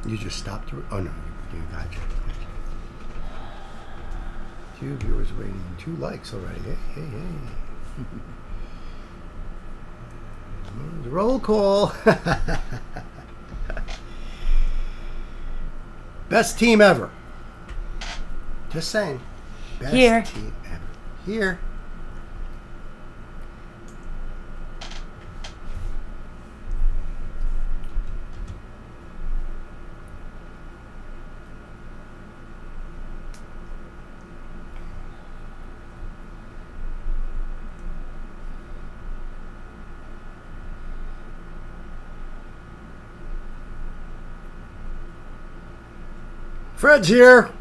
You just stopped. Oh no, you got you. 2 viewers waiting. 2 likes already. Hey. Roll call. Best team ever. Just saying. Best Here. team ever. Here. Fred's here.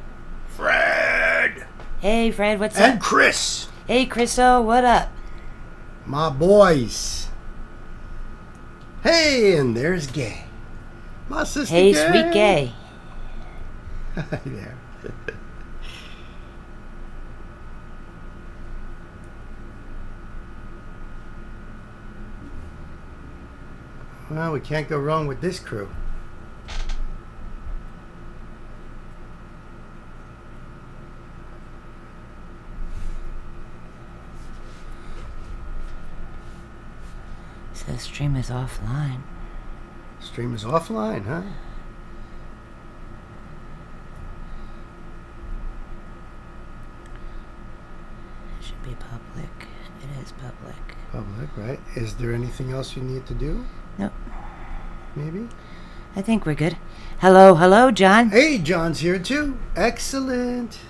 Fred. Hey, Fred, what's And up? Chris. Hey, Chriso, what up? My boys. Hey, and there's Gay. My sister Hey, Gay. sweet gay. There. Well, we can't go wrong with this crew. Says stream is offline. Stream is offline, huh? It should be public. It is public. Public, right? Is there anything else you need to do? Nope. Maybe? I think we're good. Hello, John. Hey, John's here too. Excellent.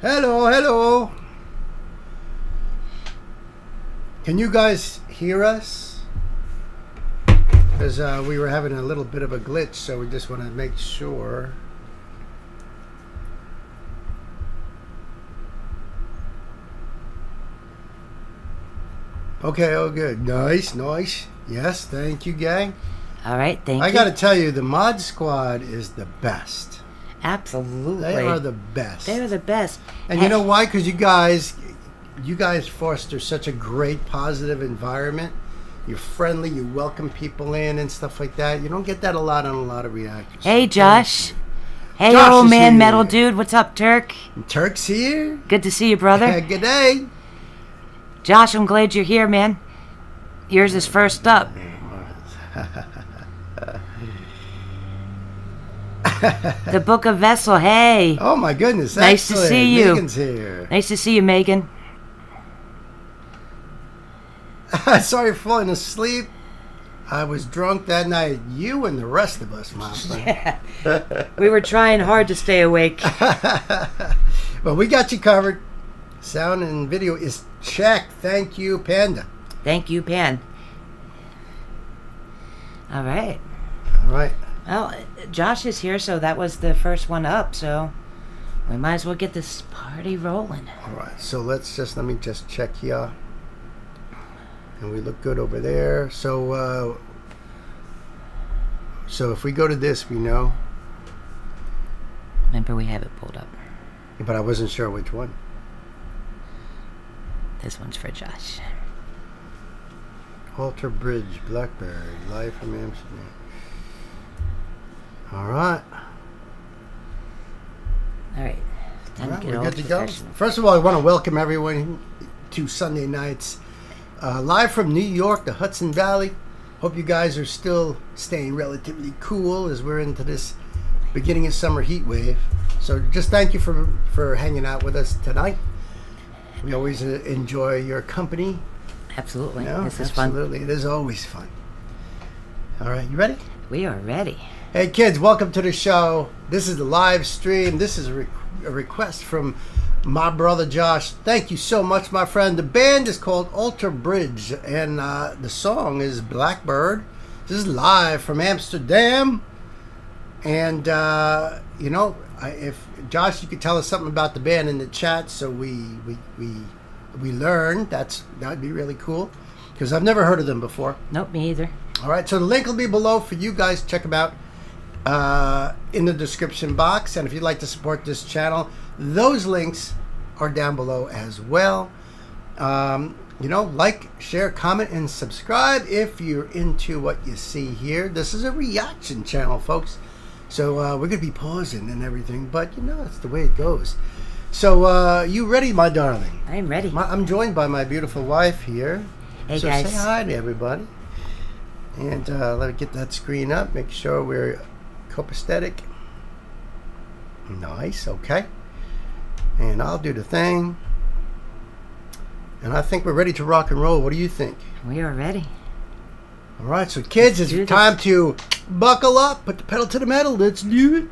Hello. Can you guys hear us? Because we were having a little bit of a glitch, so we just want to make sure. Okay, oh good. Nice. Yes, thank you, gang. All right, thank you. I got to tell you, the Mod Squad is the best. Absolutely. They are the best. They're the best. And you know why? Because you guys foster such a great positive environment. You're friendly. You welcome people in and stuff like that. You don't get that a lot on a lot of reactors. Hey, Josh. Hey, Josh old is man, here. metal dude. What's up, Turk? Turk's here. Good to see you, brother. Good day. Josh, I'm glad you're here, man. Yours is first up. The Book of Vessel. Hey. Oh my goodness! Nice to excellent. see you. Megan's here. Nice to see you, Megan. Sorry for falling asleep. I was drunk that night. You and the rest of us, my friend. Yeah. We were trying hard to stay awake. But we got you covered. Sound and video is checked. Thank you, Panda. Thank you, Pan. All right. All right. Well, Josh is here, so that was the first one up, so we might as well get this party rolling. All right. So let me just check here. And we look good over there. So if we go to this, we know. Remember, we have it pulled up. But I wasn't sure which one. This one's for Josh. Alter Bridge, Blackbird, live from Amsterdam. All right. All right. Time to get We're all good to go. professional. First of all, I want to welcome everyone to Sunday nights. Live from New York, the Hudson Valley. Hope you guys are still staying relatively cool as we're into this beginning of summer heat wave. So just thank you for hanging out with us tonight. We always enjoy your company. Absolutely. You know, This is fun. absolutely. It is always fun. All right, you ready? We are ready. Hey kids, welcome to the show. This is the live stream. This is a request from my brother Josh. Thank you so much, my friend. The band is called Alter Bridge, and the song is Blackbird. This is live from Amsterdam. And if Josh, you could tell us something about the band in the chat, so we learn. That'd be really cool, because I've never heard of them before. Nope, me either. All right, so the link will be below for you guys to check them out in the description box. And if you'd like to support this channel, those links are down below as well. Like, share, comment, and subscribe if you're into what you see here. This is a reaction channel, folks. So we're going to be pausing and everything, but it's the way it goes. So you ready, my darling? I'm ready. I'm joined by my beautiful wife here. Hey, so guys. Say hi to everybody. And let me get that screen up. Make sure we're copacetic. Nice, okay. And I'll do the thing. And I think we're ready to rock and roll. What do you think? We are ready. All right, so kids, it's time to buckle up, put the pedal to the metal. Let's do it.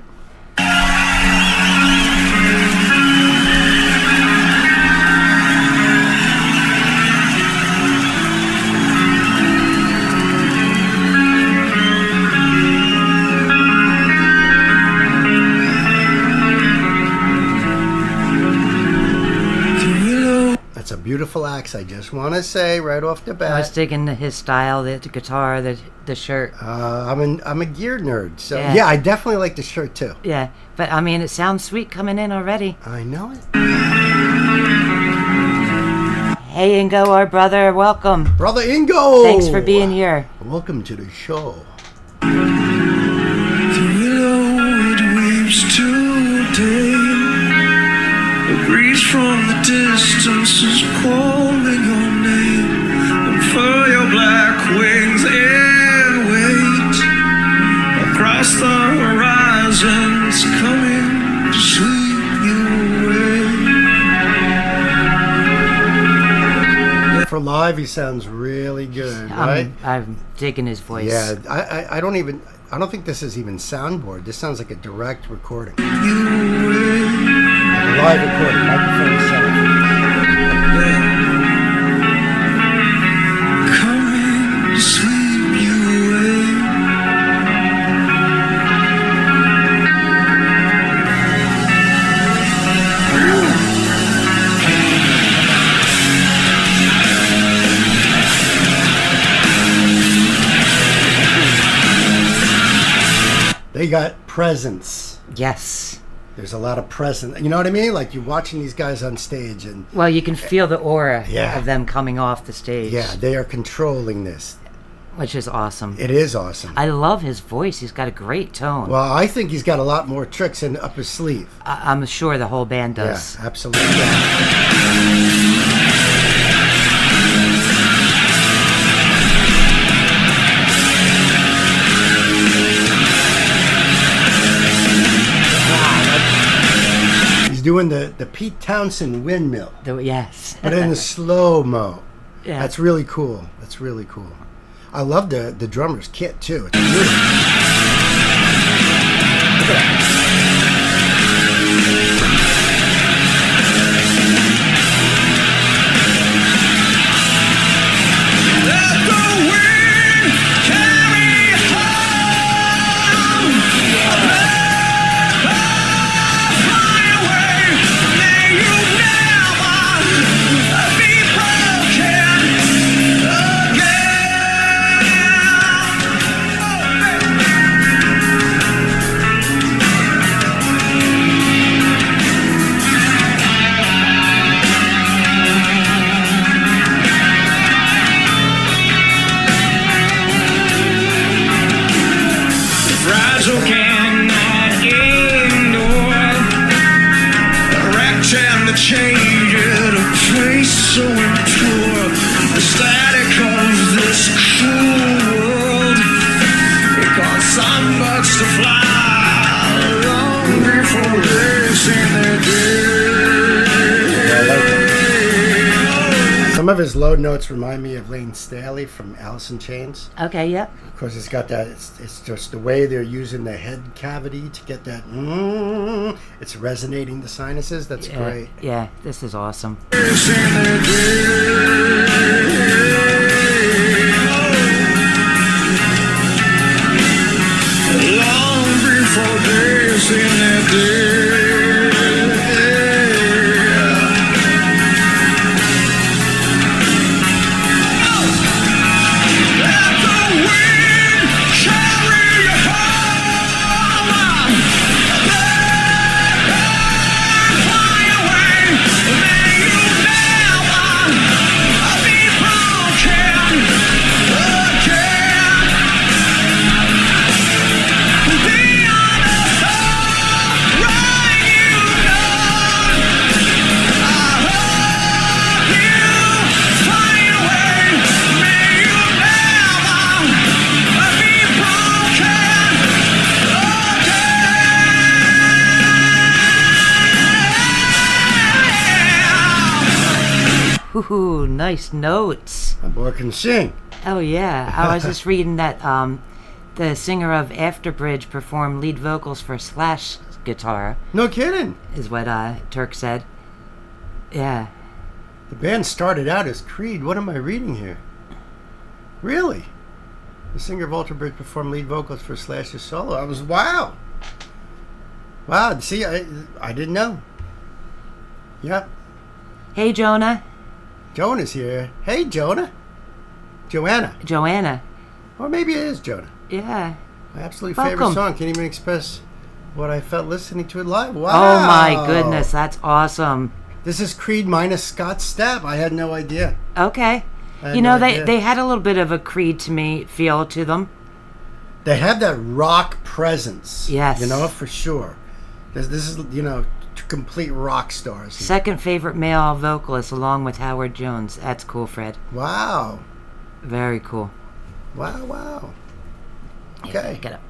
That's a beautiful axe, I just want to say right off the bat. I was digging his style, the guitar, the shirt. I'm a gear nerd, so yeah, I definitely like the shirt too. Yeah, but I mean, it sounds sweet coming in already. I know it. Hey, Ingo, our brother, welcome. Brother Ingo! Thanks for being here. Welcome to the show. The willow, it weeps today. The breeze from the distance is calling your name. And furl your black wings and wait. Across the horizon, it's coming to sweep you away. For live, he sounds really good, right? I'm digging his voice. Yeah, I don't think this is even soundboard. This sounds like a direct recording. Like a live recording, microphone set. Coming to sweep you away. They got presence. Yes. There's a lot of presence. You know what I mean? Like you're watching these guys on stage and... Well, you can feel the aura Yeah. of them coming off the stage. Yeah, they are controlling this. Which is awesome. It is awesome. I love his voice. He's got a great tone. Well, I think he's got a lot more tricks up his sleeve. I'm sure the whole band does. Yeah, absolutely. He's doing the Pete Townsend windmill, Yes. but in the slow-mo. Yeah. That's really cool. That's really cool. I love the drummer's kit, too. It's beautiful. Look at that. Let the wind carry home. Fly away. May you never be broken fragile cannot ignore the wreckage and the change at a place so impure. The static of this cruel world, it caused some birds to fly long before they seen their day. Some of his low notes remind me of Lane Staley from Alice in Chains. Okay, yep. Of course, it's got that. It's just the way they're using the head cavity to get that. It's resonating the sinuses. That's great. Yeah, this is awesome. They seen their day. Long before they seen their day. Let the wind carry you home. Fly away. May you never nice notes. That boy can sing. Oh yeah, I was just reading that the singer of Afterbridge performed lead vocals for Slash guitar. No kidding. Is what Turk said. Yeah. The band started out as Creed. What am I reading here? Really? The singer of Alter Bridge performed lead vocals for Slash's solo. I was wow. Wow. See, I didn't know. Yeah. Hey Jonah. Jonah's here. Hey Jonah. Joanna. Or maybe it is Jonah. Yeah. My absolute Welcome. favorite song. Can't even express what I felt listening to it live. Wow. Oh my goodness, that's awesome. This is Creed minus Scott Stapp. I had no idea. Okay. I You know, had no idea. they had a little bit of a Creed to me feel to them. They have that rock presence. Yes. You know, for sure. This is, you know, complete rock stars. Second favorite male vocalist along with Howard Jones. That's cool, Fred. Wow. Very cool. Wow. Okay. Get up.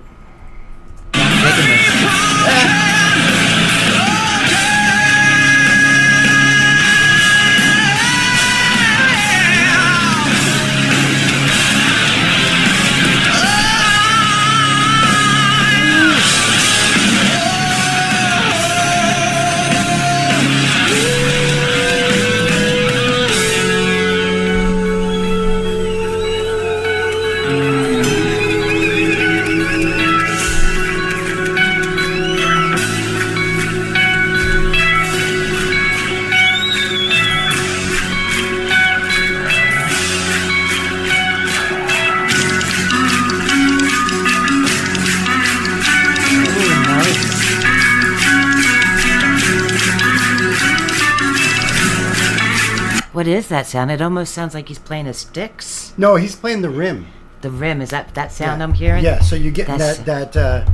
What is that sound? It almost sounds like he's playing a sticks. No, he's playing the rim. The rim, is that sound Yeah. I'm hearing? Yeah, so you get That's- that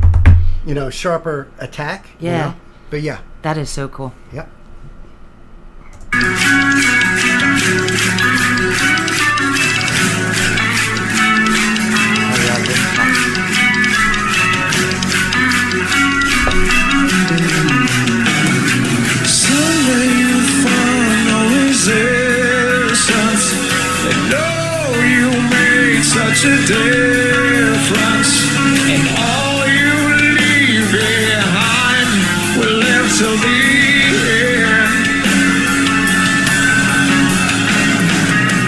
you know, sharper attack. you Yeah. know? But yeah. That is so cool. Yep. I love this song. Someday you'll find no resistance. They know you made such a difference, and all you leave behind will live till the end.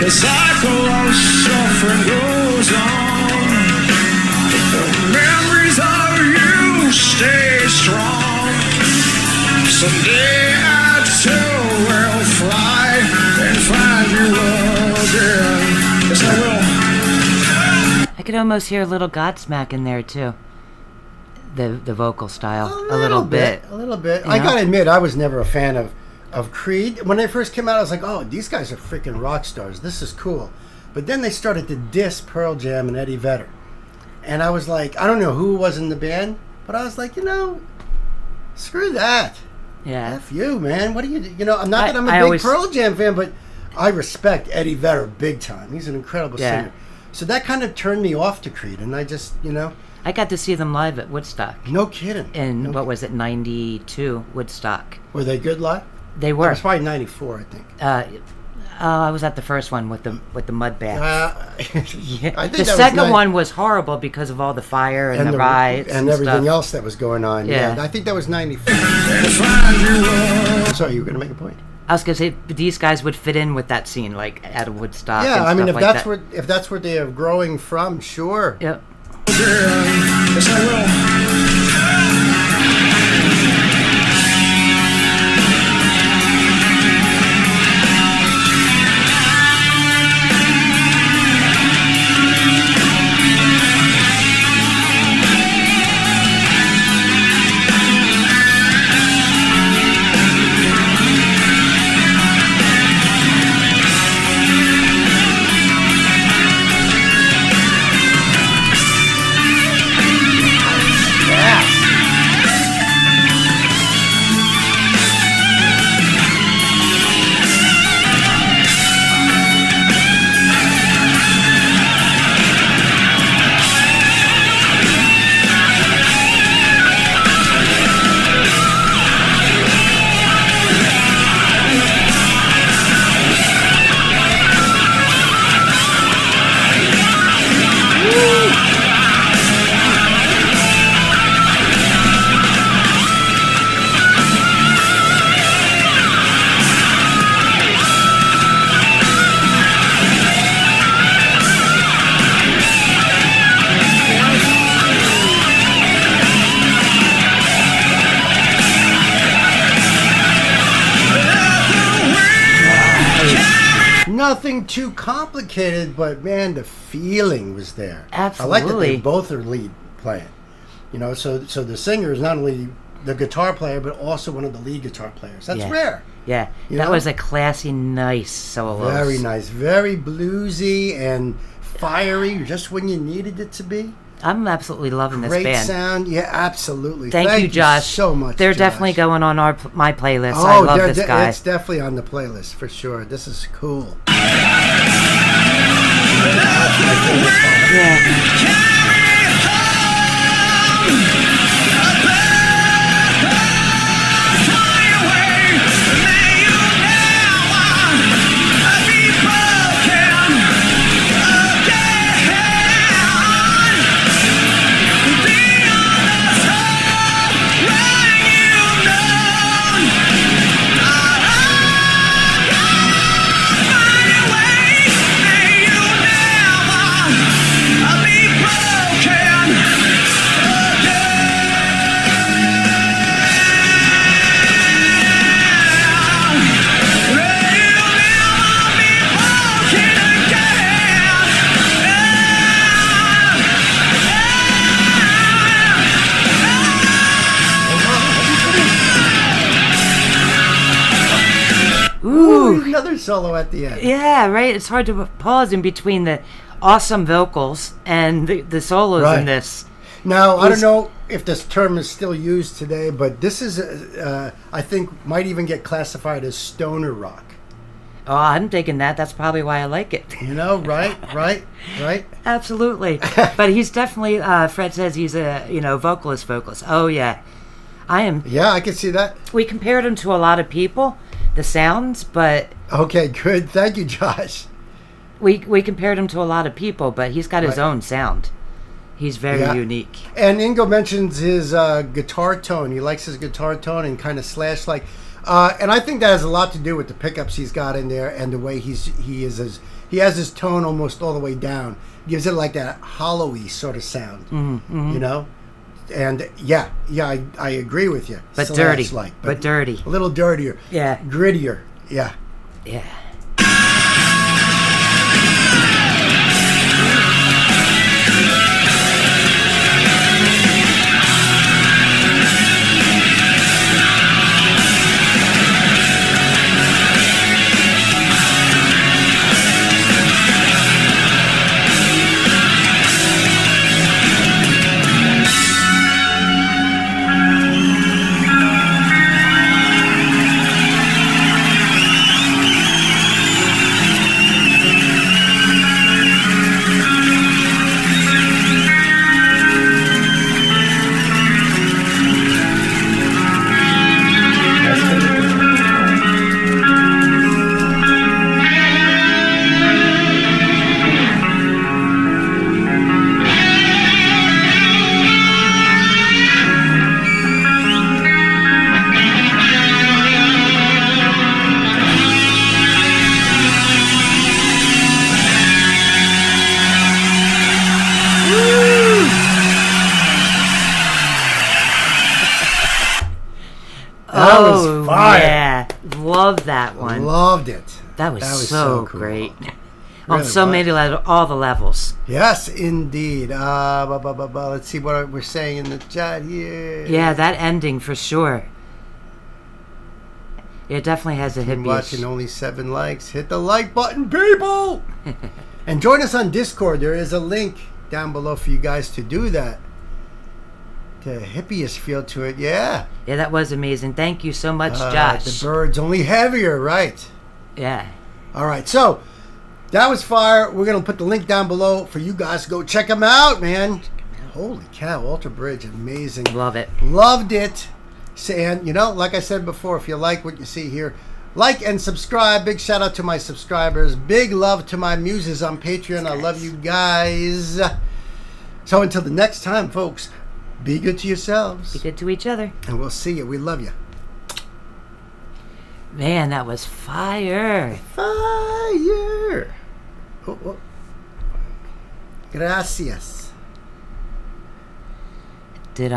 The cycle of suffering goes on. The memories of you stay strong. Someday I too will fly and find you again. Yes, I will. I could almost hear a little Godsmack in there too. The vocal style. A little bit. You I know? gotta admit, I was never a fan of Creed. When they first came out, I was like, oh, these guys are freaking rock stars. This is cool. But then they started to diss Pearl Jam and Eddie Vedder. And I was like, I don't know who was in the band, but I was like, you know, screw that. Yeah. F you, man. What do you know, not that I'm a I big always- Pearl Jam fan, but I respect Eddie Vedder big time. He's an incredible Yeah. singer. So that kind of turned me off to Creed, and I just, you know, I got to see them live at Woodstock. no kidding. In, No what was it, 92 Woodstock. Were they good live? They It were. was probably 94, I think. I was at the first one with the mud bath. Yeah. I think The that second was one was horrible because of all the fire and the riots and everything stuff. else that was going on. Yeah. I think that was 94. Sorry, you were going to make a point. I was gonna say these guys would fit in with that scene, like at a Woodstock. Yeah, and I mean, stuff if like that's that. where if that's where they are growing from, sure. Yep. Yes, I will. nothing too complicated, but man, the feeling was there. Absolutely. I like that they both are lead playing. You know, so the singer is not only the guitar player, but also one of the lead guitar players. That's rare. Yeah, You that know? was a classy, nice solo. Very nice. Very bluesy and fiery, just when you needed it to be. I'm absolutely loving this Great band. sound. Yeah, absolutely. Thank you, Josh. so much, They're Josh. definitely going on my playlist. Oh, I love this guy. It's definitely on the playlist for sure. This is cool. Yeah. Ooh, another solo at the end. Yeah, right. It's hard to pause in between the awesome vocals and the solos Right. in this. Now, I don't know if this term is still used today, but this is, I think, might even get classified as stoner rock. Oh, I'm digging that. That's probably why I like it. You know, right? Absolutely. But he's definitely, Fred says he's a, vocalist. Oh, yeah. I am. Yeah, I can see that. We compared him to a lot of people, the sounds, but Okay, good. Thank you, Josh. we compared him to a lot of people, but he's got his Right. own sound. He's very Yeah. unique. And Ingo mentions his guitar tone. He likes his guitar tone and kind of slash like. And I think that has a lot to do with the pickups he's got in there and the way he has his tone almost all the way down. Gives it like that hollowy sort of sound, you know. And yeah, I agree with you. But Slash dirty. like, But dirty. a little dirtier. Yeah. Grittier. Yeah. Yeah. That was fire. Yeah. Love that one. Loved it. That was so so cool. great. On Really so was. many all the levels. Yes, indeed. Let's see what we're saying in the chat here. Yeah, that ending for sure. It definitely has a Been hippie. watching only 7 likes. Hit the like button, people! And join us on Discord. There is a link down below for you guys to do that. The hippiest feel to it, yeah. Yeah, that was amazing. Thank you so much, The Josh. bird's only heavier, right? Yeah. All right, so that was fire. We're going to put the link down below for you guys to go check them out, man. Holy cow, Alter Bridge, amazing. Love it. Loved it. And, like I said before, if you like what you see here, like and subscribe. Big shout out to my subscribers. Big love to my muses on Patreon. I love you guys. So until the next time, folks, be good to yourselves. Be good to each other. And we'll see you. We love you. Man, that was fire. Fire. Oh. Gracias. Did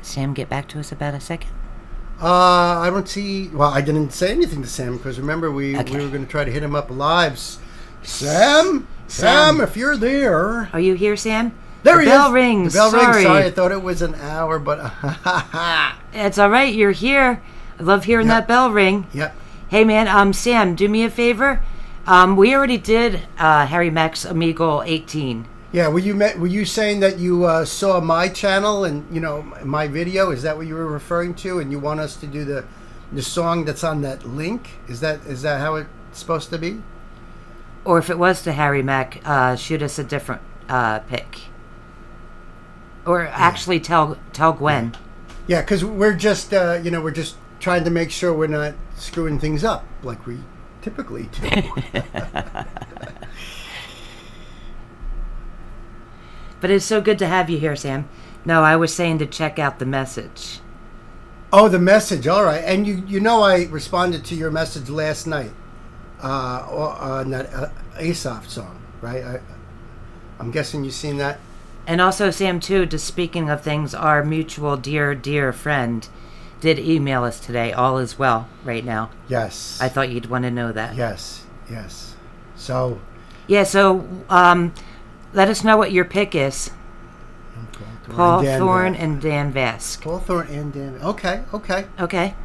Sam get back to us about a second? I don't see. Well, I didn't say anything to Sam because remember we were going to try to hit him up live Sam, if you're there. Are you here, Sam? There the he bell is. rings. The bell Sorry. rings. Sorry, I thought it was an hour, but It's all right. You're here. I love hearing Yep. that bell ring. Yep. Hey, man. Sam, do me a favor. We already did Harry Mack's Omegle 18. Yeah, were you saying that you saw my channel and my video? Is that what you were referring to? And you want us to do the song that's on that link? Is that how it's supposed to be? Or if it was to Harry Mack, shoot us a different pick. Or actually tell Gwen. Yeah, because we're just we're just trying to make sure we're not screwing things up like we typically do. But it's so good to have you here, Sam. No, I was saying to check out the message. Oh, the message. All right. And I responded to your message last night on that Aesop song, right? I'm guessing you've seen that. And also, Sam, too, just speaking of things, our mutual dear friend did email us today. All is well right now. Yes. I thought you'd want to know that. Yes. So. Yeah, so let us know what your pick is. Paul Thorne and Dan Vask. Paul Thorne and Dan. Okay. Okay.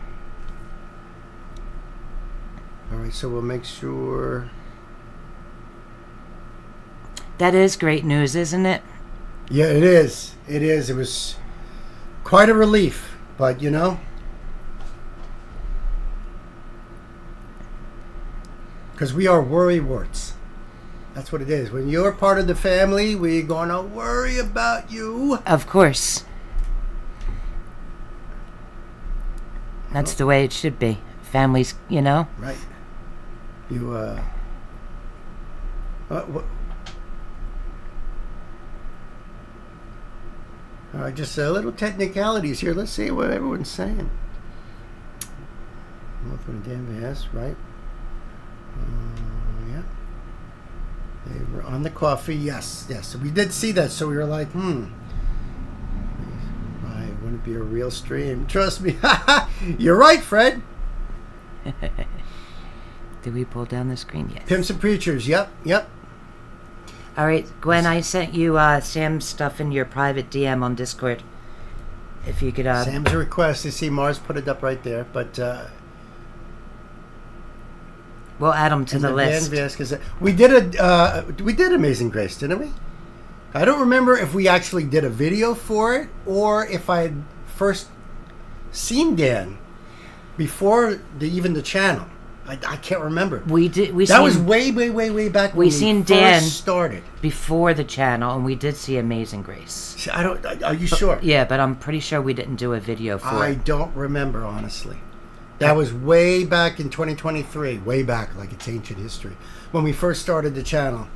All right, so we'll make sure. That is great news, isn't it? Yeah, it is. It is. It was quite a relief, but because we are worrywarts. That's what it is. When you're part of the family, we're going to worry about you. Of course. That's the way it should be. Families, Right. You, what? All right, just a little technicalities here. Let's see what everyone's saying. North of Dan Vass, right? Yeah. They were on the coffee. Yes. So we did see that. So we were like, Why wouldn't it be a real stream? Trust me. You're right, Fred. Did we pull down the screen yet? Pimps and Preachers. Yep. All right, Gwen, I sent you Sam's stuff in your private DM on Discord. If you could... Sam's request. You see Mars put it up right there, but... we'll add them to the list. We did Amazing Grace, didn't we? I don't remember if we actually did a video for it or if I had first seen Dan before even the channel. I can't remember. We did. That was way back when we seen Dan first started before the channel, and we did see Amazing Grace. Are you sure? Yeah, but I'm pretty sure we didn't do a video for it. I don't remember, honestly. That was way back in 2023. Way back, like it's ancient history, when we first started the channel.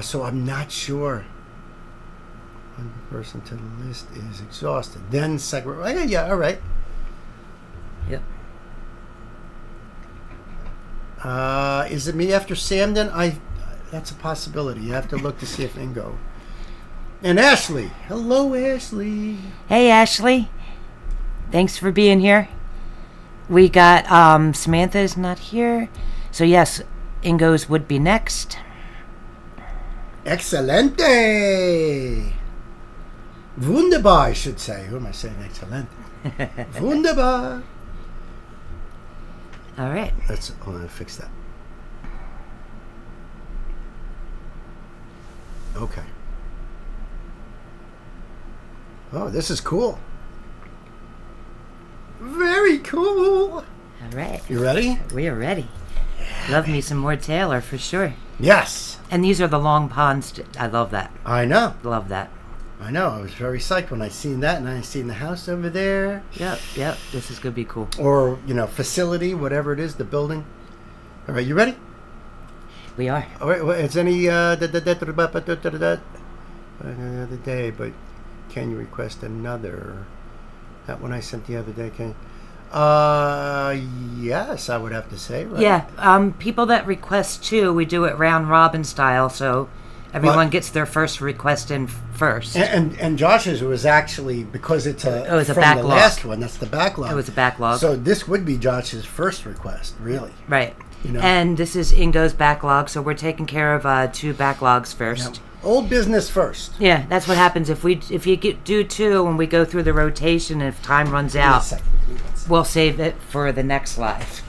So I'm not sure. One person to the list is exhausted. Then segment. Yeah, all right. Yep. Is it me after Sam then? That's a possibility. You have to look to see if Ingo. And Ashley. Hello, Ashley. Hey, Ashley. Thanks for being here. We got Samantha's not here. So yes, Ingo's would be next. Excelente. Wunderbar, I should say. Who am I saying? Excellent. Wunderbar. All right. I'm going to fix that. Okay. Oh, this is cool. Very cool. All right. You ready? We are ready. Love me some more Taylor for sure. Yes. And these are the long ponds. I love that. I know. Love that. I know. I was very psyched when I seen that, and I seen the house over there. Yep. This is gonna be cool. Or facility, whatever it is, the building. All right, you ready? We are. All right. Well, it's any the other day, but can you request another? That one I sent the other day. Can yes, I would have to say. Right? Yeah. People that request too, we do it round robin style, so everyone gets their first request in first. And Josh's was actually because it was a backlog. The last one. That's the backlog. It was a backlog. So this would be Josh's first request, really. Right. You know? And this is Ingo's backlog, so we're taking care of 2 backlogs first. Yep. Old business first. Yeah, that's what happens if you do 2 and we go through the rotation. And if time runs Give me a out, second. we'll save it for the next live.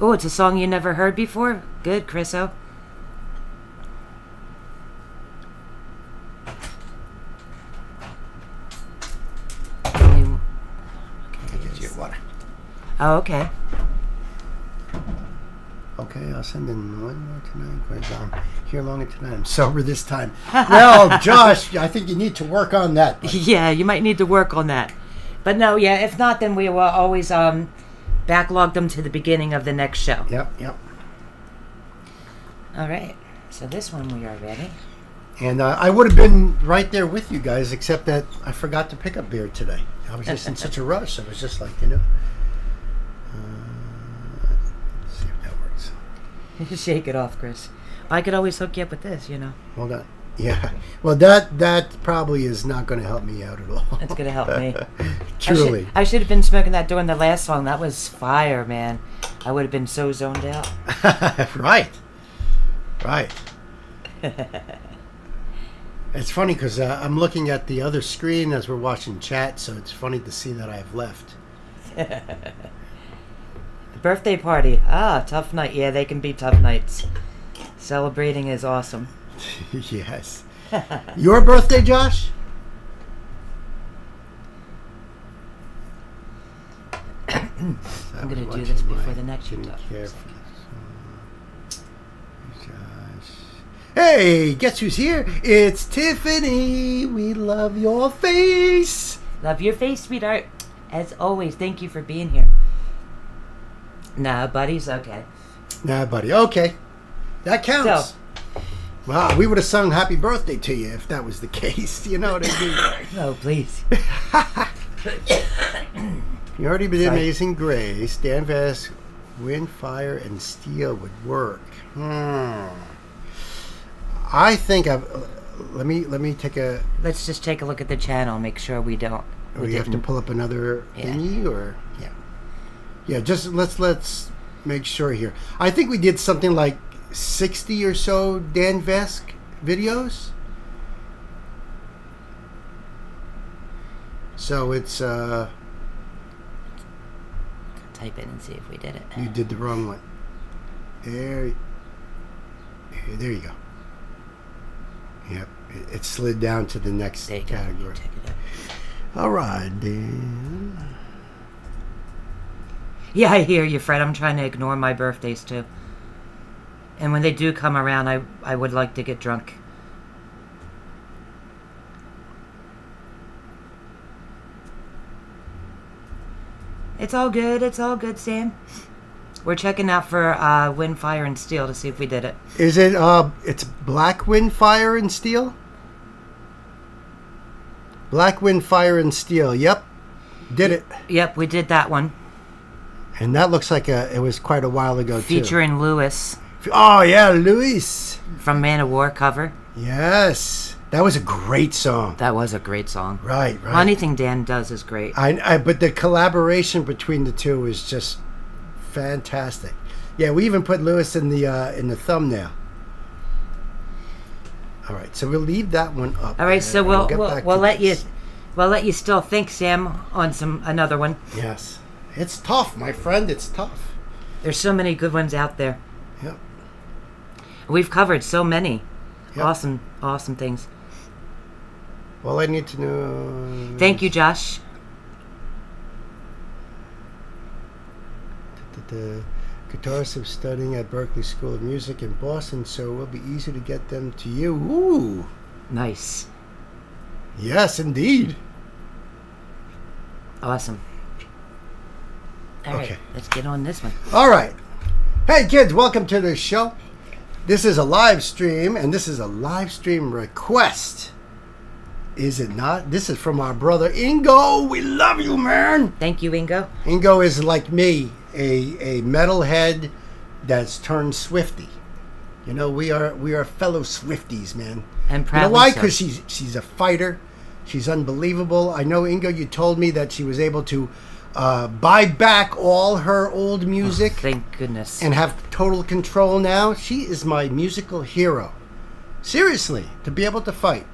Oh, it's a song you never heard before? Good, Chriso. Get you water. Oh, okay. Okay, I'll send in one more tonight. Because I'm here longer tonight. I'm sober this time. Well, Josh, I think you need to work on that. Yeah, you might need to work on that. But no, yeah, if not, then we will always backlog them to the beginning of the next show. Yep. All right. So this one we are ready. And I would have been right there with you guys, except that I forgot to pick up beer today. I was just in such a rush. I was just like, let's see if that works. Shake it off, Chris. I could always hook you up with this, Hold on. Yeah. Well, that probably is not going to help me out at all. That's going to help me. Truly. I should have been smoking that during the last song. That was fire, man. I would have been so zoned out. Right. It's funny because I'm looking at the other screen as we're watching chat, so it's funny to see that I've left. Birthday party. Tough night. Yeah, they can be tough nights. Celebrating is awesome. Yes. Your birthday, Josh? I'm going to do this before the next shoot up. Hey, guess who's here? It's Tiffany. We love your face. Love your face, sweetheart. As always, thank you for being here. Nah, buddies, okay. Nah, buddy, okay. That counts. So, wow, we would have sung happy birthday to you if that was the case. You know what I mean? no, please. You already did Amazing Grace. Dan Vest, Wind, Fire, and Steel would work. I think let me take a. Let's just take a look at the channel. Make sure we don't. We have to pull up another thingy, or yeah. Just let's make sure here. I think we did something like 60 or so Dan Vesk videos. So it's type it and see if we did it. You did the wrong one. There you go. Yep, it slid down to the next category. All right, Dan. Yeah, I hear you, Fred. I'm trying to ignore my birthdays too. And when they do come around, I would like to get drunk. It's all good. It's all good, Sam. We're checking out for Wind, Fire, and Steel to see if we did it. Is it, it's Black Wind, Fire, and Steel? Black Wind, Fire, and Steel. Yep. Did it. Yep, we did that one. And that looks like it was quite a while ago, too. Featuring Lewis. Oh, yeah, Luis. From Man of War cover. Yes. That was a great song. That was a great song. Right. Anything Dan does is great. But the collaboration between the two is just fantastic. Yeah, we even put Lewis in the thumbnail. All right, so we'll leave that one up. All right, so we'll let you still think, Sam, on another one. Yes, it's tough, my friend. It's tough. There's so many good ones out there. Yep. We've covered so many Yep. awesome things. Well, I need to know. Thank you, Josh. The guitarists have studying at Berklee School of Music in Boston, so it will be easy to get them to you. Ooh. Nice. Yes, indeed. Awesome. All right, let's get on this one. All right. Hey, kids, welcome to the show. This is a live stream, and this is a live stream request. Is it not? This is from our brother Ingo. We love you, man. Thank you, Ingo. Ingo is like me, a metalhead that's turned Swiftie. You know, we are fellow Swifties, man. And You know proudly why? so. Because she's a fighter. She's unbelievable. I know, Ingo, you told me that she was able to buy back all her old music Thank goodness. and have total control now. She is my musical hero. Seriously, to be able to fight.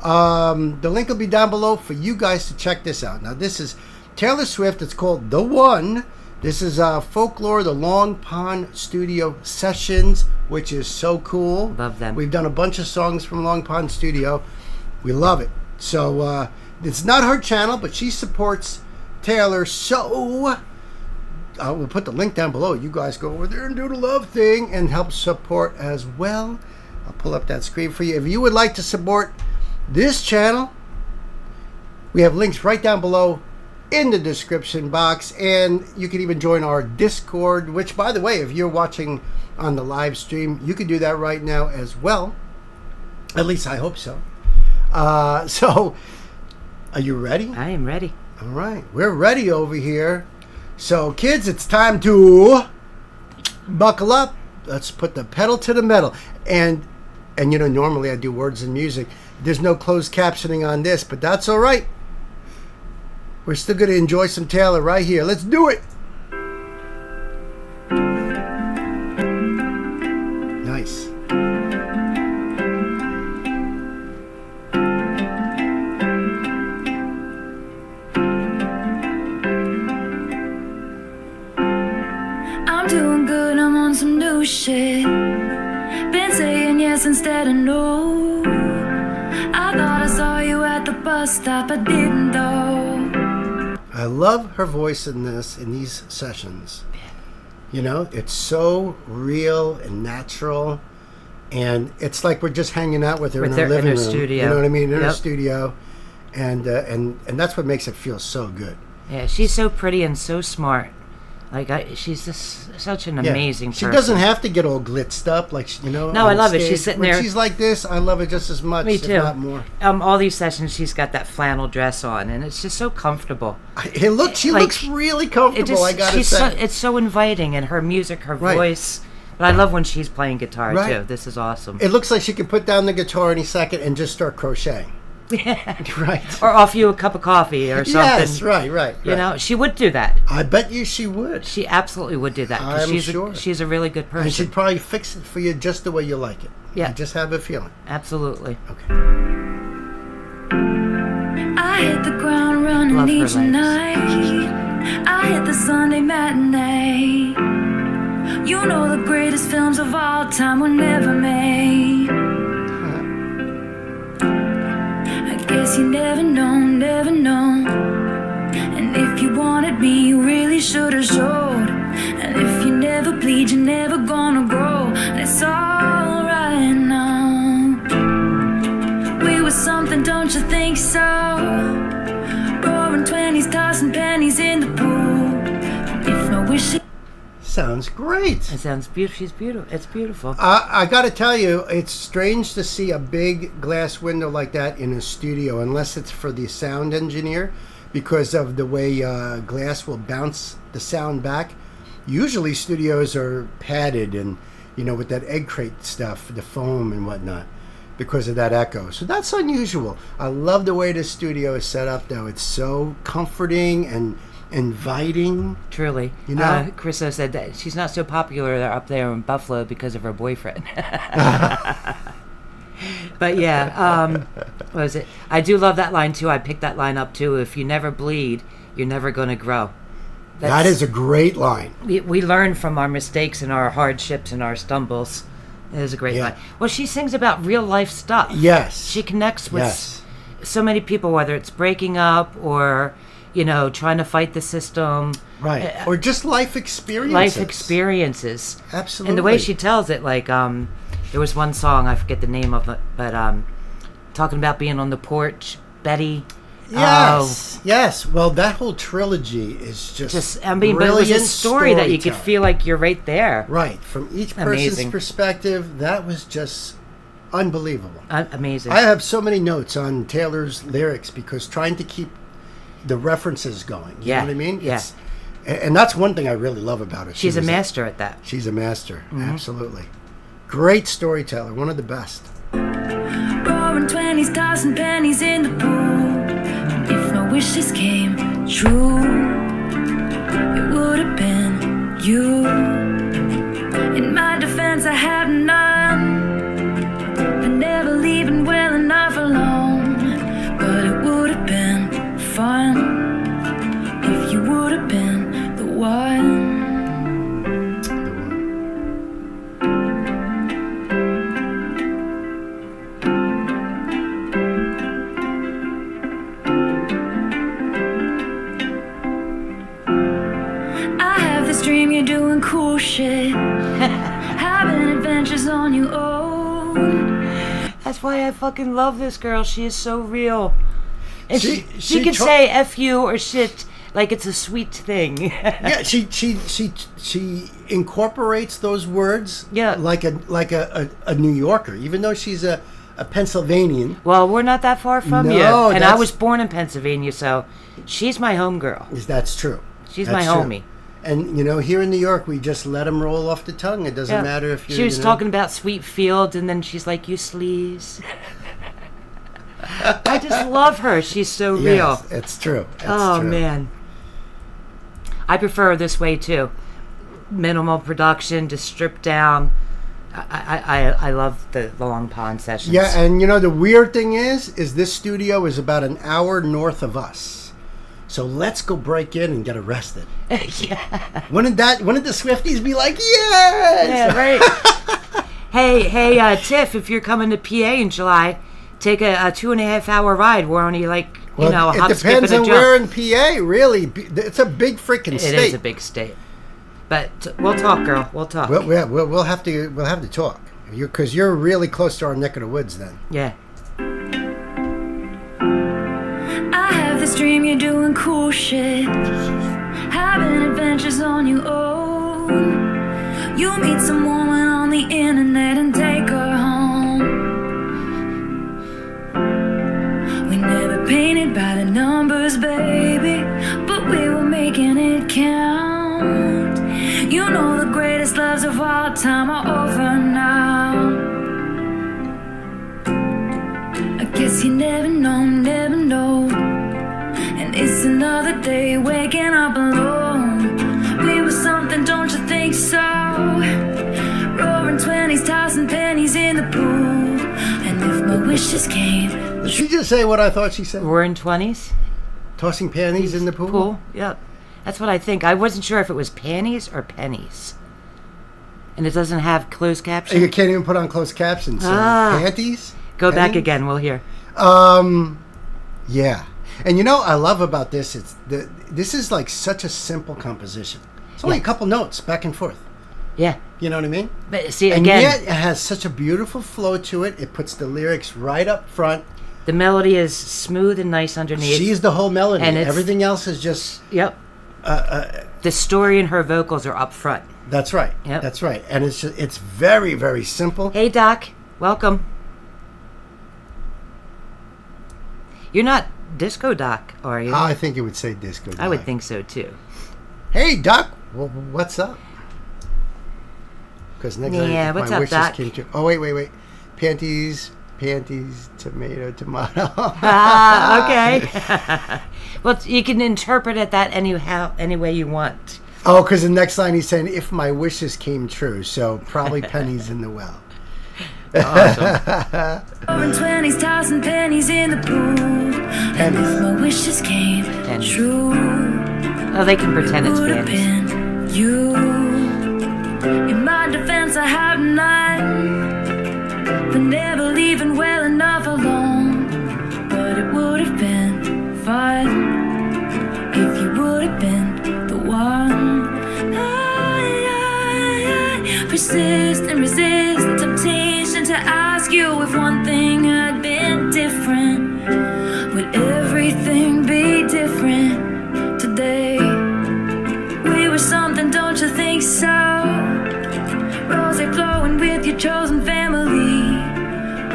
The link will be down below for you guys to check this out. Now, this is Taylor Swift. It's called The One. This is Folklore, the Long Pond Studio Sessions, which is so cool. Love them. We've done a bunch of songs from Long Pond Studio. We love it. So, it's not her channel, but she supports Taylor. So, we'll put the link down below. You guys go over there and do the love thing and help support as well. I'll pull up that screen for you. If you would like to support this channel, we have links right down below in the description box, and you can even join our Discord, which, by the way, if you're watching on the live stream, you can do that right now as well. At least I hope so. So, are you ready? I am ready. All right, we're ready over here. So, kids, it's time to buckle up. Let's put the pedal to the metal. And you know, normally I do words and music. There's no closed captioning on this, but that's all right. We're still going to enjoy some Taylor right here. Let's do it. Nice. I'm doing good, I'm on some new shit. Been saying yes instead of no. I thought I saw you at the bus stop, I didn't though. I love her voice in these sessions. You know, it's so real and natural, and it's like we're just hanging out with her in her living room. Studio. You know what I mean? In her Yep. studio, and that's what makes it feel so good. Yeah, she's so pretty and so smart. Like, she's just such an Yeah. amazing She person. doesn't have to get all glitzed up, like, you know. No, on I love it. stage. She's sitting When there- she's like this, I love it just as much, Me if too. not more. All these sessions, she's got that flannel dress on, and it's just so comfortable. She Like, looks really comfortable. I gotta say. it's so inviting, and her music, her Right. voice. But I love when she's playing guitar Right. too. This is awesome. It looks like she could put down the guitar any second and just start crocheting. Right. Or offer you a cup of coffee or something. Yes, right. You know, she would do that. I bet you she would. She absolutely would do that. 'cause I'm sure. She's a really good person. And she'd probably fix it for you just the way you like it. Yeah. You just have a feeling. Absolutely. Okay. I hit the ground running Love her each legs. night. I hit the Sunday matinee. You know the greatest films of all time were never made. I guess you never know, never know. And if you wanted me, you really should have showed. And if you never bleed, you're never gonna grow. And it's alright now. We were something, don't you think so? Roaring 20s, tossing pennies in the pool. If no wish. Sounds great. It sounds beautiful. She's beautiful. It's beautiful. I got to tell you, it's strange to see a big glass window like that in a studio, unless it's for the sound engineer, because of the way glass will bounce the sound back. Usually studios are padded and, you know, with that egg crate stuff, the foam and whatnot, because of that echo. So that's unusual. I love the way the studio is set up, though. It's so comforting and inviting. Truly. You know? Chriso said that she's not so popular up there in Buffalo because of her boyfriend. But yeah, what was it? I do love that line too. I picked that line up too. If you never bleed, you're never going to grow. That is a great line. We learn from our mistakes and our hardships and our stumbles. It is a great Yeah. line. Well, she sings about real life stuff. Yes. She connects with Yes. so many people, whether it's breaking up or, you know, trying to fight the system. Right. Or just life experiences. Life experiences. Absolutely. And the way she tells it, like, there was one song, I forget the name of it, but talking about being on the porch, Betty. Yes. Yes. Well, that whole trilogy is just But it was a brilliant story that you could storytelling. feel like you're right there. Right. From each person's Amazing. perspective, that was just unbelievable. Amazing. I have so many notes on Taylor's lyrics because trying to keep the references going. You Yeah, know what I mean? yeah. And that's one thing I really love about her. She's a was master at that. She's a master. Absolutely. Great storyteller. One of the best. Roaring Rolling 20s, tossing pennies in the pool. If my wishes came true, it would have been you. In my defense, I have none for never leaving well enough alone. But it would have been fun if you would have been the one. Dream you're doing cool shit, having adventures on your own. That's why I fucking love this girl. She is so real. And she can tr- say F you or shit like it's a sweet thing. Yeah, she incorporates those words. Yeah. like a New Yorker, even though she's a Pennsylvanian. Well, we're not that far from you. No, And I that's- was born in Pennsylvania, so she's my homegirl. That's true. She's That's my true. homie. And, here in New York, we just let them roll off the tongue. It doesn't matter if you're... She was talking about Sweet Field, and then she's like, you sleaze. I just love her. She's so real. Yes, it's true. It's Oh, true. man. I prefer this way, too. Minimal production, just stripped down. I love the Long Pond sessions. Yeah, and the weird thing is this studio is about an hour north of us. So let's go break in and get arrested. Yeah. Wouldn't the Swifties be like, yes? Yeah, right. hey, Tiff, if you're coming to PA in July, take a 2.5 hour ride. We're only like, Well, a it hop, skip, depends and a on jump. where in PA, really. It's a big freaking state. It is a big state. But we'll talk, girl. We'll talk. We'll have to talk. Because you're really close to our neck of the woods then. Yeah. I have this dream you're doing cool shit, having adventures on your own. You meet some woman on the internet and take her home. We never painted by the numbers, baby, but we were making it count. You know the greatest loves of all time are over now. I guess you never know, never know. And it's another day waking up alone. We were something, don't you think so? Roaring 20s, tossing pennies in the pool. And if my wishes came, Did she just say what I thought she said? We're in 20s. Tossing panties in the pool? Pool. Yep. That's what I think. I wasn't sure if it was panties or pennies. And it doesn't have closed caption. You can't even put on closed captions. So panties? Go back Pennies? again. We'll hear. Yeah. And I love about this, this is like such a simple composition. It's only a couple notes back and forth. Yeah. You know what I mean? But see, And again, yet it has such a beautiful flow to it. It puts the lyrics right up front. the melody is smooth and nice underneath. She's the whole melody. And it's- Everything else is just... Yep. The story and her vocals are up front. That's right. Yep. That's right. And it's very, very simple. Hey, Doc. Welcome. You're not Disco Doc, are you? I think it would say disco. I would Doc. think so, too. Hey, Doc. What's up? Because next Yeah, time what's my up, wishes Doc? came true. Oh, wait. Panties, tomato. Okay. Well, you can interpret it that any way you want. Oh, because the next line he's saying, if my wishes came true. So probably pennies in the well. Awesome. Roaring 20s, tossing pennies in the pool. And if my wishes came Pennies. true, Oh, they can pretend it's would have panties. been you. In my defense, I have none for never leaving well enough alone. But it would have been fun if you would have been the one. I persist and resist the temptation to ask you if one thing had been different. Would everything be different today? We were something, don't you think so? Rose flowing with your chosen family.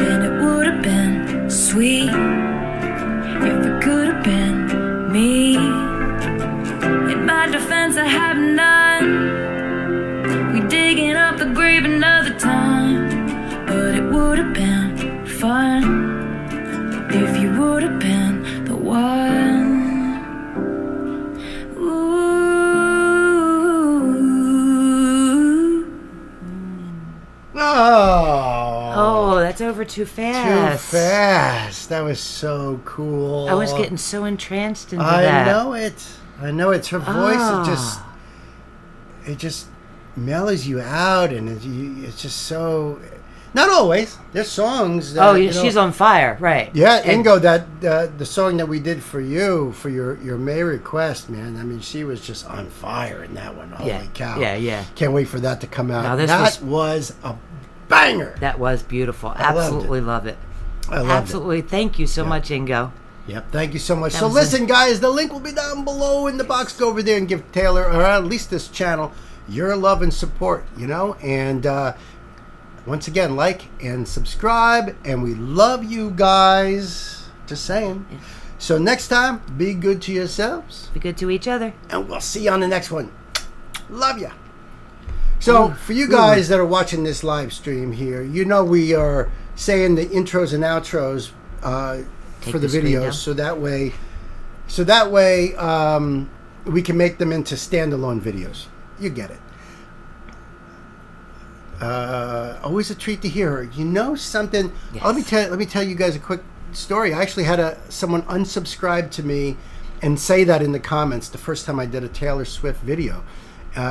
And it would have been sweet if it could have been me. In my defense, I have none. We digging up the grave another time. But it would have been fun It's over too fast. Too fast. That was so cool. I was getting so entranced into I that. know it. I know it's her voice. It just mellows you out, and it's just so. Not always. There's songs. That, She's on fire, right? Yeah, Ingo. The song that we did for you for your May request, man. I mean, she was just on fire in that one. Holy cow! Yeah. Can't wait for that to come out. Now, this that was a banger. That was beautiful. Absolutely love it. I loved Absolutely. it. Thank you so much, Ingo. Yep, thank you so much. That So was listen, guys, the link will be down below in the box. Go over there and give Taylor, or at least this channel, your love and support, and once again, like and subscribe, and we love you guys. Just saying. Yeah. So next time, be good to yourselves, Be good to each other. and we'll see you on the next one. Love ya. So for you guys that are watching this live stream here, we are saying the intros and outros for the screen down. videos, so that way we can make them into standalone videos. You get it. Always a treat to hear her. You know something? Yes. Let me tell you guys a quick story. I actually had someone unsubscribe to me and say that in the comments the first time I did a Taylor Swift video.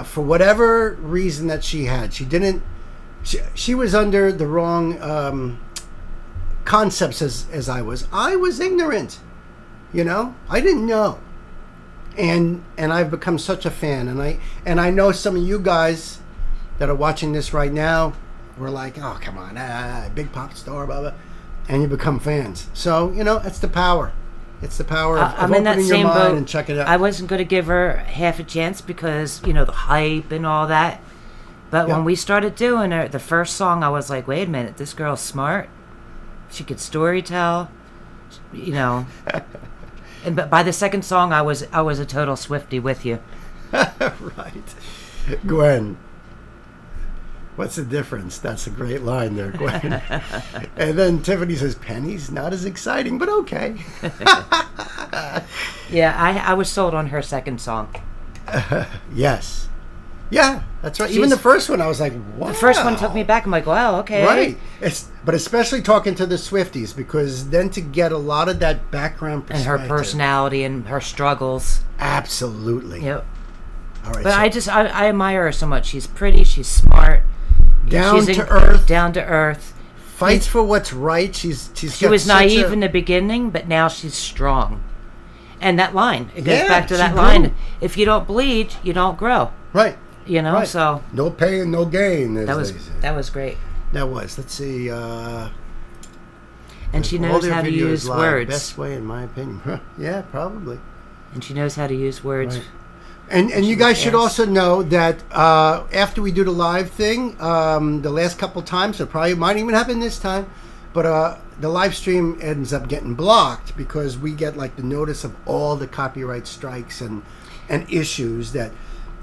For whatever reason that she had, she was under the wrong concepts as I was. I was ignorant. I didn't know. And I've become such a fan, and I know some of you guys that are watching this right now were like, oh, come on, big pop star, blah, blah, and you become fans. So, it's the power. It's the power of I'm in that opening your same mind boat. and checking it out. I wasn't going to give her half a chance because, the hype and all that. But when we started doing it, the first song, I was like, wait a minute, this girl's smart. She could storytell, But by the second song, I was a total Swiftie with you. Right. Gwen. What's the difference? That's a great line there, Gwen. And then Tiffany says, Penny's not as exciting, but okay. Yeah, I was sold on her second song. Yes. Yeah, that's right. Even the first one, I was like, wow. The first one took me back. I'm like, wow, okay. Right. But especially talking to the Swifties, because then to get a lot of that background And perspective. her personality and her struggles. Absolutely. Yep. All right. But I admire her so much. She's pretty. She's smart. Down she's to earth. Down to earth. Fights for what's right. She was naive in the beginning, but now she's strong. And that line, it goes back to that line. If you don't bleed, you don't grow. Right. Right. So no pain, no gain. that was great. That was. Let's see. And she knows how to use words. Best way, in my opinion. Yeah, probably. And she knows how to use words. Right. And you guys should also know that after we do the live thing, the last couple times, it probably might even happen this time, but the live stream ends up getting blocked because we get the notice of all the copyright strikes and issues that,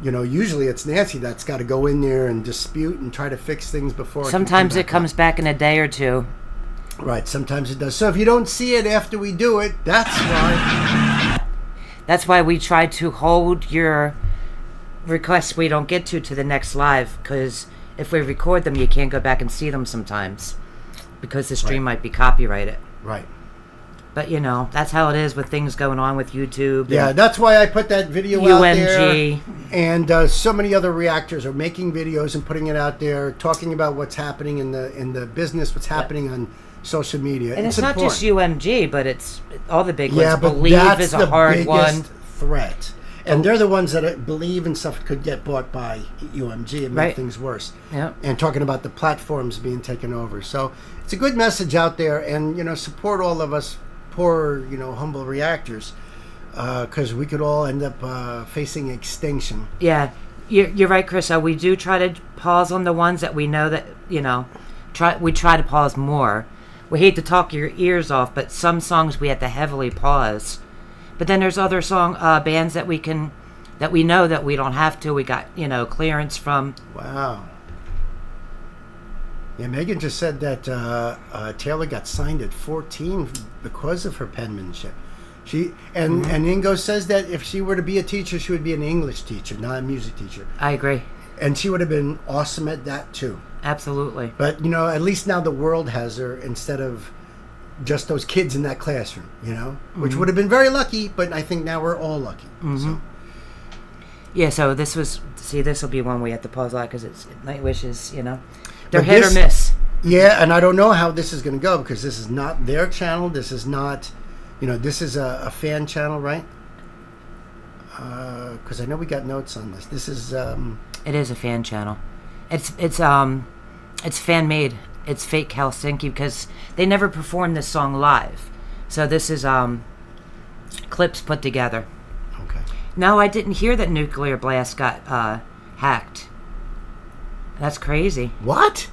usually it's Nancy that's got to go in there and dispute and try to fix things before. Sometimes it comes back in a day or two. Right, sometimes it does. So if you don't see it after we do it, that's why. That's why we try to hold your requests we don't get to the next live, because if we record them, you can't go back and see them sometimes because the stream might be copyrighted. Right. But, that's how it is with things going on with YouTube. Yeah, that's why I put that video out there. And so many other reactors are making videos and putting it out there, talking about what's happening in the business, what's happening on social media. And it's not just UMG, but it's all the big yeah, ones. But Believe that's is the a hard biggest one. threat. And they're the ones that Believe and stuff could get bought by UMG and make things worse. Yep. And talking about the platforms being taken over. So it's a good message out there. And, support all of us poor, humble reactors. Because we could all end up facing extinction. Yeah. You're right, Chris. We do try to pause on the ones that we know that, we try to pause more. We hate to talk your ears off, but some songs we have to heavily pause. But then there's other bands that we know that we don't have to. We got, clearance from. Wow. Yeah, Megan just said that Taylor got signed at 14 because of her penmanship. And Ingo says that if she were to be a teacher, she would be an English teacher, not a music teacher. I agree. And she would have been awesome at that too. Absolutely. But, you know, at least now the world has her instead of just those kids in that classroom, you know, which would have been very lucky, but I think now we're all lucky. So. Yeah, so this will be one we have to pause out because it's Nightwish is, you know, they're But hit or miss. Yeah, and I don't know how this is going to go because this is not their channel. This is not, you know, this is a fan channel, right? Because I know we got notes on this. This is... It is a fan channel. It's fan made. It's fake Helsinki because they never performed this song live. So this is clips put together. Okay. No, I didn't hear that Nuclear Blast got hacked. That's crazy. What?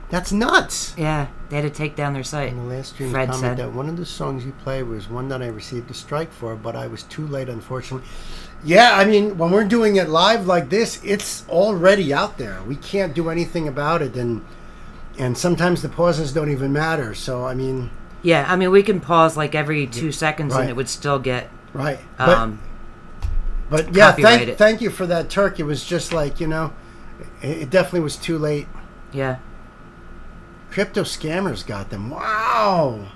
That's nuts. Yeah, they had to take down their site. In the last stream, Fred comment said that one of the songs you played was one that I received a strike for, but I was too late, unfortunately. Yeah, I mean, when we're doing it live like this, it's already out there. We can't do anything about it, and sometimes the pauses don't even matter. So, I mean... Yeah, I mean, we can pause like every 2 seconds Right. and it would still get... Right. But yeah, copyrighted. thank you for that, Turk. It was just like, you know, it definitely was too late. Yeah. Crypto scammers got them. Wow.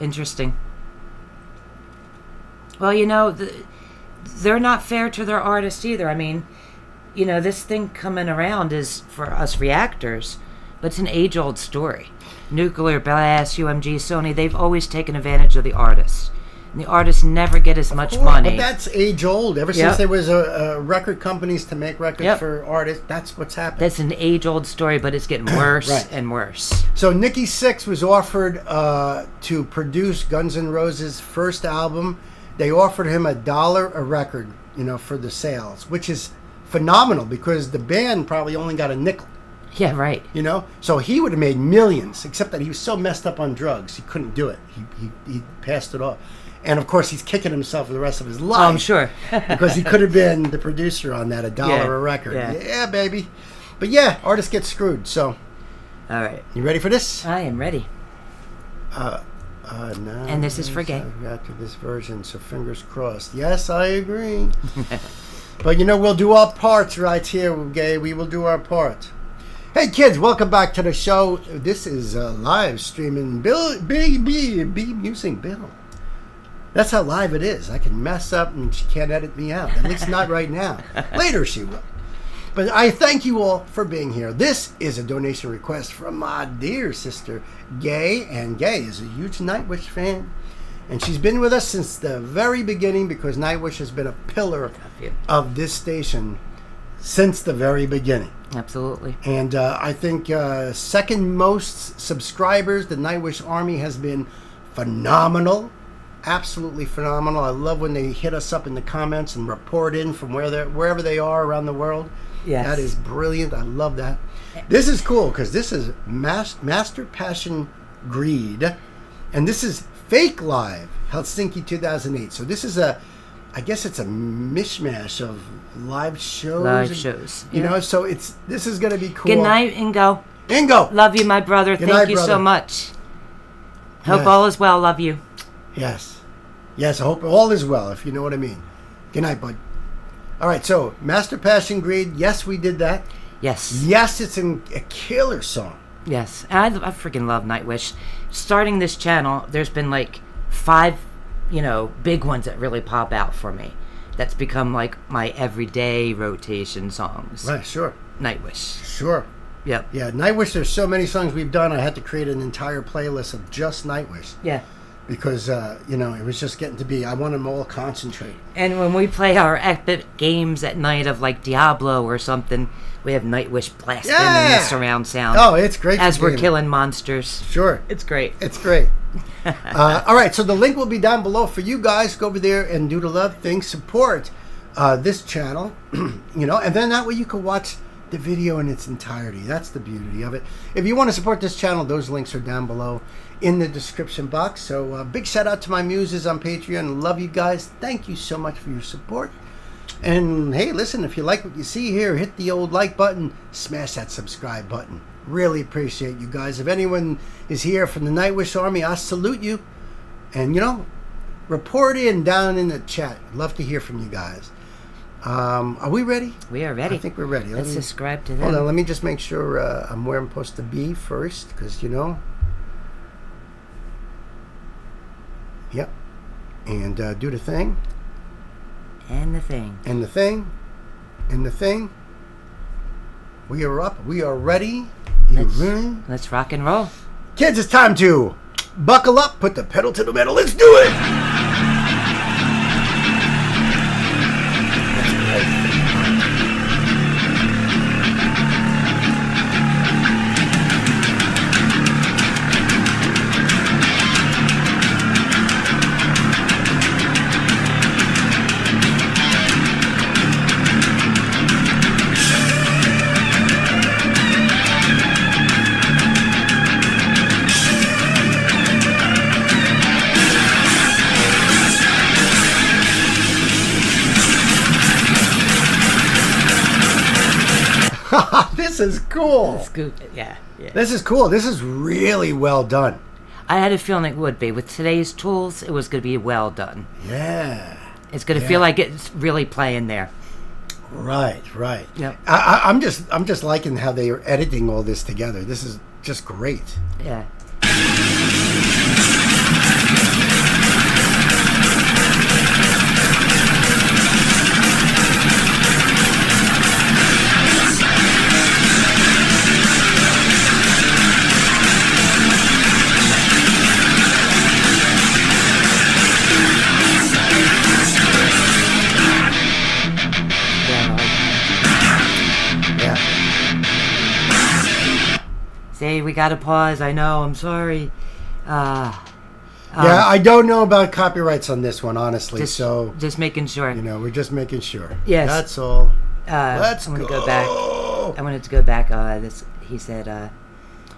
Interesting. Well, you know, they're not fair to their artists either. I mean, you know, this thing coming around is for us reactors, but it's an age-old story. Nuclear Blast, UMG, Sony, they've always taken advantage of the artists. And the artists never get as much money. But that's age-old. Ever since there was a record companies to make records for artists, that's what's happened. That's an age-old story, but it's getting worse Right. and worse. So Nikki Sixx was offered to produce Guns N' Roses' first album. They offered him $1 a record, you know, for the sales, which is phenomenal because the band probably only got a nickel, Yeah, right. you know? So he would have made millions, except that he was so messed up on drugs, he couldn't do it. He passed it off. And, of course, he's kicking himself for the rest of his life. Oh, I'm sure. because he could have been the producer on that, $1 a record. Yeah, baby. But, yeah, artists get screwed. So, All right. you ready for this? I am ready. No, And this is for gay. After this version, so fingers crossed. Yes, I agree. But, you know, we'll do our parts right here, gay. We will do our part. Hey, kids, welcome back to the show. This is live streaming be using Bill. That's how live it is. I can mess up and she can't edit me out. At least not right now. Later she will. But I thank you all for being here. This is a donation request from my dear sister, Gay. And Gay is a huge Nightwish fan. And she's been with us since the very beginning because Nightwish has been a pillar of this station since the very beginning. Absolutely. And I think second most subscribers, the Nightwish Army has been phenomenal. Absolutely phenomenal. I love when they hit us up in the comments and report in from wherever they are around the world. Yes. That is brilliant. I love that. This is cool because this is Master Passion Greed. And this is Fake Live, Helsinki 2008. So this is I guess it's a mishmash of live shows. Live shows. You know, so this is going to be cool. Good night, Ingo. Ingo! Love you, my brother. Good Thank night, you brother. so much. Hope Yes. all is well. Love you. Yes. Yes, I hope all is well, if you know what I mean. Good night, bud. All right, so Master Passion Greed. Yes, we did that. Yes. Yes, it's a killer song. Yes. And I freaking love Nightwish. Starting this channel, there's been like 5, you know, big ones that really pop out for me. That's become like my everyday rotation songs. Right, sure. Nightwish. Sure. Yep. Yeah, Nightwish, there's so many songs we've done, I had to create an entire playlist of just Nightwish. Yeah. Because, you know, it was just getting to be, I want them all concentrated. And when we play our epic games at night of like Diablo or something, we have Nightwish blasting in the surround sound. Oh, it's great. As we're gaming. killing monsters. Sure. It's great. It's great. All right, so the link will be down below for you guys. Go over there and do the love thing. Support this channel, you know, and then that way you can watch the video in its entirety. That's the beauty of it. If you want to support this channel, those links are down below in the description box. So big shout out to my muses on Patreon. Love you guys. Thank you so much for your support. And hey, listen, if you like what you see here, hit the old like button, smash that subscribe button. Really appreciate you guys. If anyone is here from the Nightwish Army, I salute you. And, you know, report in down in the chat. Love to hear from you guys. Are we ready? We are ready. I think we're ready. Let's subscribe to them. Hold on, let me just make sure I'm where I'm supposed to be first, because Yep. And do the thing. And the thing. And the thing. And the thing. We are up. We are ready. Let's rock and roll. Kids, it's time to buckle up, put the pedal to the metal. Let's do it! This is cool. Yeah. This is cool. This is really well done. I had a feeling it would be. With today's tools, it was going to be well done. Yeah. It's going to feel like it's really playing there. Right. Yep. I'm just liking how they are editing all this together. This is just great. Yeah. See, we got to pause. I know. I'm sorry. I don't know about copyrights on this one, honestly. Just making sure. We're just making sure. Yes. That's all. Let's go back. I wanted to go back. He said,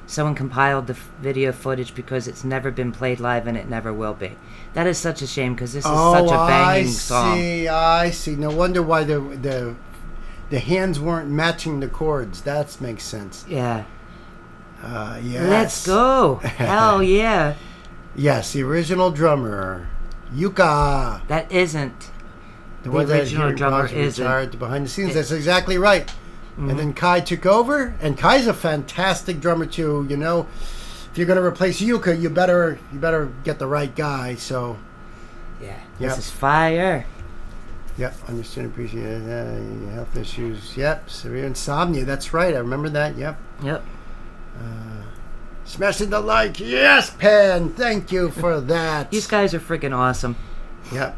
someone compiled the video footage because it's never been played live and it never will be. That is such a shame because this is such a banging song. I see. No wonder why the hands weren't matching the chords. That makes sense. Yeah. Yes. Let's go. Hell yeah. Yes, the original drummer, Yuka. That isn't. The one that original drummer isn't. Retired behind the scenes. That's exactly right. Mm-hmm. And then Kai took over, and Kai's a fantastic drummer too. If you're going to replace Yuka, you better get the right guy. So. Yeah. Yep. This is fire. Yep, understand, appreciate it. Health issues. Yep, severe insomnia. That's right. I remember that. Yep. Smashing the like. Yes, Pen. Thank you for that. These guys are freaking awesome. Yep.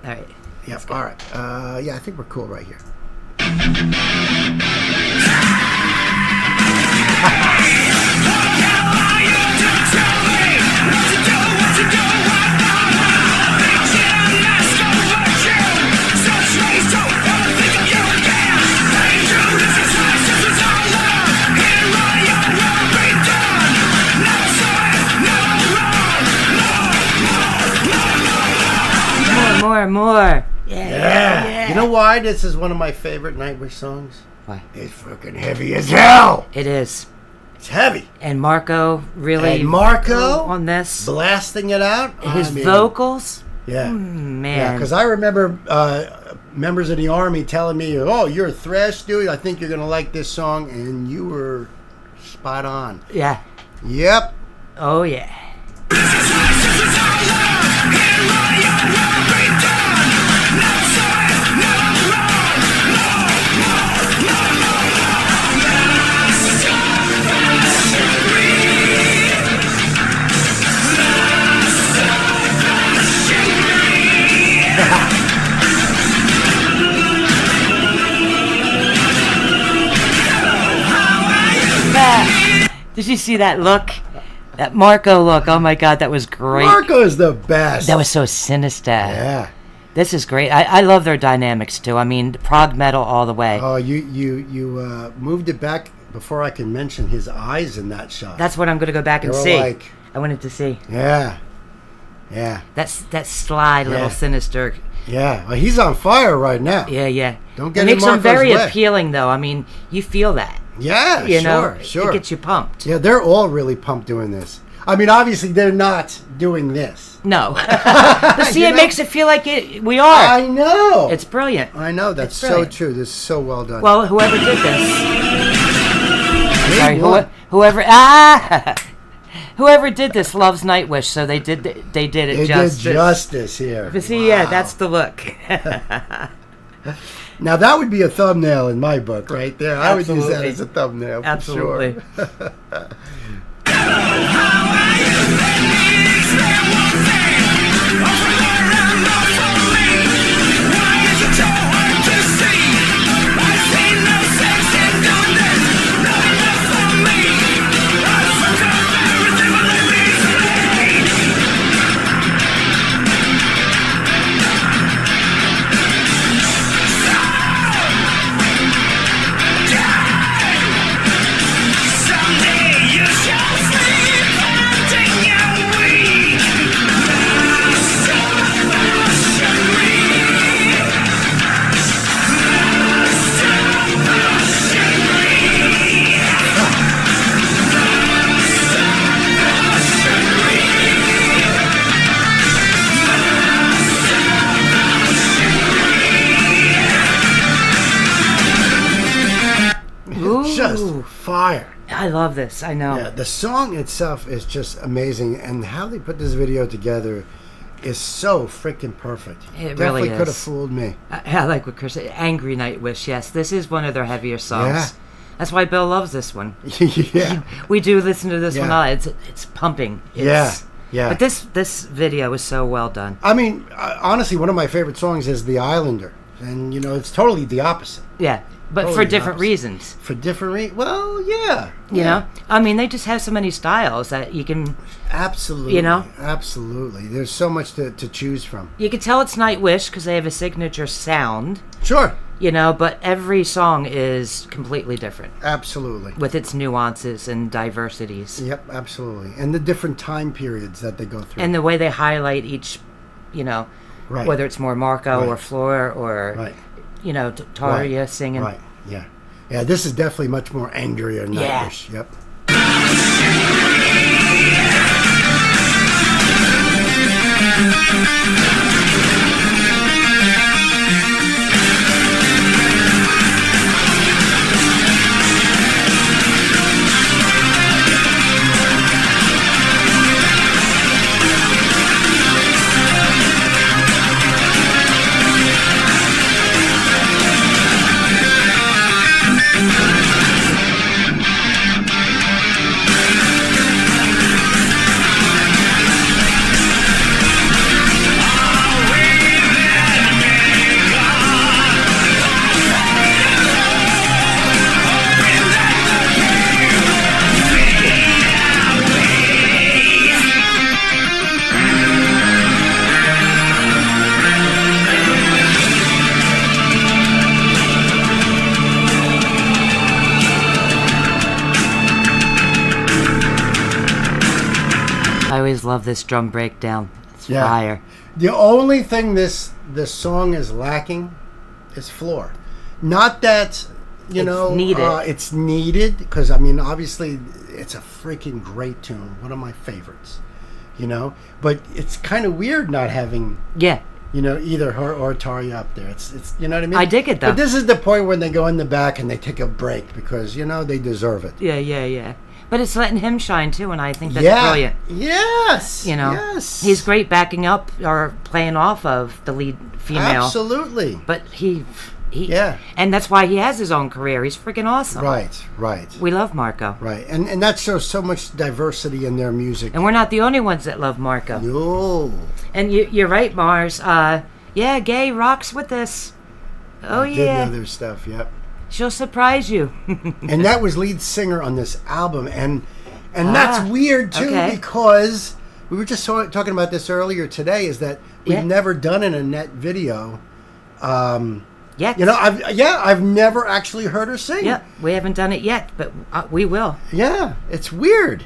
All right. Yep. All right. I think we're cool right here. More. Yeah. You know why this is one of my favorite Nightwish songs? Why? It's freaking heavy as hell. It is. It's heavy. And Marco on this. Blasting it out. His vocals. Yeah. Man. Yeah, because I remember members of the Army telling me, oh, you're a thrash dude. I think you're going to like this song. And you were spot on. Yeah. Yep. Oh, yeah. Did you see that look? That Marco look. Oh my God, that was great. Marco's the best. That was so sinister. Yeah. This is great. I love their dynamics too. I mean, prog metal all the way. Oh, you moved it back before I can mention his eyes in that shot. That's what I'm going to go back and see. I wanted to see. Yeah. That sly little sinister. Yeah, well, he's on fire right now. Yeah. Don't get it makes him very way. appealing, though. I mean, you feel that. Yeah, you know, sure. It gets you pumped. Yeah, they're all really pumped doing this. I mean, obviously they're not doing this. No. But see, it makes it feel like we are. I know. It's brilliant. I know. That's so true. This is so well done. Well, whoever did this. Sorry, whoever did this loves Nightwish, so they did it justice. Did justice here. But see, yeah, that's the look. Now that would be a thumbnail in my book, right there. I would use that Absolutely. as a thumbnail. For Absolutely. Sure. Just fire. I love this. I know. Yeah, the song itself is just amazing, and how they put this video together is so freaking perfect. It Definitely really is. could have fooled me. I like what Chris said. Angry Nightwish. Yes, this is one of their heavier songs. Yeah. That's why Bill loves this one. Yeah. We do listen to this Yeah. one a lot. It's pumping. Yeah. But this video is so well done. I mean, honestly, one of my favorite songs is The Islander. And, it's totally the opposite. Yeah, but Totally for different opposite. reasons. For different reasons? Well, yeah. You know? I mean, they just have so many styles that you can... Absolutely. You know? Absolutely. There's so much to choose from. You can tell it's Nightwish because they have a signature sound. Sure. But every song is completely different. Absolutely. With its nuances and diversities. Yep, absolutely. And the different time periods that they go through. And the way they highlight each, Right. whether it's more Marco Right. or Flora or, Right. Taria Right. singing. Right, yeah. Yeah, this is definitely much more angrier than Yeah. Nightwish. Yep. I always love this drum breakdown. It's Yeah. fire. The only thing this song is lacking is floor. Not that, needed. it's needed, because, I mean, obviously, it's a freaking great tune. One of my favorites, But it's kind of weird not having... Yeah. Either her or Taria up there. It's you know what I mean? I dig it, though. But this is the point when they go in the back and they take a break because, they deserve it. Yeah. But it's letting him shine, too, and I think that's Yeah. brilliant. Yes. You know? Yes. He's great backing up or playing off of the lead female. Absolutely. But he Yeah. And that's why he has his own career. He's freaking awesome. Right. We love Marco. Right. And that shows so much diversity in their music. And we're not the only ones that love Marco. No. And you're right, Mars. Yeah, Gay rocks with this. Oh, I yeah. did know their stuff, yep. She'll surprise you. And that was lead singer on this album. And that's weird, too, okay. because we were just talking about this earlier today, is that we've never done an Annette video. Yet. I've never actually heard her sing. Yeah, we haven't done it yet, but we will. Yeah, it's weird.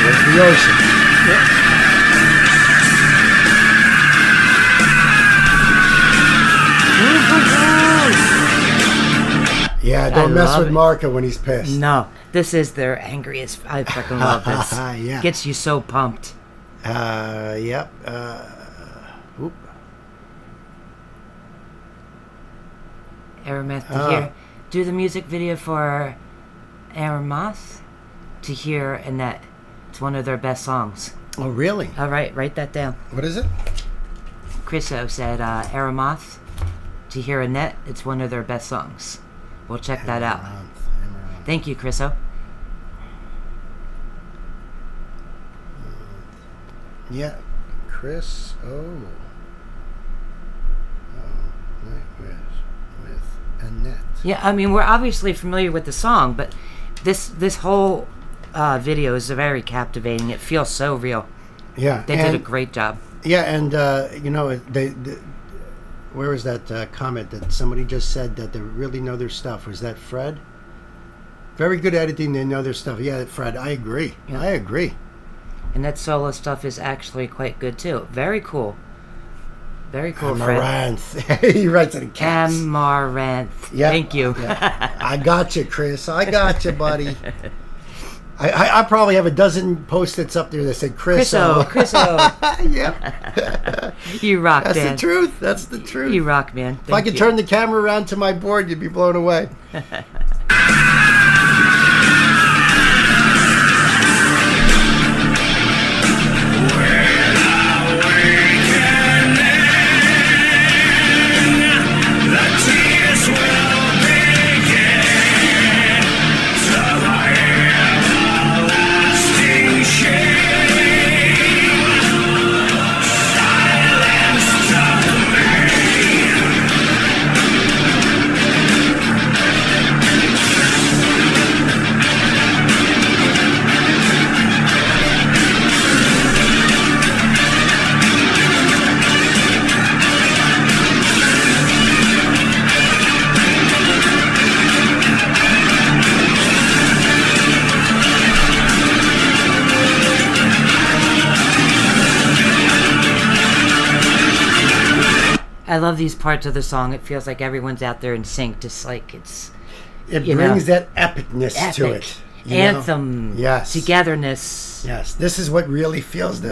There's the ocean. Yeah, don't mess with Marco when he's pissed. No, this is their angriest. I fucking love this. Yeah. Gets you so pumped. Yep. Oop. Arameth to hear. Do the music video for Arameth to hear Annette. It's one of their best songs. Oh, really? All right, write that down. What is it? Chriso said Arameth to hear Annette. It's one of their best songs. We'll check that out. Amaranth. Thank you, Chriso. Yeah, Chris. Nightwish with Annette. Yeah, I mean, we're obviously familiar with the song, but this whole video is very captivating. It feels so real. Yeah, They did a great job. Yeah, and they where was that comment that somebody just said that they really know their stuff? Was that Fred? Very good editing. They know their stuff. Yeah, Fred. I agree. Yeah. I agree. And that solo stuff is actually quite good too. Very cool. Very cool, Fred. Amaranth. He writes it in caps. Amaranth. Yeah. Thank you. Yeah. I got you, Chris. I got you, buddy. I probably have a dozen Post-its up there that said Chriso. Chriso. Yeah. You rock, That's man. the truth. That's the truth. You rock, man. If I could turn the camera around to my board, you'd be blown away. I love these parts of the song. It feels like everyone's out there in sync, just like it's... It brings that epicness to epic. it. Anthem. Yes. Togetherness. Yes. This is what really feels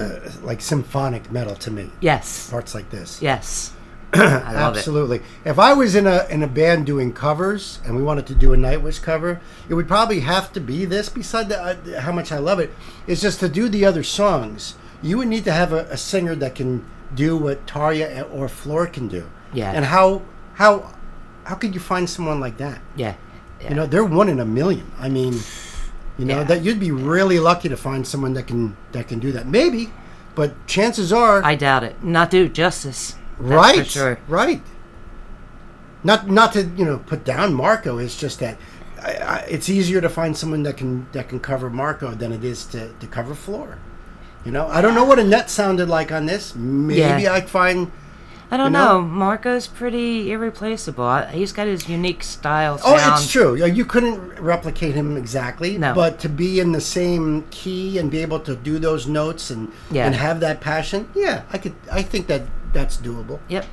like symphonic metal to me. Yes. Parts like this. Yes. I love Absolutely. If I was in a band doing covers and we wanted to do a Nightwish cover, it would probably have to be this. Beside how much I love it, is just to do the other songs. You would need to have a singer that can do what Tarja or Floor can do. Yeah. And how could you find someone like that? Yeah. You know, they're 1 in a million. I mean, you know, that you'd be really lucky to find someone that can do that. Maybe, but chances are, I doubt it. Not do it justice. That's right? For sure. Right. Not to put down Marco. It's just that it's easier to find someone that can cover Marco than it is to cover Floor. You know, I don't know what Annette sounded like on this. Maybe I'd find. I don't know. Marco's pretty irreplaceable. He's got his unique style. Sound. Oh, it's true. You couldn't replicate him exactly. No. But to be in the same key and be able to do those notes and have that passion, I think that's doable. Yep.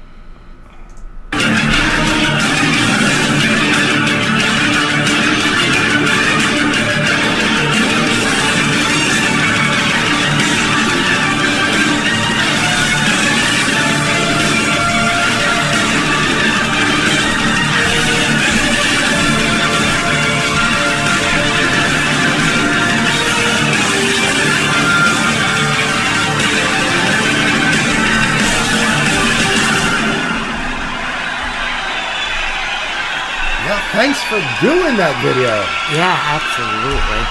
Thanks for doing that video. Yeah, absolutely.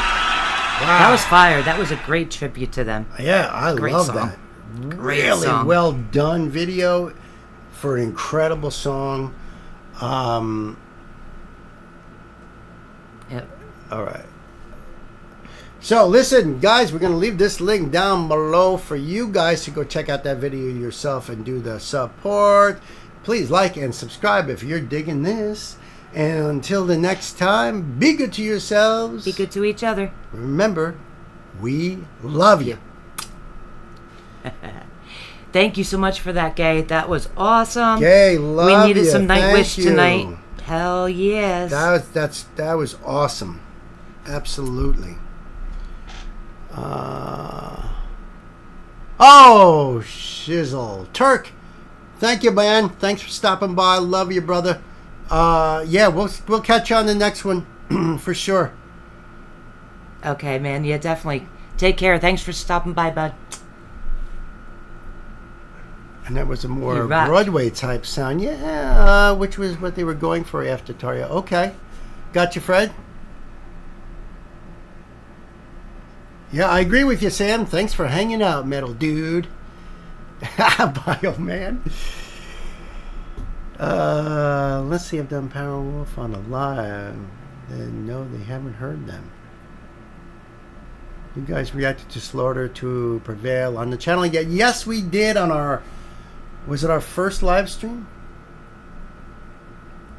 Wow. That was fire. That was a great tribute to them. Yeah, I love song. that. Great really song. well done video for an incredible song. Yep. All right. So listen, guys, we're going to leave this link down below for you guys to go check out that video yourself and do the support. Please like and subscribe if you're digging this. And until the next time, be good to yourselves. Be good to each other. Remember, We love you. Thank you so much for that, Gay. That was awesome. Gay, love you. We needed some Nightwish Thank you. tonight. Hell yes. That was awesome. Absolutely. Oh, shizzle. Turk, thank you, man. Thanks for stopping by. Love you, brother. Yeah, we'll catch you on the next one for sure. Okay, man. Yeah, definitely. Take care. Thanks for stopping by, bud. And that was a more You rock. Broadway type sound. Yeah, which was what they were going for after Taria. Okay. Got you, Fred? Yeah, I agree with you, Sam. Thanks for hanging out, metal dude. Bio man. Let's see. I've done Powerwolf on a live. No, they haven't heard them. You guys reacted to Slaughter to Prevail on the channel yet? Yes, we did on our... Was it our first live stream?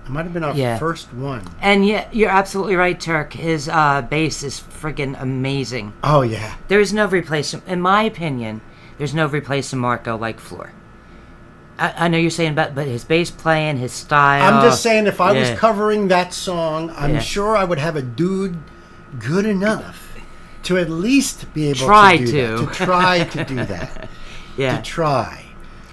It might have been our first one. And yeah, you're absolutely right, Turk. His bass is friggin' amazing. Oh, yeah. There is no replacement. In my opinion, there's no replacing Marco like Floor. I know you're saying but his bass playing, his style. I'm just saying if I was covering that song, I'm sure I would have a dude good enough to at least be able to do that. To try to do that. Yeah. To try.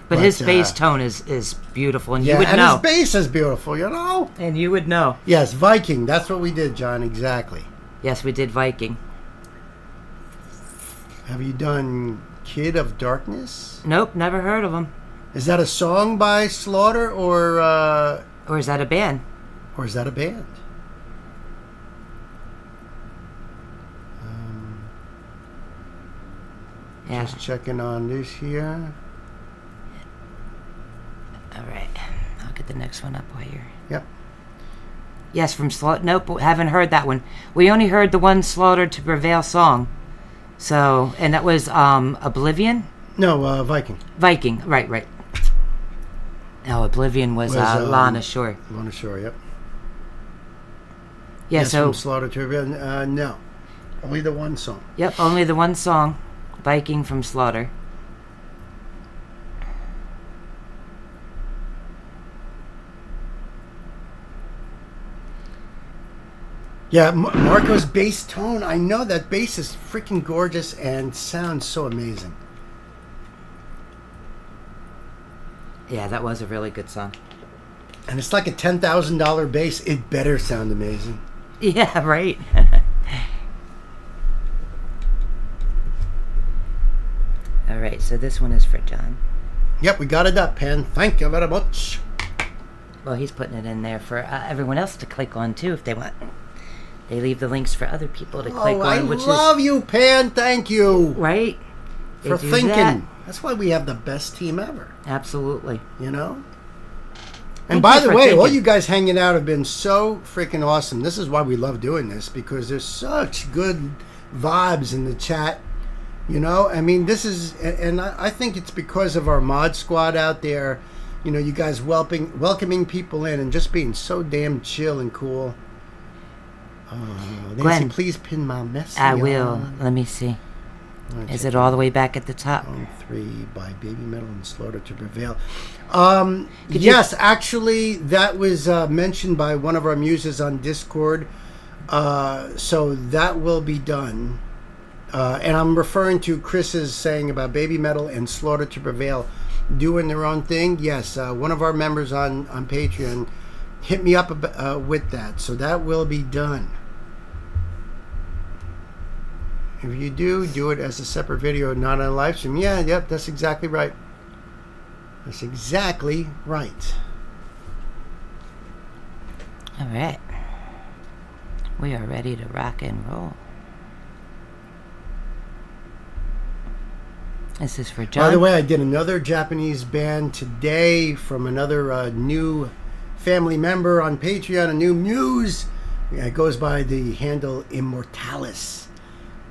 But his bass tone is beautiful, and you would and know. His bass is beautiful, you know? And you would know. Yes, Viking. That's what we did, John. Exactly. Yes, we did Viking. Have you done Kid of Darkness? Nope, never heard of him. Is that a song by Slaughter, or is that a band? Or is that a band? Just checking on this here. All right, I'll get the next one up while you're... Yep. Yes, from Slaughter. Nope, haven't heard that one. We only heard the one Slaughter to Prevail song. So, and that was Oblivion? No, Viking. Viking, right. Oh, Oblivion was Lana Shore. Lana Shore, yep. Yeah, yes, so... From Slaughter to Prevail, no. Only the one song. Yep, only the one song. Viking from Slaughter. Yeah, Marco's bass tone. I know that bass is freaking gorgeous and sounds so amazing. Yeah, that was a really good song. And it's like a $10,000 bass. It better sound amazing. Yeah, right. All right, so this one is for John. Yep, we got it up, Pen. Thank you very much. Well, he's putting it in there for everyone else to click on, too, if they want. They leave the links for other people to click on, I love you, Pan. Thank you. Right? For thinking. That. That's why we have the best team ever. Absolutely. You know? And by the way, all you guys hanging out have been so freaking awesome. This is why we love doing this, because there's such good vibes in the chat. You know? I mean, this is... And I think it's because of our mod squad out there. You know, you guys welcoming people in and just being so damn chill and cool. Nancy, Glenn, please pin my message. I will. Let me see. Is it all the way back at the top? Song 3 by Baby Metal and Slaughter to Prevail. Yes, actually, that was mentioned by one of our muses on Discord. So that will be done. And I'm referring to Chris's saying about Baby Metal and Slaughter to Prevail doing their own thing. Yes, one of our members on Patreon hit me up with that. So that will be done. If you do it as a separate video, not on a live stream. Yeah, yep, that's exactly right. That's exactly right. All right. We are ready to rock and roll. This is for John. By the way, I did another Japanese band today from another new family member on Patreon, a new muse. Yeah, it goes by the handle Immortalis.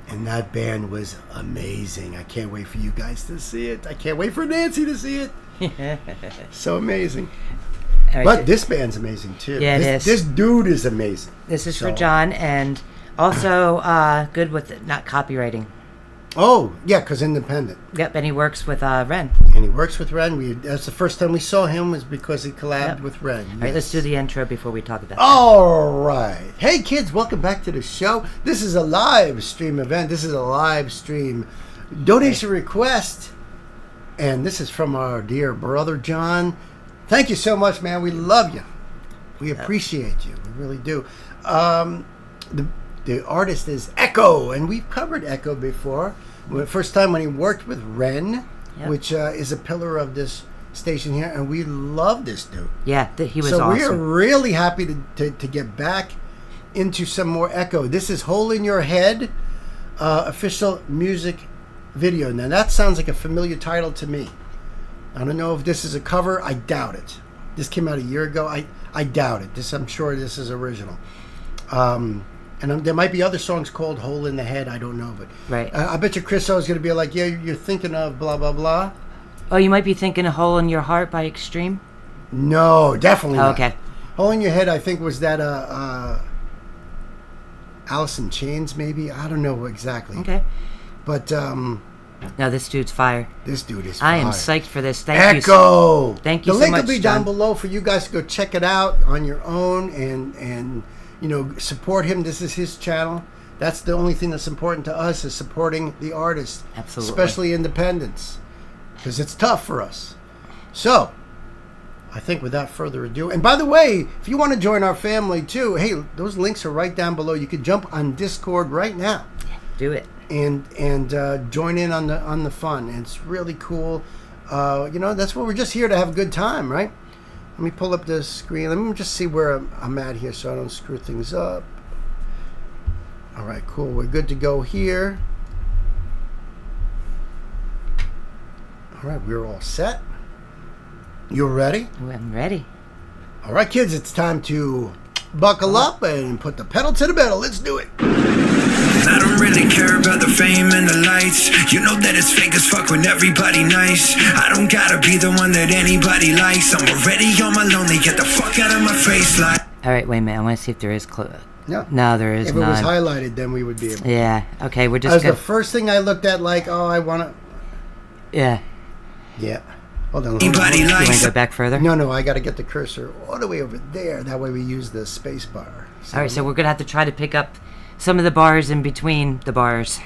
And that band was amazing. I can't wait for you guys to see it. I can't wait for Nancy to see it. So amazing. Right, but this band's amazing too. Yeah, it is. This dude is amazing. This is for John, and also good with not copywriting. Oh, yeah, because independent. Yep, and he works with Ren. And he works with Ren. That's the first time we saw him was because he collabed with Ren. All right, let's do the intro before we talk about All right. Hey, kids, welcome back to the show. This is a live stream event. This is a live stream donation request. And this is from our dear brother, John. Thank you so much, man. We love you. We appreciate you. We really do. The artist is Ekko, and we've covered Ekko before. The first time when he worked with Ren, which is a pillar of this station here, and we love this dude. Yeah, he was so awesome. we are really happy to get back into some more Ekko. This is Hole in Your Head, official music video. Now that sounds like a familiar title to me. I don't know if this is a cover. I doubt it. This came out a year ago. I doubt it. I'm sure this is original. And there might be other songs called Hole in the Head. I don't know. But right. I bet you Chris O is going to be like, yeah, you're thinking of blah, blah, blah. Oh, you might be thinking of Hole in Your Heart by Extreme? No, definitely not. Okay. Hole in Your Head, I think, was that Alice in Chains, maybe? I don't know exactly. Okay. But no, this dude's fire. This dude is fire. I am psyched for this. Thank you. Ekko! Thank you the so link much, will be John. down below for you guys to go check it out on your own and support him. This is his channel. That's the only thing that's important to us is supporting the artists. Absolutely. Especially independents. Because it's tough for us. So, I think without further ado, and by the way, if you want to join our family too, hey, those links are right down below. You can jump on Discord right now. Do it. And join in on the fun. It's really cool. That's what we're just here to have a good time, right? Let me pull up the screen. Let me just see where I'm at here so I don't screw things up. All right, cool. We're good to go here. All right, we're all set. You ready? I'm ready. All right, kids, it's time to buckle up and put the pedal to the metal. Let's do it. I don't really care about the fame and the lights. You know that it's fake as fuck when everybody nice. I don't gotta be the one that anybody likes. I'm already on my lonely, get the fuck out of my face like. All right, wait a minute. I want to see if there is No. No, there is If none. it was highlighted, then we would be able to. Yeah. Okay, we're That just was the first thing I looked at, like, oh, I want to. Yeah. Yeah. Hold on. Anybody You want likes. to go back further? No, I got to get the cursor all the way over there. That way we use the space bar. All right, so we're going to have to try to pick up some of the bars in between the bars.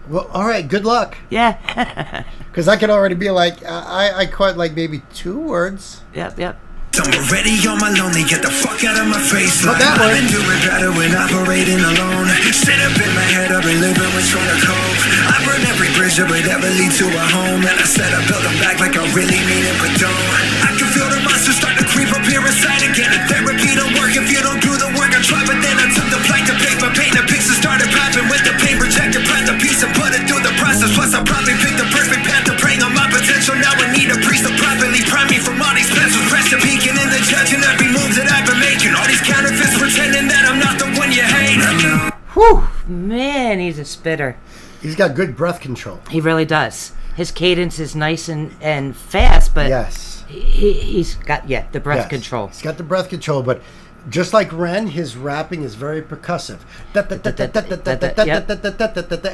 Well, all right, good luck. Yeah. Because I could already be like, I caught like maybe 2 words. Yep. I'm already on my lonely, get the fuck out of my face Not like. that I've one. been doing better when operating alone. Sit up in my head, I've been living with trying to cope. I burn every bridge that would ever lead to a home. And I said I built them back like I really mean it, but don't. I can feel the monsters start to creep up here inside again. And therapy don't work if you don't do the work. I tried, but then I took the plight to paper, paint the pixels started popping with the pain projector, press the piece and put it through the process. Plus I probably picked the perfect path to preying on my potential. Now I need a priest to properly prime me from all these pencils. Press the peeking in the judging every move that I've been making. All these counterfeits pretending that I'm not the one you hate. Whew. Man, he's a spitter. He's got good breath control. He really does. His cadence is nice and fast, but Yes. he's got the breath Yes. control. He's got the breath control, but just like Ren, his rapping is very percussive.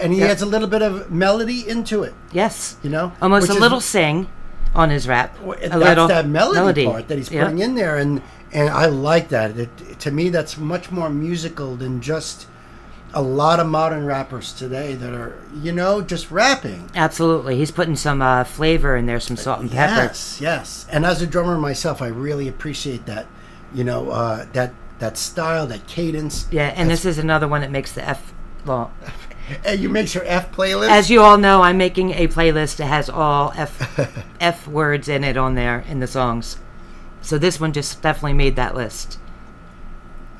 And he adds a little bit of melody into it. Yes. which Almost a is- little sing on his rap. That's A little that melody part that he's Yep. putting in there, and I like that. To me, that's much more musical than just a lot of modern rappers today that are, just rapping. Absolutely. He's putting some flavor in there, some salt and pepper. Yes. And as a drummer myself, I really appreciate that. That style, that cadence. Yeah, and this is another one that makes the F long. And you make your F playlist. As you all know, I'm making a playlist that has all F words in it on there in the songs. So this one just definitely made that list.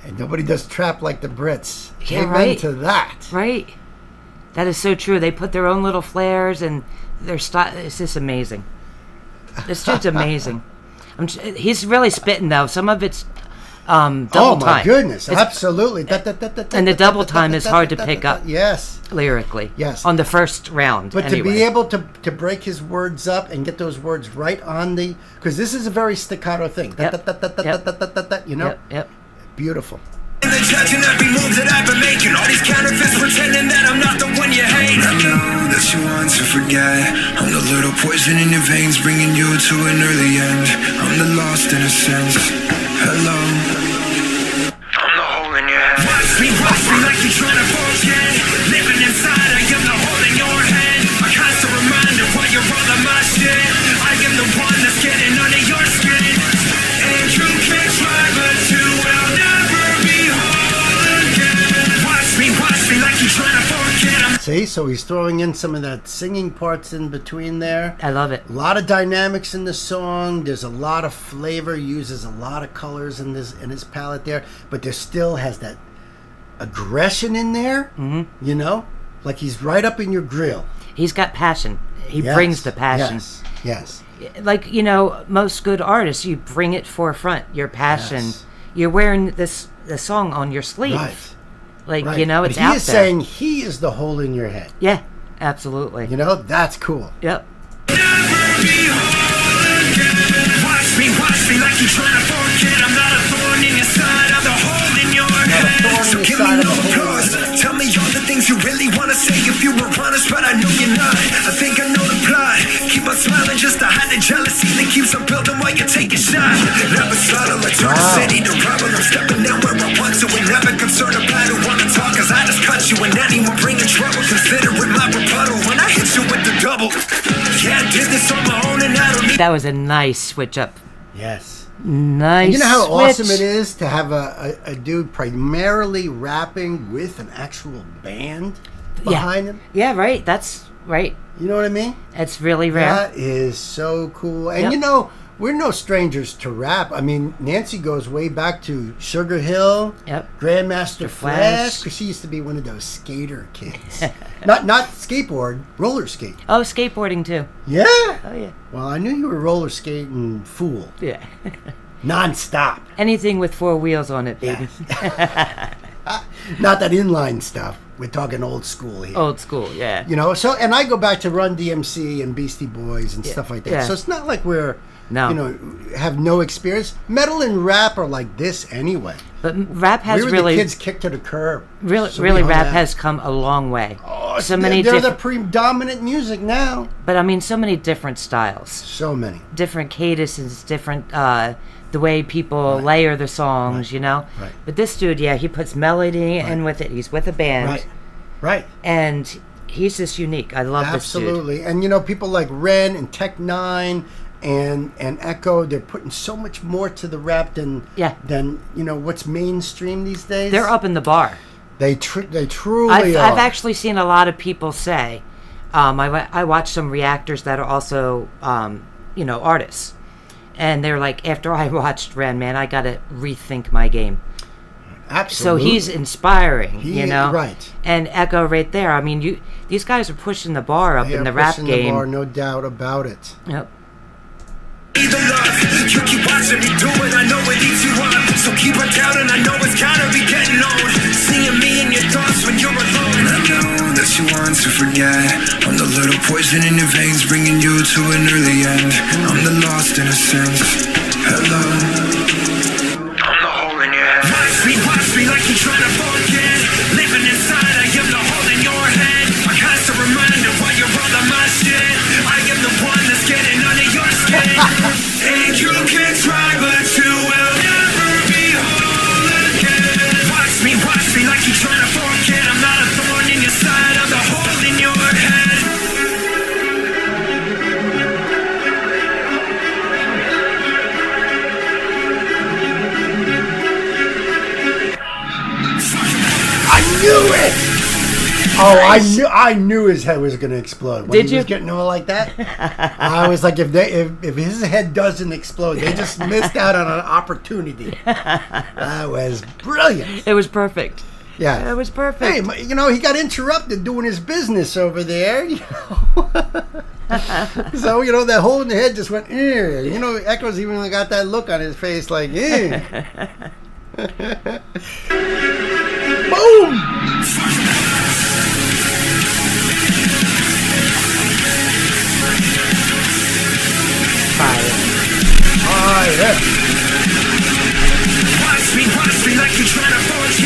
And nobody does trap like the Brits. Yeah, Amen right. to that. Right. That is so true. They put their own little flares and their style. It's just amazing. This dude's amazing. He's really spitting though. Some of it's double Oh my time. goodness, It's- absolutely. And the double time is hard to pick up. Yes. Lyrically. Yes. On the first round. But anyway. to be able to break his words up and get those words right on the, because this is a very staccato thing. Yep. Yep. Yep. Beautiful. The judge in every move that I've been making. All these counterfeits pretending that I'm not the one you hate. I know that you want to forget. I'm the little poison in your veins, bringing you to an early end. I'm the lost innocence. Hello. I'm the hole in your head. Watch me like you're trying to forget. Living inside, I am the hole in your head. A constant reminder why you're all of my shit. I am the one that's getting under your skin. And you can try, but you will never be whole again. Watch me like you're trying to forget. See, so he's throwing in some of that singing parts in between there. I love it. A lot of dynamics in the song. There's a lot of flavor. Uses a lot of colors in his palette there, but there still has that aggression in there. Mm-hmm. You know, like he's right up in your grill. He's got passion. He brings the passion. Yes. Like, you know, most good artists, you bring it forefront. Your passion. Yes. You're wearing the song on your sleeve. Right. Like, you know, but it's out there. He is saying he is the hole in your head. Yeah, absolutely. You know, that's cool. Yep. Watch me like you're trying to forget. I'm not a thorn in your side, I'm the hole in your head. So give me no applause. Tell me all the things you really want to say if you were honest, but I know you're not. I think I know the plot. Keep on smiling just to hide the jealousy that keeps on building while you take a shot. Never subtle, like to the city to rebel. I'm stepping down where I want to and never concerned about who wanna talk, cause I just cut you and anyone bringing trouble. Consider it my rebuttal when I hit you with the double. Yeah, I did this on my own and I don't need. That was a nice switch up. Yes. Nice. And you know how switch. awesome it is to have a dude primarily rapping with an actual band behind him? Yeah, right. That's right. You know what I mean? It's really rare. That is so cool. And Yep. you know, we're no strangers to rap. I mean, Nancy goes way back to Sugar Hill, Yep. Grandmaster Flash. Flash, because she used to be one of those skater kids. not skateboard, roller skate. Oh, skateboarding too. Yeah? Oh, yeah. Well, I knew you were roller skating fool. Yeah. Non-stop. Anything with 4 wheels on it, baby. Not that inline stuff. We're talking old school here. Old school, yeah. You know, so, and I go back to Run DMC and Beastie Boys and stuff like that. Yeah. So it's not like we're, No. you know, have no experience. Metal and rap are like this anyway. But rap has We were really, the kids kicked to the curb. really, So we really, hung rap out. has come a long way. Oh, So many they're the different, predominant music now. but I mean, so many different styles, So many. different cadences, different, the way people layer the songs, you know? Right. But this dude, yeah, he puts melody in with it. He's with a band. Right. And he's just unique. I love this dude. Absolutely. And you know, people like Ren and Tech Nine and Ekko, they're putting so much more to the rap than you know what's mainstream these days. They're up in the bar. They truly I've are. actually seen a lot of people say, I watch some reactors that are also, you know, artists. And they're like, after I watched Ren, man, I got to rethink my game. Absolutely. So he's inspiring, you know? Right. And Ekko right there. I mean, these guys are pushing the bar up They in are the rap pushing game. The bar, no doubt about it. Yep. The love, you keep watching me do it, I know it eats you up. So keep on counting, I know it's gotta be getting old. Seeing me in your thoughts when you're alone. I know that you want to forget. I'm the little poison in your veins, bringing you to an early end. I'm the lost innocence. Hello. I'm the hole in your head. Watch me like you're trying to forget. Living inside, I am the hole in your head. A constant reminder why you're all of my shit. I am the one that's getting under your skin. And you can try, but you will never be whole again. Watch me like you're trying to forget. I'm not a thorn in your side, I'm the hole in your head. I knew it. Oh, I knew his head was going to explode. When Did he you? was getting all like that, I was like, if his head doesn't explode, they just missed out on an opportunity. That was brilliant. It was perfect. Yeah, It was perfect. Hey, you know, he got interrupted doing his business over there. You know? So, you know, that hole in the head just went, eh. You know, Ekko's even got that look on his face like, eh. Boom! Fire. Oh, yeah. Watch me like you're trying to forget.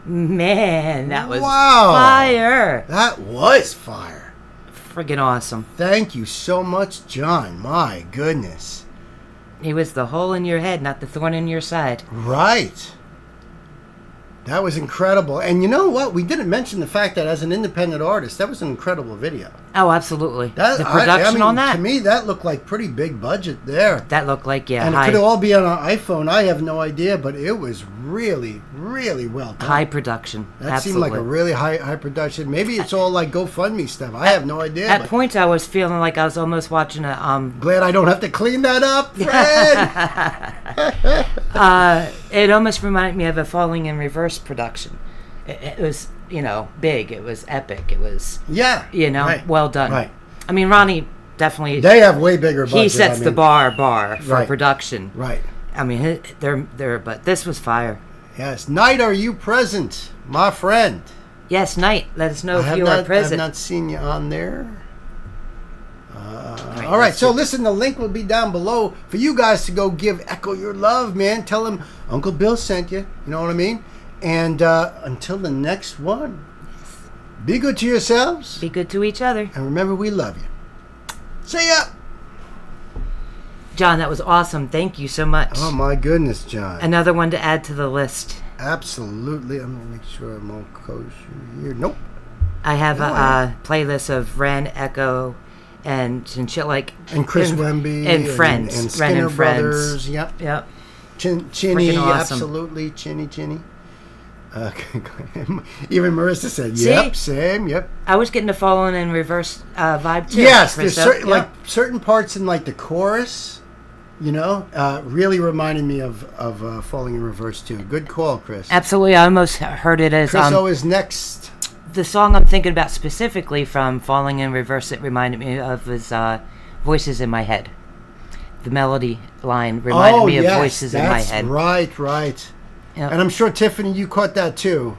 Man, that was Wow. fire. That was fire. Friggin' awesome. Thank you so much, John. My goodness. He was the hole in your head, not the thorn in your side. Right. That was incredible. And you know what? We didn't mention the fact that as an independent artist, that was an incredible video. Oh, absolutely. That, The production on that? To me, that looked like pretty big budget there. That looked like, yeah, And it high, could all be on an iPhone. I have no idea, but it was really, really well done. high production. That Absolutely. seemed like a really high production. Maybe it's all like GoFundMe stuff. I have no idea. At but points, I was feeling like I was almost watching a glad I don't have to clean that up, Fred. it almost reminded me of a Falling in Reverse production. It was, big. It was epic. It was, Yeah. Right. well done. Right. I mean, Ronnie definitely, They have way bigger budget. he sets the bar for Right. production. Right. I mean, but this was fire. Yes. Knight, are you present, my friend? Yes, Knight, let us know I if have you not, are present. I have not seen you on there. Right, All right, let's so see. listen, the link will be down below for you guys to go give Ekko your love, man. Tell him Uncle Bill sent you. You know what I mean? And until the next one, be good to yourselves. Be good to each other. And remember, we love you. See ya. John, that was awesome. Thank you so much. Oh, my goodness, John. Another one to add to the list. Absolutely. I'm going to make sure I'm all kosher here. Nope. I have Oh, a playlist of Ren, Ekko, and shit like... And Chris Wemby. And Friends. And Ren Skinner and Friends. Brothers. Yep. Yep. Chinny, Freaking awesome. absolutely. Chinny. Even Marissa said, See? yep, same, yep. I was getting a Fallen in Reverse vibe too. Yes, there's Chriso. certain parts in like the chorus, really reminded me of Falling in Reverse too. Good call, Chris. Absolutely. I almost heard it as... Chris is next. the song I'm thinking about specifically from Falling in Reverse that reminded me of was Voices in My Head. The melody line reminded me of Voices in My Head. Right. Yep. And I'm sure, Tiffany, you caught that too.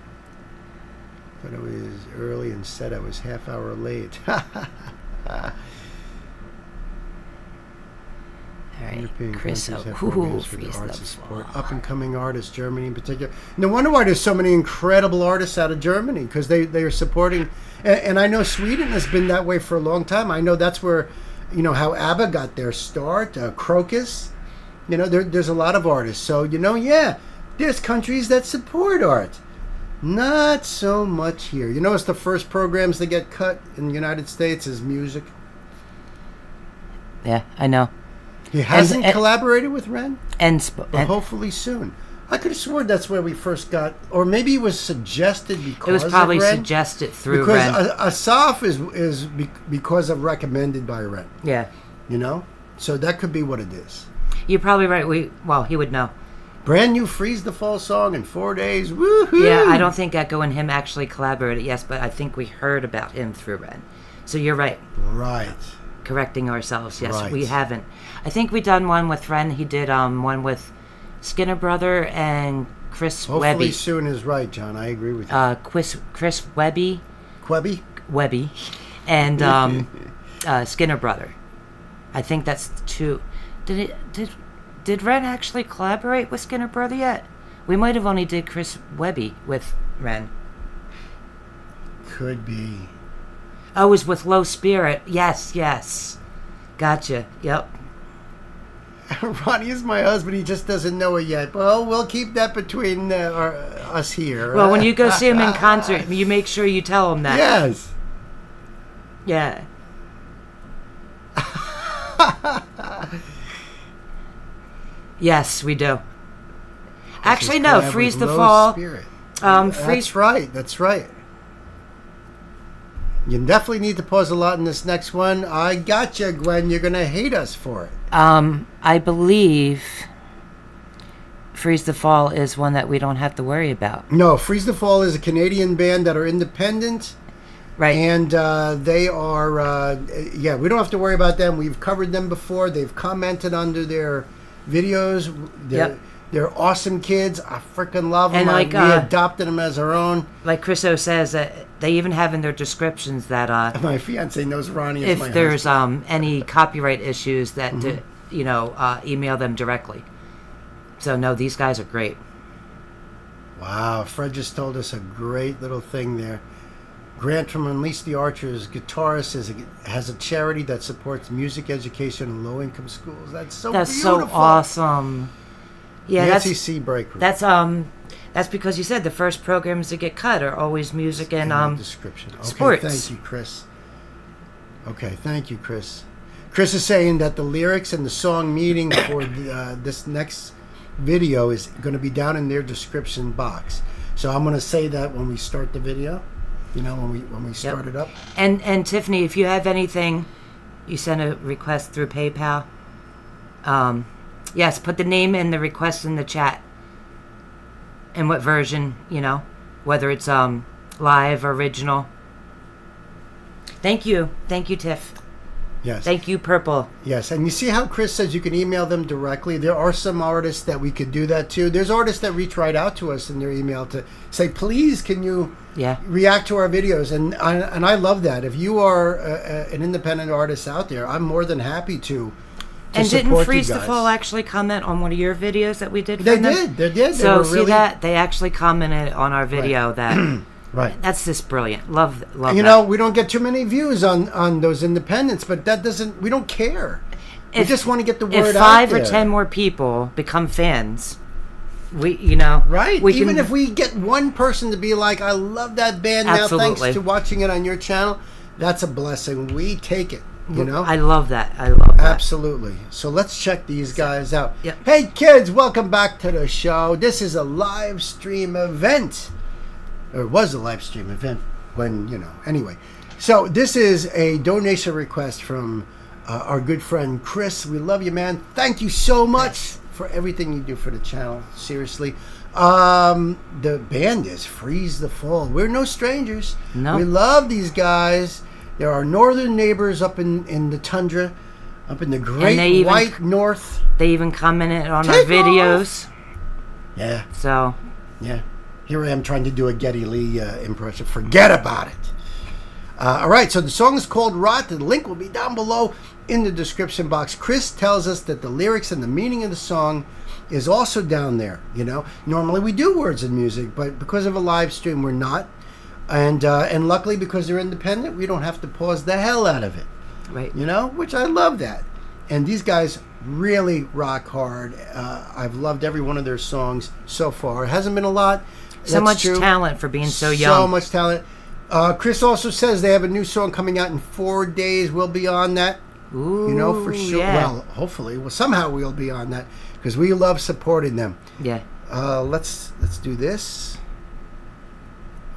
But it was early and said I was half hour late. All right, European Chris, countries have ooh, programs for the freeze arts the to support fall. up-and-coming artists, Germany in particular. No wonder why there's so many incredible artists out of Germany, because they are supporting... And I know Sweden has been that way for a long time. I know that's where, how ABBA got their start, Crocus. There's a lot of artists. So, there's countries that support art. Not so much here. It's the first programs that get cut in the United States is music. Yeah, I know. He hasn't and- collaborated with Ren? And But hopefully soon. I could have sworn that's where we first got, or maybe it was suggested because it was probably of Ren. suggested through Because Ren. Asaf is because of recommended by Ren. Yeah, So that could be what it is. you're probably right. He would know. Brand new Freeze the Fall song in 4 days. Woohoo! Yeah, I don't think Ekko and him actually collaborated, yes, but I think we heard about him through Ren. So you're right. Right. Correcting ourselves. Yes, Right. we haven't. I think we done one with Ren. He did one with Skinner Brother and Chris Hopefully Webby. soon is right, John. I agree with you. Chris Webby, and Skinner Brother. I think that's two. Did Ren actually collaborate with Skinner Brother yet? We might have only did Chris Webby with Ren. Could be. Oh, it was with Low Spirit. Yes. Gotcha. Yep. Ronnie is my husband. He just doesn't know it yet. Well, we'll keep that between us here. Well, when you go see him in concert, you make sure you tell him that. Yes. Yeah. Yes, we do. Actually, no. Collab Freeze with the Low Fall. Spirit. Freeze. That's right. You definitely need to pause a lot in this next one. I gotcha, Gwen. You're going to hate us for it. I believe Freeze the Fall is one that we don't have to worry about. No, Freeze the Fall is a Canadian band that are independent. Right. And they are, we don't have to worry about them. We've covered them before. They've commented under their videos. They're awesome kids. I freaking love them. And We adopted them as our own. Like Chriso says, they even have in their descriptions that My fiance knows Ronnie as my if there's husband. any copyright issues, that email them directly. So no, these guys are great. Wow, Fred just told us a great little thing there. Grant from Unleash the Archers, guitarist, has a charity that supports music education in low-income schools. That's That's beautiful. so awesome. Yeah, Nancy Seabright. that's because you said the first programs that get cut are always music and Description. Okay, sports. thank you, Chris. Okay, thank you, Chris. Chris is saying that the lyrics and the song meeting for this next video is going to be down in their description box. So I'm going to say that when we start the video. You know, when we start it up. And Tiffany, if you have anything, you send a request through PayPal. Yes, put the name and the request in the chat. And what version, you know, whether it's live, original. Thank you, Tiff. Yes. Thank you, Purple. Yes, and you see how Chris says you can email them directly? There are some artists that we could do that to. There's artists that reach right out to us in their email to say, please, can you react to our videos? And I love that. If you are an independent artist out there, I'm more than happy to And didn't support Freeze you the guys. Fall actually comment on one of your videos that we did for They them? did. So were see really, that? They actually commented on our video that... Right. That's just brilliant. Love You that. know, we don't get too many views on those independents, but that doesn't... We don't care. We just want to get the word out there. If 5 or 10 more people become fans, you know... Right. We Even can, if we get one person to be like, I love that band now, Absolutely. thanks to watching it on your channel, that's a blessing. We take it, you know? I love that. I love that. Absolutely. So let's check these guys out. Yep. Hey, kids, welcome back to the show. This is a live stream event. Or it was a live stream event when, you know, anyway. So this is a donation request from our good friend Chris. We love you, man. Thank you so much for everything you do for the channel. Seriously. The band is Freeze the Fall. We're no strangers. No. We love these guys. They're our northern neighbors up in the tundra, up in the great white north. They even commented on our Take videos. off. Yeah. So... Yeah. Here I am trying to do a Geddy Lee impression. Forget about it. All right, so the song is called Rot. The link will be down below in the description box. Chris tells us that the lyrics and the meaning of the song is also down there. You know, normally we do words and music, but because of a live stream, we're not. And luckily, because they're independent, we don't have to pause the hell out of it. Right. You know, which I love that. And these guys really rock hard. I've loved every one of their songs so far. It hasn't been a lot. So much true. talent for being so young. So much talent. Chris also says they have a new song coming out in 4 days. We'll be on that. Ooh, you know, for sure. yeah. Well, hopefully. Well, somehow we'll be on that because we love supporting them. Yeah. Let's do this.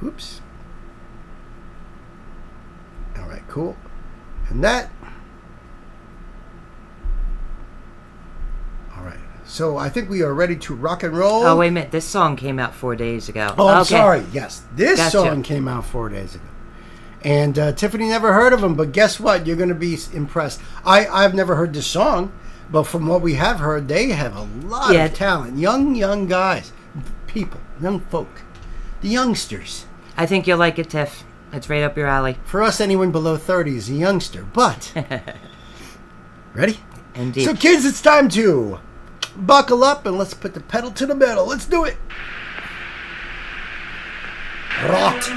Oops. All right, cool. And that. All right. So I think we are ready to rock and roll. Oh, wait a minute. This song came out 4 days ago. Oh, I'm Okay. sorry. Yes, this Gotcha. song came out 4 days ago. And Tiffany never heard of them, but guess what? You're going to be impressed. I've never heard this song, but from what we have heard, they have a lot of talent. Young guys, people, young folk, the youngsters. I think you'll like it, Tiff. It's right up your alley. For us, anyone below 30 is a youngster, but... Ready? Indeed. So, kids, it's time to buckle up and let's put the pedal to the metal. Let's do it. Rot.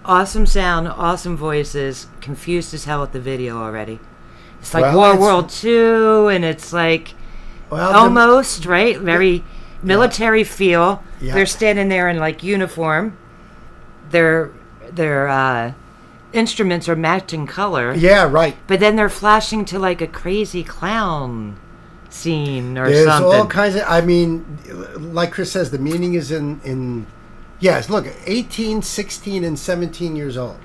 Awesome sound, awesome voices. Confused as hell with the video already. It's like Well, World 2, and it's like almost, right? Very military feel. Yeah. They're standing there in like uniform. They're instruments are matching color. Yeah, right. But then they're flashing to like a crazy clown scene or There's something. all kinds of. I mean, like Chris says, the meaning is in. Yes, look, 18, 16, and 17 years old,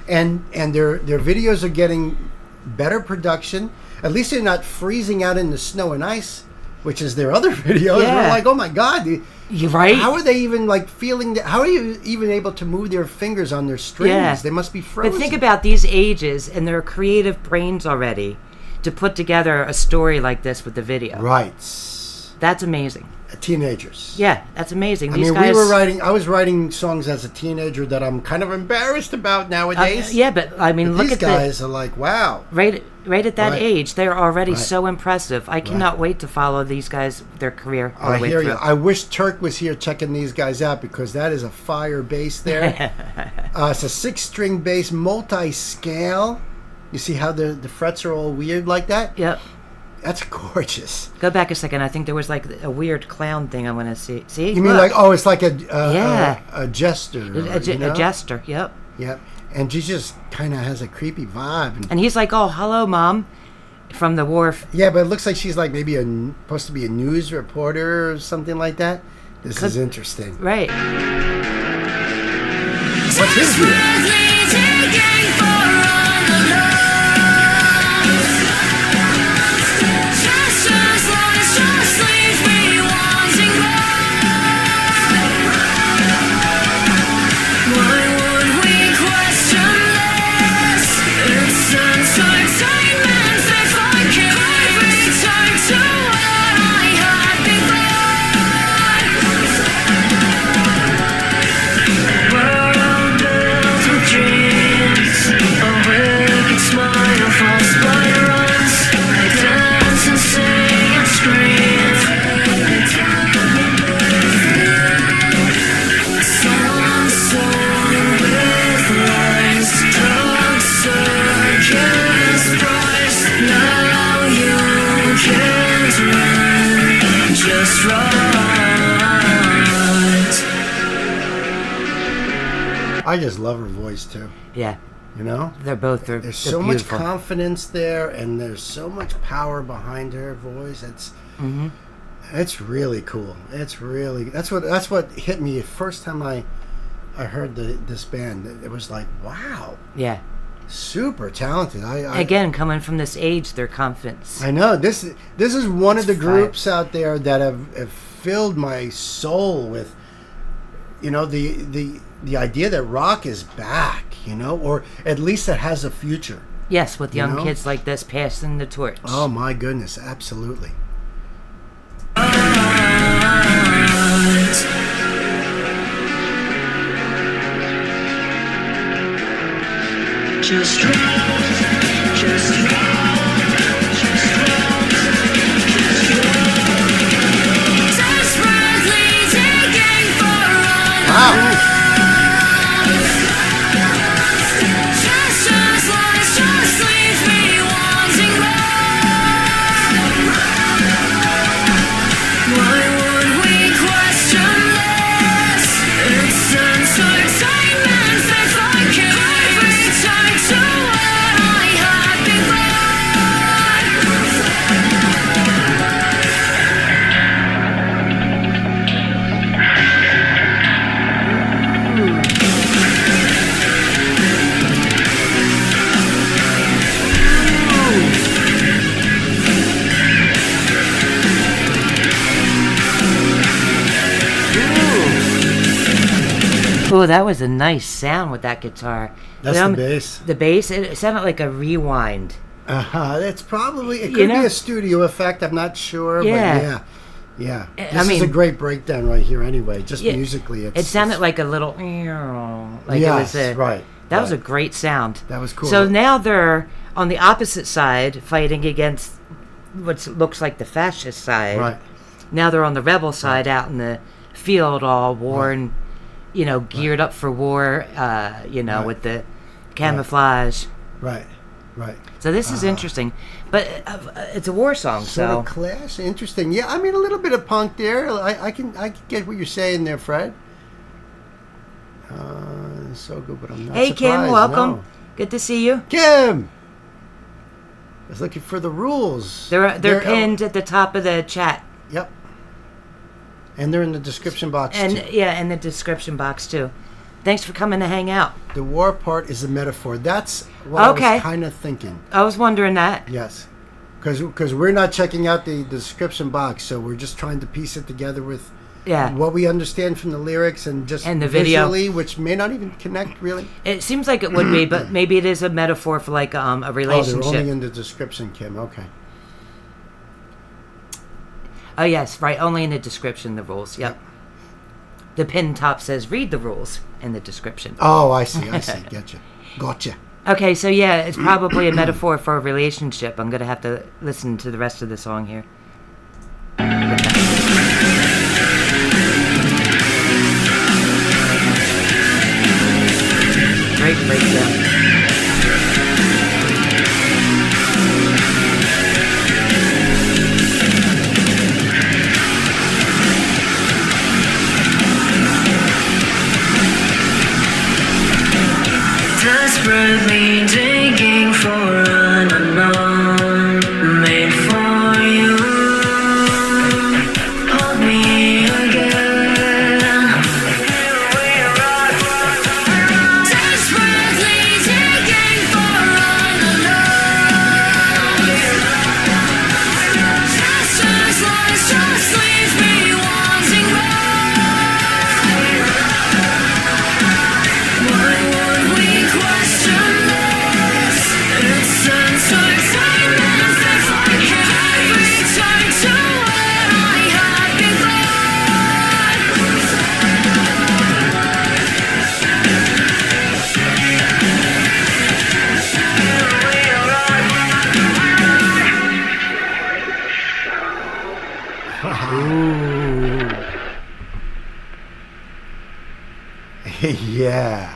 and their videos are getting better production. At least they're not freezing out in the snow and ice, which is their other videos. Yeah. We're like, oh my god, You're right. how are they even like feeling? How are you even able to move their fingers on their strings? Yeah. They must be frozen. But think about these ages and their creative brains already to put together a story like this with the video. Right. That's amazing. Teenagers. Yeah, that's amazing. I These mean, guys, I was writing songs as a teenager that I'm kind of embarrassed about nowadays. yeah, but I mean, But look these at guys are like, wow. right at that Right. age, they are already Right. so impressive. I cannot wait to follow these guys, their career. all I the way hear you. through. I wish Turk was here checking these guys out because that is a fire bass there. It's a 6-string bass, multi-scale. You see how the frets are all weird like that? Yep. That's gorgeous. Go back a second. I think there was like a weird clown thing I want to see. See? You mean Look. like, oh, it's like a jester. A jester? Yep. Yep. And she just kind of has a creepy vibe. And he's like, "Oh, hello, mom," from the wharf. Yeah, but it looks like she's like maybe supposed to be a news reporter or something like that. This is interesting. Right. What's his deal? I just love her voice too. Yeah. You know, They're there's so much beautiful. confidence there, and there's so much power behind her voice. It's really cool. It's really that's what hit me the first time I heard this band. It was like, wow, Yeah. super talented. I Again, coming from this age, their confidence. I know this is one of the It's groups out there that have filled my soul with, you know, the idea that rock is back, you know, or at least it has a future. Yes, with young know? kids like this passing the torch. Oh my goodness, absolutely. Just Wow. Oh, that was a nice sound with that guitar. That's the bass. The bass, it sounded like a rewind. It's probably, it You could know? be a studio effect. I'm not sure. Yeah. But yeah. I This is a mean- great breakdown right here. Anyway, just Yeah, musically, It sounded like a little, like Yes, it was a, right. That was a right. great sound. That was cool. So now they're on the opposite side, fighting against what looks like the fascist side. Right. Now they're on the rebel side, out in the field, all worn, you know, geared up for war. You know, Right. with the camouflage. Right. Right. So this is interesting, but it's a war song. Sort So of class, interesting. Yeah, I mean a little bit of punk there. I can get what you're saying there, Fred. So good, but I'm not Hey, Kim, surprised, welcome. no. Good to see you. Kim! I was looking for the rules. They're pinned at the top of the chat. Yep. And they're in the description box, And too. yeah, in the description box, too. Thanks for coming to hang out. The war part is a metaphor. That's what I was kind of thinking. I was wondering that. Yes. Because we're not checking out the description box, so we're just trying to piece it together with what we understand from the lyrics and just and the video, visually, which may not even connect, really. It seems like it would be, but maybe it is a metaphor for like a relationship. Oh, they're only in the description, Kim. Okay. Oh, yes, right. Only in the description, the rules. Yep. The pin top says, read the rules in the description. Oh, I see. Gotcha. Okay, so yeah, it's probably a metaphor for a relationship. I'm going to have to listen to the rest of the song here. Great breakdown. Desperately digging for an unknown made for you. Hold me again. Desperately digging for an unknown. Just lies, just leave me wanting more. Why would we question this? It's entertainment if I can return to where I had before. Yeah.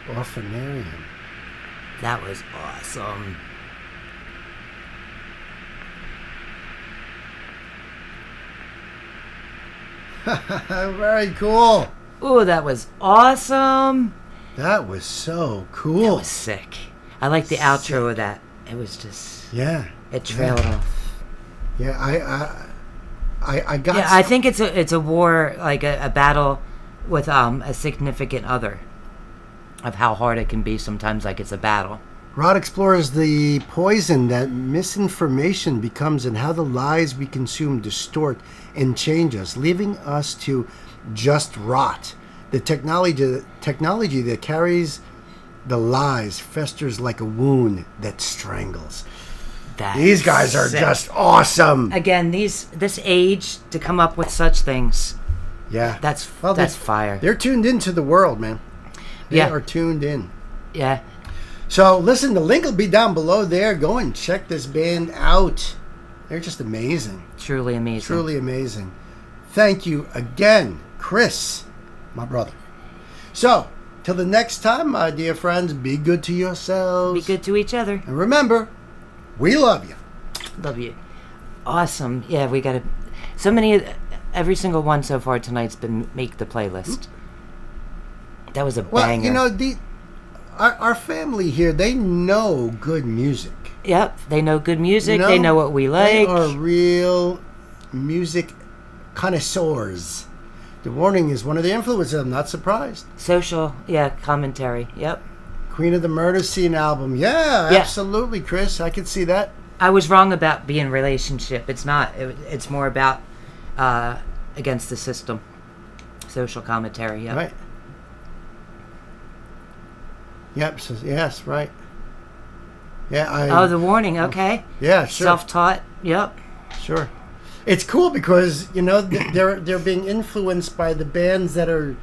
Orphanarium. That was awesome. Very cool. Ooh, that was awesome. That was so cool. That was sick. I like the outro of that. It was just... Yeah. It trailed off. Yeah, I got... Yeah, I think it's a war, like a battle with a significant other. Of how hard it can be sometimes, like it's a battle. Rod explores the poison that misinformation becomes and how the lies we consume distort and change us, leaving us to just rot. The technology that carries the lies festers like a wound that strangles. These guys are just awesome. Again, this age to come up with such things. Yeah. That's fire. They're tuned into the world, man. They are tuned in. Yeah. So, listen, the link will be down below there. Go and check this band out. They're just amazing. Truly amazing. Truly amazing. Thank you again, Chris, my brother. So, till the next time, my dear friends, be good to yourselves. Be good to each other. And remember, we love you. Love you. Awesome. Yeah, we got so many, every single one so far tonight's been make the playlist. That was a banger. Well, you know, our family here, they know good music. Yep, they know good music. They know what we like. They are real music connoisseurs. The Warning is one of the influences. I'm not surprised. Social, commentary. Yep. Queen of the Murder Scene album. Yeah, absolutely, Chris. I could see that. I was wrong about being relationship. It's not. It's more about against the system. Social commentary. Yep. Right. Yep. So, yes. Right. Yeah. The Warning. Okay. Yeah. Sure. Self-taught. Yep. Sure. It's cool because they're being influenced by the bands that are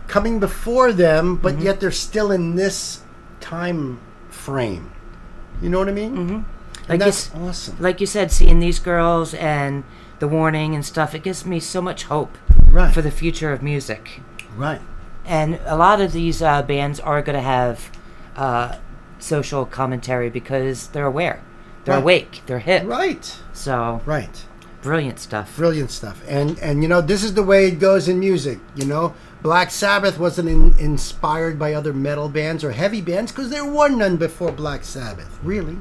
coming before them, but yet they're still in this time frame. You know what I mean? Mm-hmm. And that's awesome. Like you said, seeing these girls and the Warning and stuff, it gives me so much hope for the future of music. Right. And a lot of these bands are going to have social commentary because they're aware. They're awake. They're hip. Right. So. Right. Brilliant stuff. Brilliant stuff. And you know, this is the way it goes in music, you know. Black Sabbath wasn't inspired by other metal bands or heavy bands because there were none before Black Sabbath, really.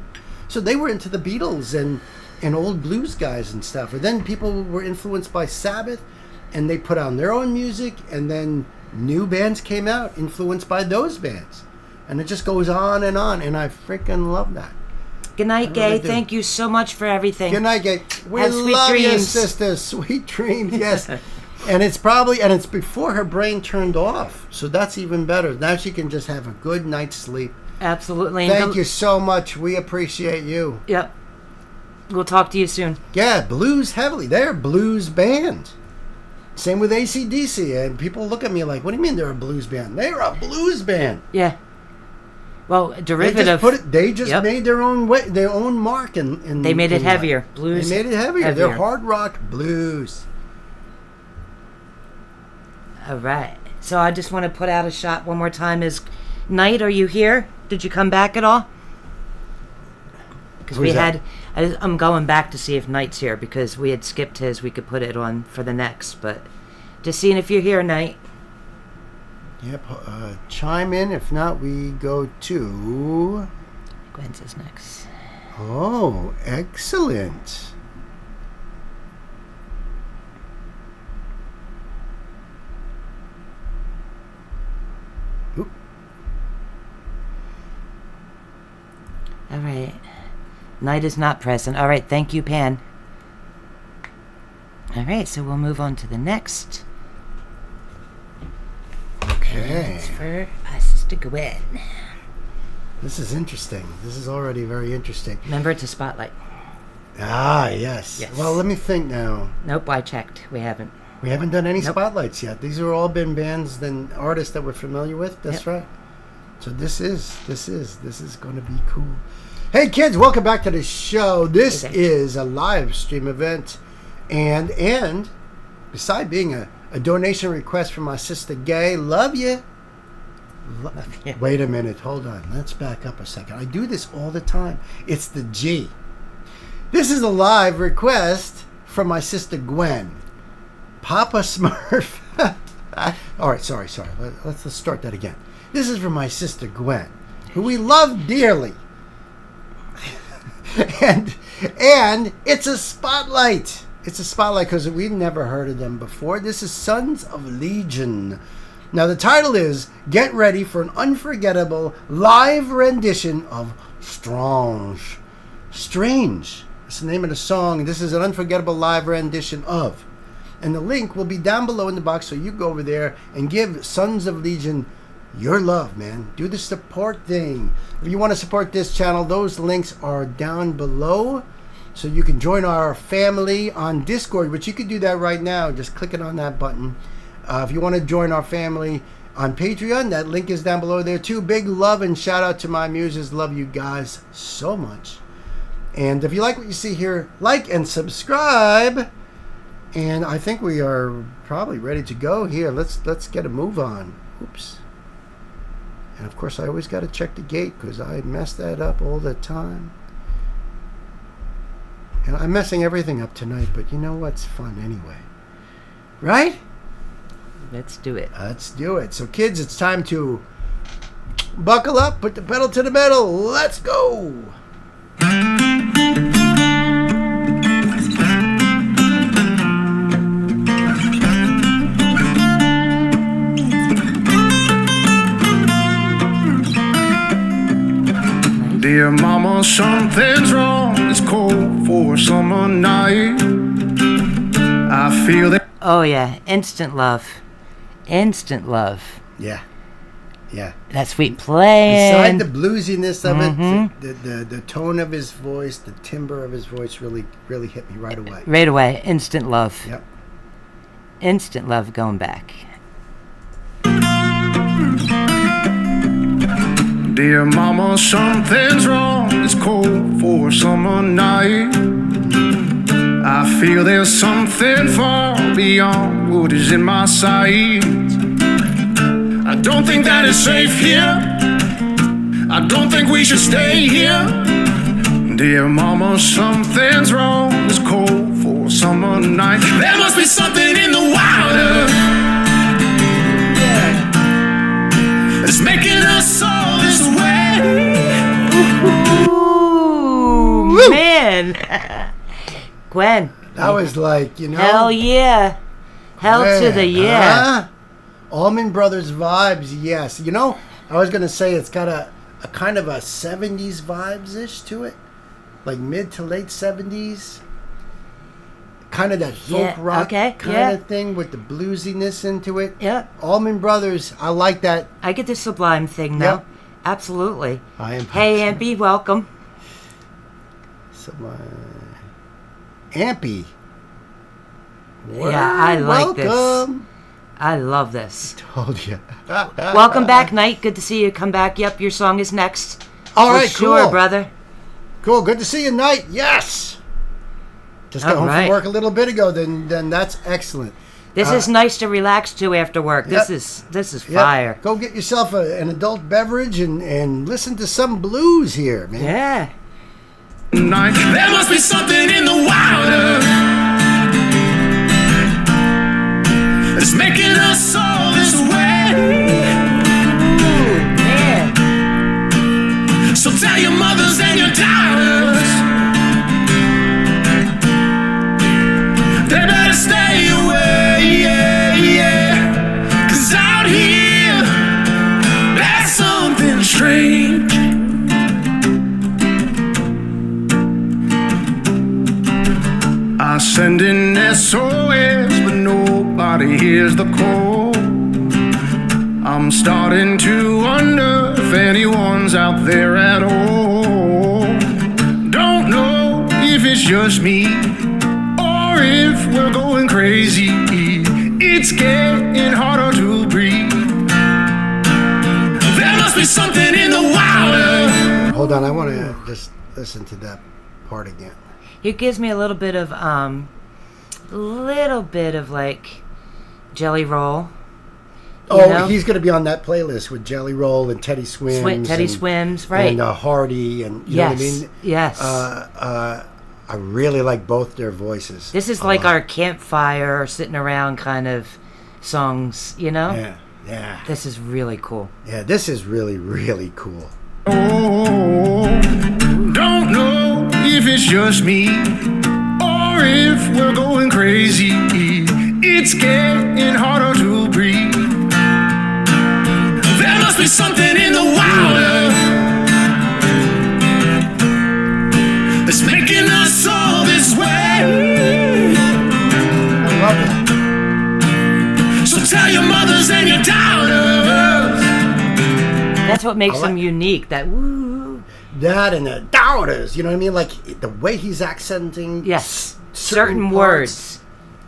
So they were into the Beatles and old blues guys and stuff. And then people were influenced by Sabbath, and they put on their own music, and then new bands came out influenced by those bands. And it just goes on, and I freaking love that. Good night, Gay. Thank you so much for everything. Good night, Gay. We Have sweet love you, dreams. sister. Sweet dreams, yes. And it's before her brain turned off. So that's even better. Now she can just have a good night's sleep. Absolutely. Thank you so much. We appreciate you. Yep. We'll talk to you soon. Yeah, blues heavily. They're a blues band. Same with AC/DC. And people look at me like, what do you mean they're a blues band? They're a blues band. Yeah. Well, derivative. They just made their own way, their own mark. They made it heavier. Life. Blues. They made it heavier. They're hard rock blues. All right. So I just want to put out a shot one more time. Is Knight, are you here? Did you come back at all? Because I'm going back to see if Knight's here because we had skipped his. We could put it on for the next, but just seeing if you're here, Knight. Yep. Chime in. If not, we go to... Gwen's is next. Oh, excellent. Oop. All right. Knight is not present. All right. Thank you, Pan. All right. So we'll move on to the next. Okay. It's for my sister Gwen. This is interesting. This is already very interesting. Remember, it's a spotlight. Ah, yes. Well, let me think now. Nope, I checked. We haven't. We haven't done any spotlights yet. These are all been bands and artists that we're familiar with. That's right. So this is going to be cool. Hey kids, welcome back to the show. This is a live stream event, and beside being a donation request from my sister Gay, love you. Wait a minute, hold on. Let's back up a second. I do this all the time. It's the G. This is a live request from my sister Gwen. Papa Smurf. All right, sorry. Let's start that again. This is from my sister Gwen, who we love dearly. and it's a spotlight. It's a spotlight because we've never heard of them before. This is Sons of Legion. Now the title is Get Ready for an Unforgettable Live Rendition of Strange. That's the name of the song. This is an unforgettable live rendition of. And the link will be down below in the box, so you go over there and give Sons of Legion your love, man. Do the support thing. If you want to support this channel, those links are down below. So you can join our family on Discord, which you can do that right now. Just clicking on that button. If you want to join our family on Patreon, that link is down below there too. Big love and shout out to my muses. Love you guys so much. And if you like what you see here, like and subscribe. And I think we are probably ready to go here. Let's get a move on. Oops. And of course, I always got to check the gate because I mess that up all the time. And I'm messing everything up tonight, but you know what's fun anyway. Right? Let's do it. Let's do it. So kids, it's time to buckle up, put the pedal to the metal. Let's go. Dear mama, something's wrong. It's cold for a summer night. I feel that. Oh yeah, instant love. Instant love. Yeah. That sweet playing. Beside the bluesiness of it, the tone of his voice, the timbre of his voice really hit me right away. Right away, instant love. Yep. Instant love going back. Dear mama, something's wrong. It's cold for a summer night. I feel there's something far beyond what is in my sight. I don't think that it's safe here. I don't think we should stay here. Dear mama, something's wrong. It's cold for cold summer night. There must be something in the water that's making us all this way. Ooh, man. Gwen. That was like, you know. Hell yeah. Hell to the yeah. Huh? Allman Brothers vibes, yes. You know, I was going to say it's got a kind of a 70s vibes-ish to it. Like mid to late 70s. Kind of that folk rock kind of thing with the bluesiness into it. Yeah. Allman Brothers, I like that. I get the Sublime thing, though. Yep. Absolutely. I am. Hey, Ampy, welcome. Sublime. Ampy. Yeah, I like welcome. this. I love this. Told you. Welcome back, Knight. Good to see you. Come back. Yep, your song is next. All right, sure, cool. brother. Cool. Good to see you, Knight. Yes. Just got home from work a little bit ago. Then that's excellent. This is nice to relax to after work. Yep. This is fire. Yep. Go get yourself an adult beverage and listen to some blues here, man. Yeah. There must be something in the water that's making us all this way. Yeah. So tell your mothers and your daughters they better stay away, yeah. 'Cause out here there's something strange. I send in SOS, but nobody hears the call. I'm starting to wonder if anyone's out there at all. Don't know if it's just me or if we're going crazy. It's getting harder to breathe. There must be something in the water. Hold on, I want to just listen to that part again. It gives me a little bit of like Jelly Roll. Oh, he's going to be on that playlist with Jelly Roll and Teddy Swims. Swims, right? And Hardy, and you know what I mean. Yes. I really like both their voices. This is like our campfire, sitting around kind of songs, you know? Yeah. This is really cool. Yeah, this is really, really cool. Oh, don't know if it's just me or if we're going crazy. It's getting harder to breathe. There must be something in the water that's making us all this way. I love that. So tell your mothers and your daughters. That's what makes him unique. That woo. That and the daughters, you know what I mean? Like the way he's accenting. Yes. parts. Certain words.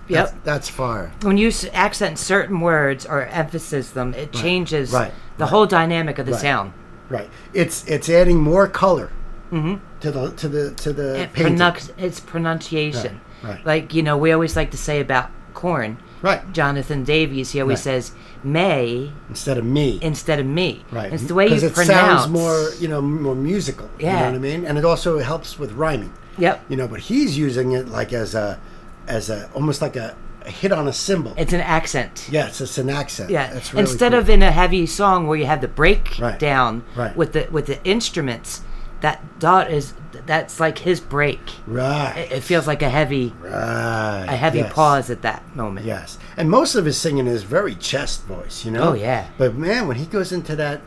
Yep. That's fire. When you accent certain words or emphasis them, it changes the whole dynamic of the sound. Right. It's adding more color to the painting. It's pronunciation. Right. Like, you know, we always like to say about Korn. Right. Jonathan Davies, he always says May instead of me. Right. It's the way you because it pronounce. sounds more musical. Yeah. You know what I mean? And it also helps with rhyming. Yep. You know, but he's using it like as a almost like a hit on a cymbal. It's an accent. Yes, it's an accent. Yeah. That's really Instead cool. of in a heavy song where you have the breakdown Right. with the instruments, that's like his break. Right. It feels like a heavy Yes. pause at that moment. Yes. And most of his singing is very chest voice, you know? Oh, yeah. But man, when he goes into that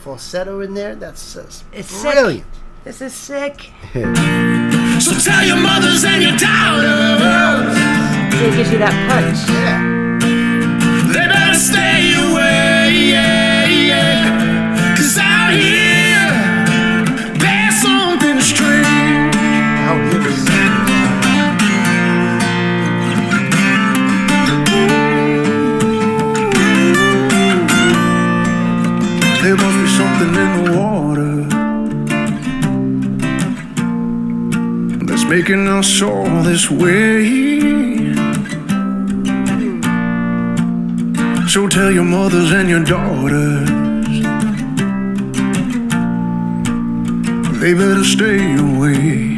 falsetto in there, that's It's brilliant. sick. This is sick. So tell your mothers and your daughters. It gives you that punch. Yeah. They better stay away, yeah. 'Cause out here there's something strange. Out here is There must be something in the water that's making us all this way. So tell your mothers and your daughters they better stay away.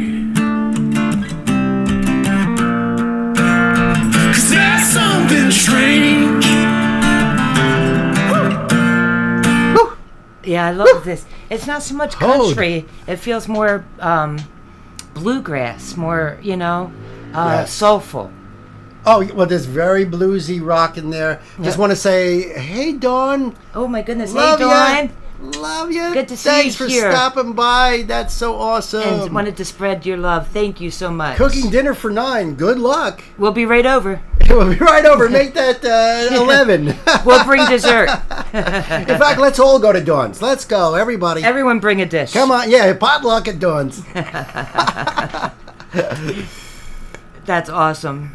Yeah, I love this. It's not so much Toad. country. It feels more bluegrass, more, Yes. soulful. Oh, well, there's very bluesy rock in there. Just Yep. want to say, hey, Dawn. Oh, my goodness. Love Hey, ya. Dawn. Love you. Good to see Thanks you for here. stopping by. That's so awesome. And wanted to spread your love. Thank you so much. Cooking dinner for 9. Good luck. We'll be right over. We'll be right over. Make that 11. We'll bring dessert. In fact, let's all go to Dawn's. Let's go, everybody. Everyone bring a dish. Come on. Yeah, potluck at Dawn's. That's awesome.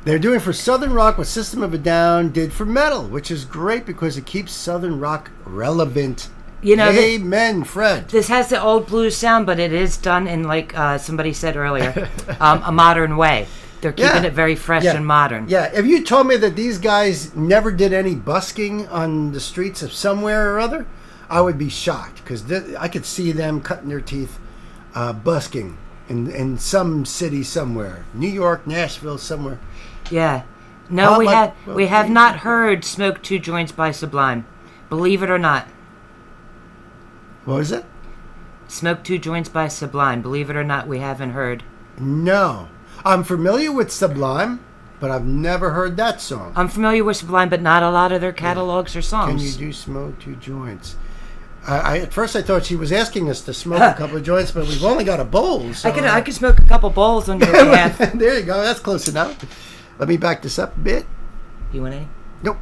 They're doing for Southern Rock what System of a Down did for metal, which is great because it keeps Southern Rock relevant. Amen, Fred. This has the old blues sound, but it is done in, like somebody said earlier, a modern way. They're keeping it very fresh and modern. Yeah, if you told me that these guys never did any busking on the streets of somewhere or other, I would be shocked because I could see them cutting their teeth busking in some city somewhere. New York, Nashville, somewhere. Yeah. No, we have not heard Smoke Two Joints by Sublime. Believe it or not. What was it? Smoke Two Joints by Sublime. Believe it or not, we haven't heard. No. I'm familiar with Sublime, but I've never heard that song. I'm familiar with Sublime, but not a lot of their catalogs or songs. Can you do Smoke Two Joints? At first I thought she was asking us to smoke a couple of joints, but we've only got a bowl. So I could smoke a couple bowls on your behalf. There you go. That's close enough. Let me back this up a bit. You want any? Nope.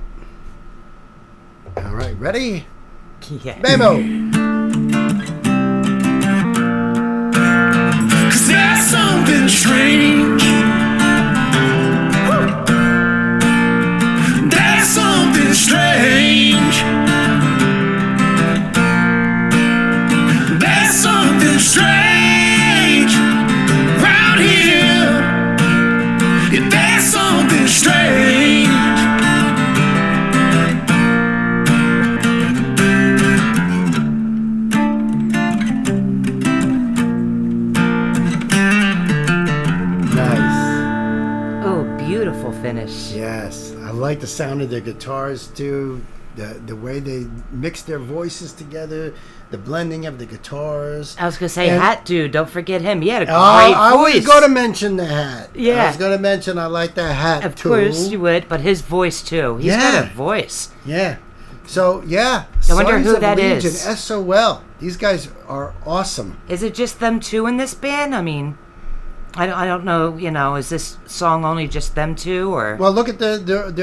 All right, ready? Yeah. Memo. 'Cause there's something strange. There's something strange. There's something strange around here. Yeah, there's something strange. Nice. Oh, beautiful finish. Yes, I like the sound of their guitars too. The way they mix their voices together, the blending of the guitars. I was gonna say, And- Hat Dude. Don't forget him. He had a great I voice. was going to mention the hat. Yeah. I was going to mention I like that hat Of too. course you would, but his voice too. He's got a voice. Yeah. So, yeah. I wonder Sons who of that Legion, is. SOL. These guys are awesome. Is it just them two in this band? I mean, I don't know. Is this song only just them two or Well, look at the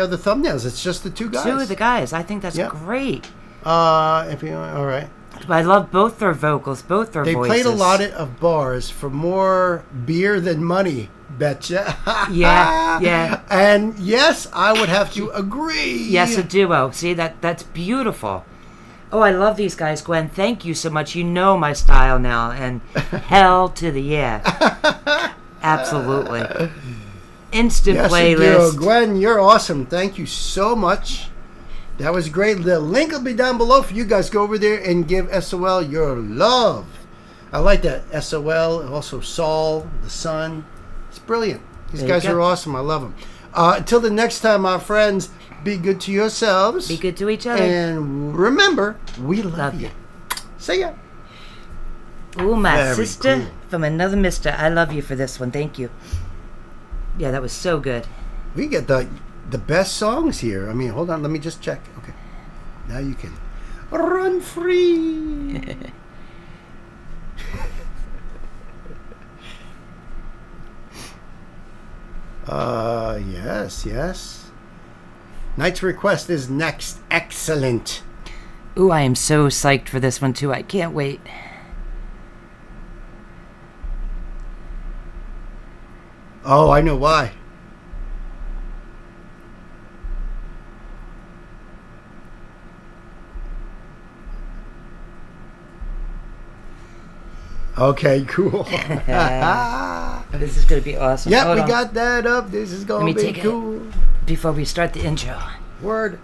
other thumbnails. It's just the two guys. two of the guys? I think that's Yeah. great. If you all right. I love both their vocals, both their They voices. played a lot of bars for more beer than money, betcha. Yeah, yeah. And yes, I would have to agree. Yes, a duo. See, that's beautiful. Oh, I love these guys, Gwen. Thank you so much. You know my style now, and hell to the yeah. Absolutely. Instant Yes, you playlist. do. Gwen, you're awesome. Thank you so much. That was great. The link will be down below for you guys. Go over there and give SOL your love. I like that. SOL, also Saul, the Sun. It's brilliant. These There you guys go. are awesome. I love them. Until the next time, my friends, be good to yourselves. Be good to each other. And remember, we love you. you. See ya. Ooh, my Very sister cool. from another mister. I love you for this one. Thank you. Yeah, that was so good. We get the best songs here. I mean, hold on. Let me just check. Okay. Now you can run free. Yes. Knight's Request is next. Excellent. Ooh, I am so psyched for this one, too. I can't wait. Oh, I know why. Okay, cool. This is going to be awesome. Yep, Hold we on. got that up. This is Let going me to be take it. cool. Before we start the intro. Word.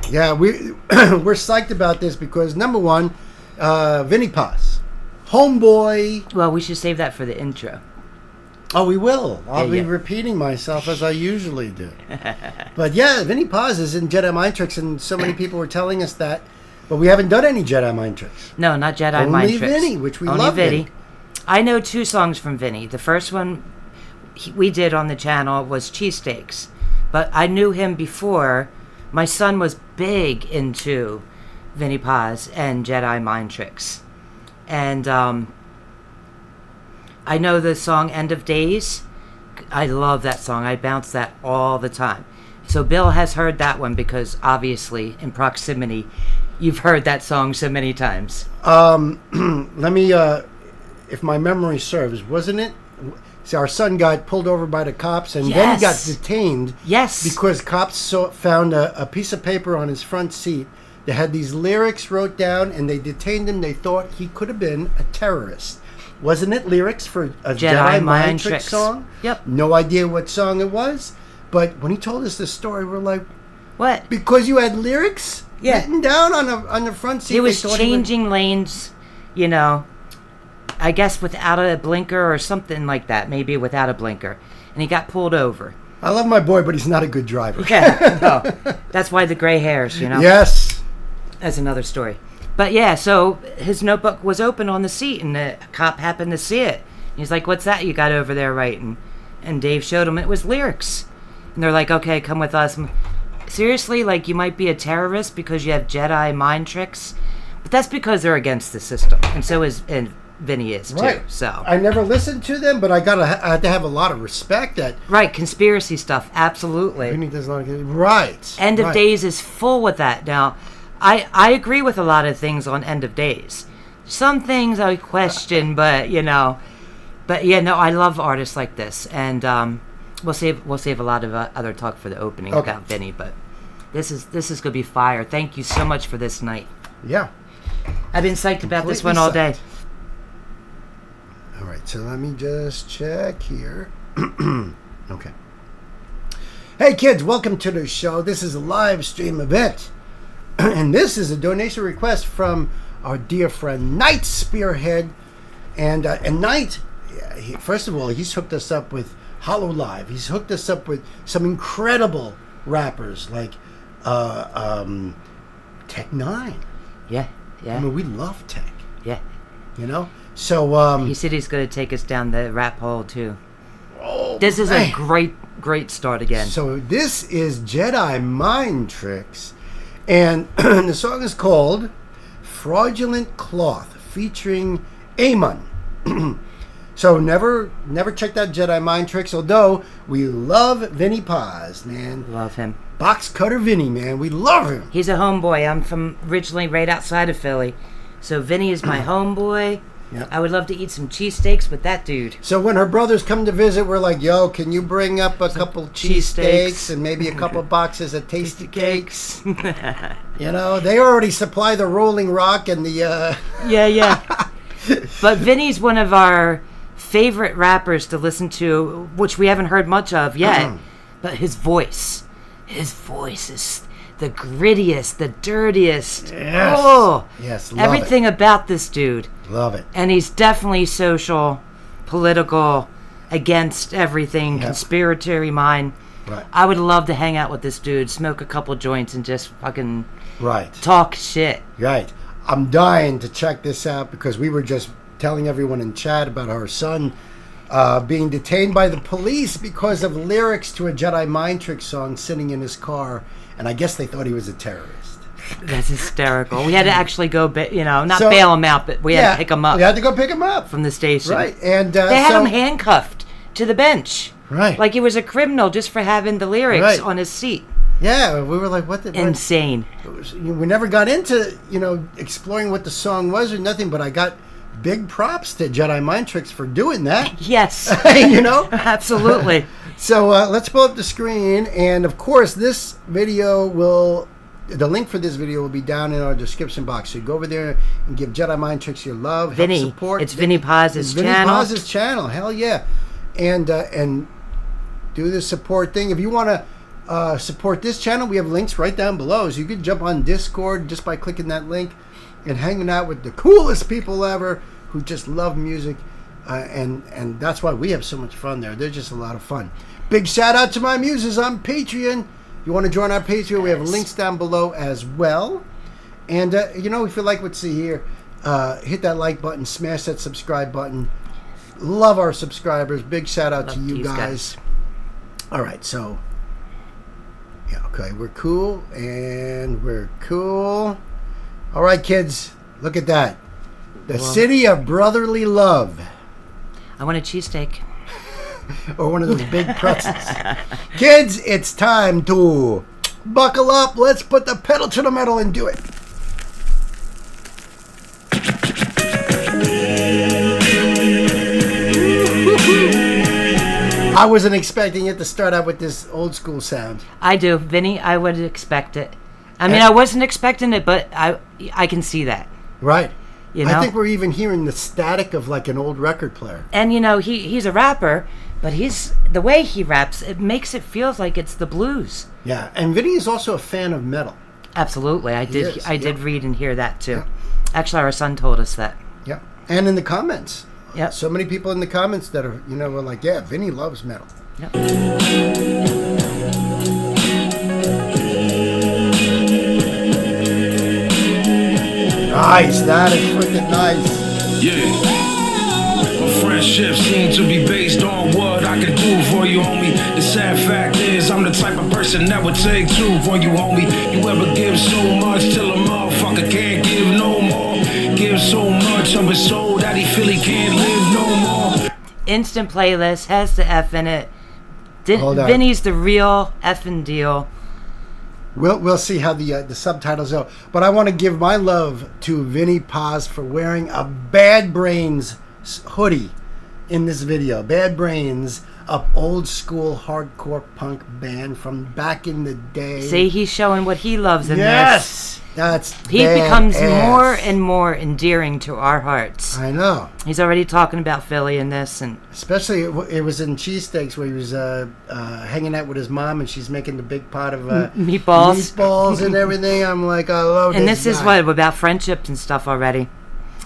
Yeah, we're psyched about this because number one, Vinny Paz, homeboy. Well, we should save that for the intro. Oh, we will. I'll be Yeah. repeating myself as I usually do. But yeah, Vinny Paz is in Jedi Mind Tricks, and so many people were telling us that But we haven't done any Jedi Mind tricks. No, not Jedi Only Mind tricks. Vinny, which we Only love. Vinny. I know 2 songs from Vinny. The first one we did on the channel was Cheesesteaks. But I knew him before. My son was big into Vinny Paz and Jedi Mind Tricks. And I know the song End of Days. I love that song. I bounce that all the time. So Bill has heard that one because obviously in proximity you've heard that song so many times. Let me, if my memory serves, wasn't it? See, our son got pulled over by the cops, and then he got detained. Yes. Because cops found a piece of paper on his front seat that had these lyrics wrote down, and they detained him. They thought he could have been a terrorist. Wasn't it lyrics for a Jedi Mind Trick song? Yep. No idea what song it was, but when he told us the story, we're like, what? because you had lyrics written down on the front seat? He was changing lanes, you know, I guess without a blinker or something like that, maybe without a blinker. And he got pulled over. I love my boy, but he's not a good driver. Yeah, no. That's why the gray hairs, you know? Yes. That's another story. But yeah, so his notebook was open on the seat, and the cop happened to see it. He's like, what's that you got over there writing? And Dave showed him it was lyrics. And they're like, okay, come with us. Seriously, like, you might be a terrorist because you have Jedi mind tricks? But that's because they're against the system. And so is Vinny is, too. So I never listened to them, but I had to have a lot of respect that... Right, conspiracy stuff, absolutely. Vinny does not get... Right. End of Days is full with that. Now, I agree with a lot of things on End of Days. Some things I question, but, you know... But, yeah, no, I love artists like this. And we'll save a lot of other talk for the opening about Vinny, but this is going to be fire. Thank you so much for this night. Yeah. I've been psyched about this one all day. All right, so let me just check here. Okay. Hey, kids, welcome to the show. This is a live stream event. And this is a donation request from our dear friend Night Spearhead. And Night, first of all, he's hooked us up with Hollow Live. He's hooked us up with some incredible rappers like Tech 9. Yeah. I mean, we love Tech. Yeah. You know? So, he said he's going to take us down the rap hole, too. Oh, this is a great start again. So this is Jedi Mind Tricks. And the song is called Fraudulent Cloth, featuring Amon. So never checked out Jedi Mind Tricks, although we love Vinny Paz, man. Love him. Box Cutter Vinny, man. We love him. He's a homeboy. I'm from originally right outside of Philly. So Vinny is my homeboy. Yep. I would love to eat some cheesesteaks with that dude. So when her brothers come to visit, we're like, yo, can you bring up a couple cheesesteaks and maybe a couple boxes of Tasty Cakes? You know, they already supply the Rolling Rock and the... Yeah. But Vinny's one of our favorite rappers to listen to, which we haven't heard much of yet. But his voice is the grittiest, the dirtiest. Yes. Oh, yes, love everything about this dude. Love it. And he's definitely social, political, against everything, conspiratory mind. Right. I would love to hang out with this dude, smoke a couple joints, and just fucking talk shit. Right. I'm dying to check this out because we were just telling everyone in chat about our son being detained by the police because of lyrics to a Jedi Mind Trick song sitting in his car, and I guess they thought he was a terrorist. That's hysterical. We had to actually go, not bail him out, but we had to pick him up. We had to go pick him up from the station. Right, and they had him handcuffed to the bench. Right. Like he was a criminal just for having the lyrics on his seat. Yeah, we were like, what the... Insane. We never got into, exploring what the song was or nothing, but I got big props to Jedi Mind Tricks for doing that. Yes. Absolutely. So let's pull up the screen, and of course this video the link for this video will be down in our description box. So go over there and give Jedi Mind Tricks your love, help support. It's Vinny Paz's channel. Vinny Paz's channel, hell yeah. And do the support thing. If you want to support this channel, we have links right down below. So you can jump on Discord just by clicking that link and hanging out with the coolest people ever who just love music. And that's why we have so much fun there. They're just a lot of fun. Big shout out to my muses on Patreon. You want to join our Patreon? We have links down below as well. And, if you like what you see here, hit that like button, smash that subscribe button. Love our subscribers. Big shout out to you guys. All right, so, yeah, okay, we're cool, and we're cool. All right, kids, look at that. The city of brotherly love. I want a cheesesteak. Or one of those big pretzels. Kids, it's time to buckle up. Let's put the pedal to the metal and do it. I wasn't expecting it to start out with this old school sound. I do. Vinny, I would expect it. I mean, I wasn't expecting it, but I can see that. Right. You know? I think we're even hearing the static of like an old record player. And, he's a rapper, but the way he raps, it makes it feel like it's the blues. Yeah, and Vinny is also a fan of metal. Absolutely. I did read and hear that, too. Yeah. Actually, our son told us that. Yeah, and in the comments. Yeah. So many people in the comments that are, were like, yeah, Vinny loves metal. Yep. Nice, that is freaking nice. Yeah. My friendship seems to be based on what I can do for you, homie. The sad fact is, I'm the type of person that would take two for you, homie. You ever give so much till a motherfucker can't give no more? Give so much of his soul that he feel he can't live no more. Instant playlist has the F in it. Hold on. Vinny's the real effing deal. We'll see how the subtitles go. But I want to give my love to Vinny Paz for wearing a Bad Brains hoodie in this video. Bad Brains, a old school hardcore punk band from back in the day. See, he's showing what he loves in this. Yes! He becomes more and more endearing to our hearts. I know. He's already talking about Philly in this, and especially it was in Cheesesteaks where he was hanging out with his mom, and she's making the big pot of meatballs and everything. I'm like, I love. And this is what about friendships and stuff already.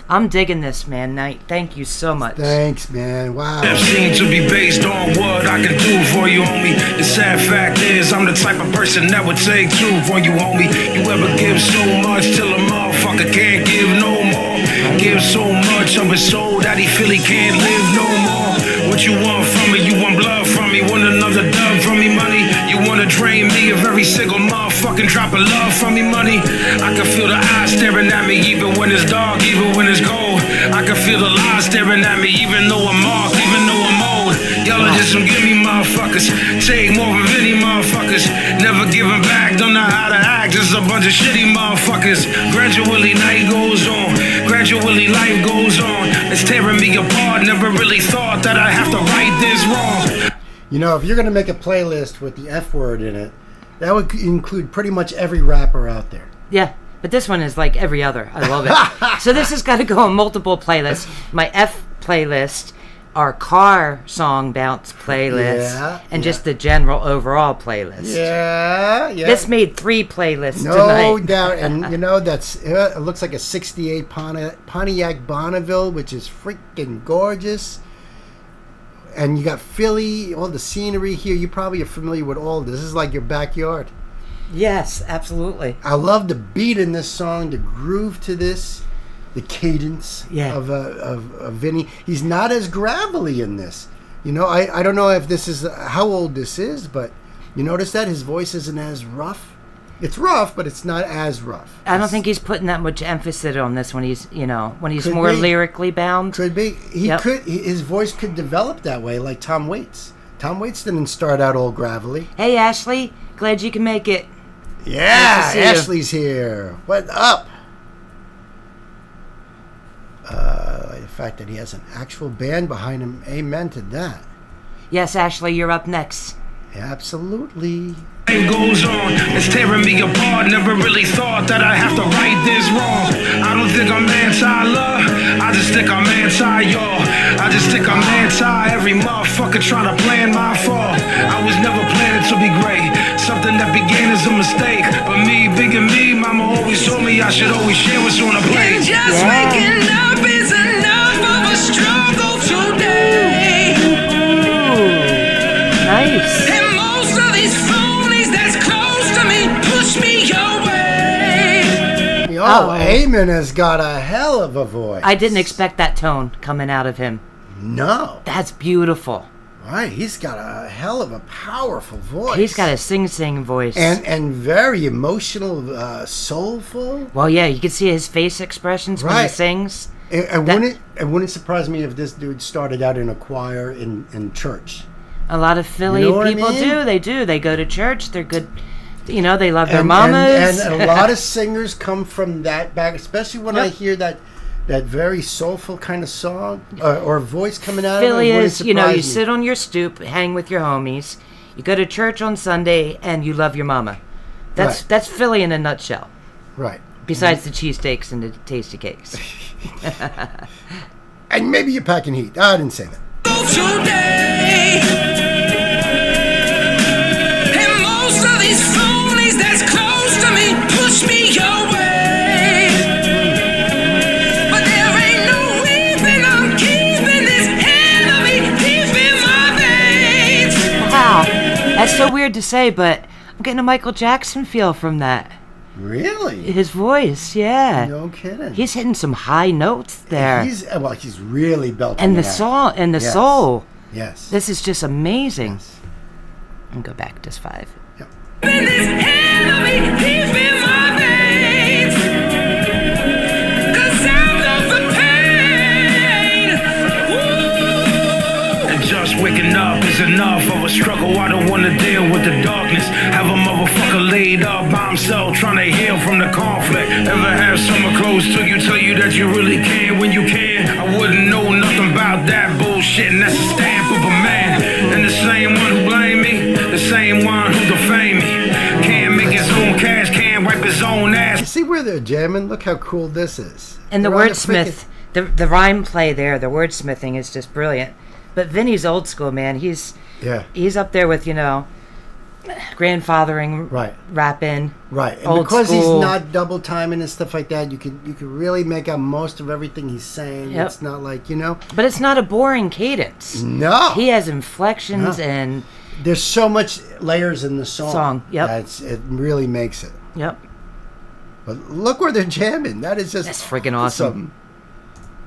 I'm digging this, man. Knight, thank you so much. Thanks, man. Wow. It seems to be based on what I can do for you, homie. The sad fact is, I'm the type of person that would take two for you, homie. You ever give so much till a motherfucker can't give no more? Give so much of his soul that he feel he can't live no more. What you want from me? You want blood from me? Want another dub from me, money? You wanna drain me of every single motherfucking drop of love from me, money? I can feel the eyes staring at me even when it's dark, even when it's cold. I can feel the lies staring at me even though I'm marked, even though I'm old. Y'all are just some gimme motherfuckers. Take more than Vinny motherfuckers. Never giving back, don't know how to act. Just a bunch of shitty motherfuckers. Gradually night goes on. Gradually life goes on. It's tearing me apart. Never really thought that I have to right this wrong. If you're going to make a playlist with the F word in it, that would include pretty much every rapper out there. Yeah, but this one is like every other. I love it. So this has got to go on multiple playlists. My F playlist, our car song bounce playlist, and just the general overall playlist. Yeah. This made 3 playlists tonight. No tonight. doubt. And, it looks like a 68 Pontiac Bonneville, which is freaking gorgeous. And you got Philly, all the scenery here. You probably are familiar with all this. This is like your backyard. Yes, absolutely. I love the beat in this song, the groove to this, the cadence of Vinny. He's not as gravelly in this. I don't know if this is how old this is, but you notice that his voice isn't as rough. It's rough, but it's not as rough. I don't think he's putting that much emphasis on this when he's more lyrically bound. Could be. His voice could develop that way, like Tom Waits. Tom Waits didn't start out all gravelly. Hey, Ashley, glad you can make it. Yeah, nice Ashley's here. What up? The fact that he has an actual band behind him, amen to that. Yes, Ashley, you're up next. Absolutely. Life goes on, it's tearing me apart. Never really thought that I have to right this wrong. I don't think I'm anti-love, I just think I'm anti-y'all. I just think I'm anti every motherfucker trying to plan my fall. I was never planning to be great, something that began as a mistake. But me, being me, mama always told me I should always share what's on the plate. Just waking up is enough of a struggle today. Nice. And most of these phonies that's close to me push me away. Oh, Eamon has got a hell of a voice. I didn't expect that tone coming out of him. No. That's beautiful. Right, he's got a hell of a powerful voice. He's got a sing voice. And very emotional, soulful. Well, yeah, you can see his face expressions when he sings. It wouldn't surprise me if this dude started out in a choir in church. A lot of Philly people do. They do. They go to church. They're good. You know, they love their And mamas. And a lot of singers come from that back, especially when I hear that very soulful kind of song or voice coming out Philly of it. is, you sit on your stoop, hang with your homies. You go to church on Sunday, and you love your mama. That's Philly in a nutshell. Right. Besides the cheesesteaks and the tasty cakes. And maybe you're packing heat. I didn't say that. Today, and most of these phonies that's close to me push me away. But there ain't no weeping, I'm keeping this enemy deep in my veins. Wow, that's so weird to say, but I'm getting a Michael Jackson feel from that. Really? His voice, yeah. No kidding. He's hitting some high notes there. He's really belting And the it out. song and the soul. Yes. This is just amazing. Yes. And go back just 5. Yep. This enemy deep in my veins. 'Cause out of the pain. Woo. And just waking up is enough of a struggle. I don't wanna deal with the darkness. Have a motherfucker laid up by himself trying to heal from the conflict. Ever have someone close to you tell you that you really can when you can? I wouldn't know nothing about that bullshit, and that's a stamp of a man. And the same one who blame me, the same one who defame me. Can't make his own cash, can't wipe his own ass. You see where they're jamming? Look how cool this is. And the They're on wordsmith, the rhyme play there, the wordsmithing is just brilliant. But Vinny's old school, man. He's up there with, grandfathering, rapping. Right. And old because school. he's not double timing and stuff like that, you can really make out most of everything he's saying. Yep. It's not like, But it's not a boring cadence. No. He has inflections and... There's so much layers in the song. Yep. It really makes it. Yep. But look where they're jamming. That's freaking awesome.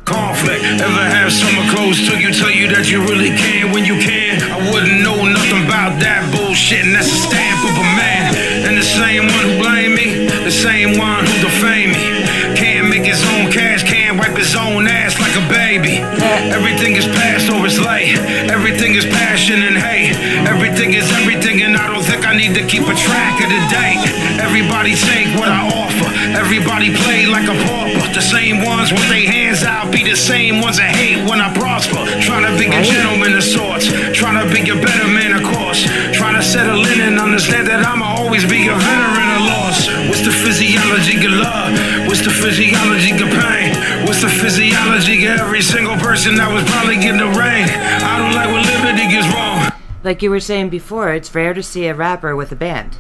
Conflict. Ever have someone close to you tell you that you really can when you can? I wouldn't know nothing about that bullshit, and that's a stamp of a man. And the same one who blame me, the same one who defame me. Can't make his own cash, can't wipe his own ass like a baby. Everything is past or it's late. Everything is passion and hate. Everything is everything, and I don't think I need to keep a track of the date. Everybody take what I offer. Everybody play like a pauper. The same ones with their hands out be the same ones that hate when I prosper. Trying to be a gentleman of sorts. Trying to be a better man, of course. Trying to settle in and understand that I'ma always be a veteran of loss. What's the physiology of love? What's the physiology of pain? What's the physiology of every single person that was probably getting the rain? I don't like what liberty is wrong. Like you were saying before, it's rare to see a rapper with a band.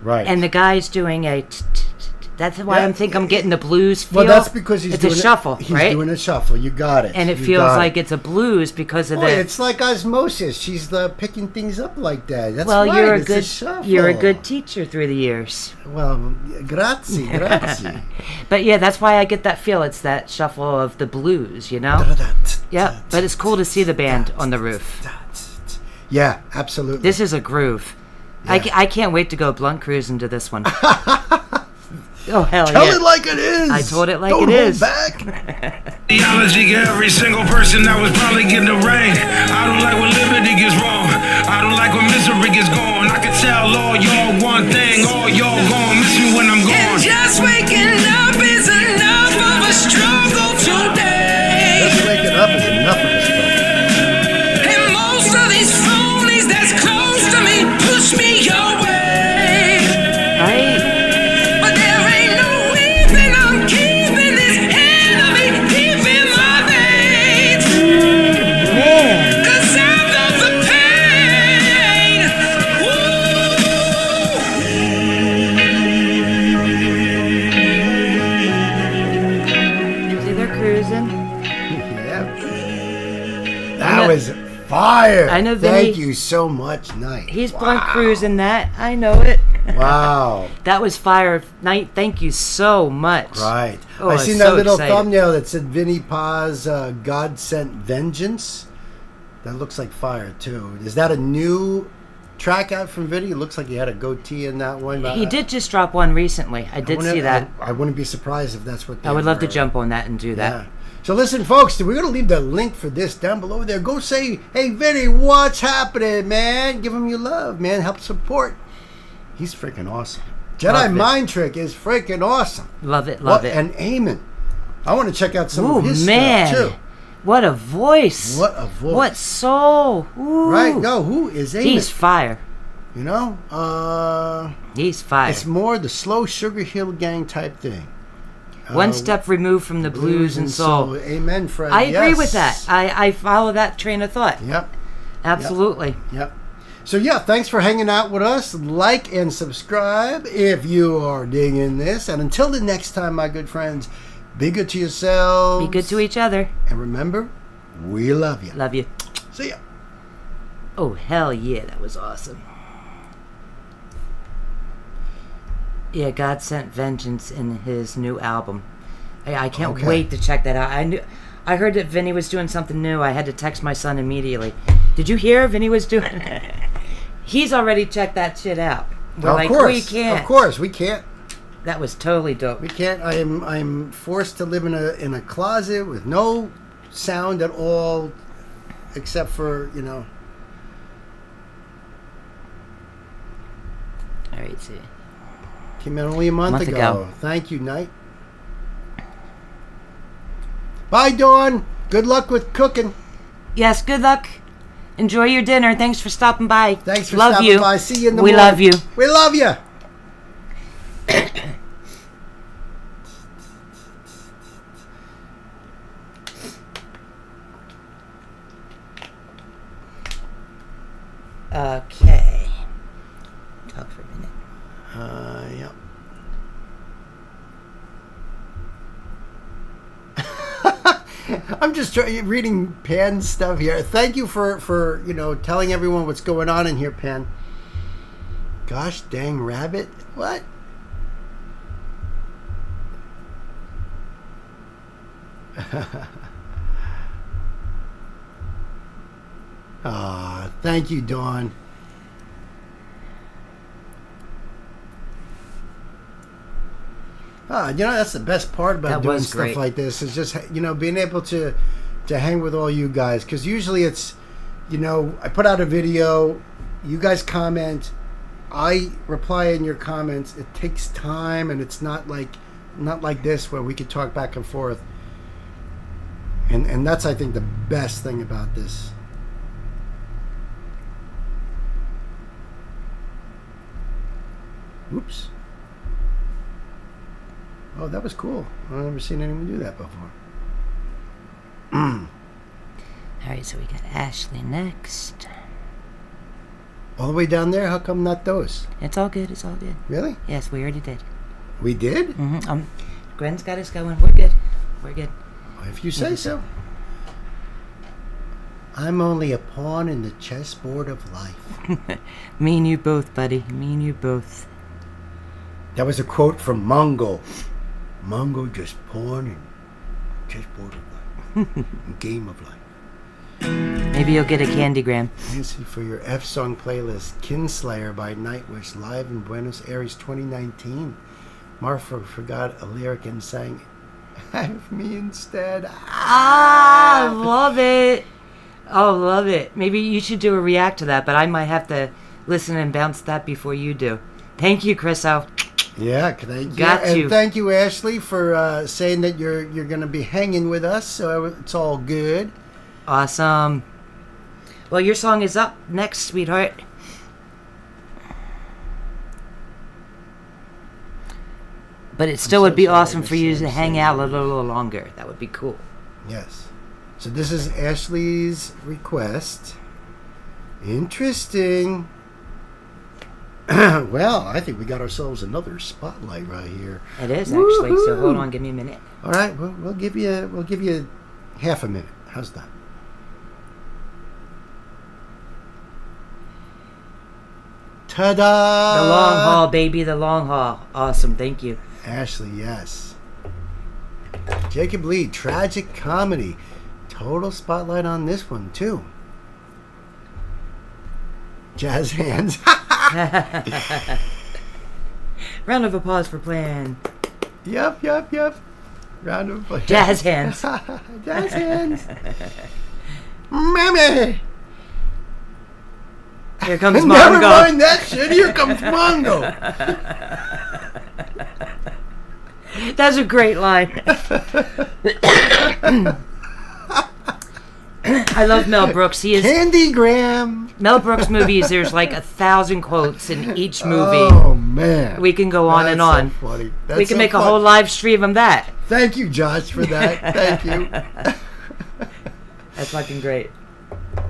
Right. And the guy's doing a... That's why I'm getting the blues feel. Well, that's because he's doing a shuffle, He's right? doing a shuffle. You got it. And it feels like it's a blues because of the... It's like osmosis. She's picking things up like that. That's well, right. You're a good teacher through the years. Well, grazie. But yeah, that's why I get that feel. It's that shuffle of the blues, Yeah, but it's cool to see the band on the roof. Yeah, absolutely. This is a groove. Yeah. I can't wait to go blunt cruising to this one. Oh, hell Tell it like it is. I told it like Don't it is. back. Theology of every single person that was probably getting the rain. I don't like when liberty is wrong. I don't like when misery is gone. I can tell all y'all one thing, all y'all gonna miss me when I'm gone. And just waking up is enough of a struggle today. Just waking up is enough of a struggle. And most of these phonies that's close to me push me away. Right. That was Fire. I know Vinny. Thank you so much, Night. He's blunt cruising that. I know it. Wow. That was fire. Night, thank you so much. Right. Oh, I I'm seen so that little excited. thumbnail that said Vinny Paz, God Sent Vengeance. That looks like fire, too. Is that a new track out from Vinny? It looks like he had a goatee in that one. He did just drop one recently. I did see that. I wouldn't be surprised if that's what they I would love to were. jump on that and do that. Yeah. So listen, folks, we're going to leave the link for this down below there. Go say, hey, Vinny, what's happening, man? Give him your love, man. Help support. He's freaking awesome. Jedi Mind Trick is freaking awesome. Love it, love it. And Eamon. I want to check out some Ooh, of his man. stuff, too. What a voice. What a voice. What soul. Ooh. Right? No, who is Eamon? He's fire. You know? He's fire. It's more the slow Sugar Hill Gang type thing. One step removed from the blues and soul. Amen, Fred. I agree Yes. with that. I follow that train of thought. Yep. Absolutely. Yep. So, yeah, thanks for hanging out with us. Like and subscribe if you are digging this. And until the next time, my good friends, be good to yourselves. Be good to each other. And remember, we love you. Love you. See ya. Oh, hell yeah. That was awesome. Yeah, God Sent Vengeance in his new album. I can't wait to check that out. I heard that Vinny was doing something new. I had to text my son immediately. Did you hear Vinny was doing? He's already checked that shit out. We're Of like, course. we can't. Of course, we can't. That was totally dope. We can't. I'm forced to live in a closet with no sound at all, except for All right, see. Came out only a month ago. Thank you, Night. Bye, Dawn. Good luck with cooking. Yes, good luck. Enjoy your dinner. Thanks for stopping by. Thanks for love stopping you. by. See you in the We morning. love you. We love you. Okay. Talk for a minute. Yep. I'm just reading Pan's stuff here. Thank you for telling everyone what's going on in here, Pan. Gosh dang rabbit. What? Thank you, Dawn. That's the best part about doing stuff great. like this is just being able to hang with all you guys, because usually it's I put out a video, you guys comment, I reply in your comments. It takes time, and it's not like this where we could talk back and forth, and that's I think the best thing about this. Oops. Oh, that was cool. I've never seen anyone do that before. All right, so we got Ashley next. All the way down there? How come not those? It's all good. It's all good. Really? Yes, we already did. We did? Mm-hmm. Gwen's got us going. We're good. We're good. If you say so. I'm only a pawn in the chessboard of life. Me and you both, buddy. Me and you both. That was a quote from Mongo. Mongo just pawn in chessboard of life. Game of life. Maybe you'll get a candygram. Nancy, for your F song playlist, Kinslayer by Nightwish, live in Buenos Aires 2019. Marfa forgot a lyric and sang, "Have me instead." Ah, love it. Oh, love it. Maybe you should do a react to that, but I might have to listen and bounce that before you do. Thank you, Chriso. Yeah, thank you. Got you. And thank you, Ashley, for saying that you're going to be hanging with us, so it's all good. Awesome. Well, your song is up next, sweetheart. But it still would be awesome for you to hang out a little longer. That would be cool. Yes. So this is Ashley's request. Interesting. Well, I think we got ourselves another spotlight right here. It is actually. Woo-hoo. So hold on, give me a minute. All right, we'll give you half a minute. How's that? Ta-da! The long haul, baby, the long haul. Awesome, thank you. Ashley, yes. Jacob Lee, tragic comedy. Total spotlight on this one, too. Jazz hands. Round of applause for Plan. Yep. Round of applause. Jazz hands. Jazz hands. Mammy. Here comes Never Mongo. mind that shit. Here comes Mongo. That's a great line. I love Mel Brooks. He is Candy Graham. Mel Brooks movies. There's like 1,000 quotes in each movie. Oh man, We can go on and That's on. So funny. That's We can so make a fun. whole live stream of that. Thank you, Josh, for that. Thank you. That's fucking great.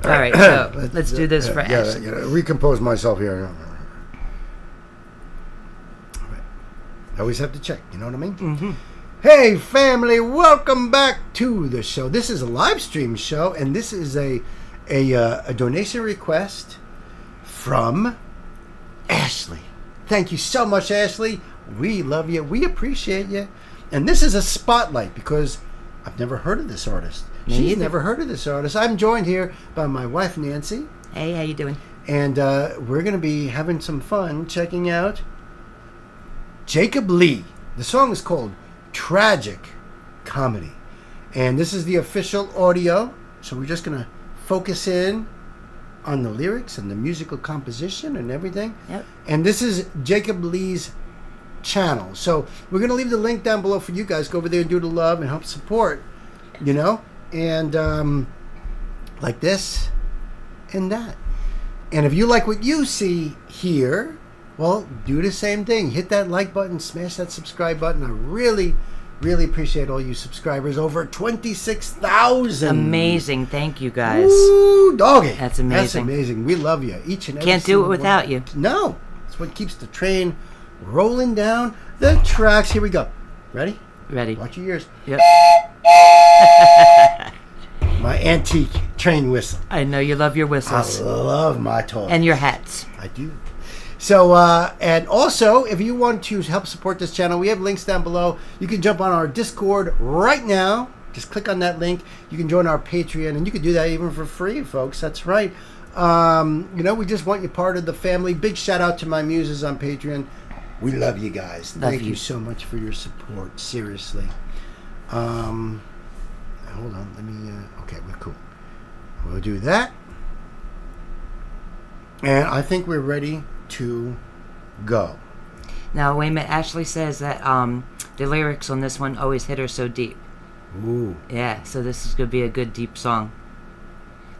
All right, so let's do this for yeah, Ashley. recompose myself here. I always have to check. You know what I mean? Mm-hmm. Hey, family! Welcome back to the show. This is a live stream show, and this is a donation request from Ashley. Thank you so much, Ashley. We love you. We appreciate you. And this is a spotlight because I've never heard of this artist. Me She's either. never heard of this artist. I'm joined here by my wife, Nancy, Hey, how you doing? and we're going to be having some fun checking out Jacob Lee. The song is called Tragic Comedy. And this is the official audio. So we're just going to focus in on the lyrics and the musical composition and everything. Yep. And this is Jacob Lee's channel. So we're going to leave the link down below for you guys. Go over there and do the love and help support, you know? And like this and that. And if you like what you see here, well, do the same thing. Hit that like button, smash that subscribe button. I really appreciate all you subscribers. Over 26,000. Amazing. Thank you, guys. Ooh, doggy. That's amazing. That's amazing. We love you. Each and every Can't do single it without one. you. No. It's what keeps the train rolling down the tracks. Here we go. Ready? Ready. Watch your ears. Yep. My antique train whistle. I know you love your I whistles. love my toys. And your hats. I do. So, and also, if you want to help support this channel, we have links down below. You can jump on our Discord right now. Just click on that link. You can join our Patreon, and you can do that even for free, folks. That's right. You know, we just want you part of the family. Big shout out to my muses on Patreon. We love you guys. Thank you so much for your support. Seriously. Hold on. Let me. Okay, we're cool. We'll do that. And I think we're ready to go. Now, wait a minute. Ashley says that the lyrics on this one always hit her so deep. Ooh. Yeah, so this is going to be a good, deep song.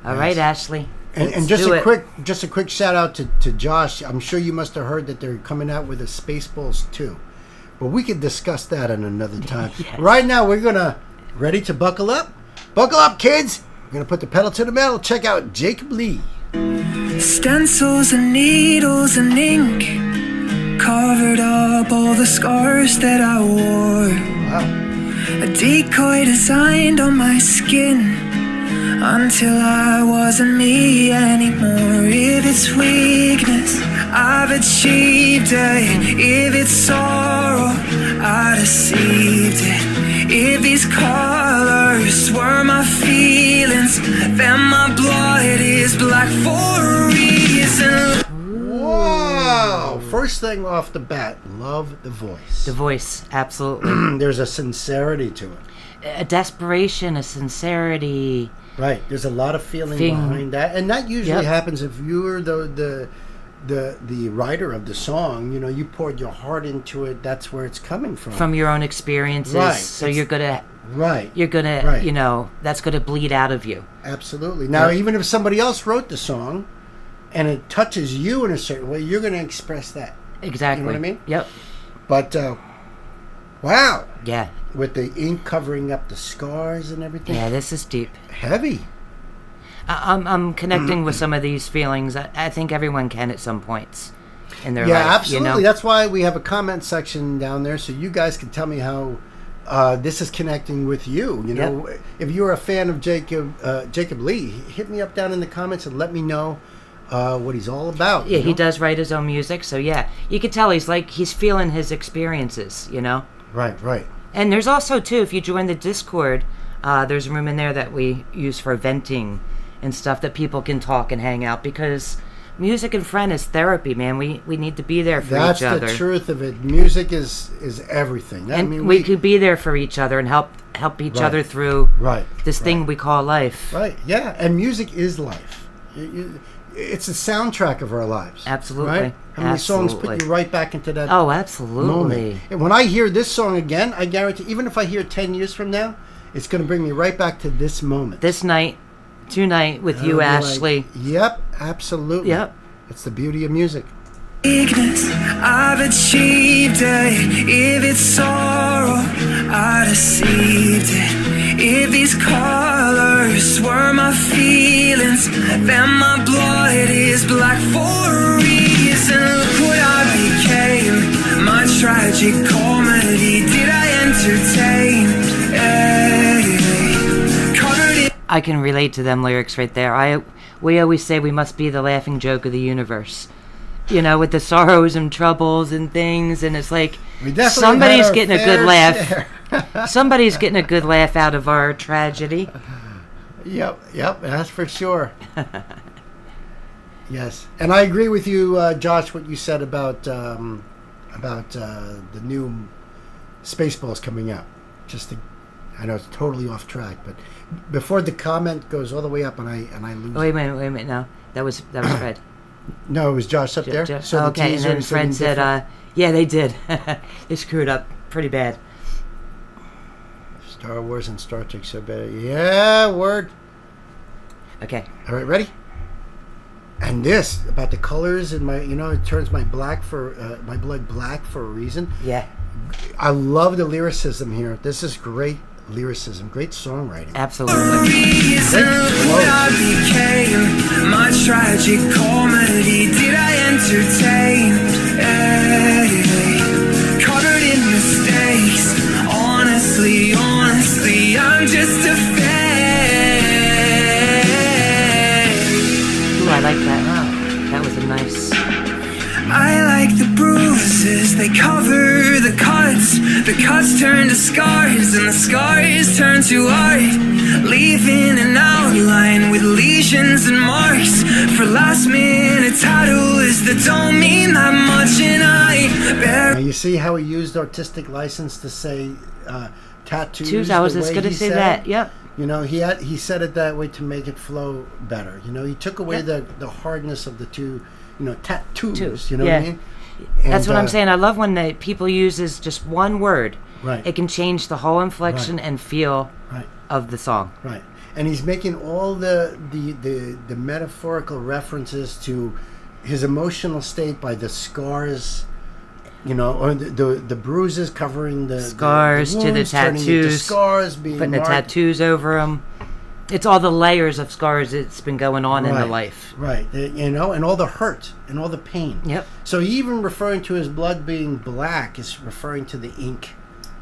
All Yes. right, Ashley. And let's just do a it. quick shout out to Josh. I'm sure you must have heard that they're coming out with a Spaceballs 2. But we could discuss that at another time. Yes. Right now, we're gonna ready to buckle up. Buckle up, kids. We're gonna put the pedal to the metal. Check out Jacob Lee. Stencils and needles and ink covered up all the scars that I wore. Wow. A decoy designed on my skin until I wasn't me anymore. If it's weakness, I've achieved it. If it's sorrow, I deceived it. If these colors were my feelings, then my blood is black for a reason. Wow. First thing off the bat, love the voice. The voice, absolutely. There's a sincerity to it. A desperation, a sincerity. Right. There's a lot of feeling Thing. behind that, and that usually Yep. happens if you're the writer of the song. You know, you poured your heart into it. That's where it's coming from. From your own experiences. Right. So It's- you're gonna, Right. right. Right. That's gonna bleed out of you. Absolutely. Now, Yep. even if somebody else wrote the song, and it touches you in a certain way, you're going to express that. Exactly. You know what I mean? Yep. But wow, Yeah. with the ink covering up the scars and everything, Yeah, this is deep. heavy. I'm connecting with some of these feelings. I think everyone can at some points in their Yeah, life. absolutely. You know? That's why we have a comment section down there, so you guys can tell me how this is connecting with you. You know, if you're a fan of Jacob Lee, hit me up down in the comments and let me know what he's all about. Yeah, you he know? does write his own music, so yeah, you could tell he's feeling his experiences, you know. Right. And there's also too, if you join the Discord, there's a room in there that we use for venting and stuff that people can talk and hang out, because music and friend is therapy, man. We need to be there for That's each other. the truth of it. Music is everything. I And mean, we could be there for each other and help each other through this thing we call life. Right, yeah. And music is life. It's a soundtrack of our lives. Absolutely. Right? How many songs put you right back into that absolutely. moment? And when I hear this song again, I guarantee, even if I hear it 10 years from now, it's going to bring me right back to this moment. This night, tonight with you, Ashley. Yep, absolutely. Yep. It's the beauty of music. I've achieved it. If it's sorrow, I deceived it. If these colors were my feelings, then my blood is black for a reason. Look what I became. My tragic comedy. Did I entertain? Covered in I can relate to them lyrics right there. We always say we must be the laughing joke of the universe. You know, with the sorrows and troubles and things, and it's like somebody's getting a good laugh. Somebody's getting a good laugh out of our tragedy. Yep, that's for sure. Yes, and I agree with you, Josh, what you said about the new Spaceballs coming out. I know it's totally off track, but before the comment goes all the way up and I lose. Wait a minute. No, that was Fred. No, it was Josh up there. So the okay, and teaser then is Fred something said, yeah, they did. They screwed up pretty bad. Star Wars and Star Trek so bad. Yeah, word. Okay. All right, ready? And this about the colors and it turns my blood black for a reason. Yeah. I love the lyricism here. This is great lyricism, great songwriting. Absolutely. what I became. My tragic comedy. Did I entertain? Covered in mistakes. Honestly, I'm just a fake. Ooh, I like that. Wow, that was a nice. I like the bruises, they cover the cuts. The cuts turn to scars, and the scars turn to art. Leaving an outline with lesions and marks. For last minute tattoos that don't mean that much, and Now you see how he used artistic license to say tattoos. I was just going to say that. Yep. He said it that way to make it flow better. He took away the hardness of the two. Tattoos. You know what I mean? And, that's what I'm saying. I love when people uses just one word. Right. It can change the whole inflection and feel of the song. Right. And he's making all the metaphorical references to his emotional state by the scars, or the bruises covering the scars the to the wounds, turning into tattoos, scars being putting marked. the tattoos over them. It's all the layers of scars that's been going on in the life. Right. And all the hurt and all the pain. Yep. So even referring to his blood being black is referring to the ink.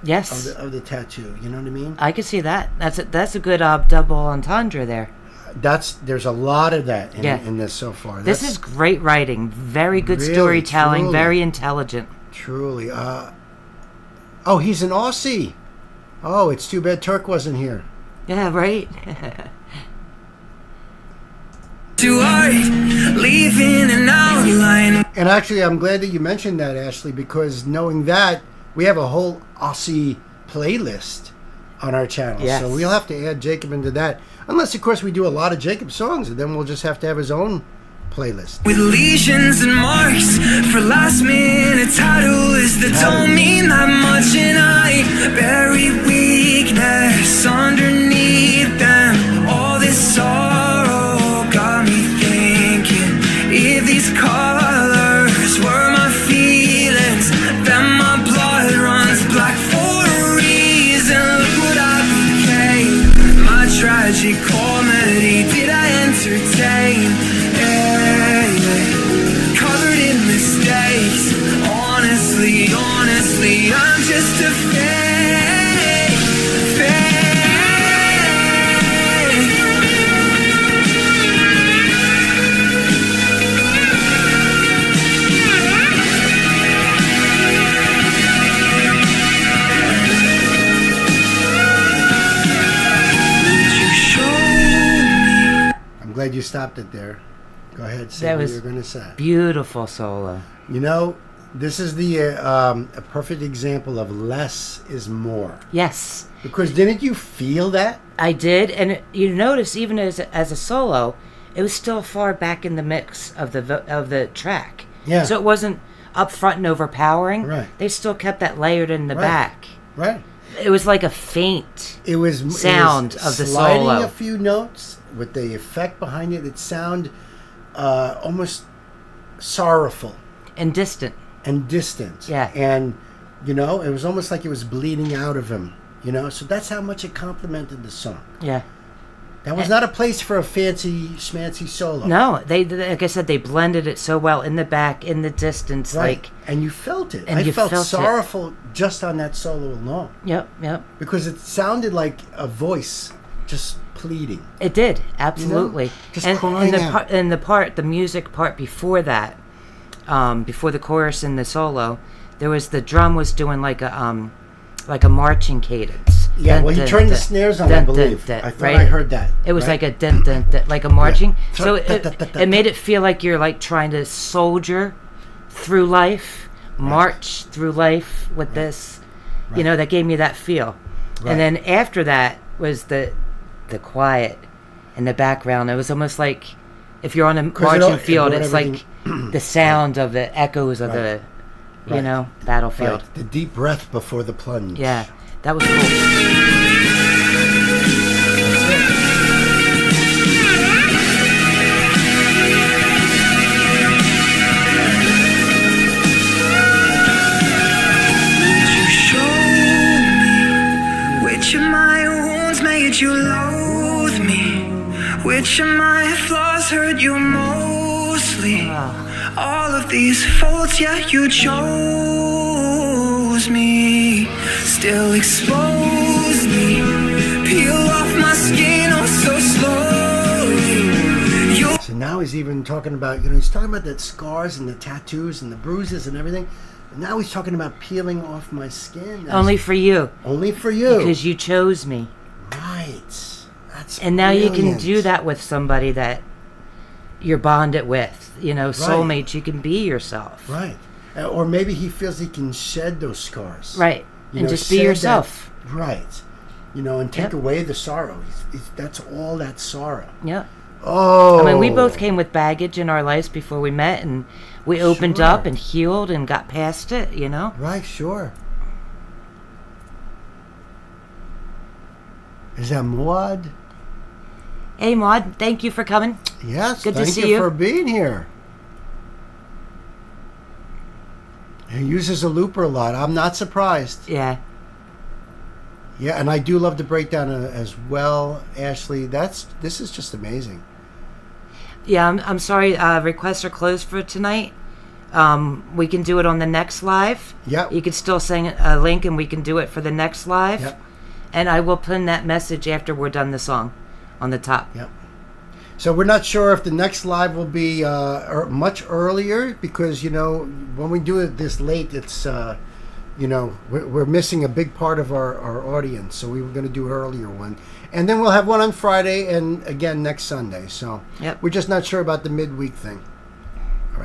Yes. Of the tattoo. You know what I mean? I can see that. That's a good double entendre there. There's a lot of that in this so far. This is great writing. Very good really, storytelling. truly, very intelligent. Truly. Oh, he's an Aussie. Oh, it's too bad Turk wasn't here. Yeah, right. Leaving an outline. And actually, I'm glad that you mentioned that, Ashley, because knowing that, we have a whole Aussie playlist on our channel. Yes. So we'll have to add Jacob into that. Unless, of course, we do a lot of Jacob songs, and then we'll just have to have his own playlist. With lesions and marks for last minute tattoos that don't mean that much, and I bury weakness underneath them. All this sorrow got me thinking, if these colors were my feelings, then my blood runs black for a reason. Look what I became. My tragic comedy. Did I entertain? Covered in mistakes. Honestly, I'm just a fake. glad you stopped it there. Go ahead, say That what was you were going to say. Beautiful solo. You know, this is a perfect example of less is more. Yes. Because didn't you feel that? I did, and you notice even as a solo, it was still far back in the mix of the track. Yeah. So it wasn't up front and overpowering. Right. They still kept that layered in the Right. back. Right. It was like a faint It was sound it was of the sliding solo. a few notes with the effect behind it. It sounded almost sorrowful and distant. and distant. Yeah. And it was almost like it was bleeding out of him. So that's how much it complimented the song. Yeah. That was not a place for a fancy schmancy solo. No, they like I said, they blended it so well in the back, in the distance, Right. like. And you felt it. And I you felt felt it. sorrowful just on that solo alone. Yep. Because it sounded like a voice just pleading. It did, absolutely. Just and crying out. the music part before that, before the chorus and the solo, the drum was doing like a marching cadence. Yeah, Dun, well, he dun, turned the dun, snares on, dun, I believe. dun, dun, I thought right? I heard that. It was right? like a dun, dun, dun, like a marching. Yeah. So Dun, dun, dun, dun, it made it feel like you're like trying to soldier through life, march through life with this. Right. That gave me that feel. Right. And then after that was the quiet in the background. It was almost like if you're on a marching field, it's like the sound of the echoes of the, Right. battlefield. Right. The deep breath before the plunge. Yeah, that was cool. You show me which of my wounds made you loathe me, which of my flaws hurt you mostly. All of these faults, yeah, you chose me. Still expose me, peel off my skin oh so slowly. You'll So now he's even talking about, he's talking about the scars and the tattoos and the bruises and everything. And now he's talking about peeling off my skin. Only for you, Only for you. because you chose me. Right. That's And now you can brilliant. do that with somebody that you're bonded with. Soulmates, you can be yourself. Right. Or maybe he feels he can shed those scars. Right. You And know, just be shed yourself. that- right. And take Yep. away the sorrow. That's all that sorrow. Yeah. Oh. I mean, we both came with baggage in our lives before we met, and we opened Sure. up and healed and got past it, Right, sure. Is that Muad? Hey, Maud, thank you for coming. Yes, Good to thank see you you. for being here. He uses a looper a lot. I'm not surprised. Yeah. Yeah, and I do love the breakdown as well, Ashley. This is just amazing. Yeah, I'm sorry. Requests are closed for tonight. We can do it on the next live. Yep. You can still send a link, and we can do it for the next live. Yep. And I will pin that message after we're done the song on the top. Yep. So we're not sure if the next live will be much earlier because when we do it this late, it's we're missing a big part of our audience. So we were going to do an earlier one, and then we'll have one on Friday and again next Sunday. So Yep. we're just not sure about the midweek thing. All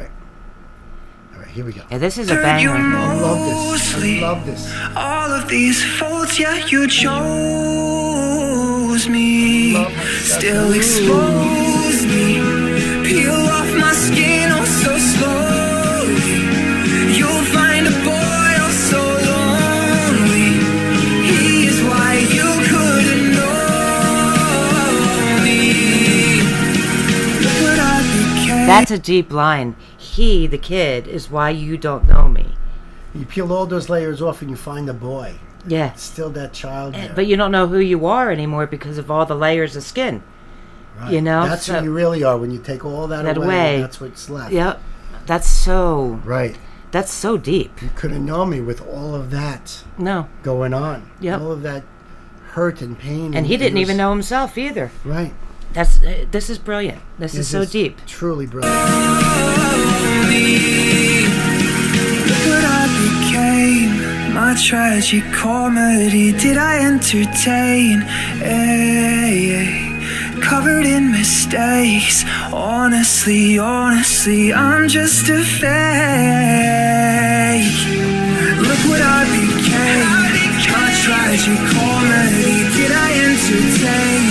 right, here we go. Yeah, this is a hurt you banger. I love this. mostly. I love this. All of these faults, yeah, you chose me. Love how it Still does. expose me, peel off my skin oh so slowly. You'll find a boy oh so lonely. He is why you couldn't know me. Look what I became. That's a deep line. He, the kid, is why you don't know me. You peel all those layers off and you find the boy. Yeah. It's still that child there. But you don't know who you are anymore because of all the layers of skin. Right. That's so- who you really are when you take all that away. That's what's left. Yep. That's so Right. deep. You couldn't know me with all of that No. going on. Yep. All of that hurt and pain. And he didn't it even was- know himself either. Right. This is brilliant. This is so deep. Truly brilliant. Look what I became. My tragic comedy. Did I entertain? covered in mistakes. Honestly, I'm just a fake. Look what I became. A tragic comedy. Did I entertain?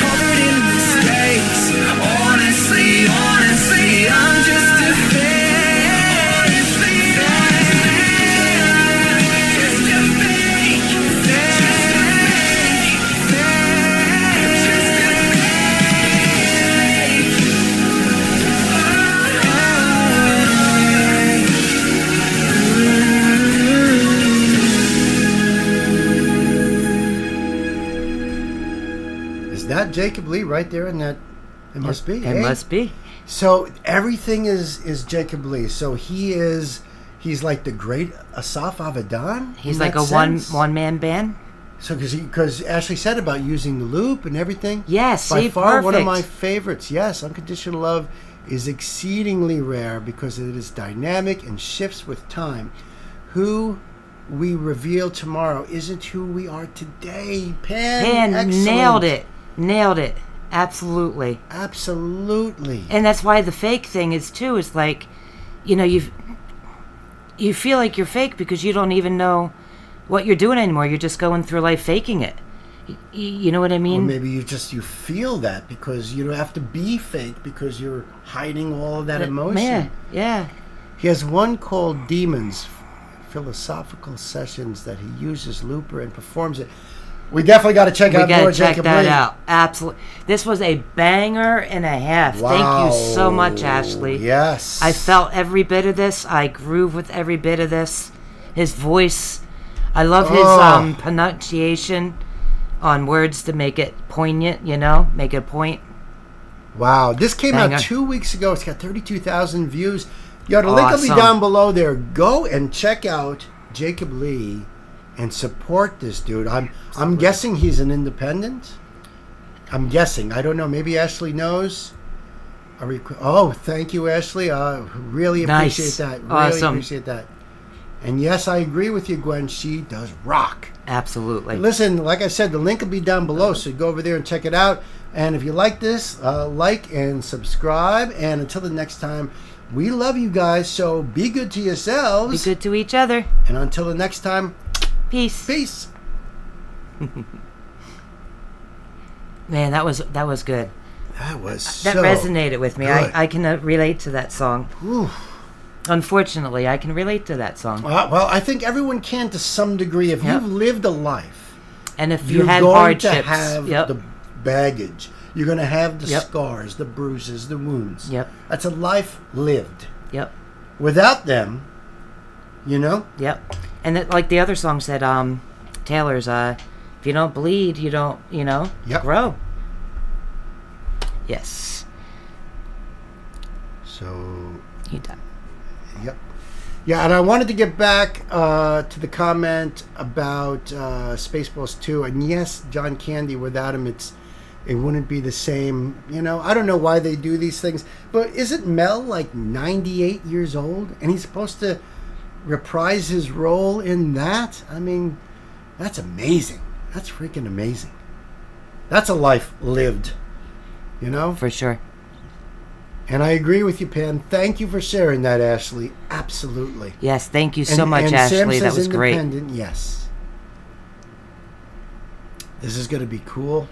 Covered in mistakes. Honestly, I'm just a fake. Just a fake. Is that Jacob Lee right there in that? It must be. It must be. So everything is Jacob Lee. So he's like the great Asaf Avidan. He's in like that a sense? one man band. So because Ashley said about using the loop and everything. Yes, by see, far one of perfect. my favorites. Yes, Unconditional Love is exceedingly rare because it is dynamic and shifts with time. Who we reveal tomorrow isn't who we are today. Pan, excellent. Nailed it. Absolutely. Absolutely. And that's why the fake thing is too. Is like, you feel like you're fake because you don't even know what you're doing anymore. You're just going through life faking it. You know what I mean? Or maybe you feel that because you don't have to be fake because you're hiding all of that emotion. Yeah. He has one called Demons, philosophical sessions that he uses looper and performs it. We definitely got to check out more Jacob Lee. Check that out. Absolutely. This was a banger and a half. Wow. Thank you so much, Ashley. Yes. I felt every bit of this. I groove with every bit of this. His voice. I love his pronunciation on words to make it poignant, make it a point. Wow. This came Banger. out 2 weeks ago. It's got 32,000 views. Yo, the link will be down below there. Go and check out Jacob Lee and support this dude. I'm guessing he's an independent. I'm guessing. I don't know. Maybe Ashley knows. Thank you, Ashley. Really appreciate that. Really Awesome. appreciate that. And yes, I agree with you, Gwen. She does rock. Absolutely. Listen, like I said, the link will be down below, so go over there and check it out. And if you like this, like and subscribe. And until the next time, we love you guys, so be good to yourselves. Be good to each other. And until the next time, Peace. peace. Man, that was good. That was That so resonated with me. good. I can relate to that song. Whew. Unfortunately, I can relate to that song. Well, I think everyone can to some degree. If Yep. you've lived a life, And if you you're had going hardships, to have the baggage. You're going to have the Yep. scars, the bruises, the wounds. Yep. That's a life lived. Yep. Without them, Yep. And like the other song said, Taylor's, if you don't bleed, you don't, Yep. grow. Yes. So, You done. yep. Yeah, and I wanted to get back to the comment about Spaceballs 2. And yes, John Candy, without him, it wouldn't be the same. I don't know why they do these things. But isn't Mel like 98 years old? And he's supposed to reprise his role in that? I mean, that's amazing. That's freaking amazing. That's a life lived, For sure. And I agree with you, Pan. Thank you for sharing that, Ashley. Absolutely. Yes, thank you so much, and Ashley. Sam That says was great. independent, yes. This is going to be cool.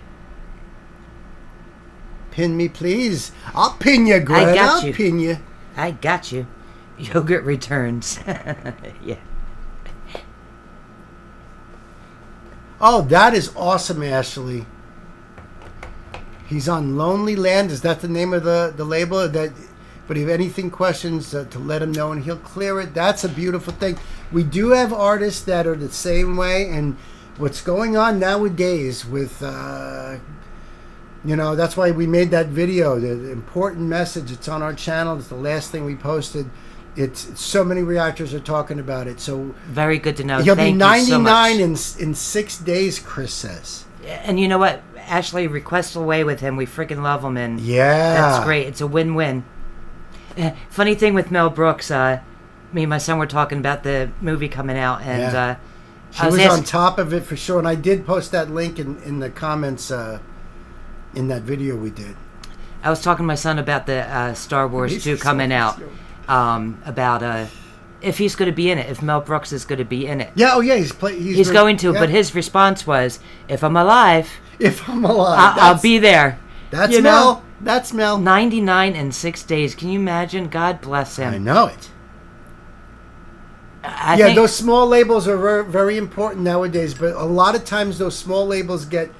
Pin me, please. I'll pin you, Greg. got I'll you. pin you. I got you. Yogurt returns. Yeah. Oh, that is awesome, Ashley. He's on Lonely Land. Is that the name of the label? But if you have anything questions, to let him know and he'll clear it. That's a beautiful thing. We do have artists that are the same way. And what's going on nowadays with, that's why we made that video. The important message. It's on our channel. It's the last thing we posted. It's so many reactors are talking about it. So Very good to know. he'll Thank be you so 99 much. in 6 days, Chris says. And you know what? Ashley, request away with him. We freaking love him. And Yeah. that's great. It's a win-win. Funny thing with Mel Brooks, me and my son were talking about the movie coming out, and Yeah. She was on top of it for sure, and I did post that link in the comments in that video we did. I was talking to my son about the Star Wars 2 coming out, about if he's going to be in it, if Mel Brooks is going to be in it. Yeah, oh yeah, he's going to, but his response was, if I'm alive, I'll be there. That's Mel. That's Mel. 99 and 6 days. Can you imagine? God bless him. I know it. I think those small labels are very, very important nowadays, but a lot of times those small labels get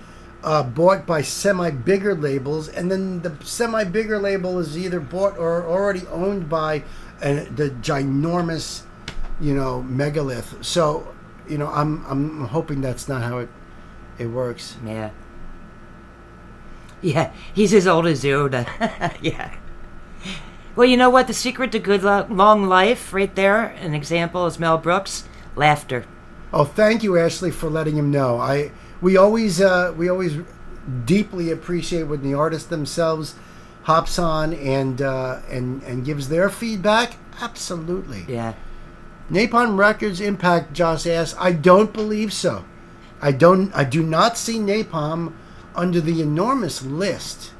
bought by semi-bigger labels, and then the semi-bigger label is either bought or already owned by the ginormous, megalith. So, I'm hoping that's not how it works. Yeah. Yeah, he's as old as Yoda. Yeah. Well, you know what? The secret to good long life, right there, an example is Mel Brooks, laughter. Oh, thank you, Ashley, for letting him know. We always deeply appreciate when the artist themselves hops on and gives their feedback. Absolutely. Yeah. Napalm Records impact, Josh asks. I don't believe so. I do not see Napalm under the enormous list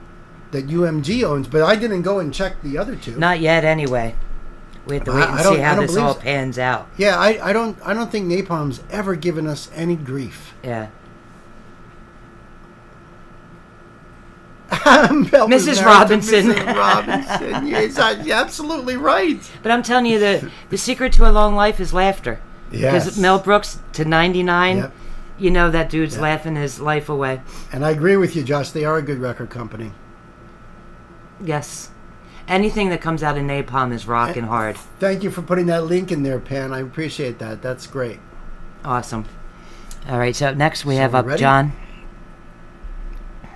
that UMG owns, but I didn't go and check the other two. Not yet, anyway. We have to wait and see how this all pans out. Yeah, I don't think Napalm's ever given us any grief. Yeah. Mrs. Robinson. Mrs. Robinson. Yes, you're absolutely right. But I'm telling you, the secret to a long life is laughter. Yes. Because Mel Brooks to 99. Yep. You know that dude's laughing his life away. And I agree with you, Josh. They are a good record company. Yes. Anything that comes out of Napalm is rocking hard. Thank you for putting that link in there, Pan. I appreciate that. That's great. Awesome. All right, so next we have up ready? John.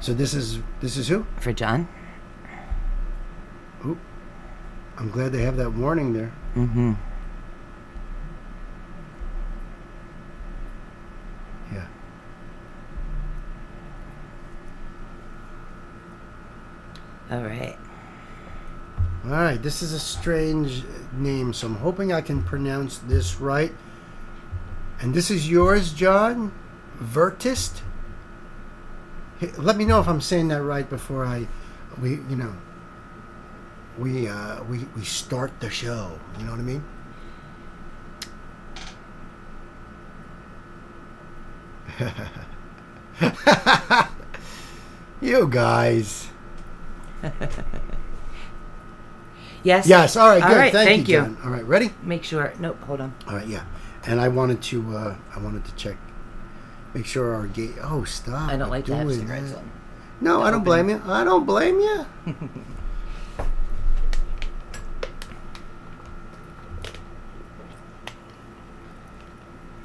So this is who? For John. Oop. I'm glad they have that warning there. Mm-hmm. Yeah. All right. All right, this is a strange name, so I'm hoping I can pronounce this right. And this is yours, John? Vertist? Hey, let me know if I'm saying that right before we start the show. You know what I mean? You guys. Yes. Yes. All right. Good. All right, thank you, John. All right. Ready? Make sure. Nope. Hold on. All right. Yeah. And I wanted to check, make sure our gate. Oh, stop! I don't like to have cigarettes on. No, I don't blame you. I don't blame you.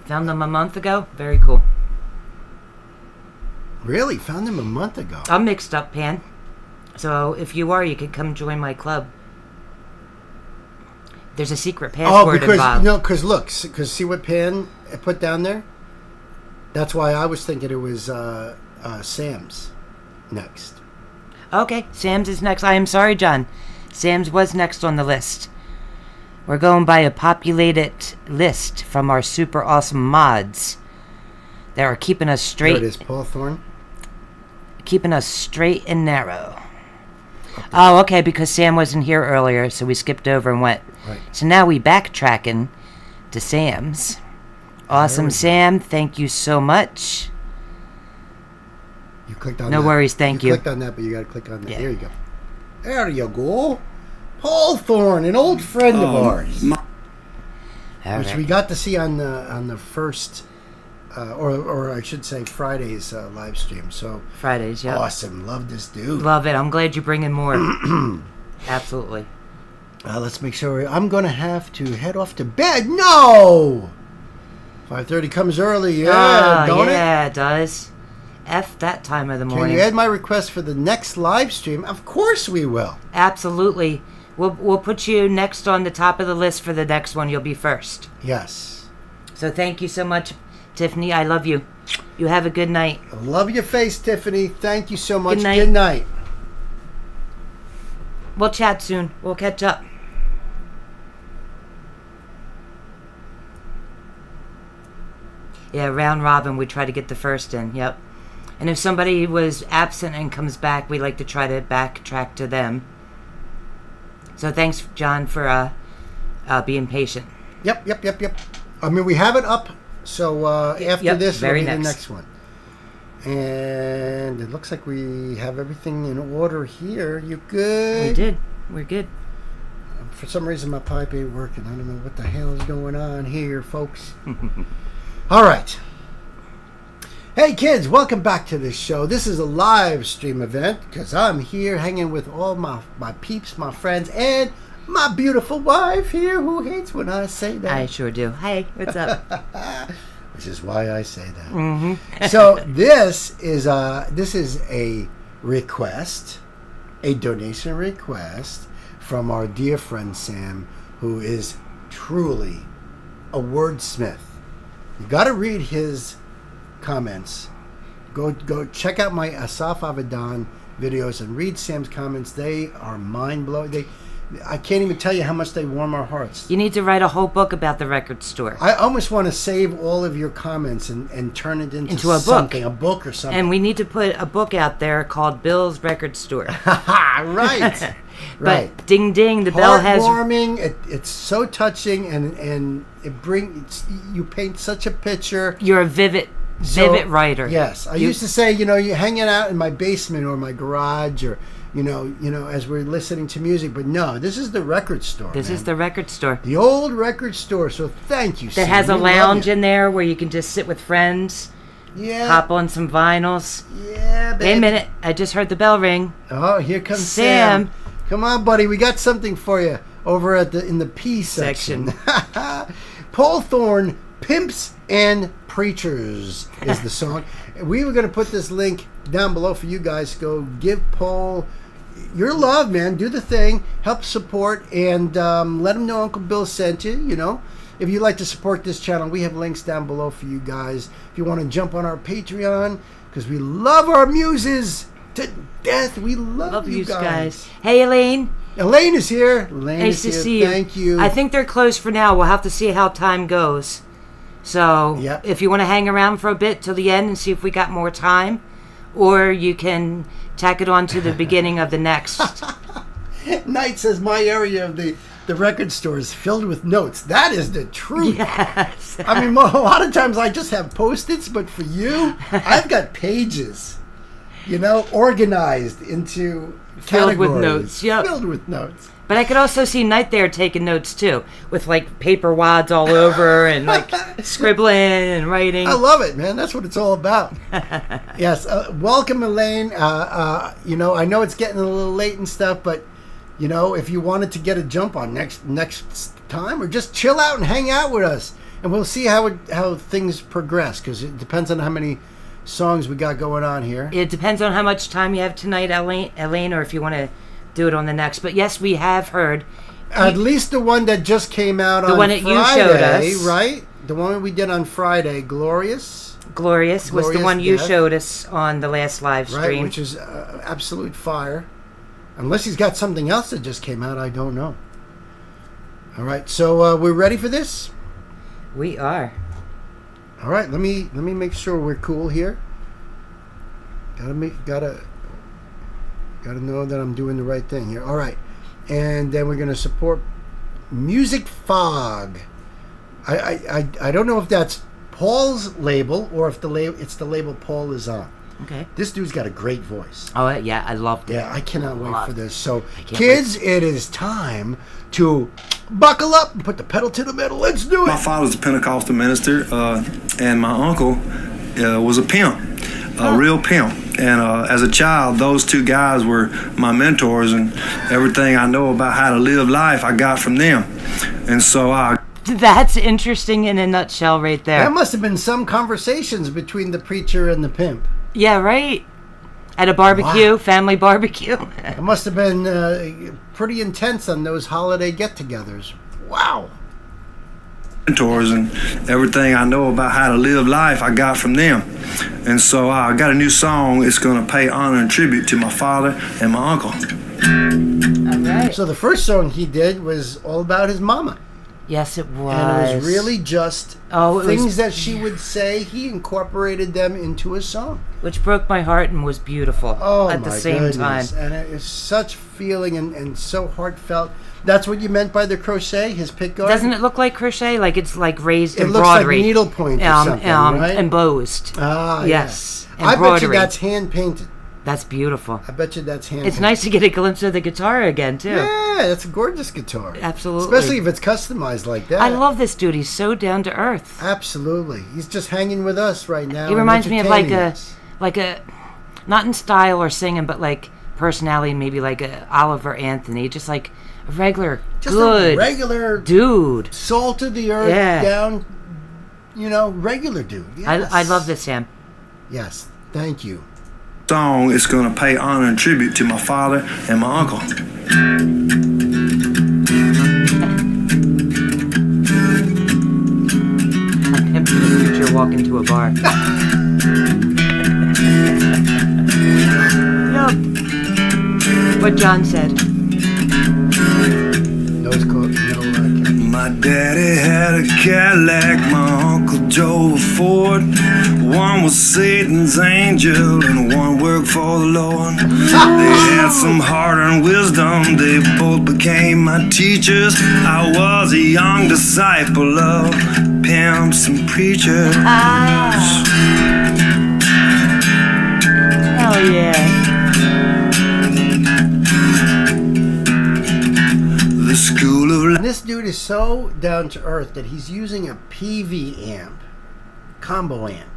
Found them a month ago. Very cool. Really? Found them a month ago. I'm mixed up, Pan. So if you are, you can come join my club. There's a secret password involved. Because see what Pan put down there? That's why I was thinking it was Sam's next. Okay, Sam's is next. I am sorry, John. Sam's was next on the list. We're going by a populated list from our super awesome mods that are keeping us straight. There it is, Paul Thorne. Keeping us straight and narrow. Okay. Oh, okay, because Sam wasn't here earlier, so we skipped over and went. Right. So now we backtracking to Sam's. Awesome, Sam. Thank you so much. You clicked on that. No worries, thank you. You clicked on that, but you got to click on that. Yeah. There you go. There you go. Paul Thorne, an old friend of ours. Which we got to see on the first, or I should say Friday's live stream. So Fridays, yeah. Awesome. Love this dude. Love it. I'm glad you're bringing more. Absolutely. Let's make sure. I'm going to have to head off to bed. No! 5:30 comes early. Yeah, don't it? Yeah, it does. F that time of the morning. Can you add my request for the next live stream? Of course we will. Absolutely. We'll put you next on the top of the list for the next one. You'll be first. Yes. So thank you so much, Tiffany. I love you. You have a good night. I love your face, Tiffany. Thank you so much. Good night. Good night. We'll chat soon. We'll catch up. Yeah, round robin, we try to get the first in. Yep. And if somebody was absent and comes back, we like to try to backtrack to them. So thanks, John, for being patient. Yep. I mean, we have it up, so after this, will be the next one. And it looks like we have everything in order here. You good? We did. We're good. For some reason, my pipe ain't working. I don't know what the hell is going on here, folks. All right. Hey, kids, welcome back to this show. This is a live stream event because I'm here hanging with all my peeps, my friends, and my beautiful wife here who hates when I say that. I sure do. Hey, what's up? Which is why I say that. Mm-hmm. So this is a request, a donation request from our dear friend Sam, who is truly a wordsmith. You got to read his comments. Go check out my Asaf Avidan videos and read Sam's comments. They are mind blowing. I can't even tell you how much they warm our hearts. You need to write a whole book about the record store. I almost want to save all of your comments and turn it into a book or something. And we need to put a book out there called Bill's Record Store. Right. Right. But ding ding, the bell has... Heartwarming. It's so touching, and you paint such a picture. You're a vivid writer. Yes. I used to say, you're hanging out in my basement or my garage or... as we're listening to music, but no, this is the record store. This is the record store. The old record store. So thank you. That has a lounge in there where you can just sit with friends. Yeah. Hop on some vinyls. Yeah, baby. Wait a minute, I just heard the bell ring. Oh, here comes Sam. Come on, buddy, we got something for you over in the P section. Paul Thorne, Pimps and Preachers is the song. We were going to put this link down below for you guys. Go give Paul your love, man. Do the thing. Help support and let him know Uncle Bill sent you, If you'd like to support this channel, we have links down below for you guys. If you want to jump on our Patreon, because we love our muses to death. We love you guys. Hey, Elaine. Elaine is here. Nice to see you. Thank you. I think they're closed for now. We'll have to see how time goes. So if you want to hang around for a bit till the end and see if we got more time, or you can tack it on to the beginning of the next. Knight says my area of the record store is filled with notes. That is the truth. Yes. I mean, a lot of times I just have Post-its, but for you, I've got pages, organized into filled categories. With notes. Yep. Filled with notes. But I could also see Knight there taking notes too, with paper wads all over and scribbling and writing. I love it, man. That's what it's all about. Yes. Welcome, Elaine. I know it's getting a little late and stuff, but if you wanted to get a jump on next time, or just chill out and hang out with us, and we'll see how things progress, because it depends on how many songs we got going on here. It depends on how much time you have tonight, Elaine, or if you want to do it on the next. But yes, we have heard at least the one that just came out on Friday. The one that you showed us, right? The one we did on Friday, Glorious was the one you showed us on the last live stream, right? Which is absolute fire. Unless he's got something else that just came out, I don't know. All right, so we're ready for this. We are. All right, let me make sure we're cool here. Gotta know that I'm doing the right thing here. All right, and then we're gonna support Music Fog. I don't know if that's Paul's label or if it's the label Paul is on. Okay. This dude's got a great voice. Oh yeah, I loved it. Yeah, I cannot wait for this. So, kids, it is time to buckle up and put the pedal to the metal. Let's do it. My father's a Pentecostal minister, and my uncle was a pimp, a real pimp. And as a child, those two guys were my mentors, and everything I know about how to live life, I got from them. And so That's interesting in a nutshell right there. There must have been some conversations between the preacher and the pimp. Yeah, right. At a barbecue, family barbecue. It must have been pretty intense on those holiday get-togethers. Wow. Mentors, and everything I know about how to live life, I got from them. And so I got a new song. It's going to pay honor and tribute to my father and my uncle. All right. So the first song he did was all about his mama. Yes, it was. And it was really just it things was- that she would say. He incorporated them into a song. which broke my heart and was beautiful Oh, at the my same goodness. time. And it is such feeling and so heartfelt. That's what you meant by the crochet, his pick guard? Doesn't it look like crochet? Like it's like raised It looks embroidery. like needlepoint or something, right? Embossed. Ah, Yes. yeah. I bet you Embroidery. that's hand-painted. That's beautiful. I bet you that's hand-painted. It's nice to get a glimpse of the guitar again, too. Yeah, that's a gorgeous guitar. Absolutely. Especially if it's customized like that. I love this dude. He's so down to earth. Absolutely. He's just hanging with us right now. He and reminds me of entertaining like us. a, not in style or singing, but like personality, maybe like a Oliver Anthony, just like a regular, Just good a regular dude. salt of the earth, Yeah. down, regular dude. Yes. I love this, Sam. Yes. Thank you. Song is going to pay honor and tribute to my father and my uncle. Him from the future walk into a bar. Yup. What John said. My daddy had a Cadillac, my uncle drove a Ford. One was Satan's angel and one worked for the Lord. They had some hard-earned wisdom, they both became my teachers. I was a young disciple of pimps and preachers. Hell yeah. The school of And this dude is so down to earth that he's using a PV amp, combo amp,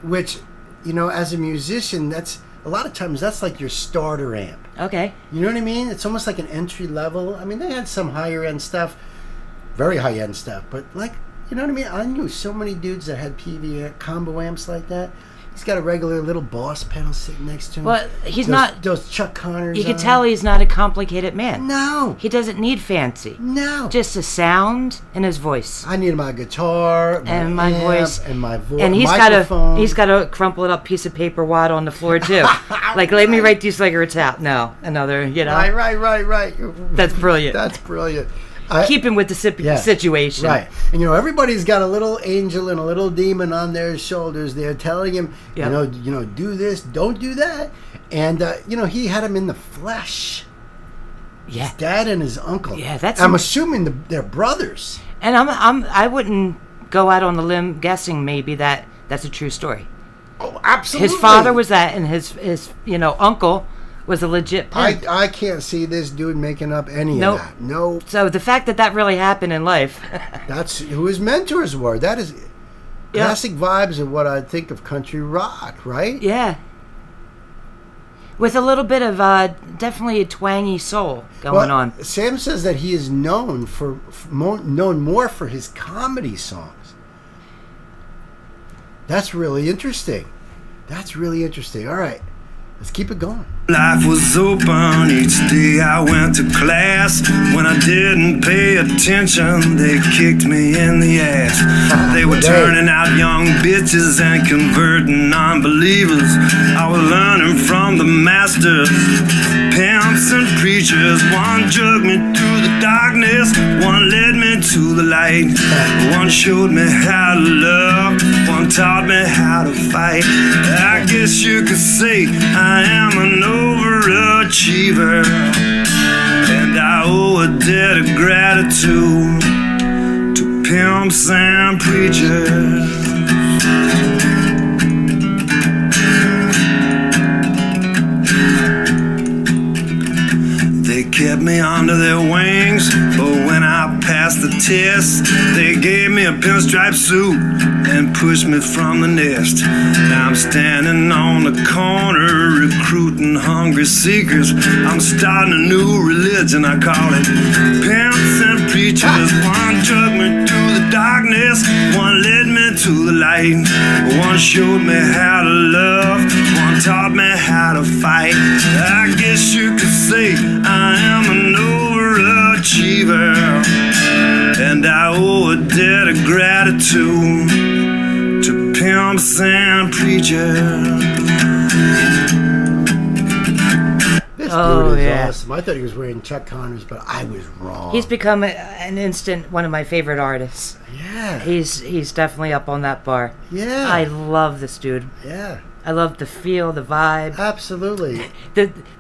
which, as a musician, that's a lot of times that's like your starter amp. Okay. You know what I mean? It's almost like an entry level. I mean, they had some higher end stuff, very high end stuff, but like, you know what I mean? I knew so many dudes that had PV combo amps like that. He's got a regular little Boss pedal sitting next to him. Well, he's not. Those Chuck Connors. You can tell he's not a complicated man. No. He doesn't need fancy. No. Just a sound and his voice. I need my guitar, And my amp, voice. and my voice. And he's microphone. got a crumpled up piece of paper wad on the floor too. Like, let me write these cigarettes out. No, another. Right. That's brilliant. That's brilliant. Keep him with the situation. Right. And everybody's got a little angel and a little demon on their shoulders. They're telling him, Yep. do this, don't do that. And he had him in the flesh. Yeah. His dad and his uncle. Yeah, that's. I'm assuming they're brothers. And I wouldn't go out on the limb guessing maybe that's a true story. Oh, absolutely. His father was that, and his uncle was a legit pimp. I can't see this dude making up any Nope. of that. No. So the fact that really happened in life. That's who his mentors were. That is classic vibes of what I think of country rock, right? Yeah. With a little bit of definitely a twangy soul going on. Sam says that he is known known more for his comedy songs. That's really interesting. All right. Let's keep it going. Life was open each day I went to class. When I didn't pay attention, they kicked me in the ass. They were turning out young bitches and converting non-believers. I was learning from the masters, pimps and preachers. One drugged me through the darkness, one led me to the light. One showed me how to love, one taught me how to fight. I guess you could say I am an overachiever, and I owe a debt of gratitude to pimps and preachers. They kept me under their wings, but when I passed the test, they gave me a pinstripe suit and pushed me from the nest. Now I'm standing on the corner recruiting hungry seekers. I'm starting a new religion, I call it pimps and preachers. One drugged me through the darkness, one led me to the light. One showed me how to love, one taught me how to fight. I guess you could say I am an overachiever, and I owe a debt of gratitude to pimps and preachers. dude is yeah. awesome. I thought he was wearing Chuck Connors, but I was wrong. He's become an instant one of my favorite artists. Yeah. He's definitely up on that bar. Yeah. I love this dude. Yeah. I love the feel, the vibe. Absolutely.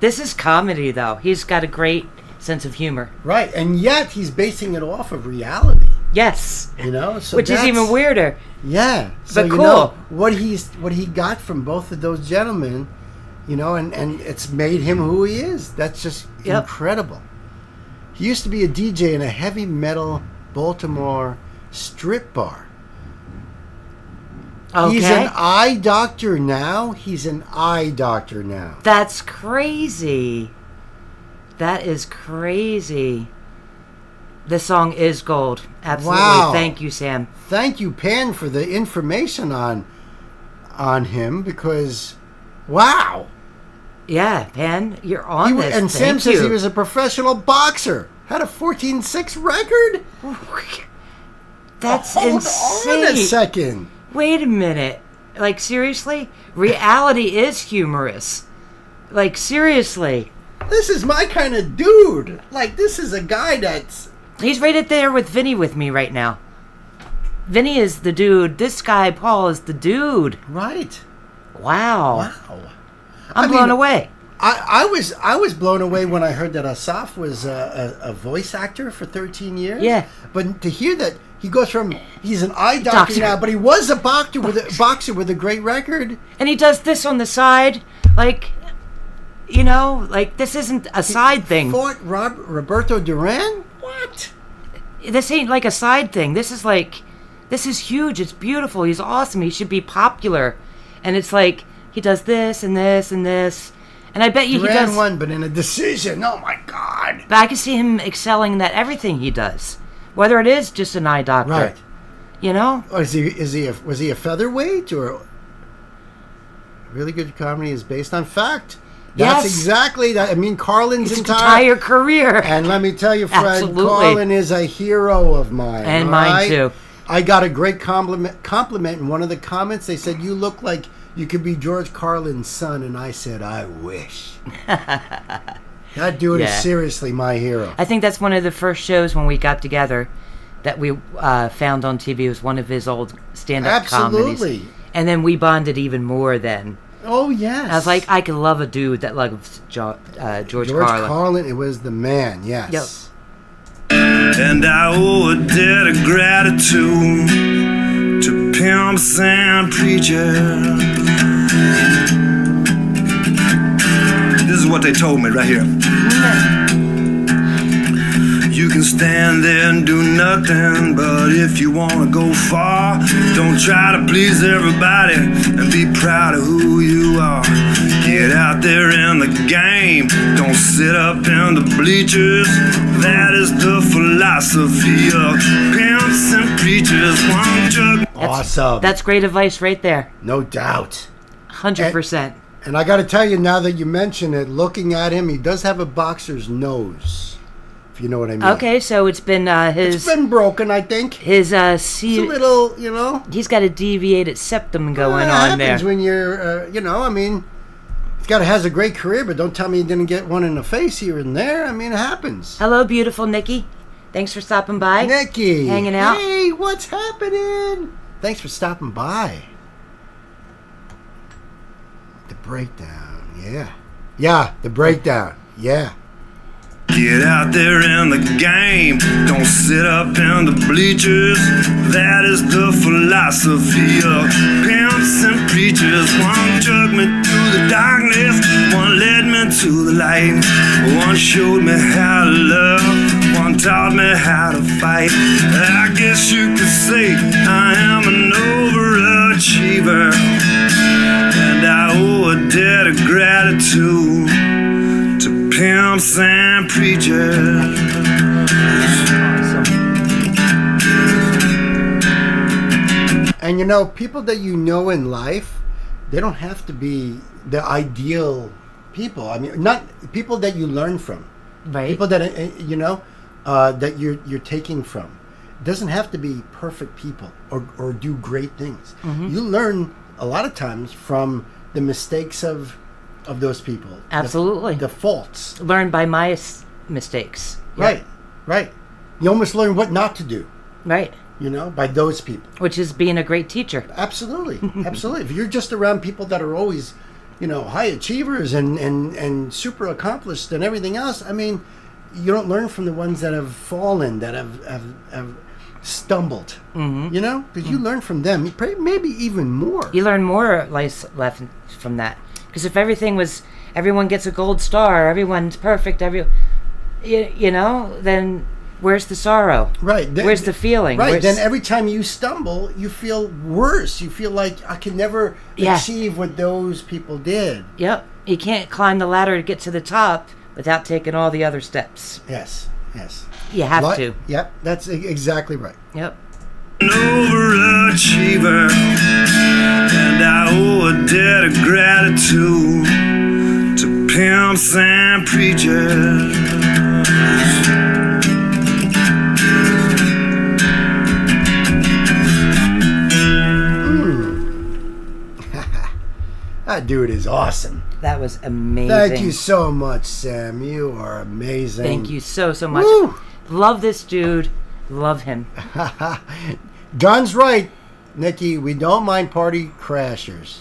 This is comedy, though. He's got a great sense of humor. Right, and yet he's basing it off of reality. Yes. You know, so Which is that's- even weirder. Yeah, so But you cool. know, what he got from both of those gentlemen, you know, and it's made him who he is. That's just incredible. He used to be a DJ in a heavy metal Baltimore strip bar. Okay. He's an eye doctor now. He's an eye doctor now. That's crazy. That is crazy. This song is gold. Absolutely. Wow. Thank you, Sam. Thank you, Pan, for the information on him, because wow. Yeah, Pan, you're on this. And Sam Thank says you. he was a professional boxer. Had a 14-6 record. That's Hold insane. on a second. Wait a minute. Like, seriously? Reality is humorous. Like, seriously. This is my kind of dude. Like, this is a guy that's... He's right there with Vinny with me right now. Vinny is the dude. This guy, Paul, is the dude. Right. Wow. Wow. I'm blown away. I was blown away when I heard that Asaf was a voice actor for 13 years. Yeah. But to hear that he goes from he's an eye doctor now, but he was a boxer with a great record. And he does this on the side, like, you know, like this isn't a side thing. Fought Roberto Duran? What? This ain't like a side thing. This is huge. It's beautiful. He's awesome. He should be popular. And it's like he does this and this and this. And I bet you Duran he does. won, but in a decision. Oh my God! But I can see him excelling at everything he does, whether it is just an eye doctor. Right. You know. Or was he a featherweight, or really good comedy is based on fact? That's Yes. exactly that. I mean, Carlin's His entire career. And let me tell you, Fred, Absolutely. Carlin is a hero of mine. And all mine right? too. I got a great compliment in one of the comments. They said, "You look like you could be George Carlin's son," and I said, "I wish." That dude is Yeah. seriously my hero. I think that's one of the first shows when we got together that we found on TV. Was one of his old stand-up comedies. Absolutely. And then we bonded even more then. Oh yes. I was like, I could love a dude that loves George Carlin. Carlin, it was the man. Yes. Yep. And I owe a debt of gratitude to pimps and preachers. This is what they told me right here. You can stand there and do nothing, but if you want to go far, don't try to please everybody and be proud of who you are. Get out there in the game, don't sit up in the bleachers. That is the philosophy of pimps and preachers. One jug. Awesome. That's great advice right there. No doubt. 100%. And I got to tell you, now that you mention it, looking at him, he does have a boxer's nose, if you know what I mean. Okay, so it's been It's been broken, I think. his It's a little, you know. he's got a deviated septum going It on happens there. when you're, you know, I mean, has a great career, but don't tell me he didn't get one in the face here and there. I mean, it happens. Hello, beautiful Nikki. Thanks for stopping by. Nikki. Hanging out. Hey, what's happening? Thanks for stopping by. The breakdown, yeah. Yeah, the breakdown, yeah. Get out there in the game, don't sit up in the bleachers. That is the philosophy of pimps and preachers. One took me through the darkness, one led me to the light. One showed me how to love, one taught me how to fight. I guess you could say I am an overachiever, and I owe a debt of gratitude to pimps and preachers. And you know, people that you know in life, they don't have to be the ideal people. I mean, not people that you learn from. Right. People that you know that you're taking from. It doesn't have to be perfect people or do great things. Mm-hmm. You learn a lot of times from the mistakes of of those people. Absolutely. The faults. Learn by my mistakes. Right, right. You almost learn what not to do, Right. by those people. Which is being a great teacher. Absolutely, absolutely. If you're just around people that are always, high achievers and super accomplished and everything else, I mean, you don't learn from the ones that have fallen, that have stumbled, because you learn from them, maybe even more. You learn more life lessons from that. Because if everyone gets a gold star, everyone's perfect, then where's the sorrow? Right. Where's the feeling? Right. Then every time you stumble, you feel worse. You feel like I can never achieve what those people did. Yep. You can't climb the ladder to get to the top without taking all the other steps. Yes. Yes. You have to. Yep. That's exactly right. Yep. An overachiever, and I owe a debt of gratitude to pimps and preachers. That dude is awesome. That was amazing. Thank you so much, Sam. You are amazing. Thank you so much. Woo! Love this dude. Love him. John's right, Nikki. We don't mind party crashers.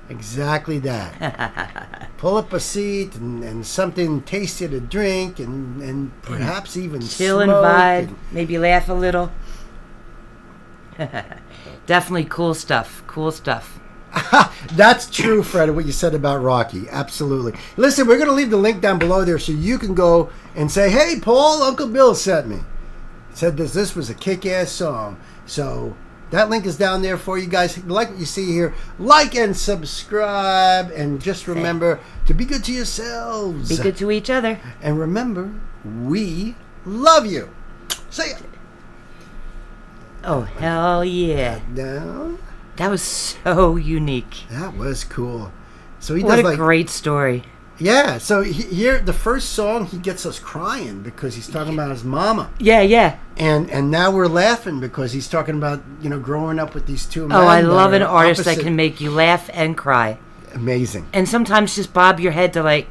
Exactly that. Pull up a seat and something tasty to drink and perhaps even Chill smoke and vibe. Maybe laugh a little. Definitely cool stuff. Cool stuff. That's true, Fred, what you said about Rocky. Absolutely. Listen, we're going to leave the link down below there so you can go and say, hey, Paul, Uncle Bill sent me. Said this was a kick-ass song. So that link is down there for you guys. Like what you see here. Like and subscribe. And just remember to be good to yourselves. Be good to each other. And remember, we love you. Say it. Oh, hell yeah. Down. That was so unique. That was cool. So he What does a great story. Yeah, so here, the first song, he gets us crying because he's talking about his mama. Yeah, yeah. And now we're laughing because he's talking about, growing up with these two men. Oh, I love an that are artist that opposite. can make you laugh and cry. Amazing. And sometimes just bob your head to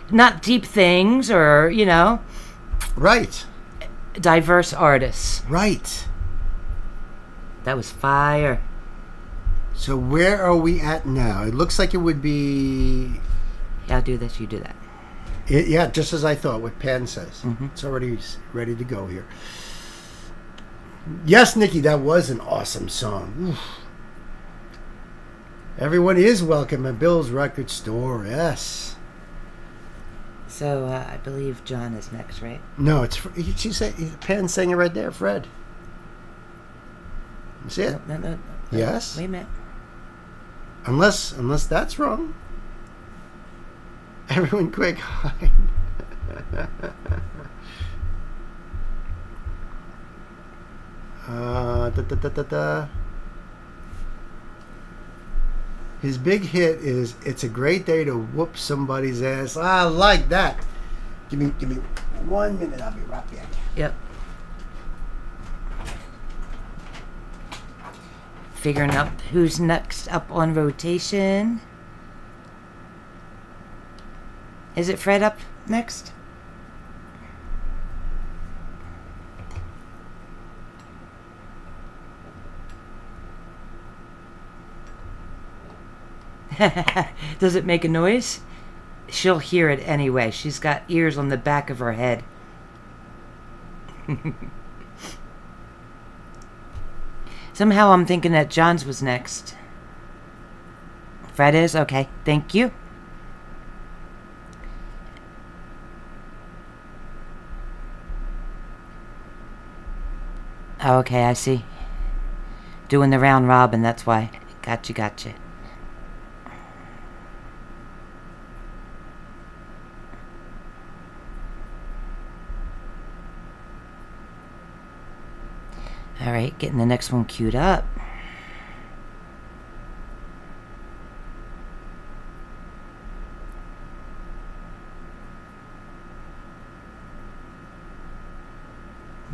not deep things or, Right. diverse artists. Right. That was fire. So where are we at now? It looks like it would be... Yeah, I'll do this, you do that. Yeah, just as I thought, what Pan says. Mm-hmm. It's already ready to go here. Yes, Nikki, that was an awesome song. Oof. Everyone is welcome at Bill's Record Store, yes. So, I believe John is next, right? No, Pan saying it right there, Fred. You see it? No. Yes? Wait a minute. Unless that's wrong. Everyone quick hide. His big hit is "It's a Great Day to Whoop Somebody's Ass." I like that. Give me 1 minute. I'll be right back. Yep. Figuring out who's next up on rotation. Is it Fred up next? Does it make a noise? She'll hear it anyway. She's got ears on the back of her head. Somehow I'm thinking that John's was next. Fred is? Okay. Thank you. Okay, I see. Doing the round robin, that's why. Gotcha. Alright, getting the next one queued up.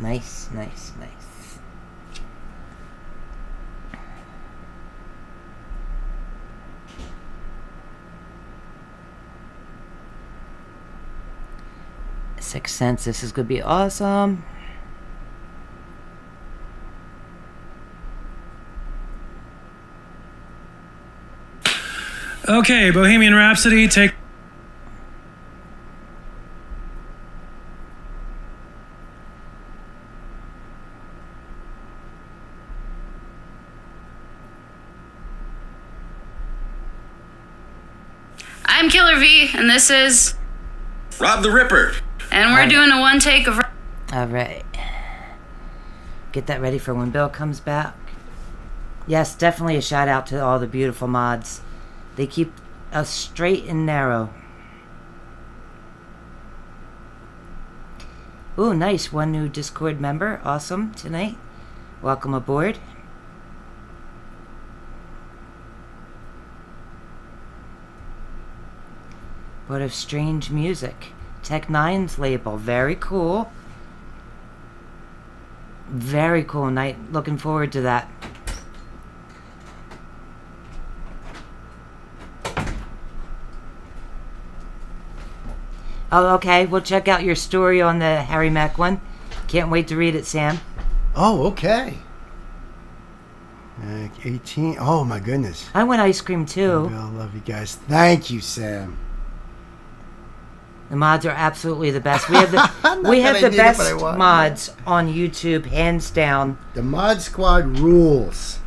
Nice. 6 cents. This is going to be awesome. Okay, Bohemian Rhapsody, take... I'm Killer V, and this is Rob the Ripper. And we're doing a one take of... All right. Get that ready for when Bill comes back. Yes, definitely a shout out to all the beautiful mods. They keep us straight and narrow. Ooh, nice. One new Discord member. Awesome tonight. Welcome aboard. What of strange music. Tech Nine's label. Very cool. Very cool night. Looking forward to that. Oh, okay. We'll check out your story on the Harry Mack one. Can't wait to read it, Sam. Oh, okay. 18. Oh, my goodness. I want ice cream, too. I love you guys. Thank you, Sam. The mods are absolutely the best. We have the best mods on YouTube, hands down. The Mod Squad rules.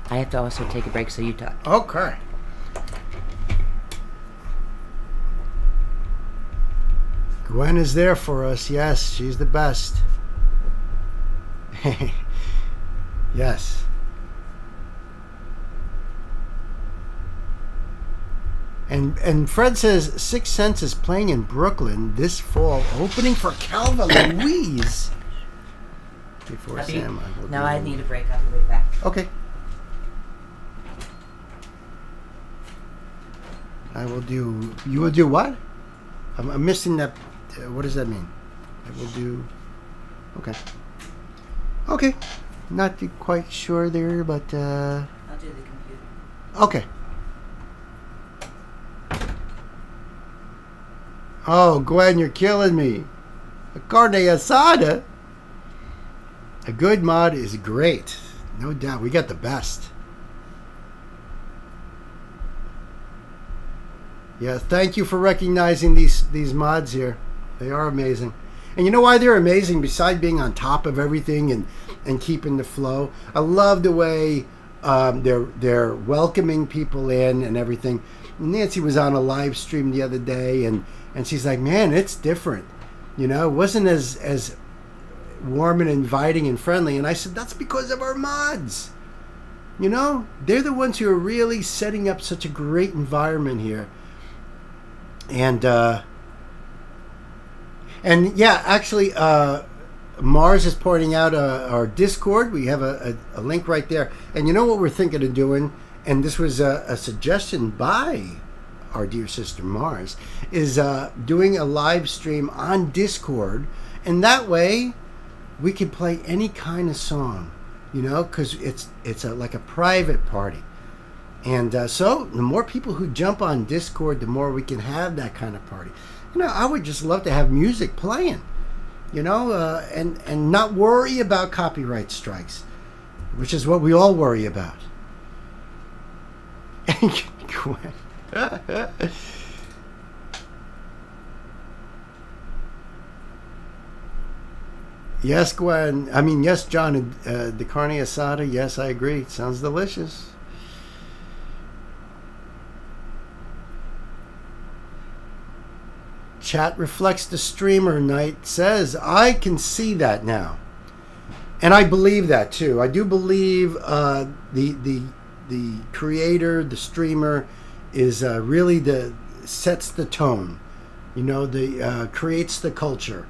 I have to also take a break, so you talk. Okay. Gwen is there for us. Yes, she's the best. Yes. And Fred says 6 Cents is playing in Brooklyn this fall, opening for Calva Louise. Before Sam, I need a break. I'll be right back. Okay. I will do. You will do what? I'm missing that. What does that mean? I will do. Okay. Okay. Not quite sure there, but. I'll do the computer. Okay. Oh, Gwen, you're killing me. A carne asada. A good mod is great. No doubt. We got the best. Yeah, thank you for recognizing these mods here. They are amazing. And you know why they're amazing? Besides being on top of everything and keeping the flow, I love the way they're welcoming people in and everything. Nancy was on a live stream the other day, and she's like, man, it's different. You know, it wasn't as warm and inviting and friendly. And I said, that's because of our mods. You know, they're the ones who are really setting up such a great environment here. And yeah, actually, Mars is pointing out our Discord. We have a link right there. And you know what we're thinking of doing? And this was a suggestion by our dear sister Mars, is doing a live stream on Discord. And that way, we can play any kind of song, you know, because it's like a private party. And so the more people who jump on Discord, the more we can have that kind of party. You know, I would just love to have music playing, you know, and not worry about copyright strikes, which is what we all worry about. Gwen. Yes, Gwen. I mean, yes, John. The carne asada. Yes, I agree. It sounds delicious. Chat reflects the streamer. Night says, I can see that now, and I believe that too. I do believe the creator, the streamer, is really sets the tone. You know, creates the culture.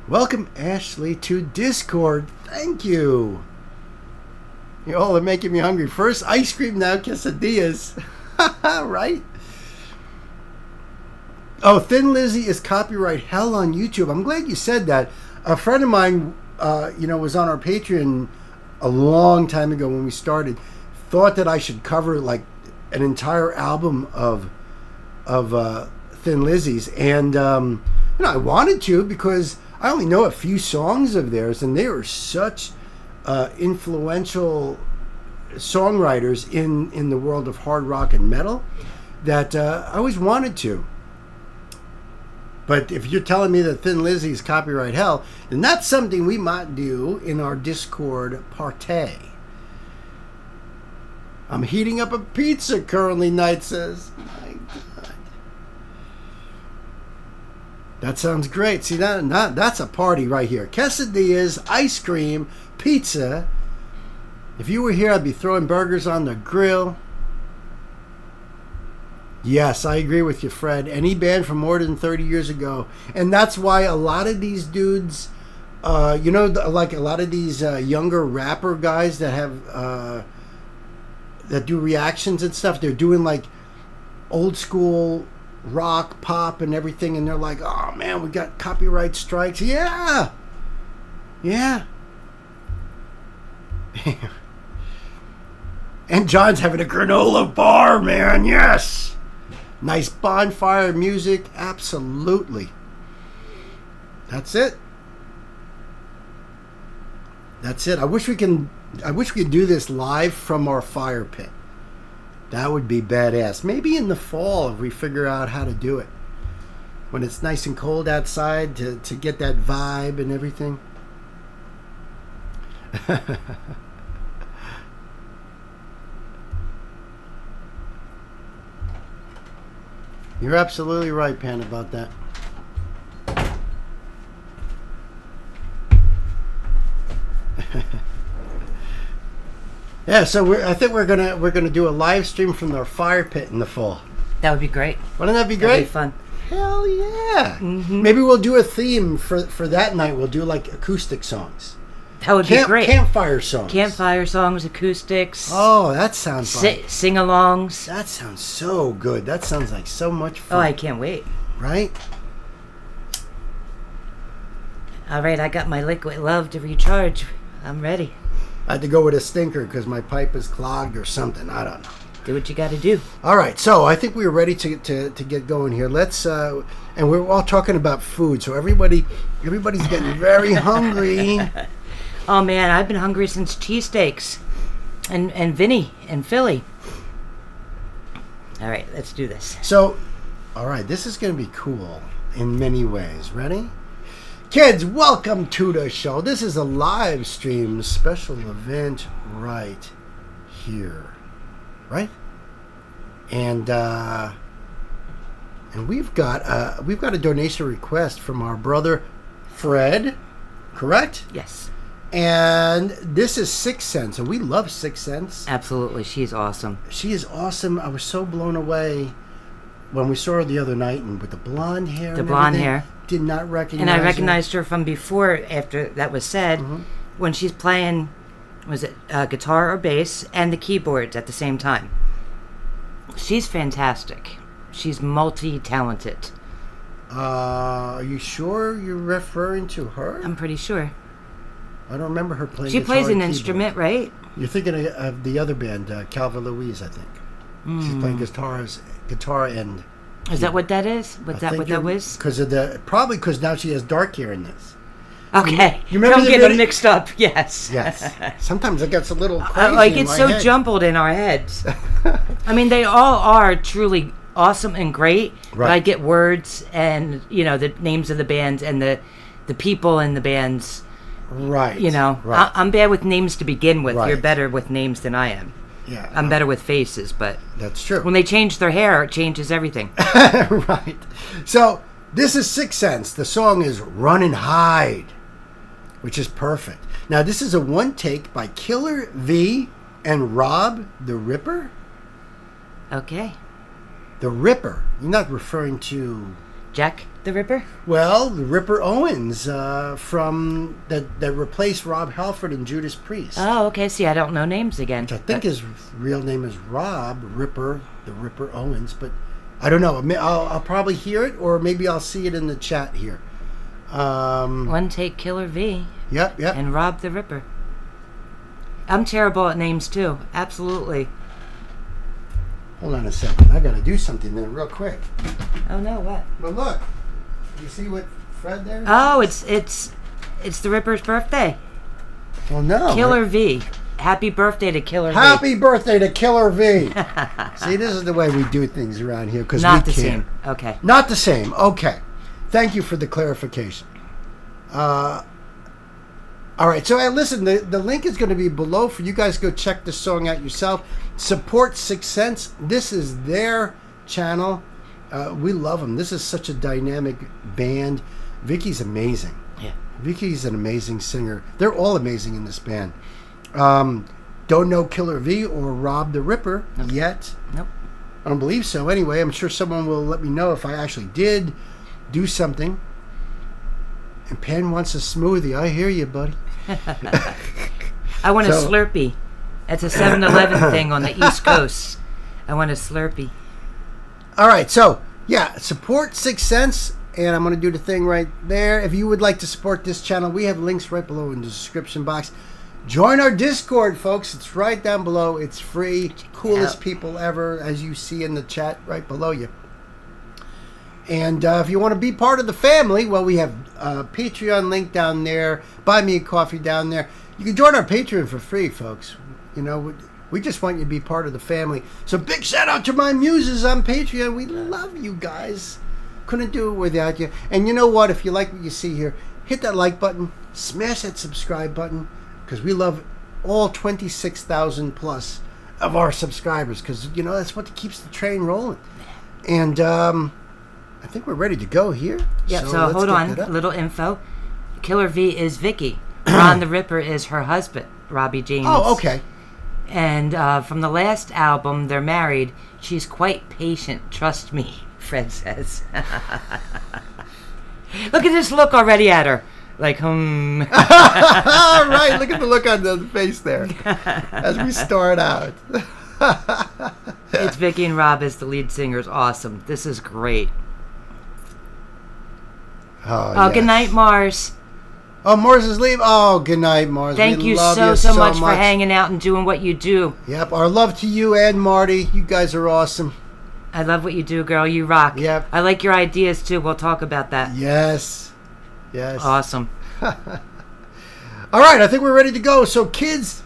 Welcome, Ashley, to Discord. Thank you. You all are making me hungry. First ice cream, now quesadillas. Right? Oh, Thin Lizzy is copyright hell on YouTube. I'm glad you said that. A friend of mine, was on our Patreon a long time ago when we started. Thought that I should cover like an entire album of Thin Lizzy's, and I wanted to because I only know a few songs of theirs, and they were such influential songwriters in the world of hard rock and metal that I always wanted to. But if you're telling me that Thin Lizzy's copyright hell, then that's something we might do in our Discord party. I'm heating up a pizza currently, Knight says. My God. That sounds great. See, that's a party right here. Quesadillas, ice cream, pizza. If you were here, I'd be throwing burgers on the grill. Yes, I agree with you, Fred. Any band from more than 30 years ago. And that's why a lot of these dudes, like a lot of these younger rapper guys that have... that do reactions and stuff, they're doing like old school rock, pop, and everything, and they're like, oh man, we got copyright strikes. Yeah. And John's having a granola bar, man. Yes. Nice bonfire music. Absolutely. That's it. I wish we could do this live from our fire pit. That would be badass. Maybe in the fall if we figure out how to do it. When it's nice and cold outside to get that vibe and everything. You're absolutely right, Pan, about that. Yeah, so I think we're gonna do a live stream from our fire pit in the fall. That would be great. Wouldn't that be great? That'd be fun. Hell yeah! Mm-hmm. Maybe we'll do a theme for that night. We'll do like acoustic songs. That would be great. Campfire songs. Campfire songs, acoustics. Oh, that sounds like sing-alongs. That sounds so good. That sounds like so much fun. Oh, I can't wait. Right? All right, I got my liquid love to recharge. I'm ready. I had to go with a stinker because my pipe is clogged or something. I don't know. Do what you got to do. All right, so I think we're ready to get going here. Let's and we're all talking about food, so everybody's getting very hungry. Oh man, I've been hungry since cheesesteaks and Vinny and Philly. All right, let's do this. So, all right, this is going to be cool in many ways. Ready? Kids, welcome to the show. This is a live stream special event right here. Right? And we've got a donation request from our brother Fred, correct? Yes. And this is 6 cents, and we love 6 cents. Absolutely, she's awesome. She is awesome. I was so blown away when we saw her the other night, and with the blonde hair. The blonde hair. Did not recognize. And I recognized her from before. After that was said, when she's playing, was it guitar or bass, and the keyboards at the same time. She's fantastic. She's multi-talented. Are you sure you're referring to her? I'm pretty sure. I don't remember her playing. She guitar plays an and instrument, right? You're thinking of the other band, Calvin Louise, I think. She's playing guitar and. Is that what that is? What that was? Probably because now she has dark hair in this. Okay. You remember Don't get them mixed up. Yes. Yes. Sometimes it gets a little crazy. Like it's so jumbled in our heads. I mean, they all are truly awesome and great. Right. But I get words and the names of the bands and the people in the bands. Right. Right. I'm bad with names to begin with. Right. You're better with names than I am. Yeah. I'm better with faces, but that's true. When they change their hair, it changes everything. Right. So this is 6 cents. The song is Run and Hide, which is perfect. Now this is a one take by Killer V and Rob the Ripper. Okay. The Ripper. You're not referring to Jack the Ripper? Well, the Ripper Owens from that replaced Rob Halford and Judas Priest. Oh, okay. See, I don't know names again. Which I think his real name is Rob Ripper, the Ripper Owens, but I don't know. I'll probably hear it, or maybe I'll see it in the chat here. One take Killer V. Yep. And Rob the Ripper. I'm terrible at names too. Absolutely. Hold on a second. I got to do something there real quick. Oh no, what? But look, you see what Fred there? Oh, it's the Ripper's birthday. Well, no. Killer V. Happy birthday to Killer V. Happy birthday to Killer V. See, this is the way we do things around here because we Not the care. same. Okay. Not the same. Okay. Thank you for the clarification. All right. So, listen, the link is going to be below for you guys to go check the song out yourself. Support Sixth Sense. This is their channel. We love them. This is such a dynamic band. Vicky's amazing. Yeah. Vicky's an amazing singer. They're all amazing in this band. Don't know Killer V or Rob the Ripper yet. Nope. I don't believe so. Anyway, I'm sure someone will let me know if I actually did do something. And Penn wants a smoothie. I hear you, buddy. I want a So- Slurpee. It's a 7-Eleven thing on the East Coast. I want a Slurpee. All right, so yeah, support Sixth Sense, and I'm going to do the thing right there. If you would like to support this channel, we have links right below in the description box. Join our Discord, folks. It's right down below. It's free. Coolest people ever, as you see in the chat right below you. And if you want to be part of the family, well, we have a Patreon link down there. Buy me a coffee down there. You can join our Patreon for free, folks. You know, we just want you to be part of the family. So big shout out to my muses on Patreon. We love you guys. Couldn't do it without you. And you know what? If you like what you see here, hit that like button. Smash that subscribe button. Because we love all 26,000 plus of our subscribers. Because, you know, that's what keeps the train rolling. And I think we're ready to go here. Yep, so let's hold get on. that up. Little info. Killer V is Vicky. Ron the Ripper is her husband, Robbie James. Oh, okay. And from the last album, they're married. She's quite patient, trust me, Fred says. Look at this look already at her. Like, All right, look at the look on the face there as we start out. It's Vicky and Rob as the lead singers. Awesome. This is great. Oh, Oh, yes. good night, Mars. Oh, Mars is leaving. Oh, good night, Mars. Thank We you love so much for hanging out and doing what you do. Yep, our love to you and Marty. You guys are awesome. I love what you do, girl. You rock. Yep. I like your ideas, too. We'll talk about that. Yes. Yes. Awesome. All right, I think we're ready to go. So, kids,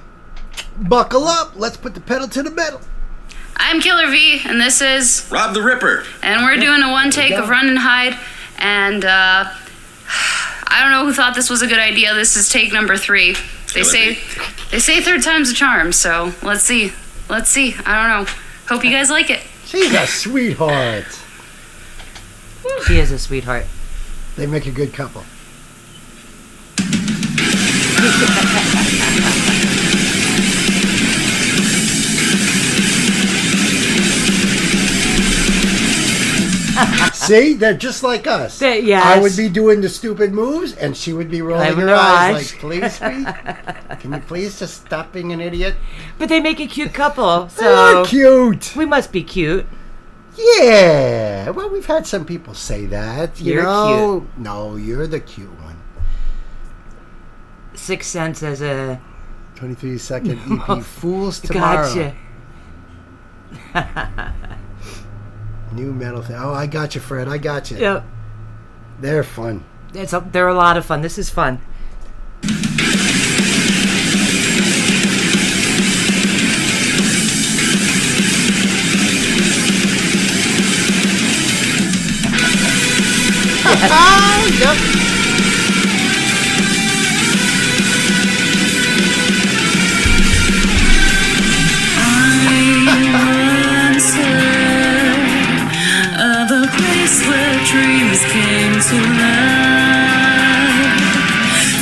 buckle up. Let's put the pedal to the metal. I'm Killer V, and this is. Rob the Ripper. And we're doing a one take go. of Run and Hide. And I don't know who thought this was a good idea. This is take number 3. They say third time's a charm. So let's see. I don't know. Hope you guys like it. She's a sweetheart. She is a sweetheart. They make a good couple. See, they're just like us. Yes. I would be doing the stupid moves, and she would be rolling Rolling her her eyes eyes. like, please, sweet, can you please just stop being an idiot? But they make a cute couple, They're so cute. we must be cute. Yeah. Well, we've had some people say that. You You're know? Cute. No, you're the cute one. Sixth Sense as a 23-second EP. Fools Tomorrow. Gotcha. New metal thing. Oh, I got you, Fred. I got you. Yep. They're fun. They're a lot of fun. This is fun. Yep. Of a place where dreams came to life.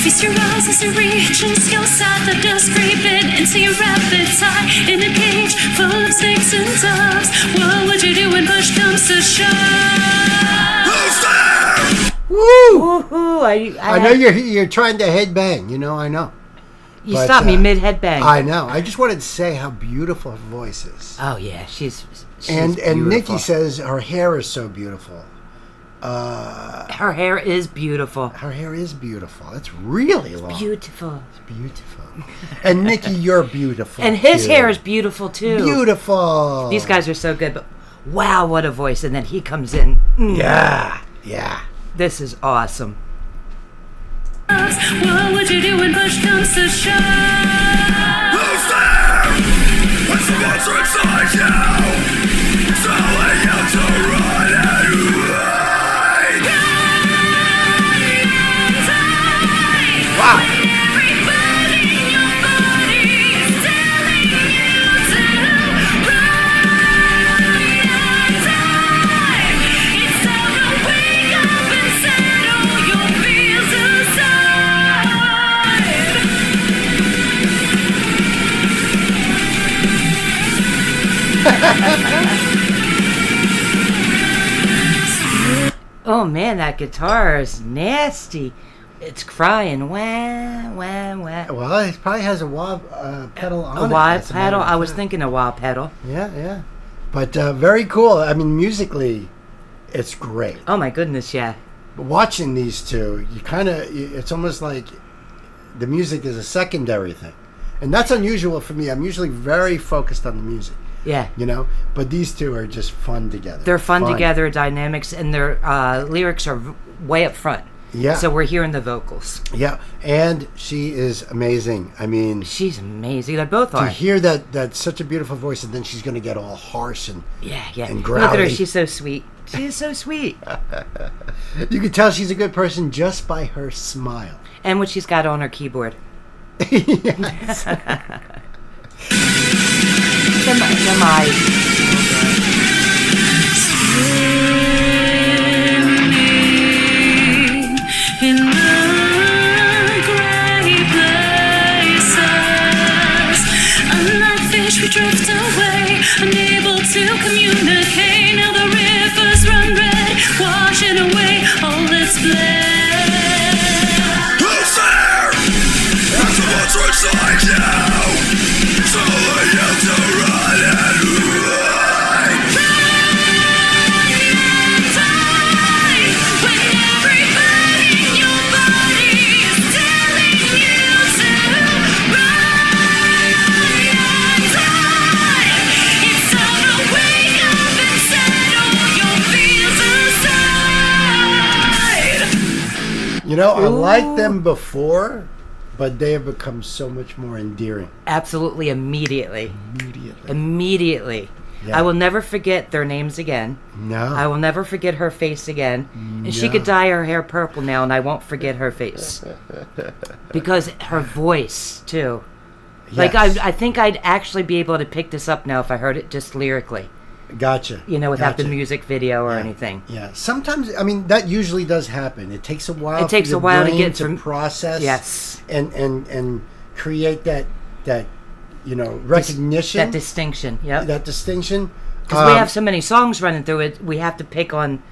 Feast your eyes as you reach and skill outside the dust, creeping into your appetite. In a cage full of snakes and doves, what would you do when push comes to shove? Woo! Woohoo! I know you're trying to headbang. You know, I know. You But, stopped me mid headbang. I know. I just wanted to say how beautiful her voice is. Oh yeah, she's And beautiful. Nikki says her hair is so beautiful. Her hair is beautiful. Her hair is beautiful. It's really long. Beautiful. It's beautiful. And Nikki, you're beautiful. And his too. hair is beautiful too. Beautiful. These guys are so good, but wow, what a voice. And then he comes in. Yeah. Yeah. This is awesome. What would you do when push comes to shove? Who's there? What's the monster inside you? Telling you to run and hide. Wow. Oh man, that guitar is nasty. It's crying. Wah, wah, wah. Well, it probably has a wah pedal on A it. wah as a matter pedal? of I was fact. thinking a wah pedal. Yeah, yeah. But very cool. I mean, musically, it's great. Oh my goodness, yeah. Watching these two, it's almost like the music is a secondary thing. And that's unusual for me. I'm usually very focused on the music. Yeah. You know? But these two are just fun together. They're fun together, dynamics, and their lyrics are way up front. Yeah. So we're hearing the vocals. Yeah. And she is amazing. I mean... She's amazing. They both To are. hear that's such a beautiful voice, and then she's going to get all harsh and Yeah. and Look at her. growly. She's so sweet. She is so sweet. You can tell she's a good person just by her smile. And what she's got on her keyboard. Yes. Them eyes. In the gray places, unlike fish we drift away, unable to communicate. Now the rivers run red, washing away all that's bled. Who's there? That's the monster inside you. Telling you to run and hide. When every part in your body is telling you to run and hide. It's time to wake up and settle your fears aside. You know, I liked them before, but they have become so much more endearing. Absolutely, immediately. Immediately. Yeah. I will never forget their names again. No. I will never forget her face again. And she could dye her hair purple now, and I won't forget her face. Because her voice, too. Like, Yes. I think I'd actually be able to pick this up now if I heard it just lyrically. Gotcha. You know, without the Gotcha. music video or Yeah. anything. Yeah. Sometimes, I mean, that usually does happen. It takes a while. It takes for your a while to brain get from- process. Yes. And create that recognition. That distinction, yep. That distinction. Because we have so many songs running through it, we have to pick on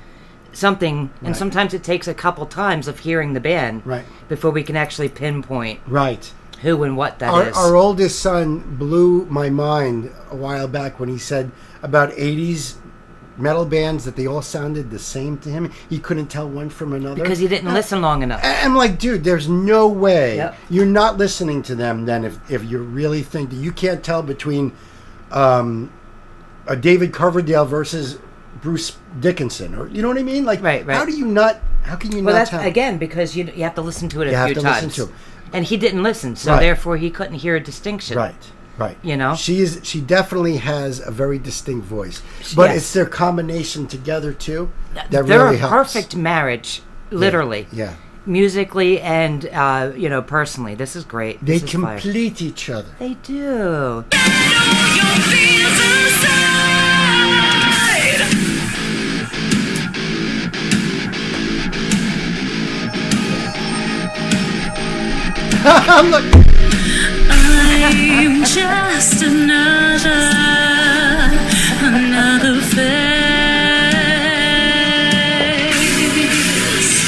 something, and Right. sometimes it takes a couple times of hearing the band Right. before we can actually pinpoint Right. who and what that is. Our oldest son blew my mind a while back when he said about 80s metal bands that they all sounded the same to him. He couldn't tell one from another. Because he didn't listen long enough. I'm like, dude, there's no way Yep. you're not listening to them then if you really think that you can't tell between a David Coverdale versus Bruce Dickinson, or you know what I mean? Like, Right. how can you not Well, that's tell? again because you have to listen to it You a have few to times. listen to it. And he didn't listen, so Right. therefore he couldn't hear a distinction. Right. You know? She definitely has a very distinct voice. But Yes. it's their combination together too that They're really a helps. perfect marriage, literally. Yeah. Musically and personally. This is great. They This is fire. complete each other. They do. Look. I'm just another face.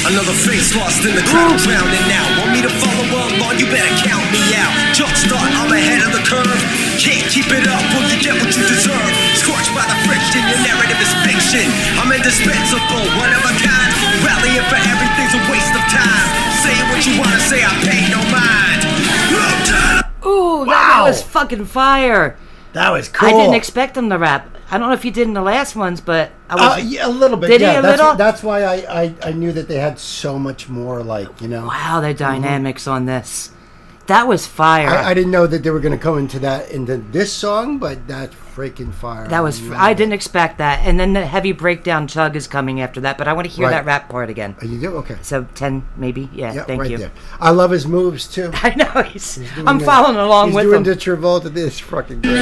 Another face lost in the crowd, drowning now. Want me to follow along? You better count me out. Jump start, I'm ahead of the curve. Can't keep it up, will you get what you deserve? Scorched by the friction, your narrative is fiction. I'm indispensable, one of a kind. what you wanna say, I pay no mind. Ooh, Wow. that was fucking fire. That was cool. I didn't expect him to rap. I don't know if he did in the last ones, but I was. Yeah, a little bit. Did he yeah, a that's, little? That's why I knew that they had so much more, like, you know. Wow, the dynamics on this. That was fire. I didn't know that they were going to go into this song, but that's freaking fire. That was. I didn't expect that. And then the heavy breakdown chug is coming after that, but I want to hear Right. that rap part again. You do? Okay. So 10 maybe? Yeah, Yeah, thank right you. there. I love his moves, too. I know. I'm doing following along with He's doing him. the Travolta. This is fucking great.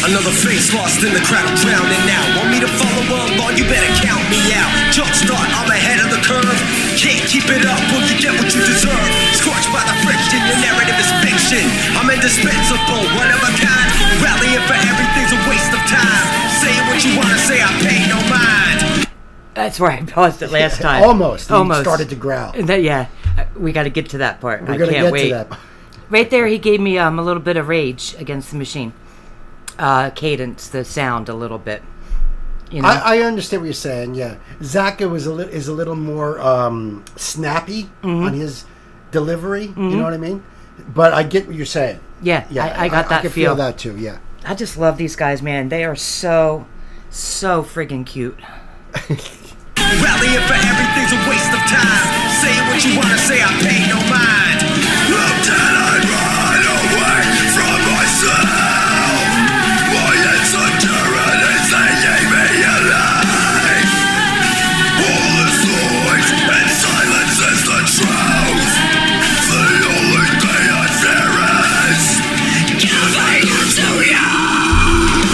Another face lost in the crowd, drowning out. Want me to follow along? You better count me out. Jumpstart, I'm ahead of the curve. Can't keep it up, or you get what you deserve. Scorched by the friction, your narrative is fiction. I'm indispensable, one of a kind. Rallying for everything's a waste of time. Saying what you wanna say, I pay no mind. That's where I paused it last time. Almost. He Almost. started to growl. Yeah, we got to get to that part. We're I going to can't get wait. to that. Right there, he gave me a little bit of rage against the machine. Cadence, the sound a little bit. You know? I understand what you're saying, yeah. Zaka is a little more snappy on his delivery, you know what I mean? But I get what you're saying. Yeah, I got that I can feel. feel that too, yeah. I just love these guys, man. They are so friggin' cute. Rallying for everything's a waste of time. Saying what you wanna say, I pay no mind. I'm dead, I run away from myself. My insecurities, they leave me alive. All this noise and silence is the truth. The only thing I fear is giving to you.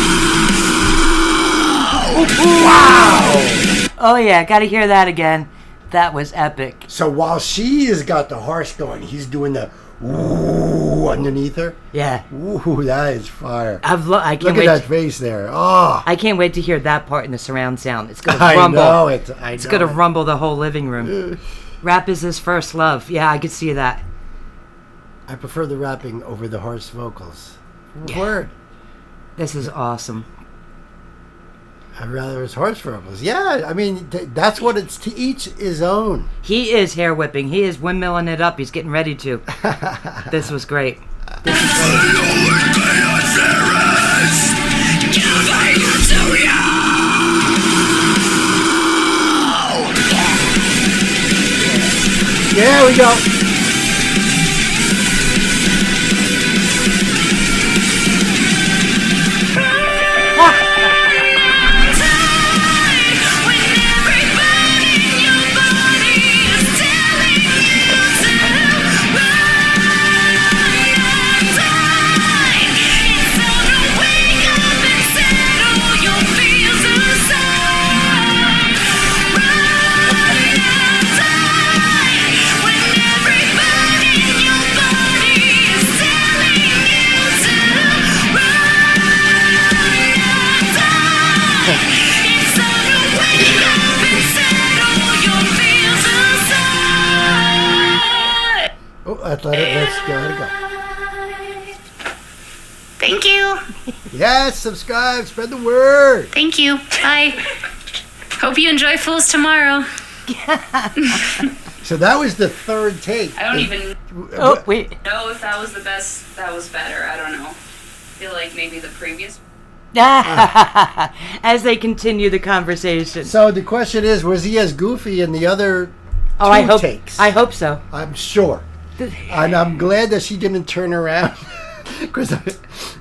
Wow! Oh yeah, gotta hear that again. That was epic. So while she has got the harsh going, he's doing the ooh underneath her. Yeah. Ooh, that is fire. I can't Look wait. at that face there. Oh, I can't wait to hear that part in the surround sound. It's gonna I rumble. know it. It's gonna rumble the whole living room. Rap is his first love. Yeah, I could see that. I prefer the rapping over the harsh vocals. Yeah. Word. This is awesome. I'd rather his harsh vocals. Yeah, I mean, that's what it's to each his own. He is hair whipping. He is windmilling it up. He's getting ready to. This was great. This is great. Yeah, we go. Let's go. Let it go. Thank you. Yes, subscribe, spread the word. Thank you. Bye. Hope you enjoy Fools tomorrow. So that was the third take. I don't even Oh wait. know if that was the best. That was better. I don't know. I feel like maybe the previous. As they continue the conversation. So the question is, was he as goofy in the other Oh, I hope. takes? I hope so. I'm sure. And I'm glad that she didn't turn around. Because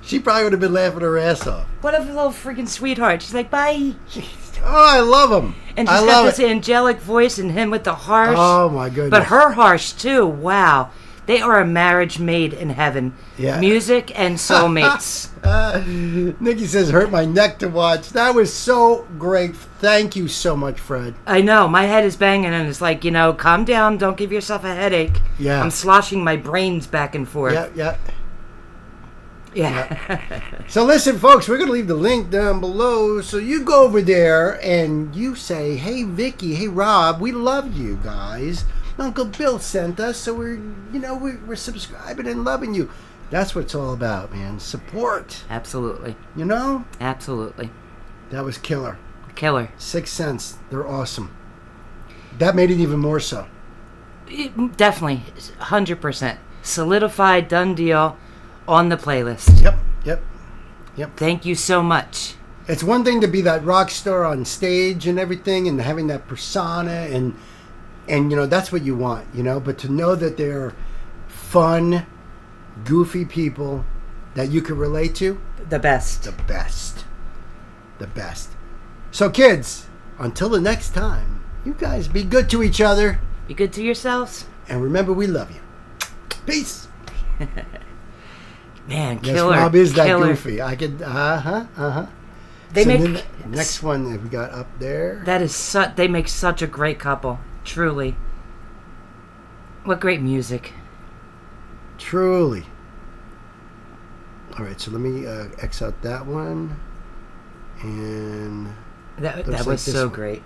she probably would have been laughing her ass off. What a little freaking sweetheart. She's like, bye. Oh, I love him. And I she's got love this it. angelic voice and him with the harsh. Oh, my goodness. But her harsh, too. Wow. They are a marriage made in heaven. Yeah. Music and soulmates. Nikki says, hurt my neck to watch. That was so great. Thank you so much, Fred. I know. My head is banging and it's like, calm down. Don't give yourself a headache. Yeah. I'm sloshing my brains back and forth. Yeah. Yeah. So listen, folks, we're going to leave the link down below. So you go over there and you say, hey, Vicky, hey, Rob, we love you guys. Uncle Bill sent us, so we're subscribing and loving you. That's what it's all about, man. Support. Absolutely. You know? Absolutely. That was killer. Killer. 6 cents. They're awesome. That made it even more so. Definitely. 100%. Solidified, done deal, on the playlist. Yep. Thank you so much. It's one thing to be that rock star on stage and everything and having that persona and that's what you want, but to know that they're fun, goofy people that you can relate to. The best. The best. So kids, until the next time, you guys be good to each other. Be good to yourselves. And remember, we love you. Peace. Man, Yes, killer. Rob is that killer. goofy. I could, They so make then the next one that we got up there. that is they make such a great couple. Truly. What great music. Truly. All right, so let me X out that one. And That looks like was this so one. great.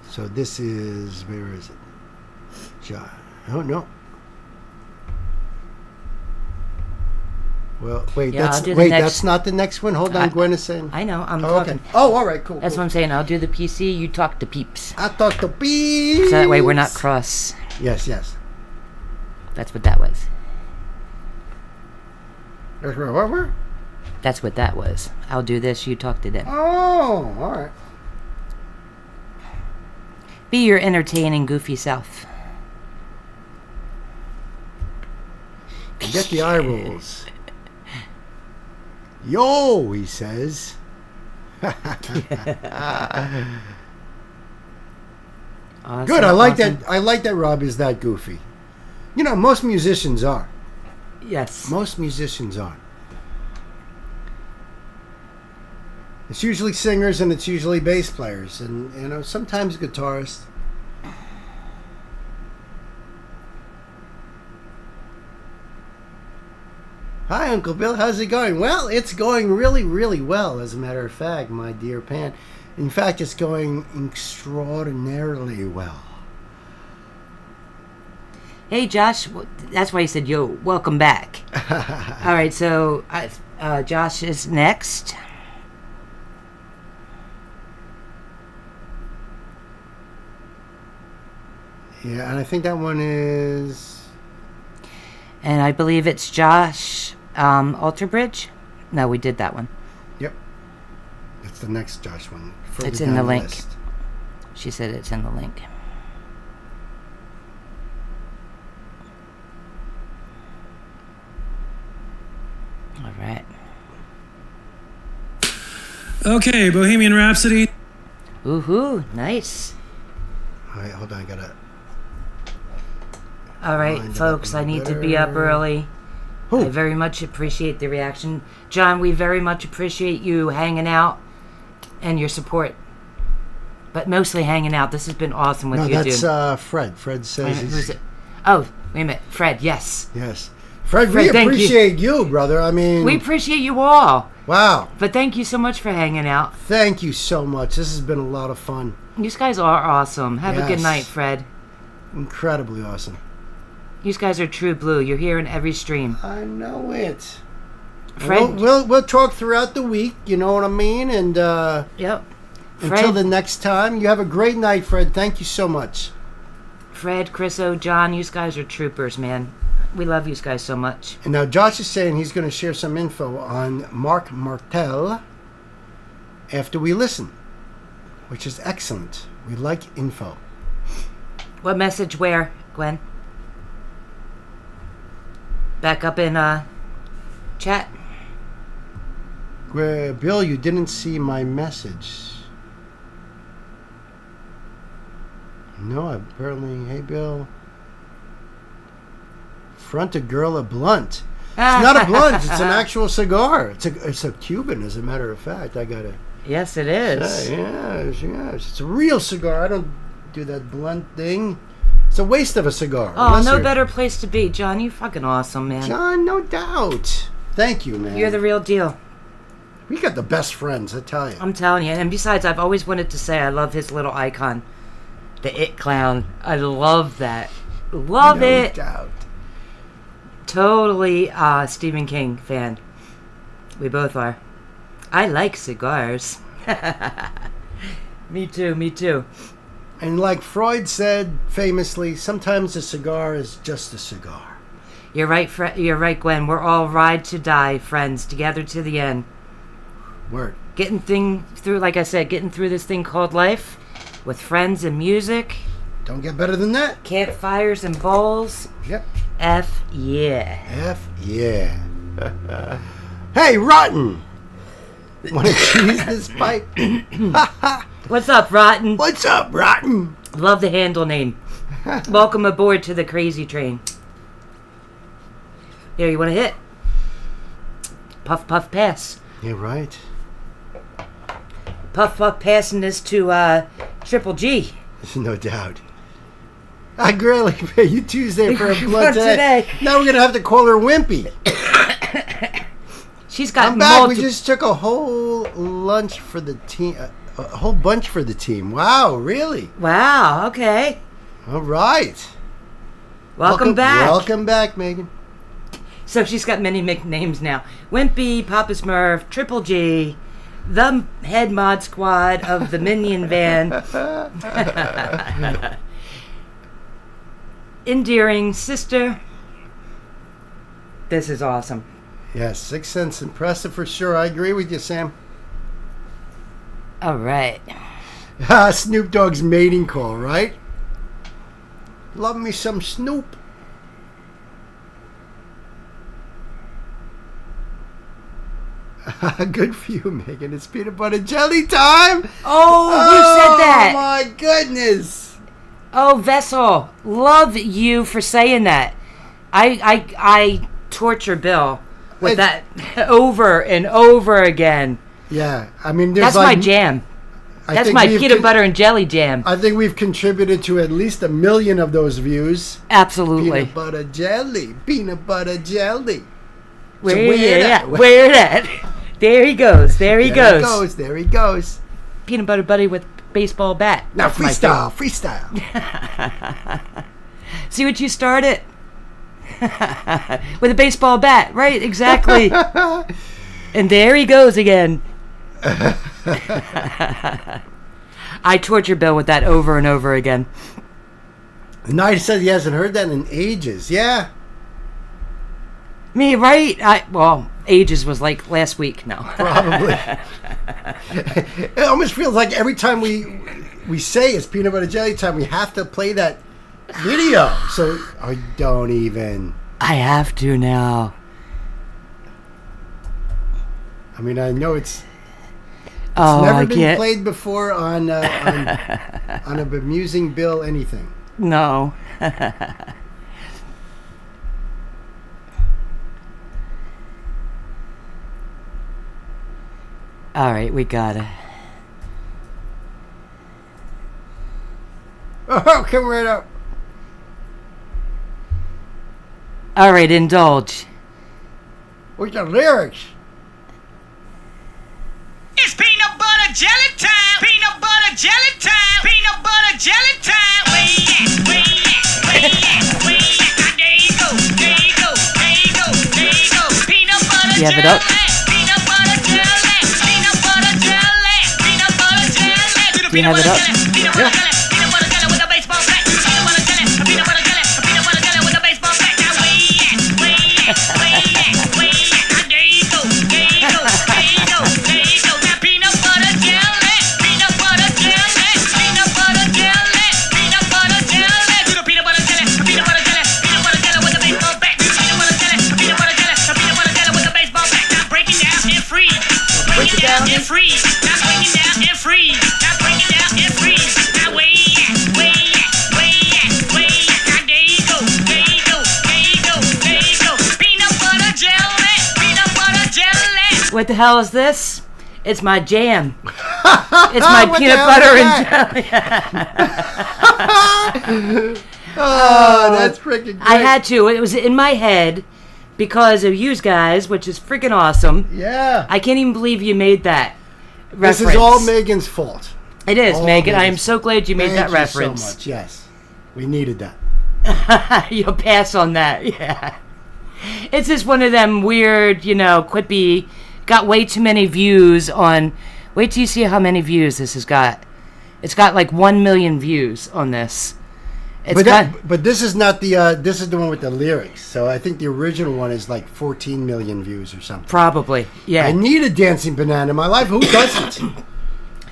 So this is, where is it? Oh, no. Well, wait, Yeah, I'll do the wait, next- that's not the next one. Hold on, Gwen is saying. I know. I'm Oh, talking. okay. Oh, all right, cool. That's cool. what I'm saying. I'll do the PC. You talk to peeps. I thought the bees. So that way we're not cross. Yes. That's what that was. What? That's what that was. I'll do this. You talk to them. Oh, all right. Be your entertaining, goofy self. Get the eye rolls. Yo, he says. Awesome, Good. I like awesome. that. I like that Rob is that goofy. Most musicians are. Yes. Most musicians are. It's usually singers and it's usually bass players and sometimes guitarists. Hi, Uncle Bill. How's it going? Well, it's going really, really well, as a matter of fact, my dear Pan. In fact, it's going extraordinarily well. Hey, Josh. That's why he said, yo, welcome back. All right, so Josh is next. Yeah, and I think that one is... And I believe it's Josh Alterbridge. No, we did that one. Yep. It's the next Josh one. It's further in the down link. list. She said it's in the link. All right. Okay, Bohemian Rhapsody. Woohoo! Nice. All right, hold on. I gotta... All right, Wind it folks, up a I need to little be up better. early. Who? I very much appreciate the reaction. John, we very much appreciate you hanging out and your support. But mostly hanging out. This has been awesome with No, you, that's dude. Fred. Fred says Who's he's... it? Oh, wait a minute. Fred, yes. Yes. Fred, Fred, we thank you. appreciate you, brother. I mean... We appreciate you all. Wow. But thank you so much for hanging out. Thank you so much. This has been a lot of fun. You guys are awesome. Have a good Yes. night, Fred. Incredibly awesome. You guys are true blue. You're here in every stream. I know it. Fred, We'll talk throughout the week, you know what I mean? And yep. until Fred, the next time, you have a great night, Fred. Thank you so much. Fred, Chriso, John, you guys are troopers, man. We love you guys so much. And now Josh is saying he's going to share some info on Mark Martell after we listen, which is excellent. We like info. What message where, Gwen? Back up in chat. Bill, you didn't see my message. No, apparently. Hey, Bill. Front a girl a blunt. It's not a blunt. It's an actual cigar. It's a Cuban, as a matter of fact. I gotta. Yes, it is. say, yes. It's a real cigar. I don't do that blunt thing. It's a waste of a cigar. Oh, Unless no you're- better place to be, John. You fucking awesome, man. John, no doubt. Thank you, man. You're the real deal. We got the best friends, I tell you. I'm telling you. And besides, I've always wanted to say I love his little icon, the It Clown. I love that. Love no it. doubt. Totally Stephen King fan. We both are. I like cigars. Me too, me too. And like Freud said famously, sometimes a cigar is just a cigar. You're right, you're right, Gwen. We're all ride to die, friends, together to the end. Word. Getting through, like I said, getting through this thing called life with friends and music. Don't get better than that. Campfires and bowls. Yep. F yeah. F yeah. Hey, Rotten! Want to cheese this pipe? What's up, Rotten? What's up, Rotten? Love the handle name. Welcome aboard to the crazy train. Here, you want to hit? Puff, puff, pass. Yeah, right. Puff, puff, passing this to Triple G. No doubt. I really pay you Tuesday for a blood today. Now we're going to have to call her Wimpy. She's got I'm back. We just took a whole lunch for the team. A whole bunch for the team. Wow, really? Wow, okay. All right. Welcome back. Welcome back, Megan. So she's got many nicknames now. Wimpy, Papa Smurf, Triple G, the head mod squad of the Minion Van. Endearing sister. This is awesome. Yes, 6 cents impressive for sure. I agree with you, Sam. All right. Snoop Dogg's mating call, right? Love me some Snoop. Good for you, Megan. It's peanut butter jelly time. Oh, who said that? Oh, my goodness. Oh, Vessel. Love you for saying that. I torture Bill with that over and over again. Yeah, I mean, there's that's my jam. That's my peanut butter and jelly jam. I think we've contributed to at least 1 million of those views. Absolutely. Peanut butter jelly. Peanut butter jelly. Where it at? There he goes. There he goes. There he goes. Peanut butter buddy with baseball bat. Now That's freestyle. See what you started? With a baseball bat. Right, exactly. And there he goes again. I torture Bill with that over and over again. Knight said he hasn't heard that in ages. Yeah. Me, right? Ages was like last week. No. Probably. It almost feels like every time we say it's peanut butter jelly time, we have to play that video. So I don't even. I have to now. I mean, I know it's never been played before on a bemusing Bill anything. No. All right, we got it. Oh, come right up. All right, indulge. What's the lyrics? It's peanut butter jelly time. Peanut butter jelly time. Peanut butter jelly time. Where you at? There you go. There you go. There you go. There you go. Peanut butter jelly. You have it up? Peanut butter jelly. Peanut butter jelly. Peanut butter jelly. Do you have it up? Peanut butter jelly. Peanut butter jelly with a baseball bat. Peanut butter jelly. Peanut butter jelly. Peanut butter jelly with a baseball bat. Now where you at? There you go. There you go. There you go. There you go. Now peanut butter jelly. Peanut butter jelly. Peanut butter jelly. Peanut butter jelly. Do the peanut butter jelly. Peanut butter jelly. Peanut butter jelly with a baseball bat. Peanut butter jelly. Peanut butter jelly. Peanut butter jelly with a baseball bat. Now break it down and freeze. Break it down and freeze. Now break it down and freeze. Now break it down and freeze. Now where you at? Where you at? Where you at? Where you at? Now there you go. There you go. There you go. There you go. Peanut butter jelly. Peanut butter jelly. What the hell is this? It's my jam. It's my peanut butter and jelly. Oh, that's freaking great. I had to. It was in my head because of you guys, which is freaking awesome. Yeah. I can't even believe you made that reference. This is all Megan's fault. It is, all Megan. I am Megan's so glad you made that Thank you reference. so much. Yes. We needed that. You'll pass on that. Yeah. It's just one of them weird, quippy, got way too many views on Wait till you see how many views this has got. It's got like 1 million views on this. But this is not the this is the one with the lyrics. So I think the original one is like 14 million views or something. Probably, yeah. I need a dancing banana in my life. Who doesn't?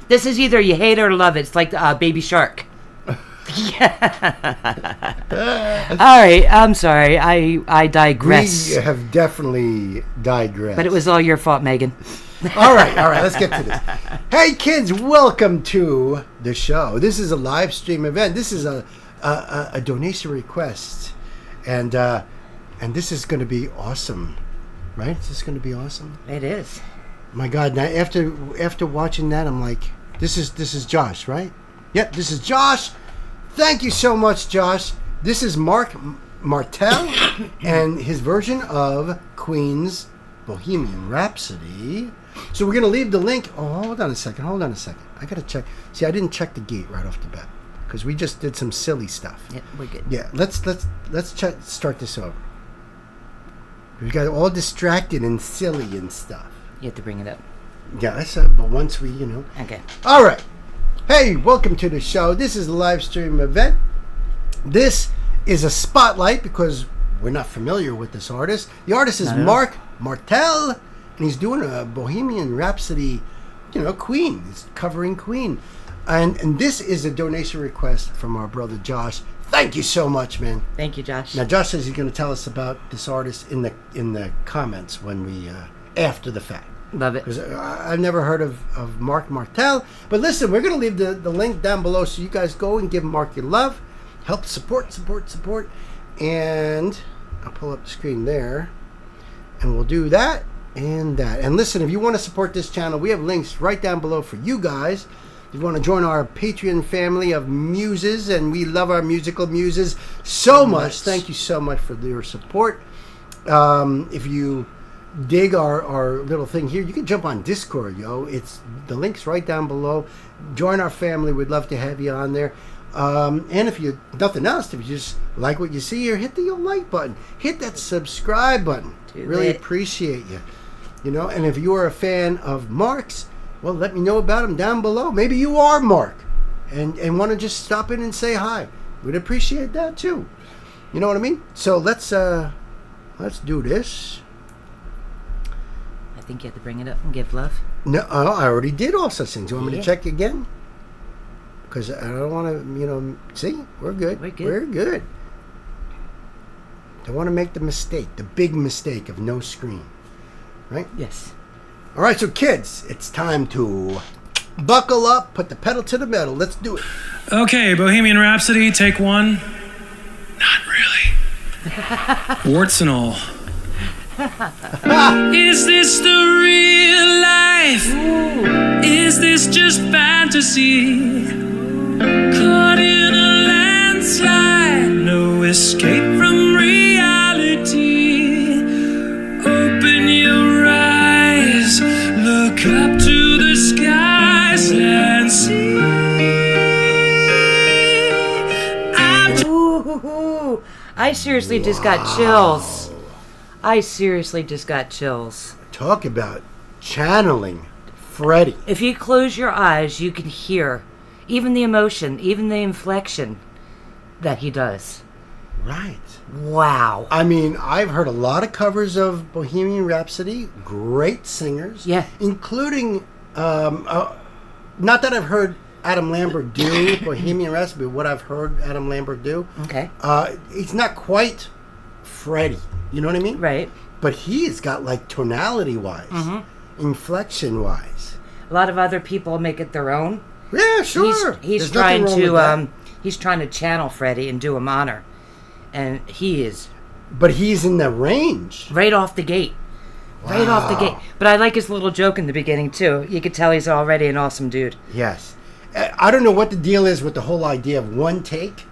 This is either you hate it or love it. It's like Baby Shark. All right, I'm sorry. I digress. We have definitely digressed. But it was all your fault, Megan. All right, let's get to this. Hey, kids, welcome to the show. This is a live stream event. This is a donation request, and this is going to be awesome, right? Is this going to be awesome? It is. My God! Now after watching that, I'm like, this is Josh, right? Yep, this is Josh. Thank you so much, Josh. This is Martell and his version of Queen's Bohemian Rhapsody. So we're going to leave the link. Oh, hold on a second. I got to check. See, I didn't check the gate right off the bat because we just did some silly stuff. Yeah, we're good. Yeah, let's start this over. We got all distracted and silly and stuff. You have to bring it up. Yeah, but once we, Okay. All right. Hey, welcome to the show. This is a live stream event. This is a spotlight because we're not familiar with this artist. The artist is Martell, and he's doing a Bohemian Rhapsody, Queen. He's covering Queen. And this is a donation request from our brother Josh. Thank you so much, man. Thank you, Josh. Now, Josh says he's going to tell us about this artist in the comments when we after the fact. Love it. Because I've never heard of Mark Martell. But listen, we're going to leave the link down below so you guys go and give Mark your love. Help support. And I'll pull up the screen there. And we'll do that and that. And listen, if you want to support this channel, we have links right down below for you guys. If you want to join our Patreon family of muses, and we love our musical muses so much. Thank you so much for your support. If you dig our little thing here, you can jump on Discord, it's the link's right down below. Join our family. We'd love to have you on there. And if you nothing else, if you just like what you see here, hit the like button, hit that subscribe button. Really appreciate you. And if you are a fan of Mark's, well, let me know about him down below. Maybe you are Mark and want to just stop in and say hi. We'd appreciate that too. You know what I mean? So let's do this. I think you have to bring it up and give love. No, I already did all such things. You want me to check again? Because I don't want to, see? We're good. We're good. Don't want to make the big mistake of no screen. Right? Yes. All right, so kids, it's time to buckle up, put the pedal to the metal. Let's do it. Okay, Bohemian Rhapsody, take one. Not really. Warts and all. Is this the real life? Ooh. Is this just fantasy? Caught in a landslide, no escape from reality. Open your eyes, look up to the skies and see. Ooh, I seriously just got chills. Talk about channeling Freddie. If you close your eyes, you can hear even the emotion, even the inflection that he does. Right. Wow. I mean, I've heard a lot of covers of Bohemian Rhapsody. Great singers. Yeah. Including, not that I've heard Adam Lambert do Bohemian Rhapsody, but what I've heard Adam Lambert do. Okay. He's not quite Freddie. You know what I mean? Right. But he's got like tonality-wise, inflection-wise. A lot of other people make it their own. Yeah, sure. He's trying to channel Freddie and do him honor, and he is. But he's in the range right off the gate. Wow. Right off the gate. But I like his little joke in the beginning too. You could tell he's already an awesome dude. Yes. I don't know what the deal is with the whole idea of one take.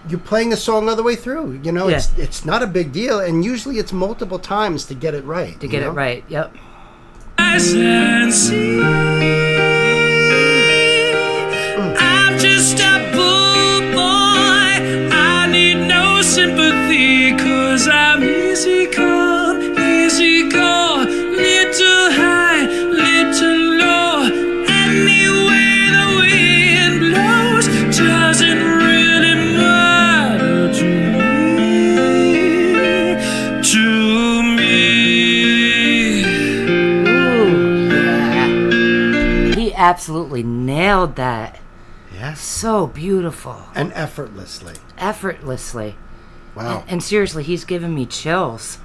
You're playing the song all the way through. It's not a big deal, and usually it's multiple times to get it right. To get it right. Yep. I'm just a bull boy. I need no sympathy, 'cause I'm easy come, easy go. Little high, little low. absolutely nailed that. Yes. So beautiful. And effortlessly. Effortlessly. Wow. And seriously, he's giving me chills.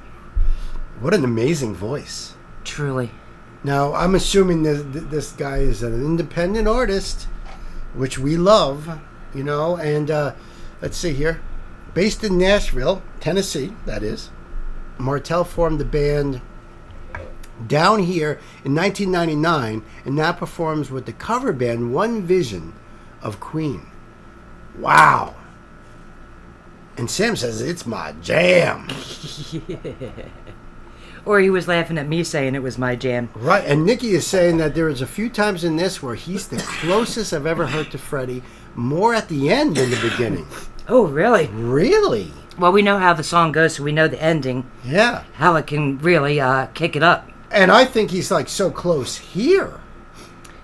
What an amazing voice. Truly. Now, I'm assuming this guy is an independent artist, which we love, you know, and let's see here. Based in Nashville, Tennessee, that is, Martell formed the band down here in 1999 and now performs with the cover band One Vision of Queen. Wow. And Sam says, it's my jam. Or he was laughing at me saying it was my jam. Right, and Nikki is saying that there is a few times in this where he's the closest I've ever heard to Freddie, more at the end than the beginning. Oh, really? Really? Well, we know how the song goes, so we know the ending. Yeah. How it can really kick it up. And I think he's like so close here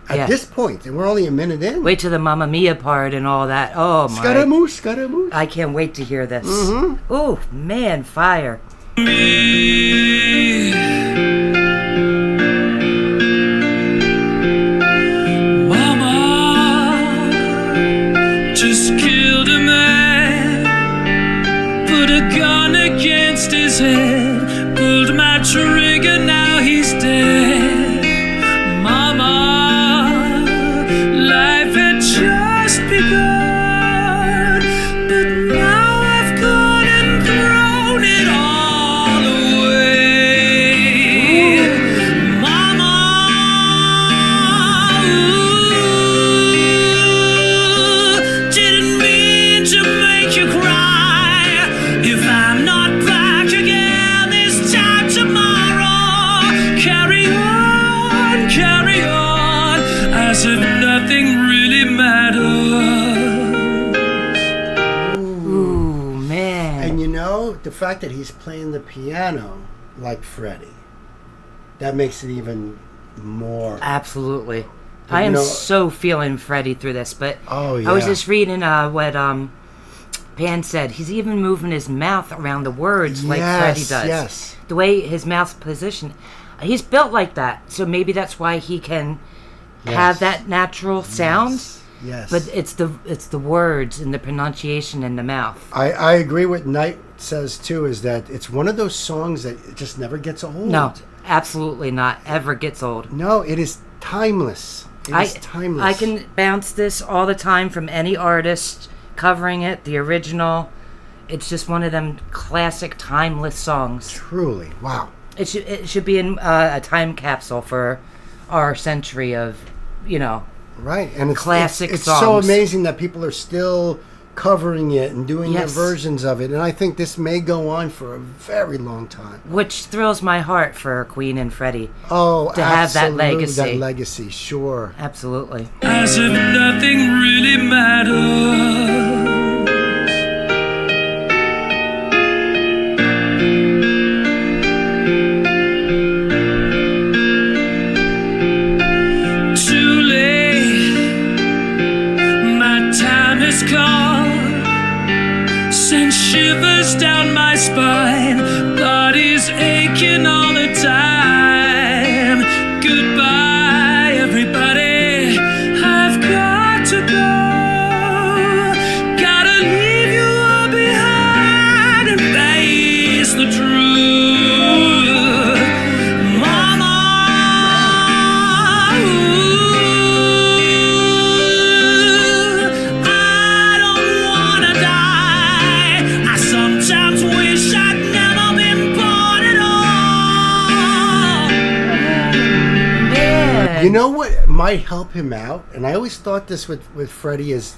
at Yeah. this point, and we're only a minute in. Wait till the Mamma Mia part and all that. Oh, my. Scaramouche, Scaramouche. I can't wait to hear this. Mm-hmm. Oh, man, fire. Mama just killed a man, put a gun against his head, pulled my trigger, now he's dead. Mama, life had just begun, but now I've gone and thrown it all away. Mama, ooh, didn't mean to make you cry. If I'm not back again this time tomorrow, carry on, as if nothing really matters. Ooh, man. And you know, the fact that he's playing the piano like Freddie, that makes it even more. Absolutely. But I you am know- so feeling Freddie through this, but Oh, I was yeah. just reading what Pan said. He's even moving his mouth around the words like Freddie does. Yes. The way his mouth's positioned. He's built like that, so maybe that's why he can have that natural sound. Yes. But it's the words and the pronunciation in the mouth. I agree with Night says too, is that it's one of those songs that it just never gets old. No, absolutely not. Ever gets old. No, it is timeless. It is timeless. I can bounce this all the time from any artist covering it, the original. It's just one of them classic, timeless songs. Truly. Wow. It should be in a time capsule for our century of, Right. And it's Classic it's so songs. amazing that people are still covering it and doing their Yes. versions of it. And I think this may go on for a very long time. which thrills my heart for Queen and Freddie. Oh, To have that absolutely, legacy. That legacy, sure. Absolutely. As if nothing really matters. Too late, my time has come. Sends shivers down my spine, body's aching all the time. Goodbye, everybody, I've got to go. Gotta leave you all behind and face the truth. Mama, ooh, I don't wanna die. I sometimes wish I'd never been born at all. Yeah. You know what might help him out? And I always thought this with Freddie is,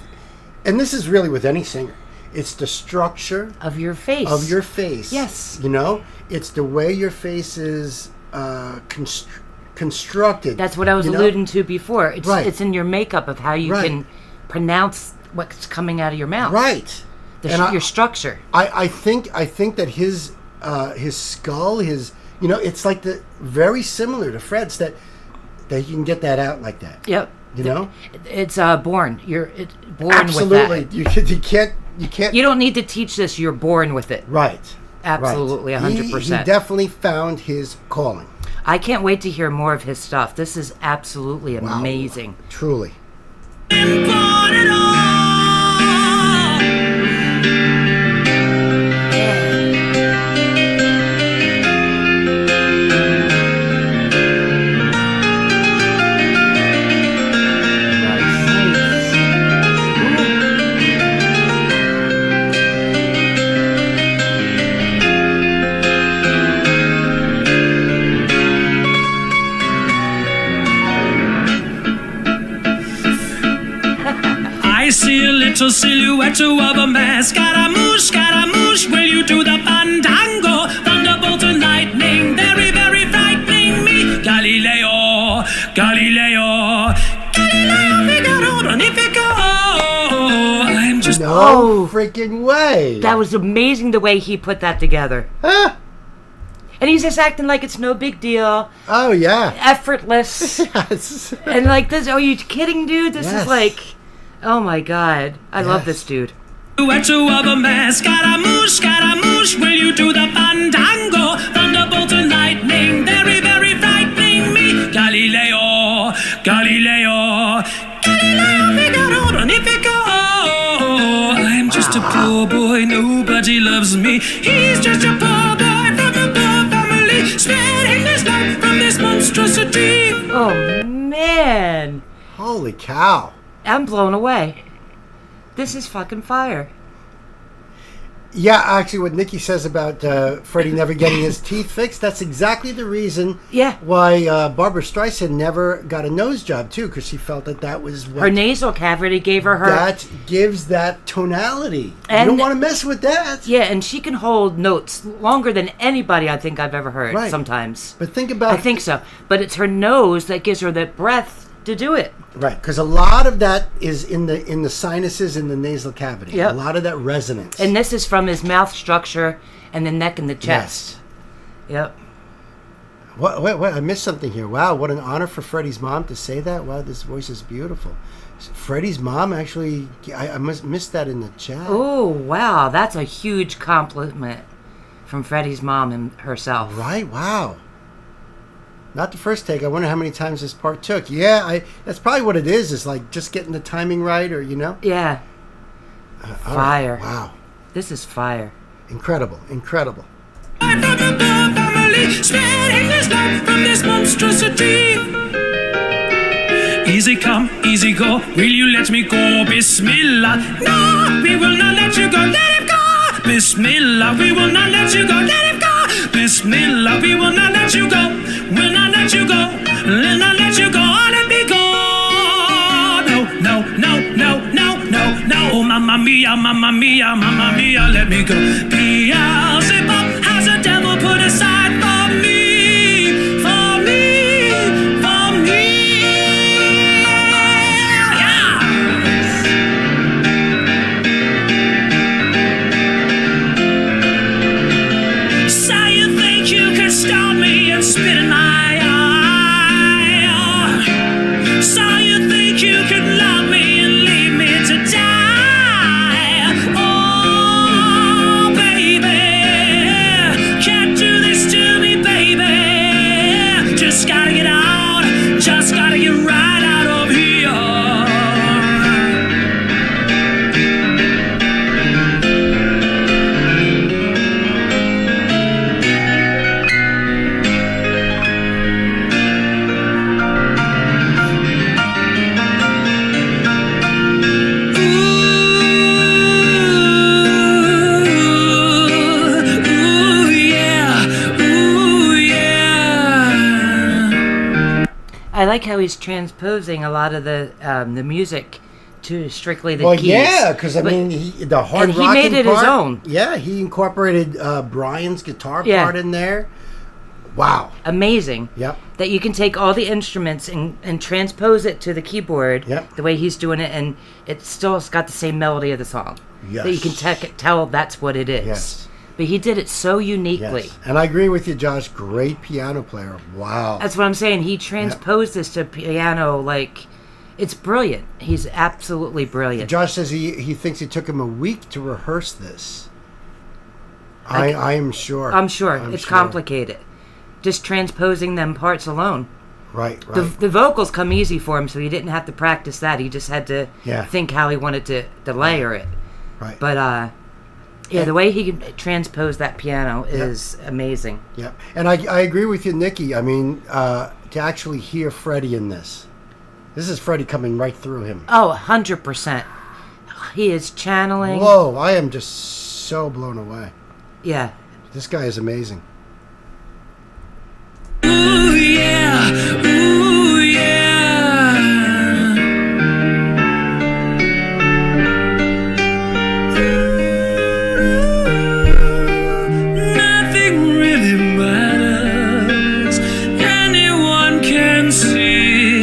and this is really with any singer, it's the structure Of your face. of your face. Yes. You know? It's the way your face is constructed. That's what I was you know? alluding to before. It's Right. it's in your makeup of how you Right. can pronounce what's coming out of your mouth. Right. And Your structure. I think that his skull, it's like the very similar to Fred's that you can get that out like that. Yep. You know? It's born. It's born Absolutely. with that. You can't. You don't need to teach this. You're born with it. Right. Absolutely, right. 100%. He definitely found his calling. I can't wait to hear more of his stuff. This is absolutely amazing. Truly. And bought it all. I see a little silhouette of a man. Scaramouche, will you do the fandango? Thunderbolt and lightning, very, very frightening me. Galileo, Figaro, Magnifico. I'm just... No freaking way. That was amazing the way he put that together. Huh? And he's just acting like it's no big deal. Oh, yeah. Effortless. Yes. And like this, are you kidding, dude? This Yes. is like, oh my God. I love this dude. Silhouette of a man. Scaramouche, will you do the fandango? Thunderbolt and lightning, very, very frightening me. Galileo, Figaro, Magnifico. I'm just a poor boy, nobody loves me. He's just a poor boy from a poor family, sparing his life from this monstrosity. Oh man. Holy cow. I'm blown away. This is fucking fire. Yeah, actually, what Nikki says about Freddie never getting his teeth fixed, that's exactly the reason why Barbara Streisand never got a nose job, too, because she felt that was what... Her nasal cavity gave her That gives that tonality. And, you don't want to mess with that. Yeah, and she can hold notes longer than anybody I think I've ever heard sometimes. But think about... I think so. But it's her nose that gives her the breath to do it. Right, because a lot of that is in the sinuses in the nasal cavity. Yep. A lot of that resonance. And this is from his mouth structure and the neck and the chest. Yep. What? I missed something here. Wow, what an honor for Freddie's mom to say that. Wow, this voice is beautiful. Freddie's mom actually, I missed that in the chat. Oh, wow. That's a huge compliment from Freddie's mom herself. Right, wow. Not the first take. I wonder how many times this part took. Yeah, that's probably what it is like just getting the timing right, or Yeah. Fire. Right. Wow. This is fire. Incredible. From a poor family, sparing his life from this monstrosity. Easy come, easy go. Will you let me go? Bismillah. No, we will not let you go. Let him go. Bismillah, we will not let you go. Let him go. Bismillah, we will not let you go. Will not let you go. Will not let you go. Let me go. No. Mamma mia, let me go. Beelzebub has a devil put aside for me. For me. Yeah. So you think you can stop me and spit in my eye? So you think you can love me and leave me to die? Oh, baby, can't do this to me, baby. Just gotta get out, just gotta get right out of here. I like how he's transposing a lot of the music to strictly the Well, keys. yeah, because the hard and he rocking made it part, his own. Yeah, he incorporated Brian's guitar part in there. Wow. Amazing. Yep. That you can take all the instruments and transpose it to the keyboard Yep. the way he's doing it, and it's still got the same melody of the song. Yes. That you can tell that's what it is. Yes. But he did it so uniquely. Yes. And I agree with you, Josh. Great piano player. Wow. That's what I'm saying. He transposed this to piano like... It's brilliant. He's absolutely brilliant. Josh says he thinks it took him a week to rehearse this. I am sure. I'm sure. It's complicated. just transposing them parts alone. Right. The vocals come easy for him, so he didn't have to practice that. He just had to Yeah. think how he wanted to layer it. Right. But the way he can transpose that piano is amazing. Yeah, and I agree with you, Nikki. I mean, to actually hear Freddie in this is Freddie coming right through him. Oh, 100%. He is channeling. Whoa, I am just so blown away. Yeah. This guy is amazing. Ooh, yeah. Ooh, yeah. Nothing really matters. Anyone can see.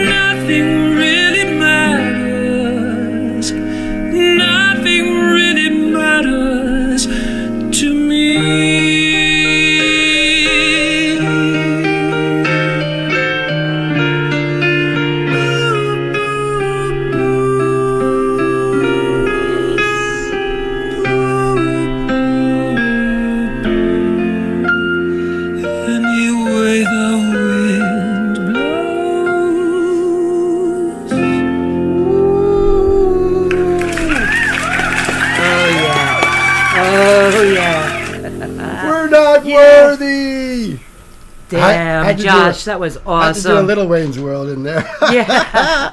Nothing really matters. Nothing really matters to me. Any way the wind blows. Oh, yeah. We're not worthy. Damn, had to do Josh, it. that was I had to do a awesome. Little Wayne's World in there. Yeah.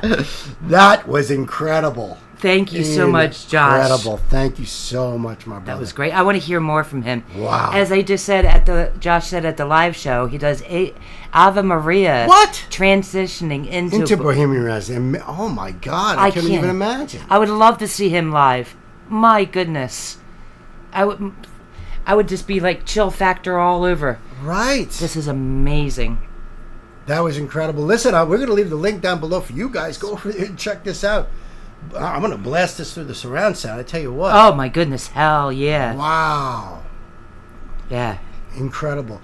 That was incredible. Thank you so much, Josh. Incredible. Thank you so much, my brother. That was great. I want to hear more from him. Wow. As I just said Josh said at the live show, he does Ave Maria. What? Transitioning into Bohemian Rhapsody. Oh my God! I can't even imagine. I would love to see him live. My goodness, I would just be like chill factor all over. Right. This is amazing. That was incredible. Listen, we're going to leave the link down below for you guys. Go over there and check this out. I'm going to blast this through the surround sound. I tell you what. Oh my goodness, hell yeah. Wow. Yeah. Incredible.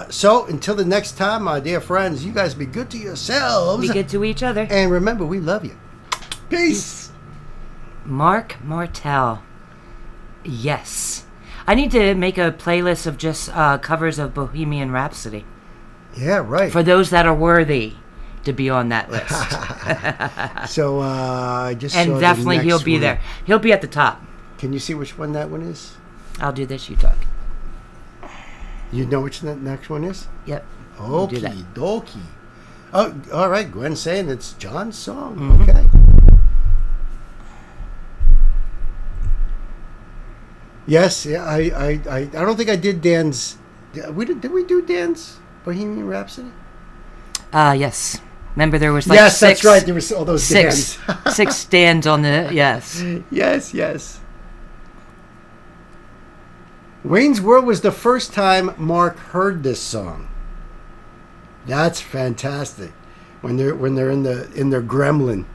So until the next time, my dear friends, you guys be good to yourselves. Be good to each other. And remember, we love you. Peace. Mark Martell. Yes. I need to make a playlist of just covers of Bohemian Rhapsody. Yeah, right. For those that are worthy to be on that list. So I just and saw definitely the he'll next be one. there. He'll be at the top. Can you see which one that one is? I'll do this, you talk. You know which the next one is? Yep. I'll do that. Okie dokie. Oh, all right. Gwen's saying it's John's song. Mhm. Okay. Yes. Yeah. I don't think I did Dan's. Did we do Dan's Bohemian Rhapsody? Yes. Remember there was like yes, six. that's right. There was all those six, Dans. 6 stands on the yes. Yes. Wayne's World was the first time Mark heard this song. That's fantastic. When they're in their gremlin.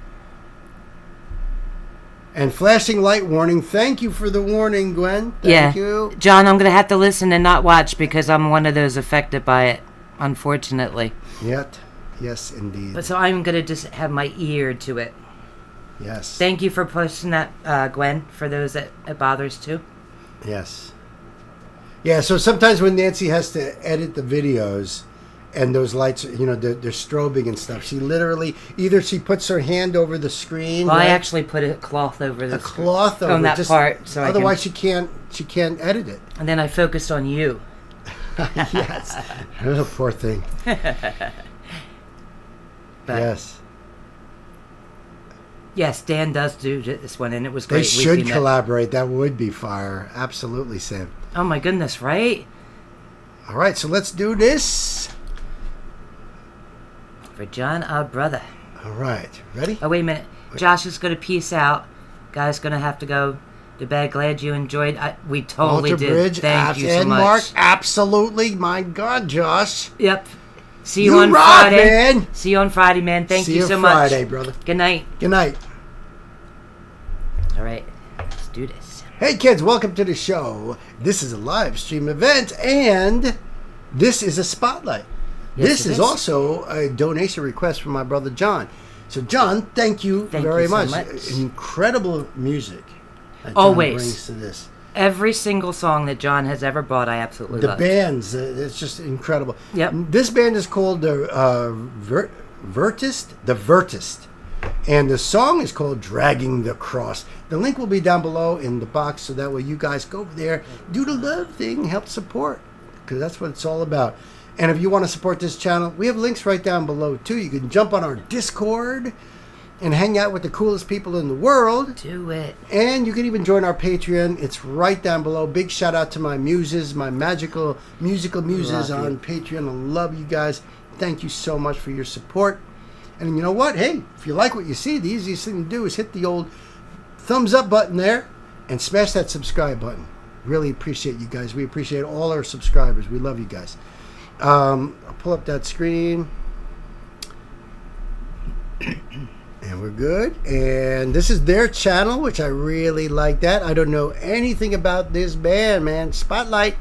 And flashing light warning. Thank you for the warning, Gwen. Thank you. John, I'm gonna have to listen and not watch because I'm one of those affected by it, unfortunately. Yes, indeed. But so I'm gonna just have my ear to it. Yes. Thank you for posting that, Gwen. For those that it bothers too. Yes. Yeah. So sometimes when Nancy has to edit the videos, and those lights, they're strobing and stuff. She literally either she puts her hand over the screen. Well, right? I actually put a cloth over the cloth over on that just, part, so otherwise she can't edit it. And then I focused on you. Yes. Oh, poor thing. Yes. Yes, Dan does do this one, and it was great. They should collaborate. That would be fire. Absolutely, Sam. Oh my goodness, right? All right, so let's do this. For John, our brother. All right, ready? Oh, wait a minute. Josh is going to peace out. Guy's going to have to go to bed. Glad you enjoyed. We totally Walter did. Bridge, Thank you so and much. Mark, absolutely. My God, Josh. Yep. See You you on rock, Friday. man. See you on Friday, man. Thank See you you so Friday, much. brother. Good night. Good night. All right. Let's do this. Hey, kids, welcome to the show. This is a live stream event, and this is a spotlight. Yes, this it is also a donation request from my brother John. So, John, thank you very you so much. much. Incredible music that John Always. brings to this. Every single song that John has ever bought, I absolutely The love. bands, it's just incredible. Yep. This band is called the Vertist. The Vertist. And the song is called Dragging the Cross. The link will be down below in the box, so that way you guys go over there, do the love thing, help support, because that's what it's all about. And if you want to support this channel, we have links right down below too. You can jump on our Discord and hang out with the coolest people in the world. Do it. And you can even join our Patreon. It's right down below. Big shout out to my muses, my musical muses on Patreon. I love you guys. Thank you so much for your support. And you know what? Hey, if you like what you see, the easiest thing to do is hit the old thumbs up button there and smash that subscribe button. Really appreciate you guys. We appreciate all our subscribers. We love you guys. I'll pull up that screen. And we're good. And this is their channel, which I really like that. I don't know anything about this band, man. Spotlight.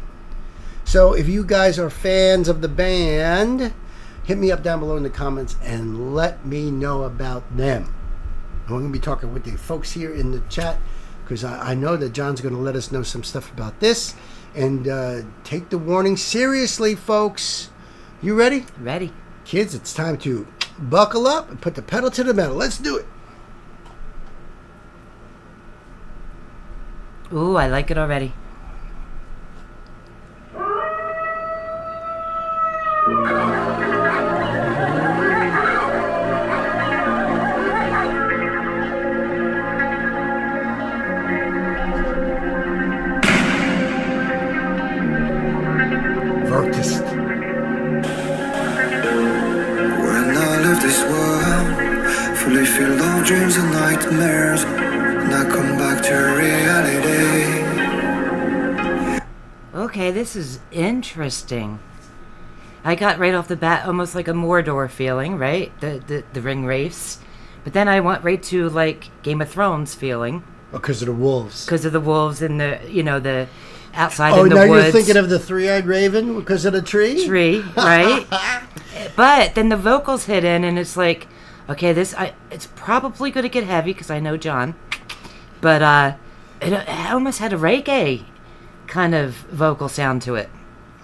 So if you guys are fans of the band, hit me up down below in the comments and let me know about them. And we're going to be talking with the folks here in the chat, because I know that John's going to let us know some stuff about this. And take the warning seriously, folks. You ready? Ready. Kids, it's time to buckle up and put the pedal to the metal. Let's do it. Ooh, I like it already. Vertist. When I left this world, fully filled of dreams and nightmares, and I come back to reality. Okay, this is interesting. I got right off the bat almost like a Mordor feeling, right? The ring wraiths. But then I went right to like Game of Thrones feeling. Because of the wolves. Because of the wolves and the, the outside Oh, in the now woods. you're thinking of the three-eyed raven because of the tree? Tree, right? But then the vocals hit in and it's like, okay, it's probably going to get heavy because I know John. But it almost had a reggae kind of vocal sound to it.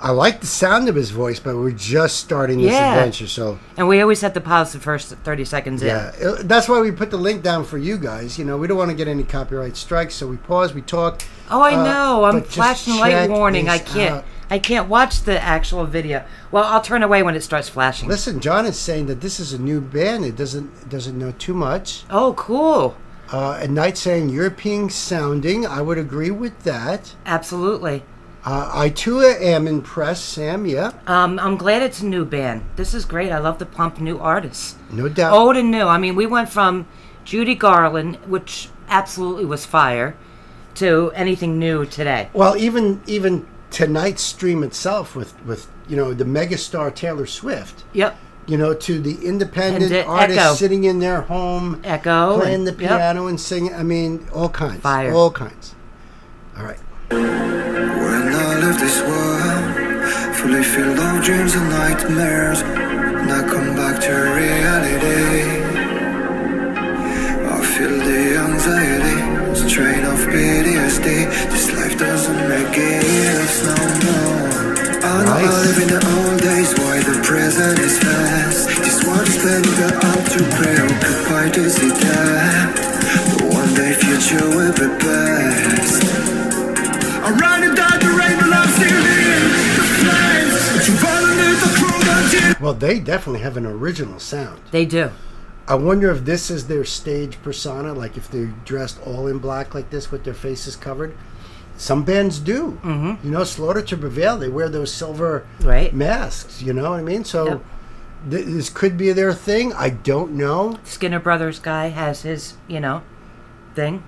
I like the sound of his voice, but we're just starting this adventure, so... And we always have to pause the first 30 seconds in. Yeah, that's why we put the link down for you guys. We don't want to get any copyright strikes, so we pause, we talk. Oh, I know. I'm but just flashing light check warning. this I out. can't watch the actual video. Well, I'll turn away when it starts flashing. Listen, John is saying that this is a new band. It doesn't know too much. Oh, cool. And Knight's saying European sounding. I would agree with that. Absolutely. I too am impressed, Sam. Yeah. I'm glad it's a new band. This is great. I love to pump new artists. No doubt. Old and new. I mean, we went from Judy Garland, which absolutely was fire, to anything new today. Well, even tonight's stream itself with the megastar Taylor Swift. Yep. To the independent And, artists Ekko. sitting in their home, Ekko. playing the Yep. piano and singing. I mean, all kinds. Fire. All kinds. All right. When I left this world, fully filled of dreams and nightmares, and I come back to reality. I feel the anxiety, strain of PTSD. This life doesn't make it no more. I know I live in the old days, why the present is fast. This world is letting me up to preoccupied to see that. But one day future will be best. I'm riding down the rainbow, I'm still in the flames. But you underneath the cruel. Well, they definitely have an original sound. They do. I wonder if this is their stage persona, like if they're dressed all in black like this with their faces covered. Some bands do. Mm-hmm. Slaughter to Prevail, they wear those silver masks, you know what I mean? So this could be their thing. I don't know. Skinner Brothers guy has his, thing.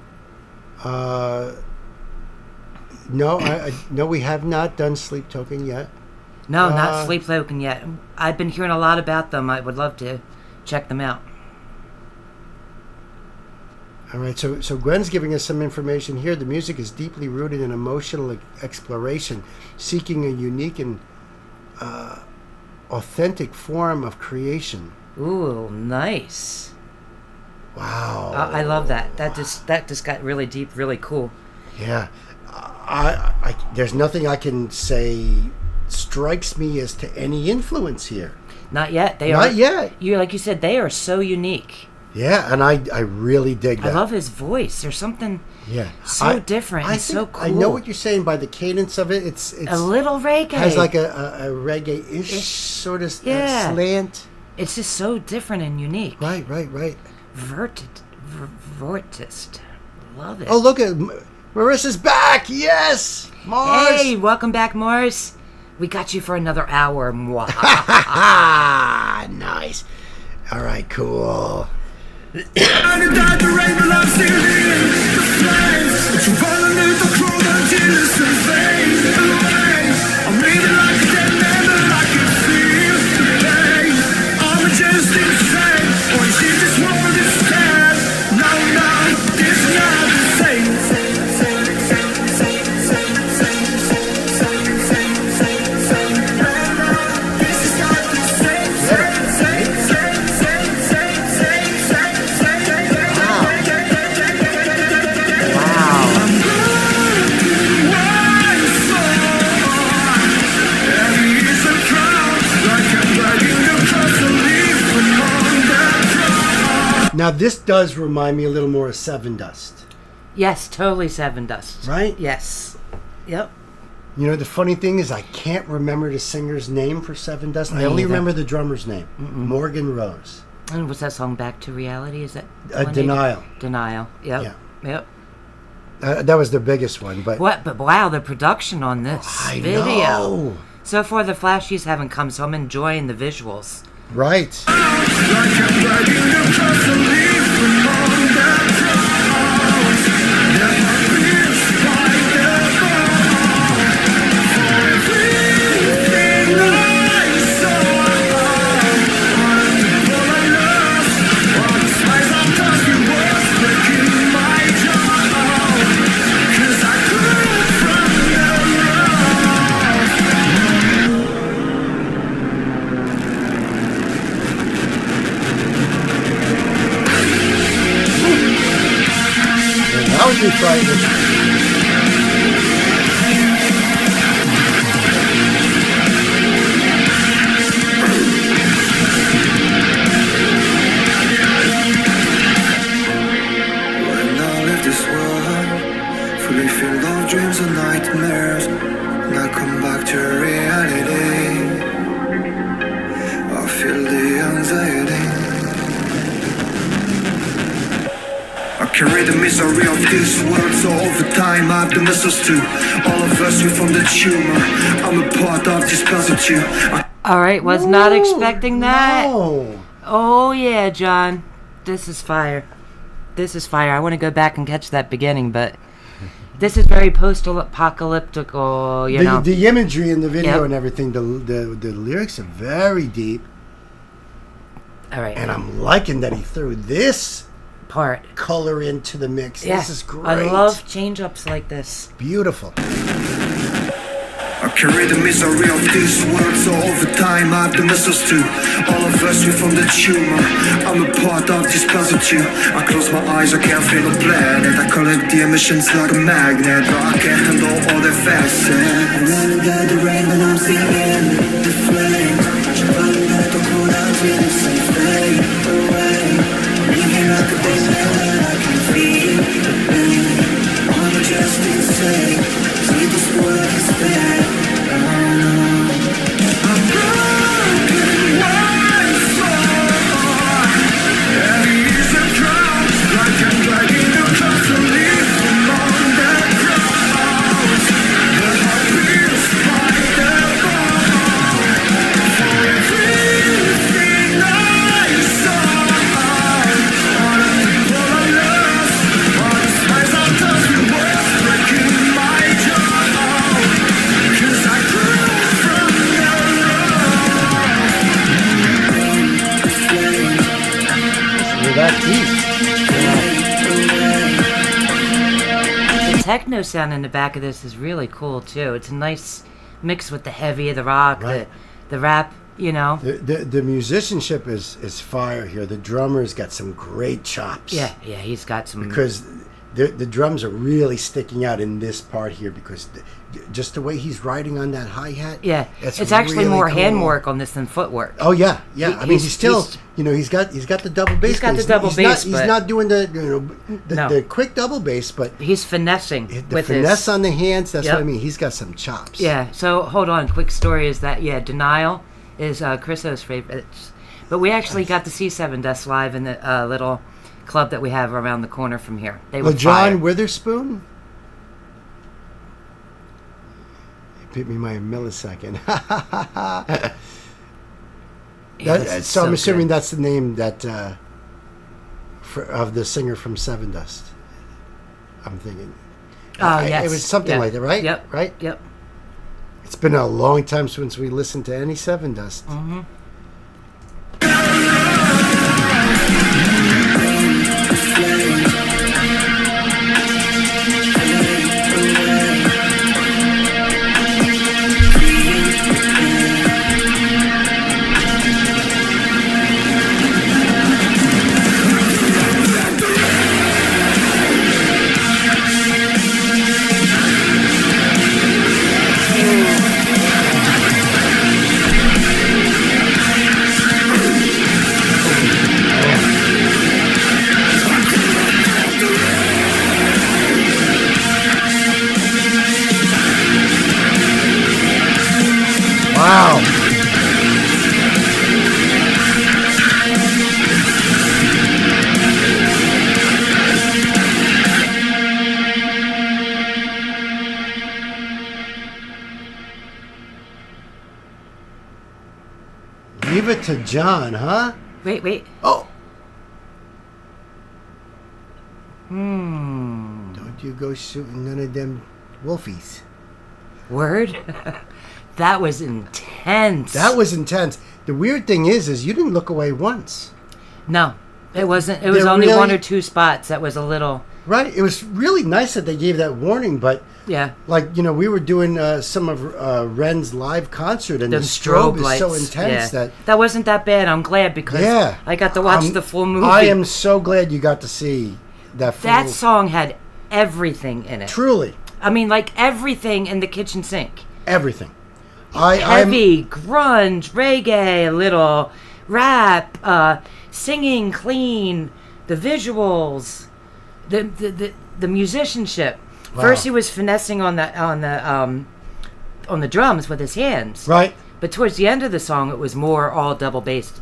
No, we have not done Sleep Token yet. No, not Sleep Token yet. I've been hearing a lot about them. I would love to check them out. All right, so Gwen's giving us some information here. The music is deeply rooted in emotional exploration, seeking a unique and authentic form of creation. Ooh, nice. Wow. I love that. That just got really deep, really cool. Yeah. there's nothing I can say strikes me as to any influence here. Not yet. Not yet. Like you said, they are so unique. Yeah, and I really dig that. I love his voice. There's something so different and so cool. I know what you're saying by the cadence of it. It's a little reggae. Has like a reggae-ish sort of slant. It's just so different and unique. Right. Vertist. Love it. Oh, look at Marissa's back. Yes, Mars. Hey, welcome back, Mars. We got you for another hour. Nice. All right, cool. Now, this does remind me a little more of Seven Dust. Yes, totally Seven Dust. Right? Yes. Yep. You know, the funny thing is I can't remember the singer's name for Seven Dust. I only remember the drummer's name, Morgan Rose. And what's that song, Back to Reality? Is that Denial. Denial. Yep. Yeah. Yep. That was their biggest one. But wow, the production on this video. Know. So far, the flashies haven't come, so I'm enjoying the visuals. Right. That would be frightening. When I left this world, fully filled of dreams and nightmares, and I come back to reality, I feel the anxiety. I carry the misery of this world, so all the time I have the missiles too. All of us, we from the tumor. I'm a part of this puzzle too. All right, was not expecting that. No. Oh yeah, John, this is fire. This is fire. I want to go back and catch that beginning, but this is very post-apocalyptic. You know, the imagery in the video Yep. and everything. The lyrics are very deep, all right. and I'm liking that he threw this part. color into the mix. Yeah, This is great. I love change-ups like this. Beautiful. I carry the misery of this world, so all the time I have the missiles too. All of us, we from the tumor. I'm a part of this puzzle too. I close my eyes, I can't feel the planet. I collect the emissions like a magnet, but I can't handle all the facets. I'm running down the rain, but I'm seeing the flame. Running out the cold, I'm feeling some fade away. Living like a demon, I can feel the pain. I'm just insane. See, this world is bad. Oh no. I'm broken once more. Heavy is a crown, like I'm dragging the cross to leave from on that cross. The heart pierced by the bone. For everything I saw, all the people I lost, all the smiles I touched, it was breaking my jaw. 'Cause I grew from your You're that deep. The techno sound in the back of this is really cool too. It's a nice mix with the heavy, the rock, Right. the rap. You know. The musicianship is fire here. The drummer's got some great chops. Yeah, he's got some. Because the drums are really sticking out in this part here because just the way he's riding on that hi-hat. Yeah, it's actually really more cool. handwork on this than footwork. Oh yeah. I mean, he's still, he's- he's got the double bass. He's got but the double bass, He's but- not doing the No. the quick double bass, but He's finessing the with finesse his... on the hands. That's Yep. what I mean. He's got some chops. Yeah, so hold on. Quick story is that, Denial is Chriso's favorite. But we actually got to see Seven Dust live in the little club that we have around the corner from here. They were John fire. Witherspoon. It beat me by a millisecond. So I'm assuming that's the name that of the singer from Seven Dust. I'm thinking. Oh, yes. It was something like that, right? Yep. Right? Yep. It's been a long time since we listened to any Seven Dust. Mm-hmm. Wow. Leave it to John, huh? Wait. Oh. Don't you go shooting none of them wolfies. Word? That was intense. That was intense. The weird thing is you didn't look away once. No, it wasn't. It was They're only really- one or two spots that was a little... Right. It was really nice that they gave that warning, but Yeah. like, we were doing some of Ren's live concert, and The the strobe strobe is so lights, intense yeah. that That wasn't that bad. I'm glad because I got to watch the full movie. I am so glad you got to see that full... That song had everything in it. Truly. I mean, like everything in the kitchen sink. Everything. Heavy, grunge, reggae, a little rap, singing clean, the visuals, the musicianship. Wow. First, he was finessing on the drums with his hands. Right. But towards the end of the song, it was more all double bassed.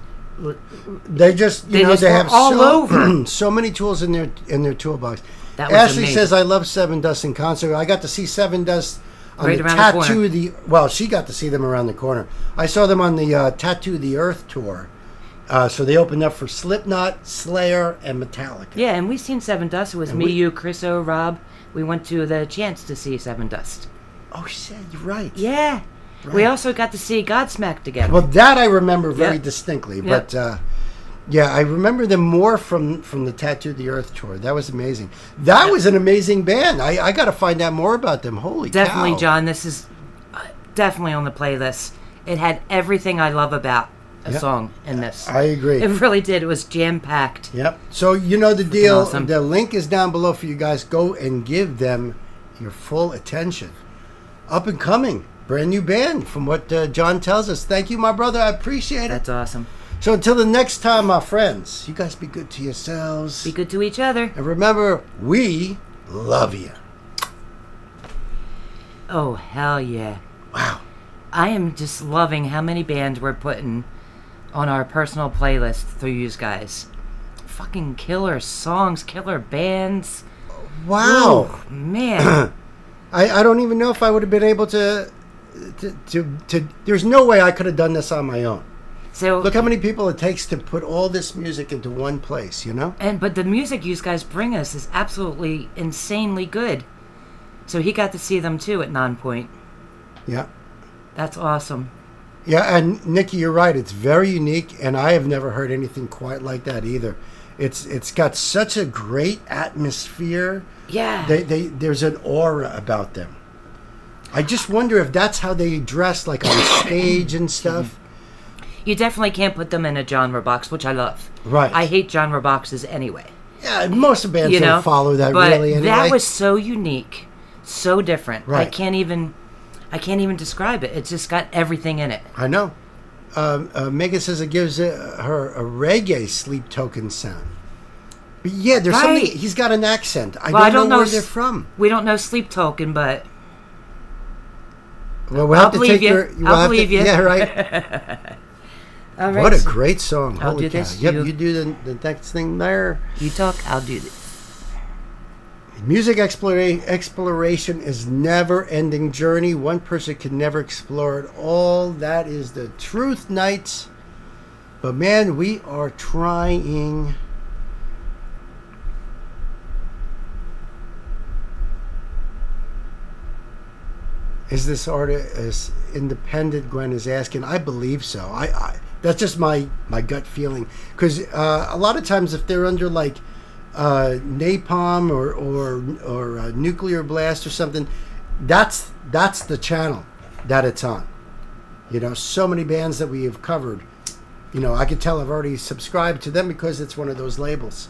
They just, They just they were have all over. so many tools in their toolbox. That was Ashley amazing. says, I love Seven Dust in concert. I got to see Seven Dust on Right the around the Tattoo corner. well, she got to see them around the corner. I saw them on the Tattoo the Earth tour. So they opened up for Slipknot, Slayer, and Metallica. Yeah, and we seen Seven Dust. It was And me, we- you, Chris O, Rob. We went to the Chance to see Seven Dust. Oh, shit, you're right. Yeah. We Right. also got to see Godsmack together. Well, that I remember very Yep. distinctly. Yep. But, yeah, I remember them more from the Tattoo the Earth tour. That was amazing. That was an amazing band. I got to find out more about them. Holy Definitely, cow. John. This is definitely on the playlist. It had everything I love about a Yep. song in this. I agree. It really did. It was jam-packed. Yep. So you know the deal. awesome. The link is down below for you guys. Go and give them your full attention. Up and coming, brand new band from what John tells us. Thank you, my brother. I appreciate it. That's awesome. So until the next time, my friends, you guys be good to yourselves. Be good to each other. And remember, we love you. Oh, hell yeah. Wow. I am just loving how many bands we're putting on our personal playlist through you guys. Fucking killer songs, killer bands. Wow. Oh, man. I don't even know if I would have been able to there's no way I could have done this on my own. So Look how many people it takes to put all this music into one place, you know? but the music you guys bring us is absolutely insanely good. So he got to see them too at Nonpoint. Yeah. That's awesome. Yeah, and Nikki, you're right. It's very unique, and I have never heard anything quite like that either. It's got such a great atmosphere. Yeah. There's an aura about them. I just wonder if that's how they dress, like on stage and stuff. You definitely can't put them in a genre box, which I love. Right. I hate genre boxes anyway. Yeah, most of bands You know, don't follow that but really anyway. that was so unique, so different. Right. I can't even describe it. It's just got everything in it. I know. Megan says it gives her a reggae Sleep Token sound. But yeah, there's Right. something. He's got an accent. I Well, don't know where they're from. We don't know Sleep Token, but Well, we'll have to believe take you. your. I'll believe you. Yeah, right. all right. What a great song! I'll Holy do cow! this, Yep, you- you do the next thing there. You talk, I'll do this. Music exploration is never-ending journey. One person can never explore it all. That is the truth, Knights. But man, we are trying. Is this artist independent? Gwen is asking. I believe so. I that's just my gut feeling. Because a lot of times, if they're under like napalm or nuclear blast or something, that's the channel that it's on. You know, so many bands that we have covered. You know, I could tell I've already subscribed to them because it's one of those labels.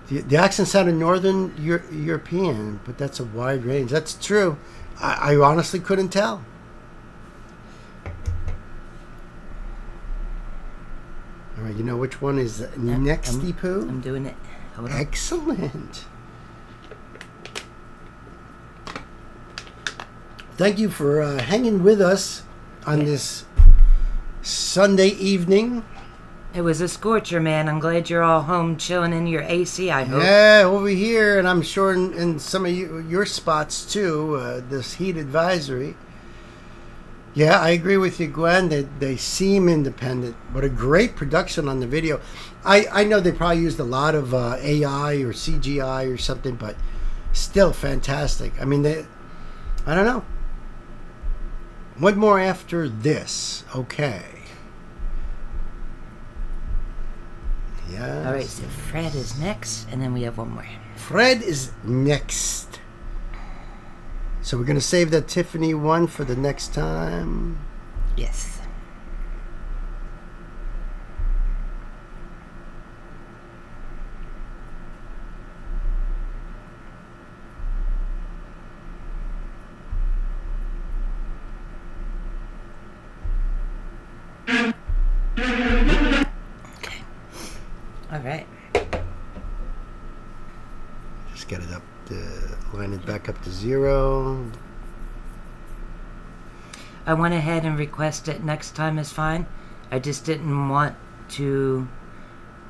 The accent sounded Northern European, but that's a wide range. That's true. I honestly couldn't tell. All right, you know which one is next, Deepu? I'm doing it. Hold on. Excellent. Thank you for hanging with us on this Sunday evening. It was a scorcher, man. I'm glad you're all home chilling in your AC, I hope. Yeah, over here, and I'm sure in some of your spots too, this heat advisory. Yeah, I agree with you, Gwen. They seem independent, but a great production on the video. I know they probably used a lot of AI or CGI or something, but still fantastic. I mean, I don't know. One more after this. Okay. Yeah. All right, so Fred is next, and then we have one more. Fred is next. So we're going to save that Tiffany one for the next time. Yes. Okay. All right. Just get it up to line it back up to 0. I went ahead and requested next time is fine. I just didn't want to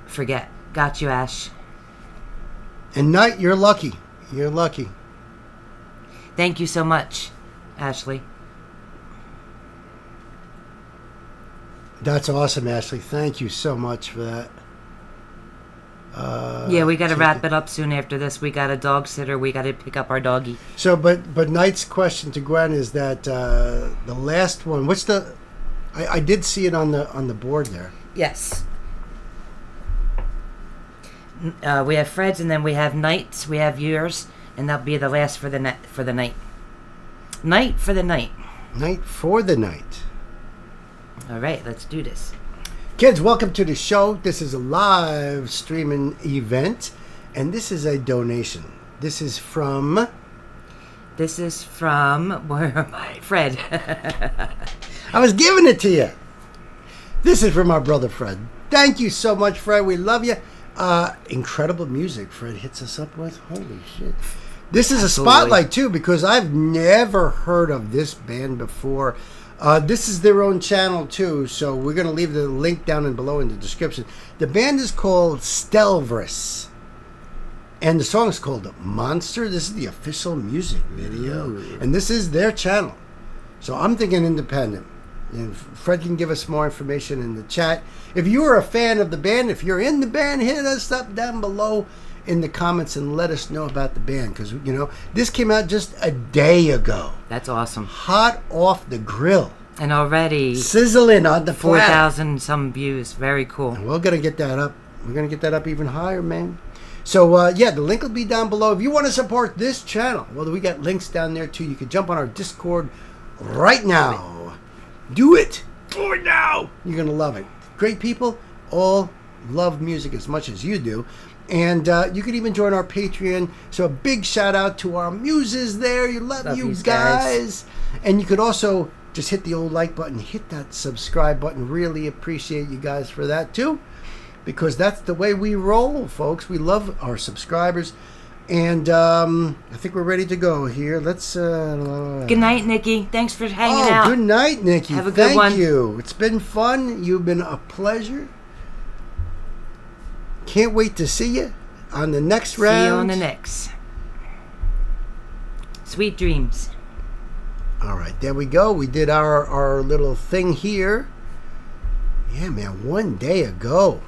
forget. Got you, Ash. And Knight, you're lucky. You're lucky. Thank you so much, Ashley. That's awesome, Ashley. Thank you so much for that. Yeah, we got to wrap it up soon after this. We got a dog sitter. We got to pick up our doggy. So, but Knight's question to Gwen is that the last one. What's the? I did see it on the board there. Yes. We have Fred's, and then we have Knight's. We have yours, and that'll be the last for the night. Night for the night. Night for the night. All right, let's do this. Kids, welcome to the show. This is a live streaming event, and this is a donation. This is from where am I? Fred. I was giving it to you. This is from our brother Fred. Thank you so much, Fred. We love you. Incredible music Fred hits us up with. Holy shit. This is Absolutely. a spotlight, too, because I've never heard of this band before. This is their own channel, too, so we're going to leave the link down and below in the description. The band is called Stelver, and the song is called Monster. This is the official music video, and this is their channel. So I'm thinking independent. And Fred can give us more information in the chat. If you are a fan of the band, if you're in the band, hit us up down below in the comments and let us know about the band, because you know this came out just a day ago. That's awesome. Hot off the grill. And already Sizzling on the platter. 4,000 some views. Very cool. We're gonna get that up. We're gonna get that up even higher, man. So yeah, the link will be down below. If you want to support this channel, well, we got links down there too. You can jump on our Discord right now. Do it. Do it now. You're gonna love it. great people all love music as much as you do. And you can even join our Patreon. So a big shout out to our muses there. Love you guys. And you could also just hit the old like button, hit that subscribe button. Really appreciate you guys for that too, because that's the way we roll, folks. We love our subscribers. And I think we're ready to go here. Let's. Good night, Nikki. Thanks for hanging out. Good night, Nikki. Have a good one. Thank you. It's been fun. You've been a pleasure. Can't wait to see you on the next round. See you on the next. Sweet dreams. All right, there we go. We did our little thing here. Yeah, man, one day ago.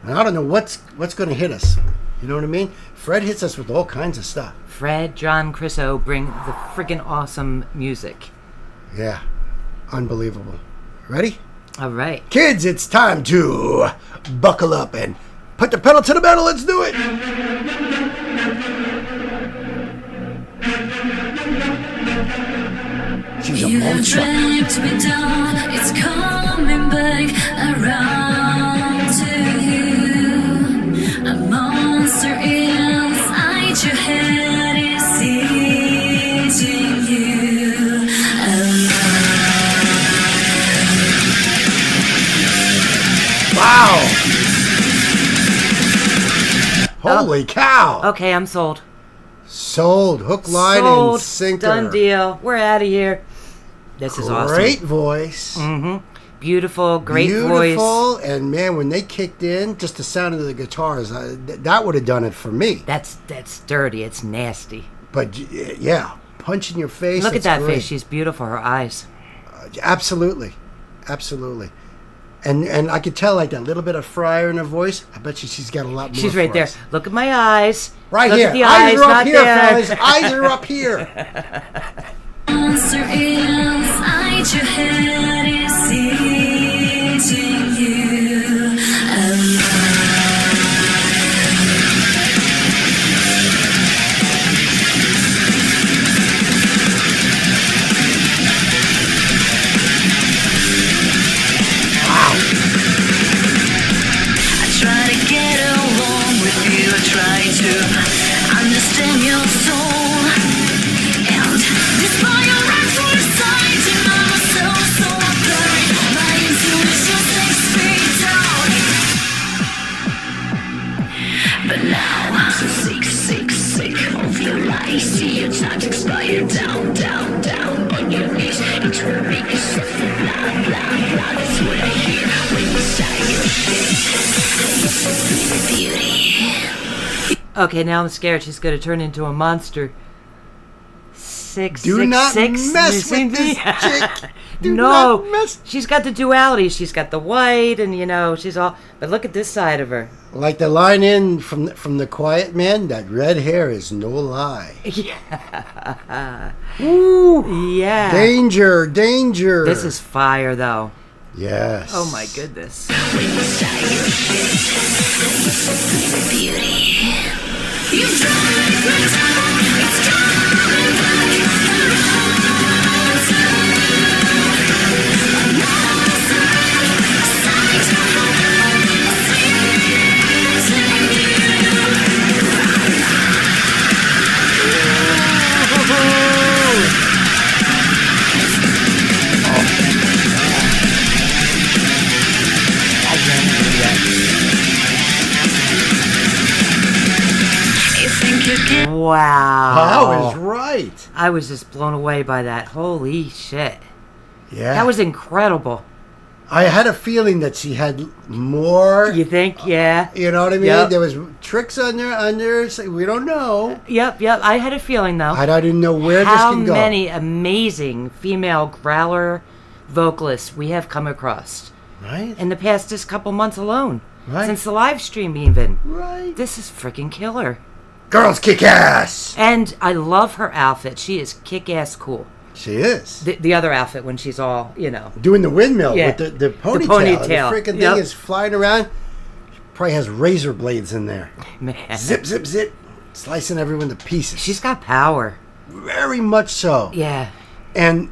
And I don't know what's going to hit us. You know what I mean? Fred hits us with all kinds of stuff. Fred, John, Chris O bring the freaking awesome music. Yeah, unbelievable. Ready? All right. Kids, it's time to buckle up and put the pedal to the metal. Let's do it. She's a You have monster. dragged me down, it's coming back around to you. A monster inside your head is eating you alive. Wow. Holy cow. Okay, I'm sold. Sold. Hook, line, Sold. and sinker. Done deal. We're out of here. This is awesome. Great voice. Beautiful, great Beautiful. voice. And man, when they kicked in, just the sound of the guitars, that would have done it for me. That's dirty. It's nasty. But yeah, punch in your face. Look at it's that great. face. She's beautiful. Her eyes. Absolutely. Absolutely. And I could tell like that little bit of fryer in her voice. I bet she's got a lot more. She's right for there. us. Look at my eyes. Right Look here. At the eyes are up not here, there. fellas. Eyes are up here. Monster inside your head is eating you alive. I try to get along with you, I try to understand your soul. And despite your actual sight, and I'm so blurry, my intuition takes me down. But now I'm so sick of your lies. See your time expire, down on your knees. It's where we can suffer, blah. That's what I hear when you say your shit. Beauty. Okay, now I'm scared. She's going to turn into a monster. Do not mess with this chick. Do not mess. She's got the duality. She's got the white, and she's all. But look at this side of her. Like the line in from the Quiet Man, that red hair is no lie. Yeah. Ooh. Yeah. Danger. This is fire, though. Yes. Oh my goodness. Beauty. You drive me down. It's coming back Wow. That was right. I was just blown away by that. Holy shit. Yeah. That was incredible. I had a feeling that she had more. You think? Yeah. You know what I mean? Yep. There was tricks under. So we don't know. Yep. I had a feeling, though. I didn't know where this How can go. many amazing female growler vocalists we have come across Right? in the past just couple months alone. Right. Since the live stream even. Right. This is freaking killer. Girls kick ass. And I love her outfit. She is kick-ass cool. She is. The other outfit when she's all, Doing the windmill Yeah. with the ponytail. The ponytail. freaking Yep. thing is flying around. Probably has razor blades in there. man. Zip, zip, zip. Slicing everyone to pieces. She's got power. very much so. Yeah. And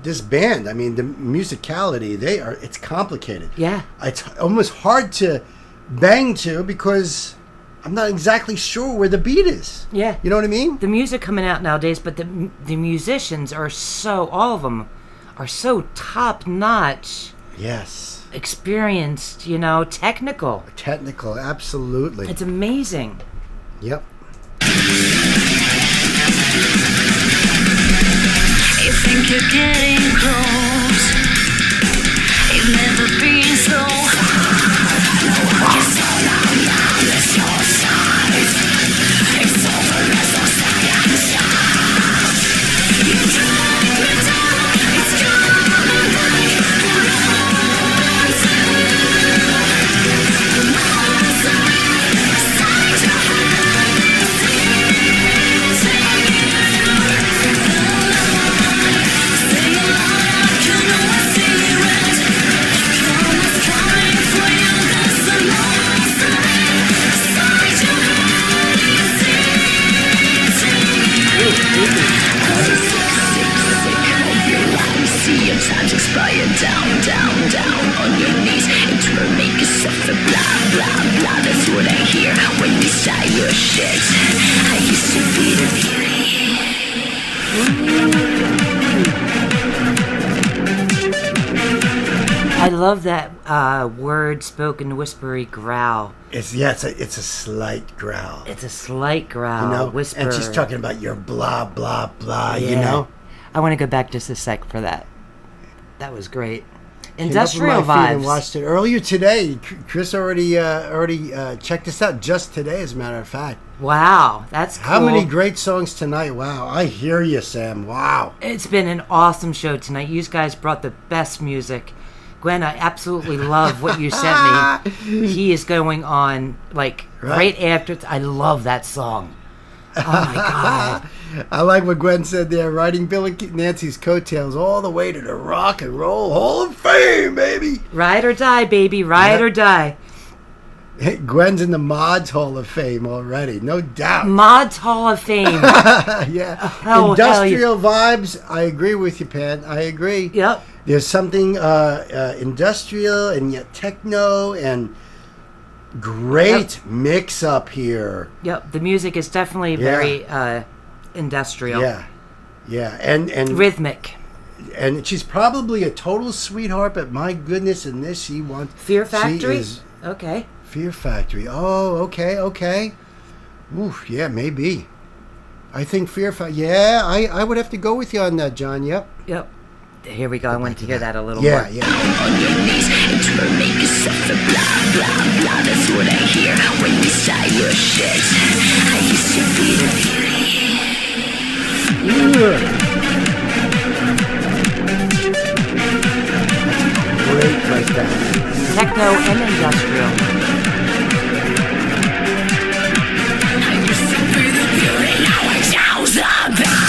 this band, I mean, the musicality, it's complicated. Yeah. It's almost hard to bang to because I'm not exactly sure where the beat is. Yeah. You know what I mean? The music coming out nowadays, but the musicians are all of them are so top notch. Yes. Experienced, technical. Technical, absolutely. It's amazing. Yep. You think you're getting close. You've never been so far. You're so loud now, it's your size. It's over as a science. You try to tell, it's coming back. Time's expired, down, down, down on your knees. It's where make yourself a blah, blah, blah. That's what I hear when you say your shit. I used to be the beauty. I love that word spoken whispery growl. It's a slight growl. It's a slight growl, whisper. And she's talking about your blah, blah, blah, Yeah. I want to go back just a sec for that. That was great. Industrial Came up on my feed and vibes. watched it earlier today. Chris already checked this out just today, as a matter of fact. Wow, that's cool. How many great songs tonight? Wow, I hear you, Sam. Wow. It's been an awesome show tonight. You guys brought the best music. Gwen, I absolutely love what you sent me. He is going on, right after. I love that song. Oh, my God. I like what Gwen said there, riding Bill and Nancy's coattails all the way to the Rock and Roll Hall of Fame, baby. Ride or die, baby. Ride or die. Hey, Gwen's in the Mods Hall of Fame already, no doubt. Mods Hall of Fame. Yeah. Oh, Industrial vibes. I agree with you, Pan. I agree. Yep. There's something industrial and yet techno and great mix up here. Yep. The music is definitely very industrial. Yeah. Yeah. And rhythmic. And she's probably a total sweetheart, but my goodness, in this she wants... Fear Factory? She is okay. Fear Factory. Oh, okay. Oof, yeah, maybe. I think Fear Factory... Yeah, I would have to go with you on that, John. Yep. Here we go. I want to hear that a little more. Yeah. On your knees, it's where make yourself a blah, blah, blah. That's what I hear when you say your shit. I used to be the beauty. Great like that. Techno and industrial. I used to be the beauty, now I choose the best.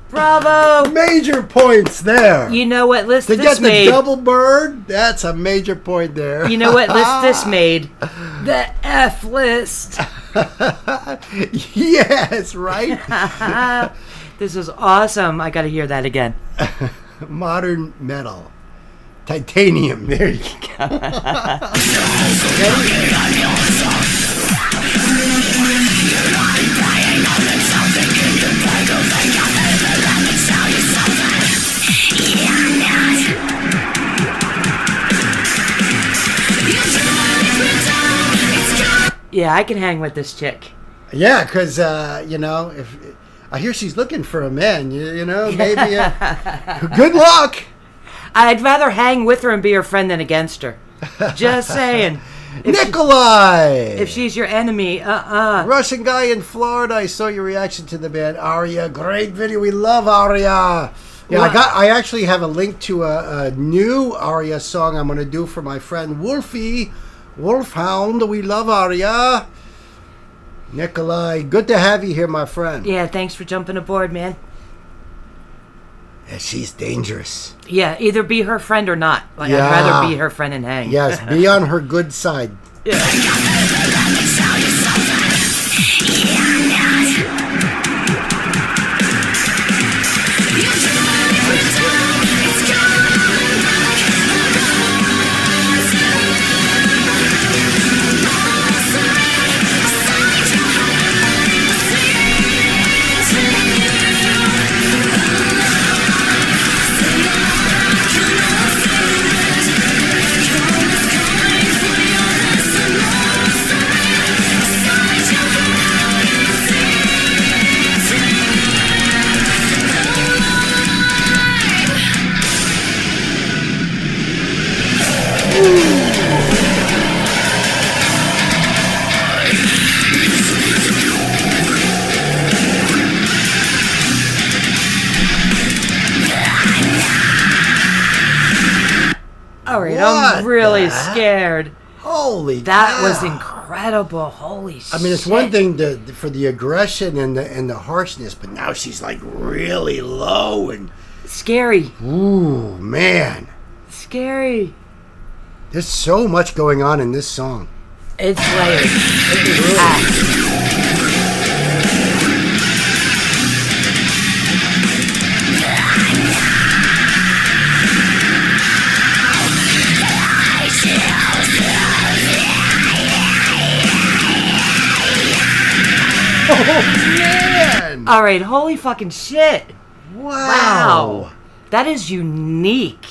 Bravo! Major points there. You know what list to this get made? The double bird, that's a major point there. You know what list this made? The F list. Yes, right? This is awesome. I got to hear that again. Modern metal. Titanium. There you go. Yeah, I can hang with this chick. Yeah, because, if I hear she's looking for a man, maybe good luck. I'd rather hang with her and be her friend than against her. Just saying. Nikolai! If she's your enemy, Russian guy in Florida, I saw your reaction to the band Aria. Great video. We love Aria. Yeah, I actually have a link to a new Aria song I'm going to do for my friend Wolfie. Wolfhound. We love Aria. Nikolai, good to have you here, my friend. Yeah, thanks for jumping aboard, man. Yeah, she's dangerous. Yeah, either be her friend or not. I'd rather be her friend and hang. Yes, be on her good side. All right, What I'm really the heck? scared. Holy That was cow. incredible. Holy shit. I mean, it's one thing for the aggression and the harshness, but now she's like really low and Scary. ooh, man. Scary. There's so much going on in this song. It's layered. It is packed. Oh man! All right, holy fucking shit. Wow. That is unique.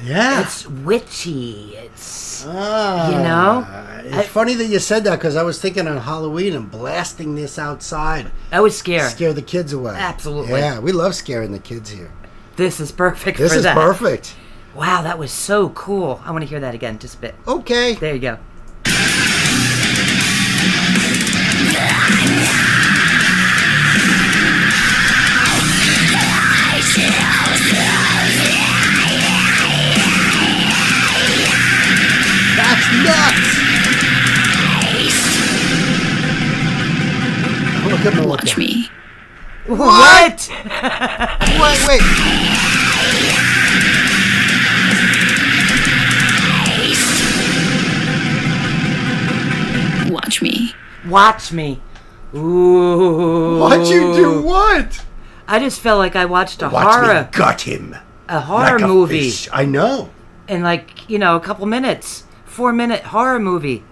Yeah. It's witchy. It's, Ah, you know? It's funny that you said that because I was thinking on Halloween and blasting this outside. that would scare. Scare the kids away. Absolutely. Yeah, we love scaring the kids here. This is perfect This for is that. perfect. Wow, that was so cool. I want to hear that again just a bit. Okay. There you go. That's nuts. Look at Melissa. Watch me. What? Wait. Watch me. Watch me. Ooh. Why'd you do what? I just felt like I watched a Watch horror me gut him. a horror like a movie fish. I know. in like, a couple minutes. 4-minute horror movie.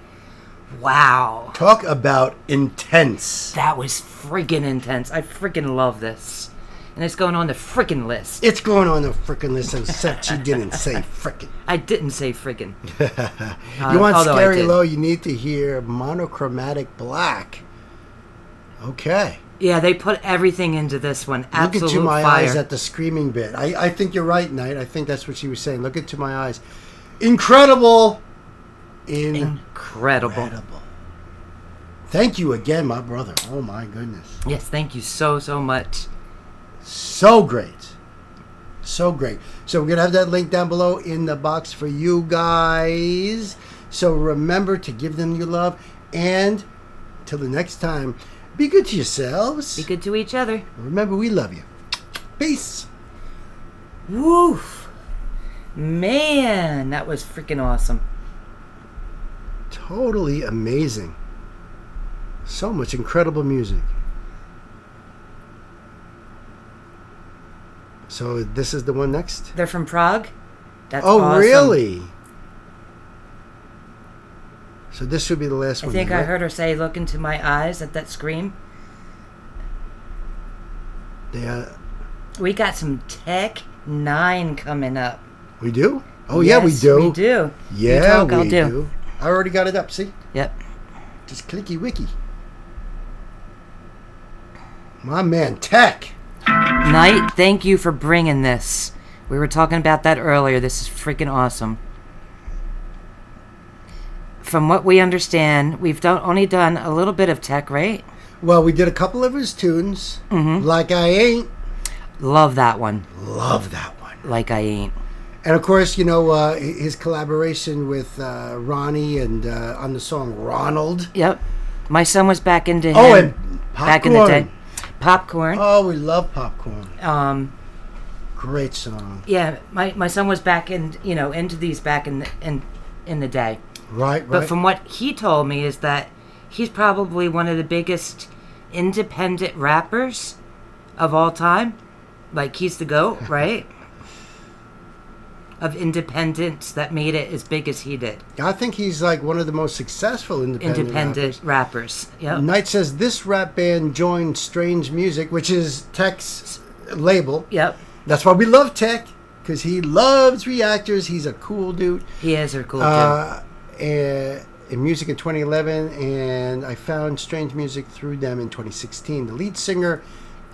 Wow. Talk about intense. That was freaking intense. I freaking love this. And it's going on the freaking list. It's going on the frickin' list, except she didn't say frickin'. I didn't say freaking. You want although I Scary did. Low, you need to hear Monochromatic Black. Okay. Yeah, they put everything into this one. Look Absolute into my fire. eyes at the screaming bit. I think you're right, Knight. I think that's what she was saying. Look into my eyes. Incredible. Incredible. Thank you again, my brother. Oh, my goodness. Yes, thank you so much. So great. So great. So we're going to have that link down below in the box for you guys. So remember to give them your love. And till the next time, be good to yourselves. Be good to each other. Remember, we love you. Peace. Woof. Man, that was freaking awesome. Totally amazing. So much incredible music. So this is the one next? They're from Prague? That's Oh, awesome. really? So this should be the last I one. think then, I right? heard her say, look into my eyes at that scream. They, We got some Tech 9 coming up. we do? Oh, yeah, we Yes, do. we do. Yeah, You talk, I'll we do. do. I already got it up, see? Yep. Just clicky wiki. My man, Tech. Knight, thank you for bringing this. We were talking about that earlier. This is freaking awesome. From what we understand, we've only done a little bit of Tech, right? Well, we did a couple of his tunes. Mm-hmm. Like I Ain't. Love that one. Love that one. Like I Ain't. And of course, his collaboration with Ronnie and on the song Ronald. Yep. My son was back into him. Oh, and Popcorn. back in the day. Popcorn. Oh, we love Popcorn. Great song. Yeah, my son was back in into these back in the day. Right. But from what he told me is that he's probably one of the biggest independent rappers of all time. Like, he's the GOAT, right? Of independents that made it as big as he did. I think he's like one of the most successful independent rappers. Yep. Knight says this rap band joined Strange Music, which is Tech's label. Yep. That's why we love Tech, because he loves reactors. He's a cool dude. He is a cool dude. In music in 2011, and I found Strange Music through them in 2016. The lead singer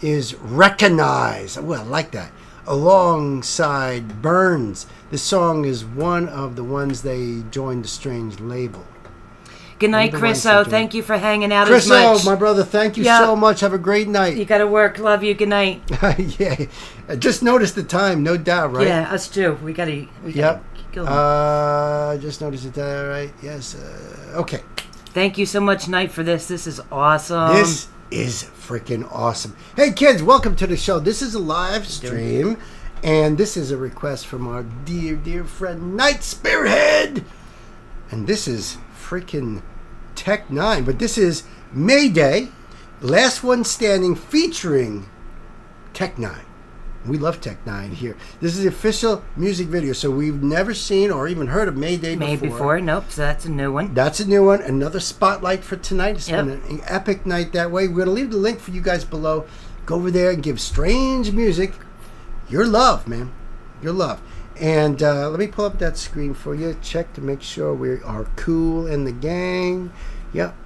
is Recognize. Well, I like that. Alongside Burns. This song is one of the ones they joined the Strange label. Good night, Chriso. Thank you for hanging out as much. Chriso, my brother, thank you so much. Have a great night. You got to work. Love you. Good night. Yeah. I just noticed the time, no doubt, right? Yeah, us too. We got to keep going. Just noticed the time, right? Yes. Okay. Thank you so much, Knight, for this. This is awesome. This is freaking awesome. Hey, kids, welcome to the show. This is a live stream, and this is a request from our dear, dear friend, Night Spearhead. And this is freaking Tech 9, but this is Mayday, Last One Standing, featuring Tech 9. We love Tech 9 here. This is the official music video, so we've never seen or even heard of Mayday before. Nope, so that's a new one. That's a new one. Another spotlight for tonight. It's been an epic night that way. We're going to leave the link for you guys below. Go over there and give Strange Music your love, man. Your love. And let me pull up that screen for you. Check to make sure we are cool in the gang. Yep.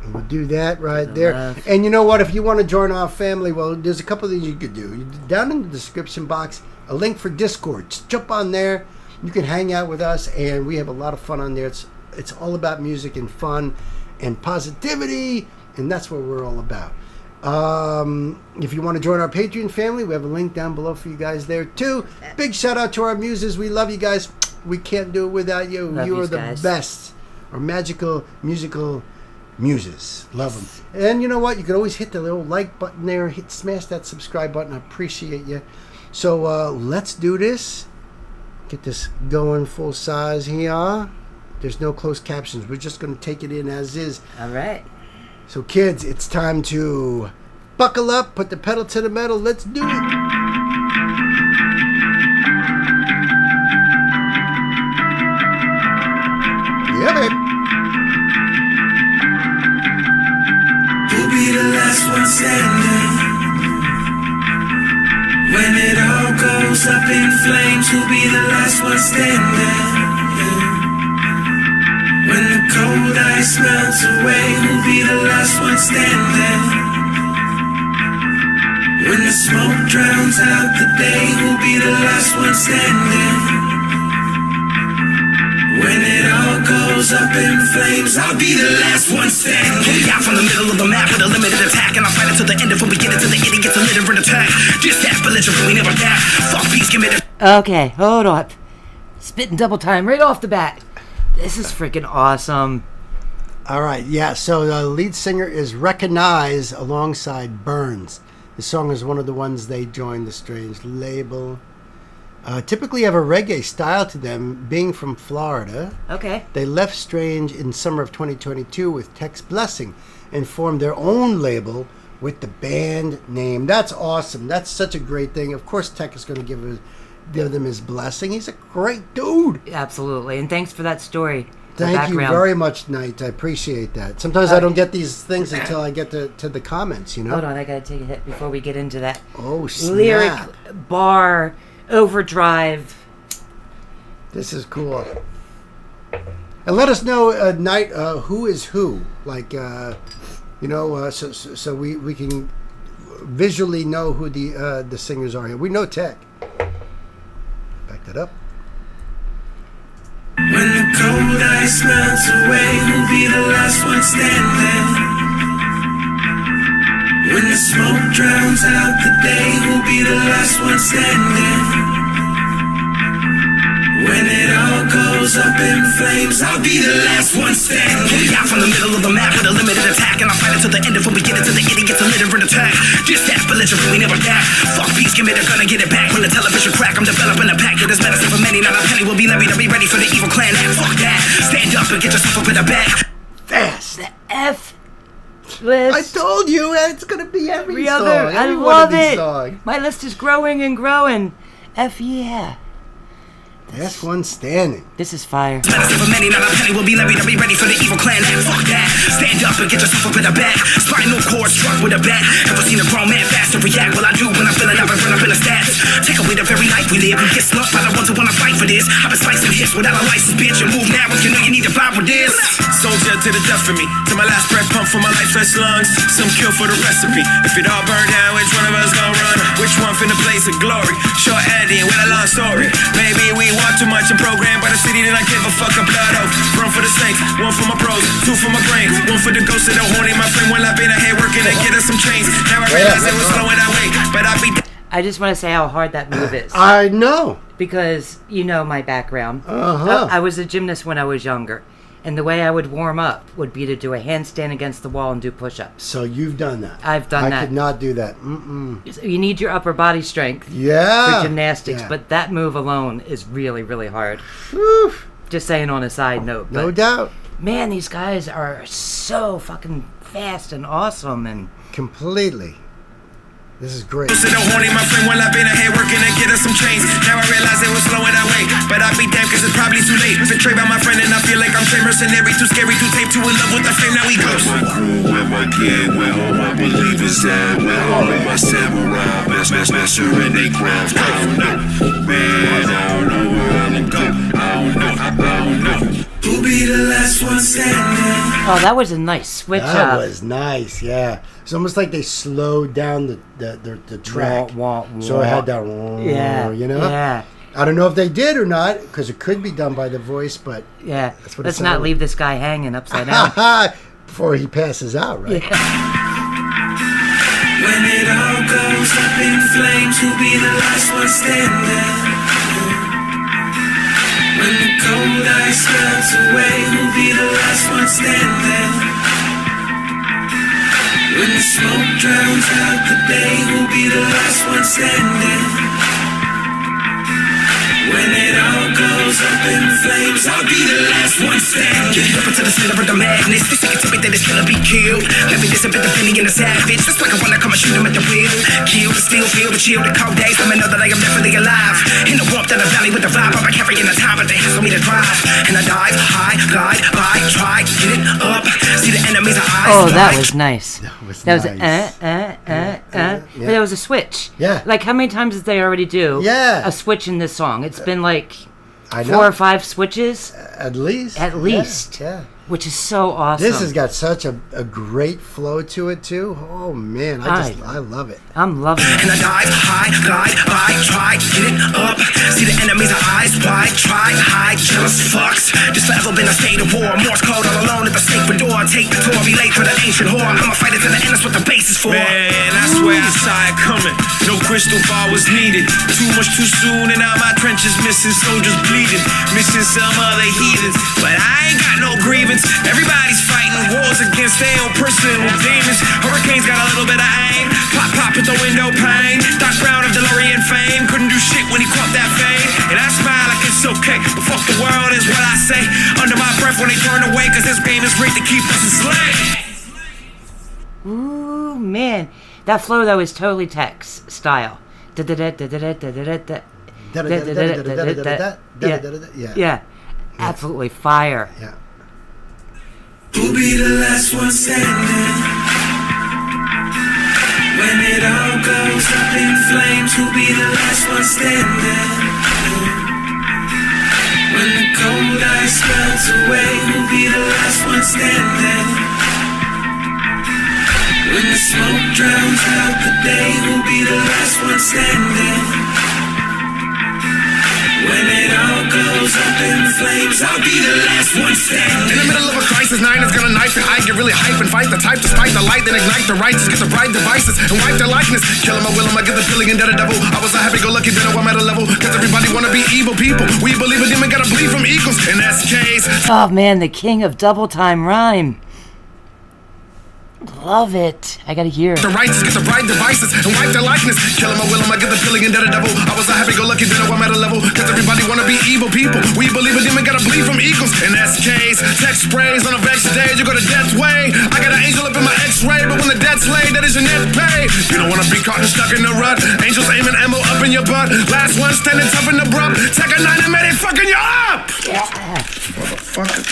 And we'll do that right there. And you know what? If you want to join our family, well, there's a couple of things you could do. Down in the description box, a link for Discord. Just jump on there. You can hang out with us, and we have a lot of fun on there. It's all about music and fun and positivity, and that's what we're all about. If you want to join our Patreon family, we have a link down below for you guys there too. Big shout out to our muses. We love you guys. We can't do it without you. You are the best. Our magical musical muses. Love them. And you know what? You can always hit the little like button there. Smash that subscribe button. I appreciate you. So let's do this. Get this going full size here. There's no closed captions. We're just going to take it in as is. All right. So kids, it's time to buckle up, put the pedal to the metal. Let's do it. Yeah, babe. Who'll be the last one standing? When it all goes up in flames, who'll be the last one standing? When the cold ice melts away, who'll be the last one standing? When the smoke drowns out the day, who'll be the last one standing? When it all goes up in flames, I'll be the last one standing. Pull me out from the middle of the map with a limited attack, and I'll fight it to the end from beginning to the end. It gets a little attack. Just that belligerent, we never back. Fuck peace, give me the. Okay, hold on. Spitting double time right off the bat. This is freaking awesome. All right, yeah. So the lead singer is Recognize alongside Burns. The song is one of the ones they joined the Strange label. Typically have a reggae style to them, being from Florida. Okay. They left Strange in summer of 2022 with Tech's blessing and formed their own label with the band name. That's awesome. That's such a great thing. Of course, Tech is going to give them his blessing. He's a great dude. Absolutely. And thanks for that story. Thank you very much, Knight. I appreciate that. Sometimes I don't get these things until I get to the comments, you know? Hold on, I gotta take a hit before we get into that. Oh, snap. Lyric, bar, overdrive. This is cool. And let us know, Knight, who is who. Like, you know, so we can visually know who the singers are here. We know Tech. Back that up. When the cold ice melts away, who'll be the last one standing? When the smoke drowns out the day, who'll be the last one standing? When it all goes up in flames, I'll be the last one standing. Pull me out from the middle of the map with a limited attack, and I'll fight it to the end from beginning to the end. It gets a literal attack. Just that belligerent, we never back. Fuck peace, give me they're gonna get it back. When the television crack, I'm developing a pack. There's medicine for many, not a penny will be levied. I'll be ready for the evil clan act. Fuck that. Stand up and get yourself up in the back. Fast. The F list. I told you it's gonna be every song. other. I every one love of these it. songs. My list is growing and growing. F yeah. Last one standing. This is fire. Medicine for many, not a penny will be levied. I'll be ready for the evil clan act. Fuck that. Stand up and get yourself up in the back. Spinal cord struck with a bat. Ever seen a grown man faster react? Well, I do when I'm feeling up and run up in the stats. Take away the very life we live. We get slumped by the ones who wanna fight for this. I've been slicing hits without a license, bitch. And move now if you know you need to vibe with this. Soldier to the death for me. To my last breath, pump for my lifeless lungs. Some kill for the recipe. If it all burned down, which one of us gon' run? Which one finna place of glory? Short ending with a long story. Maybe we want too much and programmed by the city that I give a fuck a blood oath. One for the saints, one for my pros, two for my brains, one for the ghosts of the horny. My friend while I've been ahead working to get us some chains. Now I realize it was slowing our way, but I'll be. I just want to say how hard that move is. I know. Because you know my background. Uh-huh. I was a gymnast when I was younger. And the way I would warm up would be to do a handstand against the wall and do push-ups. So you've done that. I've done that. I could not do that. Mm-mm. You need your upper body strength Yeah. for gymnastics, Yeah. but that move alone is really, really hard. Whew. Just saying on a side note. No but, doubt. man, these guys are so fucking fast and awesome. And Completely. This is great. So the horny, my friend while I've been ahead working to get us some chains. Now I realize it was slowing our way, but I'll be damned cause it's probably too late. Betrayed by my friend and I feel like I'm trained mercenary. Too scary, too tape, too in love with the fame. Now we go. My crew, where my gang, where all my believers at, where all of my samurai, master and they craft. I don't know, man, I don't know where I'ma go. I don't know. Who'll be the last one standing? oh, that was a nice switch That up. was nice, yeah. It's almost like they slowed down the track. Wah, wah, So it had that, Yeah, you know? yeah, I don't know if they did or not, because it could be done by the voice, but yeah. That's what it Let's sounded not like. leave this guy hanging upside down. before he passes out, right? When it all goes up in flames, who'll be the last one standing? When the cold ice melts away, who'll be the last one standing? When the smoke drowns out the day, who'll be the last one standing? When it all goes up in flames, I'll be the last one standing. Get up into the center of the madness. They say it to me that it's gonna be killed. Let me disappear the penny and the savage. That's like I wanna come and shoot him at the wheel. Kill the steel, feel the chill, the cold days. Let me know that I am definitely alive. In the warmth of the valley with the vibe, I'm carrying the time, but they have for me to drive. And I dive high, glide by, try, get it up. See the enemies are eyes. Oh, that was nice. That was nice. Yeah. But there was a switch. Yeah. Like, how many times did they already do Yeah. a switch in this song? It's been like I 4 know. or 5 switches, At least. At least. Yeah. which is so awesome. This has got such a great flow to it, too. Oh, man. I love it. I'm loving it. And I dive high, glide by, try, get it up. See the enemies are eyes wide, try, hide, jealous fucks. This forever been a state of war. Morse code all alone at the sacred door. Take the tour, be late for the ancient whore. I'ma fight it to the end, that's what the base is for. Man, I swear I saw it coming. No crystal ball was needed. Too much too soon, and now my trenches missing soldiers bleeding. Missing some other heathens. But I ain't got no grievance. Everybody's fighting wars against their own personal demons. Hurricanes got a little bit of aim. Pop, pop at the window pane. Doc Brown of DeLorean fame couldn't do shit when he caught that fade. And I smile like it's okay, but fuck the world is what I say. Under my breath when they turn away, cause this game is rigged to keep us enslaved. Ooh, man. That flow, though, is totally Tex style. Yeah. Absolutely fire. Yeah. Who'll be the last one standing? When it all goes up in flames, who'll be the last one standing? When the cold ice melts away, who'll be the last one standing? When the smoke drowns out the day, who'll be the last one standing? When it all goes up in flames, I'll be the last one standing. In the middle of a crisis, 9 is gonna knife it. I get really hype and fight the type despite the light, then ignite the righteous, get the bright devices and wipe their likeness. Kill 'em, I will 'em, I get the feeling and dead a devil. I was a happy-go-lucky, then I'm at a level. Cause everybody wanna be evil people. We believe a demon gotta bleed from equals. In SKs. Oh man, the king of double time rhyme. Love it. I gotta hear it. The righteous get the bright devices and wipe their likeness. Kill 'em, I will 'em, I get the feeling and dead a devil. I was a happy-go-lucky, then I'm at a level. Cause everybody wanna be evil people. We believe a demon gotta bleed from equals. In SKs, text sprays on a vex stage, you go to death's way. I got an angel up in my x-ray, but when the dead's laid, that is your net pay. You don't wanna be caught and stuck in the rut. Angels aiming ammo up in your butt. Last one standing tough and abrupt. Take a 9 and Mayday fucking you up! Yeah. Motherfucker.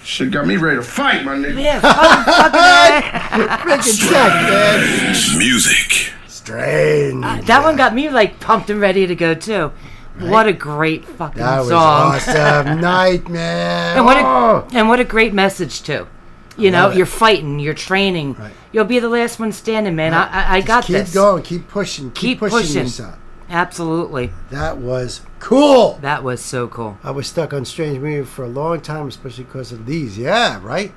Shit got me ready to fight, my nigga. Yeah, fucking Freaking check, man. Music. Strange. that one got me like pumped and ready to go too. Right? What a great fucking That was song. awesome. Night, man. And what a great message too. You know, you're fighting, you're training. Right. You'll be the last one standing, man. Right. I got this. Keep going. Keep pushing. Keep pushing yourself. Absolutely. That was cool. That was so cool. I was stuck on Strange Music for a long time, especially because of these. Yeah, right?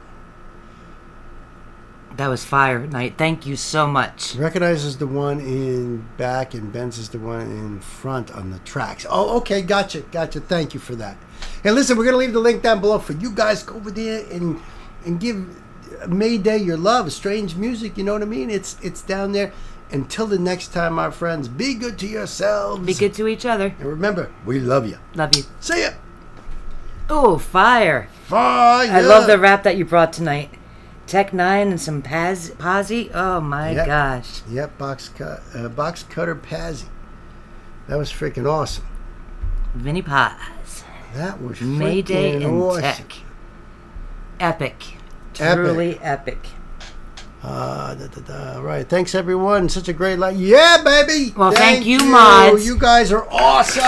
That was fire night. Thank you so much. Recognizes the one in back and Benz is the one in front on the tracks. Oh, okay. Gotcha. Thank you for that. Hey, listen, we're going to leave the link down below for you guys. Go over there and give Mayday your love. Strange Music, you know what I mean? It's down there. Until the next time, my friends, be good to yourselves. Be good to each other. And remember, we love you. Love you. See ya. Oh, fire. Fire. I love the rap that you brought tonight. Tech 9 and some Pazzi. Oh, my gosh. Yep, box cutter Pazzi. That was freaking awesome. Vinny Paz. That was Mayday freaking and awesome. Tech. Epic. Truly epic. Right. Thanks, everyone. Such a great life. Yeah, baby. Well, thank you, mods. You guys are awesome.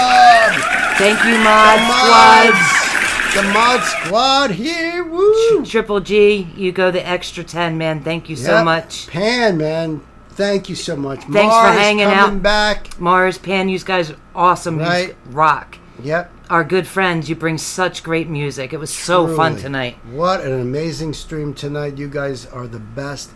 Thank you, mod squads. The mod squad here. Woo. Triple G, you go the extra 10, man. Thank you so much. Pan, man. Thank you so much. Thanks Mars for hanging coming out. back. Mars, Pan, you guys are awesome. Right. You rock. Yep. Our good friends, you bring such great music. It was so fun tonight. What an amazing stream tonight. You guys are the best.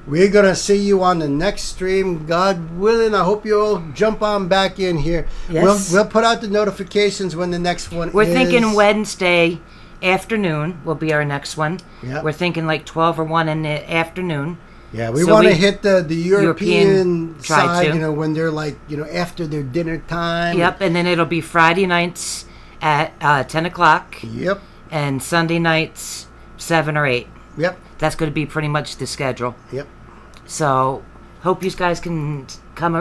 We're going to see you on the next stream. God willing, I hope you all jump on back in here. Yes. We'll put out the notifications when the next one We're is. thinking Wednesday afternoon will be our next one. Yep. We're thinking like 12 or 1 in the afternoon. Yeah, we So want to we- hit the European try side, to. when they're like, after their dinner time. Yep, and then it'll be Friday nights at 10 o'clock. Yep. And Sunday nights 7 or 8. Yep. That's going to be pretty much the schedule. Yep. So, hope you guys can come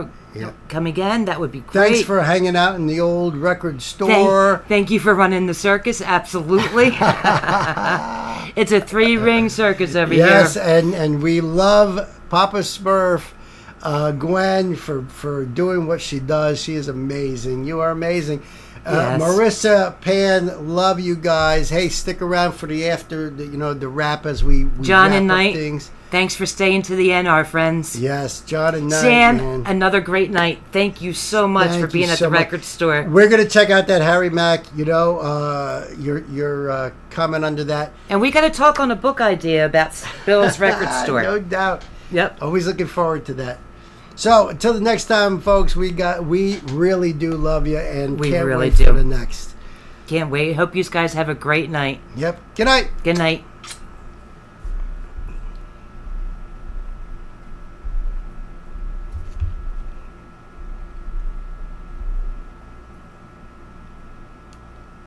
again. That would be great. Thanks for hanging out in the old record store. Thank you for running the circus. Absolutely. It's a 3-ring circus over here. Yes, and we love Papa Smurf, Gwen, for doing what she does. She is amazing. You are amazing. Yes. Marissa, Pan, love you guys. Hey, stick around for the after, the rap as we John wrap and up Knight, things. thanks for staying to the end, our friends. Yes, John and Knight. Sam, man. another great night. Thank you so much Thank for being you at so the much. record store. We're gonna check out that Harry Mack. Your comment under that. And we got to talk on a book idea about Bill's record store. No doubt. Yep. Always looking forward to that. So until the next time, folks, we really do love you, and We can't really wait do. for the next. Can't wait. Hope you guys have a great night. Yep. Good night. Good night.